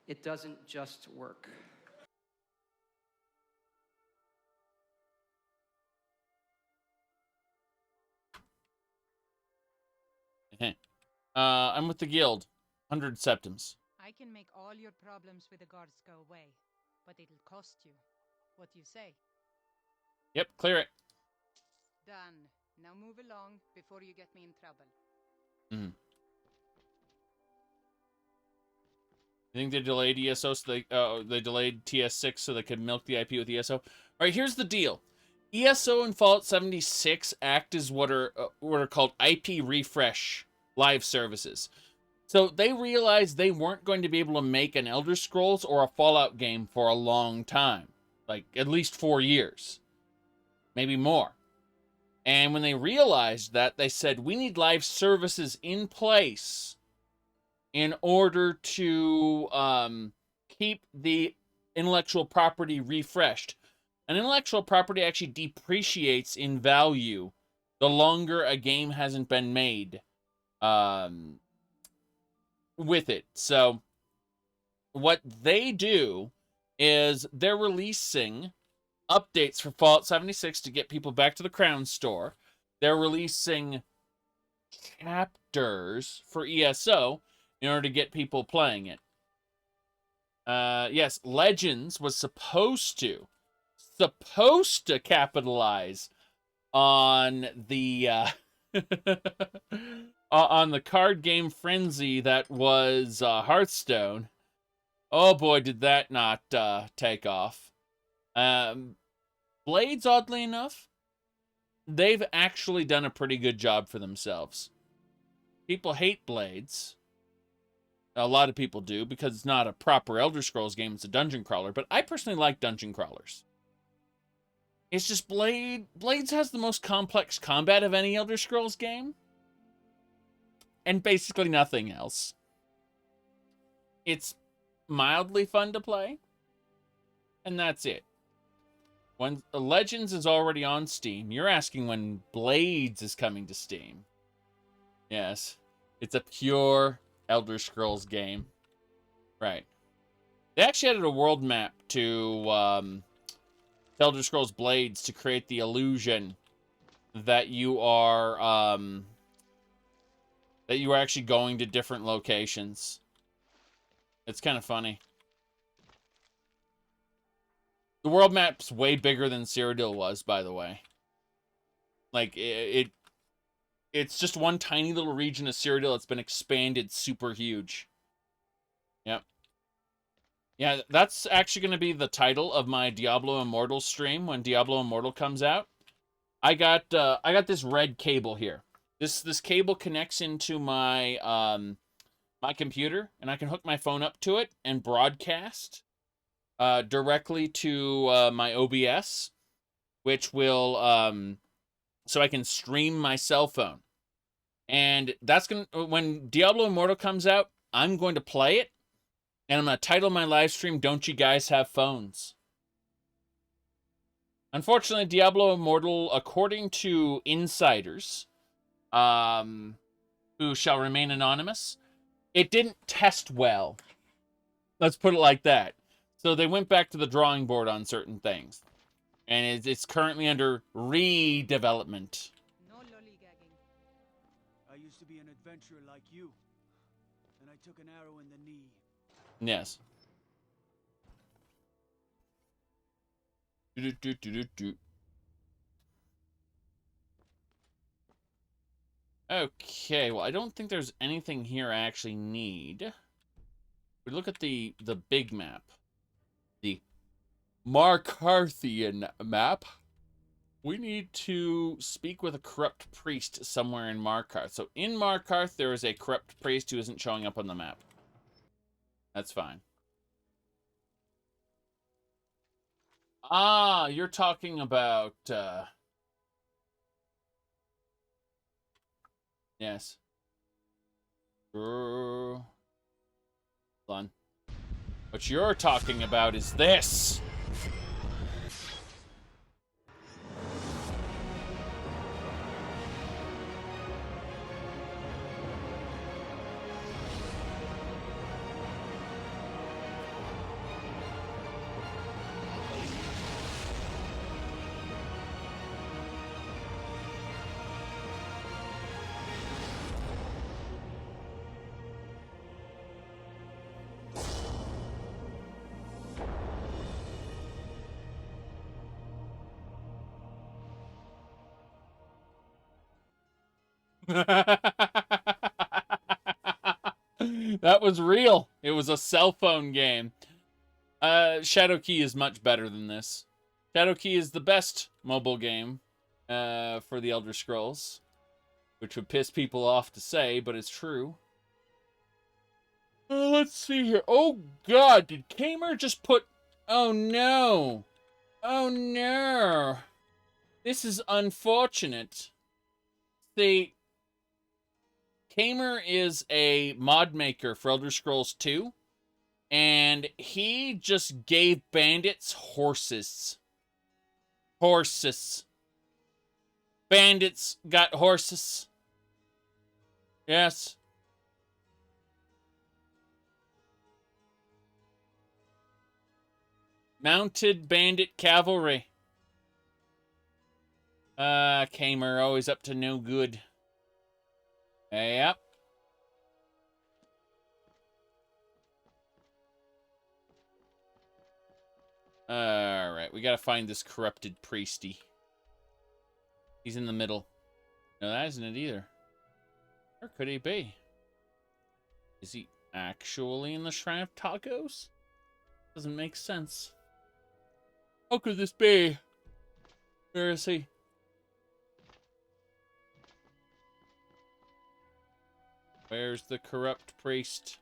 it doesn't just work. Okay. I'm with the guild. 100 septims. I can make all your problems with the guards go away, but it'll cost you. What do you say? Yep, clear it. Done. Now move along before you get me in trouble. Mm-hmm. I think they delayed ESO, so they delayed TS6 so they could milk the IP with ESO. All right, here's the deal. ESO and Fallout 76 act as what are called IP refresh live services. So they realized they weren't going to be able to make an Elder Scrolls or a Fallout game for a long time. Like, at least 4 years. Maybe more. And when they realized that, they said, we need live services in place in order to keep the intellectual property refreshed. And intellectual property actually depreciates in value the longer a game hasn't been made with it. So what they do is they're releasing updates for Fallout 76 to get people back to the Crown Store. They're releasing chapters for ESO in order to get people playing it. Yes, Legends was supposed to capitalize on the on the card game frenzy that was Hearthstone. Oh boy, did that not take off. Blades, oddly enough, they've actually done a pretty good job for themselves. People hate Blades. A lot of people do, because it's not a proper Elder Scrolls game, it's a dungeon crawler. But I personally like dungeon crawlers. It's just Blades has the most complex combat of any Elder Scrolls game. And basically nothing else. It's mildly fun to play. And that's it. When Legends is already on Steam, you're asking when Blades is coming to Steam. Yes. It's a pure Elder Scrolls game. Right. They actually added a world map to Elder Scrolls Blades to create the illusion that you are actually going to different locations. It's kind of funny. The world map's way bigger than Cyrodiil was, by the way. Like, it's just one tiny little region of Cyrodiil that's been expanded super huge. Yep. Yeah, that's actually going to be the title of my Diablo Immortal stream when Diablo Immortal comes out. I got this red cable here. This cable connects into my my computer, and I can hook my phone up to it and broadcast directly to my OBS, which will so I can stream my cell phone. And that's when Diablo Immortal comes out, I'm going to play it, and I'm going to title my live stream, Don't You Guys Have Phones? Unfortunately, Diablo Immortal, according to insiders, who shall remain anonymous, it didn't test well. Let's put it like that. So they went back to the drawing board on certain things. And it's currently under redevelopment. No lollygagging. I used to be an adventurer like you. And I took an arrow in the knee. Yes. Okay, well, I don't think there's anything here I actually need. We look at the big map. The Markarthian map. We need to speak with a corrupt priest somewhere in Markarth. So in Markarth, there is a corrupt priest who isn't showing up on the map. That's fine. Ah, you're talking about... Yes. Hold on. What you're talking about is this. That was real. It was a cell phone game. Shadowkey is much better than this. Shadowkey is the best mobile game for the Elder Scrolls, which would piss people off to say, but it's true. Let's see here. Oh, God. Did Kamer just put... Oh, no. Oh, no. This is unfortunate. See, Kamer is a mod maker for Elder Scrolls 2, and he just gave bandits horses. Horses. Bandits got horses. Yes. Mounted bandit cavalry. Kamer, always up to no good. Yep. Alright, we gotta find this corrupted priesty. He's in the middle. No, that isn't it either. Where could he be? Is he actually in the Shrine of Tacos? Doesn't make sense. How could this be? Where is he? Where's the corrupt priest?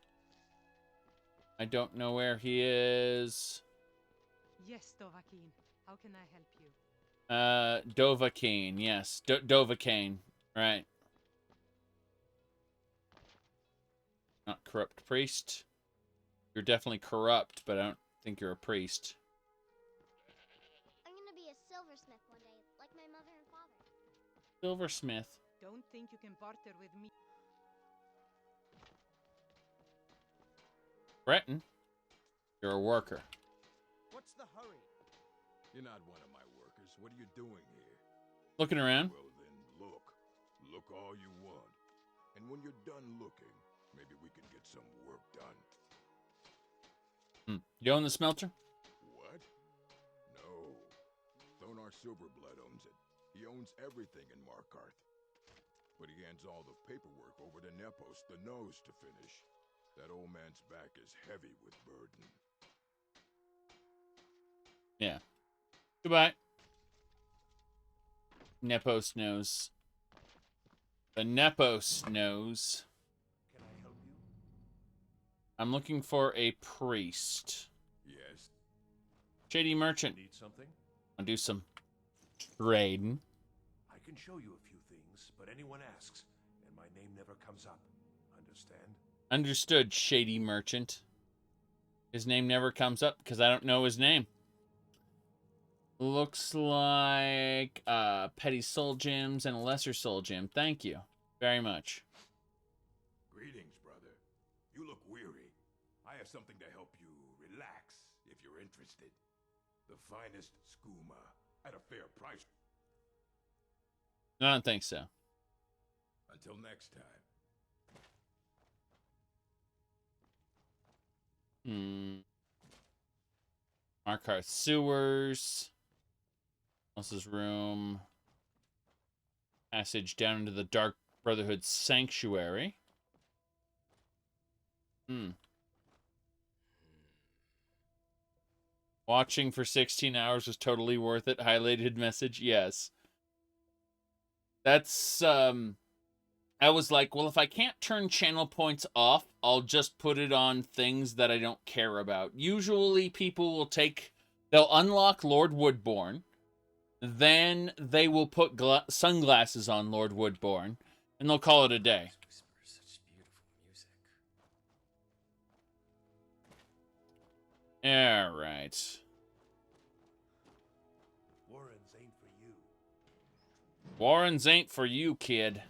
I don't know where he is. Yes, Dovahkiin. How can I help you? Dovahkiin, yes. Dovahkiin, right. Not corrupt priest. You're definitely corrupt, but I don't think you're a priest. I'm gonna be a silversmith one day, like my mother and father. Silversmith. Don't think you can barter with me. Breton, you're a worker. What's the hurry? You're not one of my workers. What are you doing here? Looking around. Well then, look. Look all you want. And when you're done looking, maybe we can get some work done. You own the smelter? What? No. Thonar Silverblood owns it. He owns everything in Markarth. But he hands all the paperwork over to Nepos, the nose, to finish. That old man's back is heavy with burden. Yeah. Goodbye. Nepos knows. The Nepos knows. Can I help you? I'm looking for a priest. Yes. Shady merchant. Need something? I'll do some trading. I can show you a few things, but anyone asks, and my name never comes up. Understand? Understood, shady merchant. His name never comes up because I don't know his name. Looks like petty soul gems and a lesser soul gem. Thank you very much. Greetings, brother. You look weary. I have something to help you relax, if you're interested. The finest skooma at a fair price. I don't think so. Until next time. Markarth sewers. Else's room. Passage down into the Dark Brotherhood sanctuary. Watching for 16 hours was totally worth it. Highlighted message. Yes. That's, I was like, well, if I can't turn channel points off, I'll just put it on things that I don't care about. Usually people will they'll unlock Lord Woodborn, then they will put sunglasses on Lord Woodborn, and they'll call it a day. All right. Warrens ain't for you. Warrens ain't for you, kid.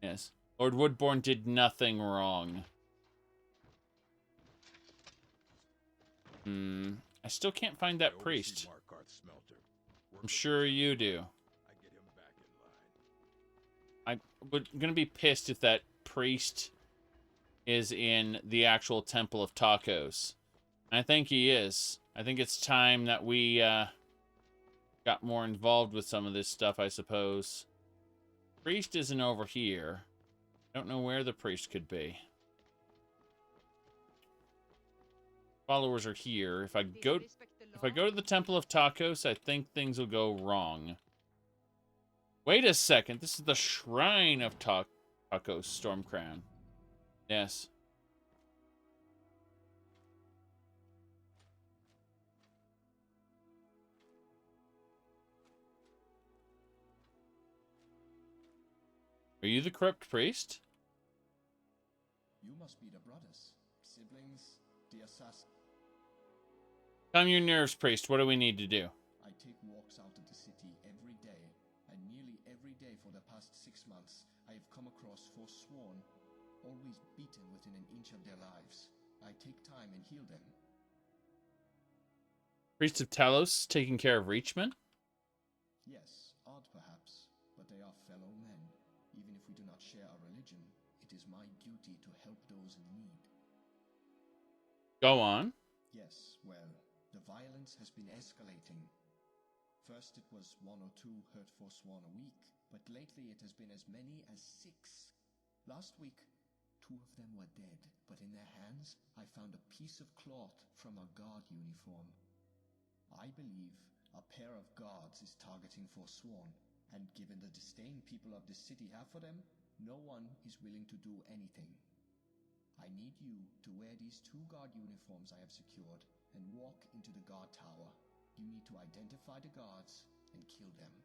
Yes. Lord Woodborn did nothing wrong. I still can't find that priest. I'm sure you do. I'm gonna be pissed if that priest is in the actual Temple of Tacos. I think he is. I think it's time that we got more involved with some of this stuff, I suppose. Priest isn't over here. I don't know where the priest could be. Followers are here. If I go to the Temple of Tacos, I think things will go wrong. Wait a second. This is the Shrine of Tacos, Stormcrown. Yes. Are you the corrupt priest? You must be the brothers, siblings, the assassin. Calm your nerves, priest. What do we need to do? I take walks out of the city every day, and nearly every day for the past 6 months, I have come across Forsworn, always beaten within an inch of their lives. I take time and heal them. Priest of Talos taking care of Reachmen? Yes, odd perhaps, but they are fellow men. Even if we do not share a religion, it is my duty to help those in need. Go on. Yes, well, the violence has been escalating. First it was 1 or 2 hurt Forsworn a week, but lately it has been as many as 6. Last week, 2 of them were dead, but in their hands I found a piece of cloth from a guard uniform. I believe a pair of guards is targeting Forsworn, and given the disdain people of this city have for them, no one is willing to do anything. I need you to wear these 2 guard uniforms I have secured and walk into the guard tower. You need to identify the guards and kill them.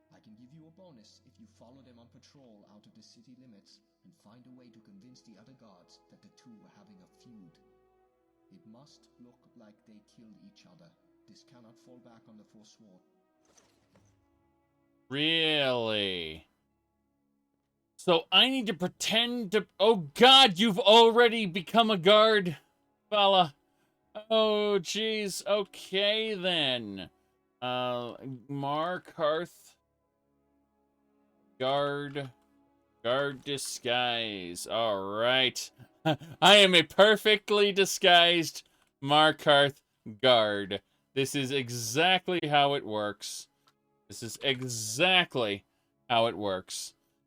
I can give you a bonus if you follow them on patrol out of the city limits and find a way to convince the other guards that the 2 were having a feud. It must look like they killed each other. This cannot fall back on the Forsworn. Really? So I need to pretend to... Oh god, you've already become a guard, fella. Oh, jeez. Okay, then. Markarth. Guard disguise. Alright. I am a perfectly disguised Markarth guard. This is exactly how it works. This is exactly how it works.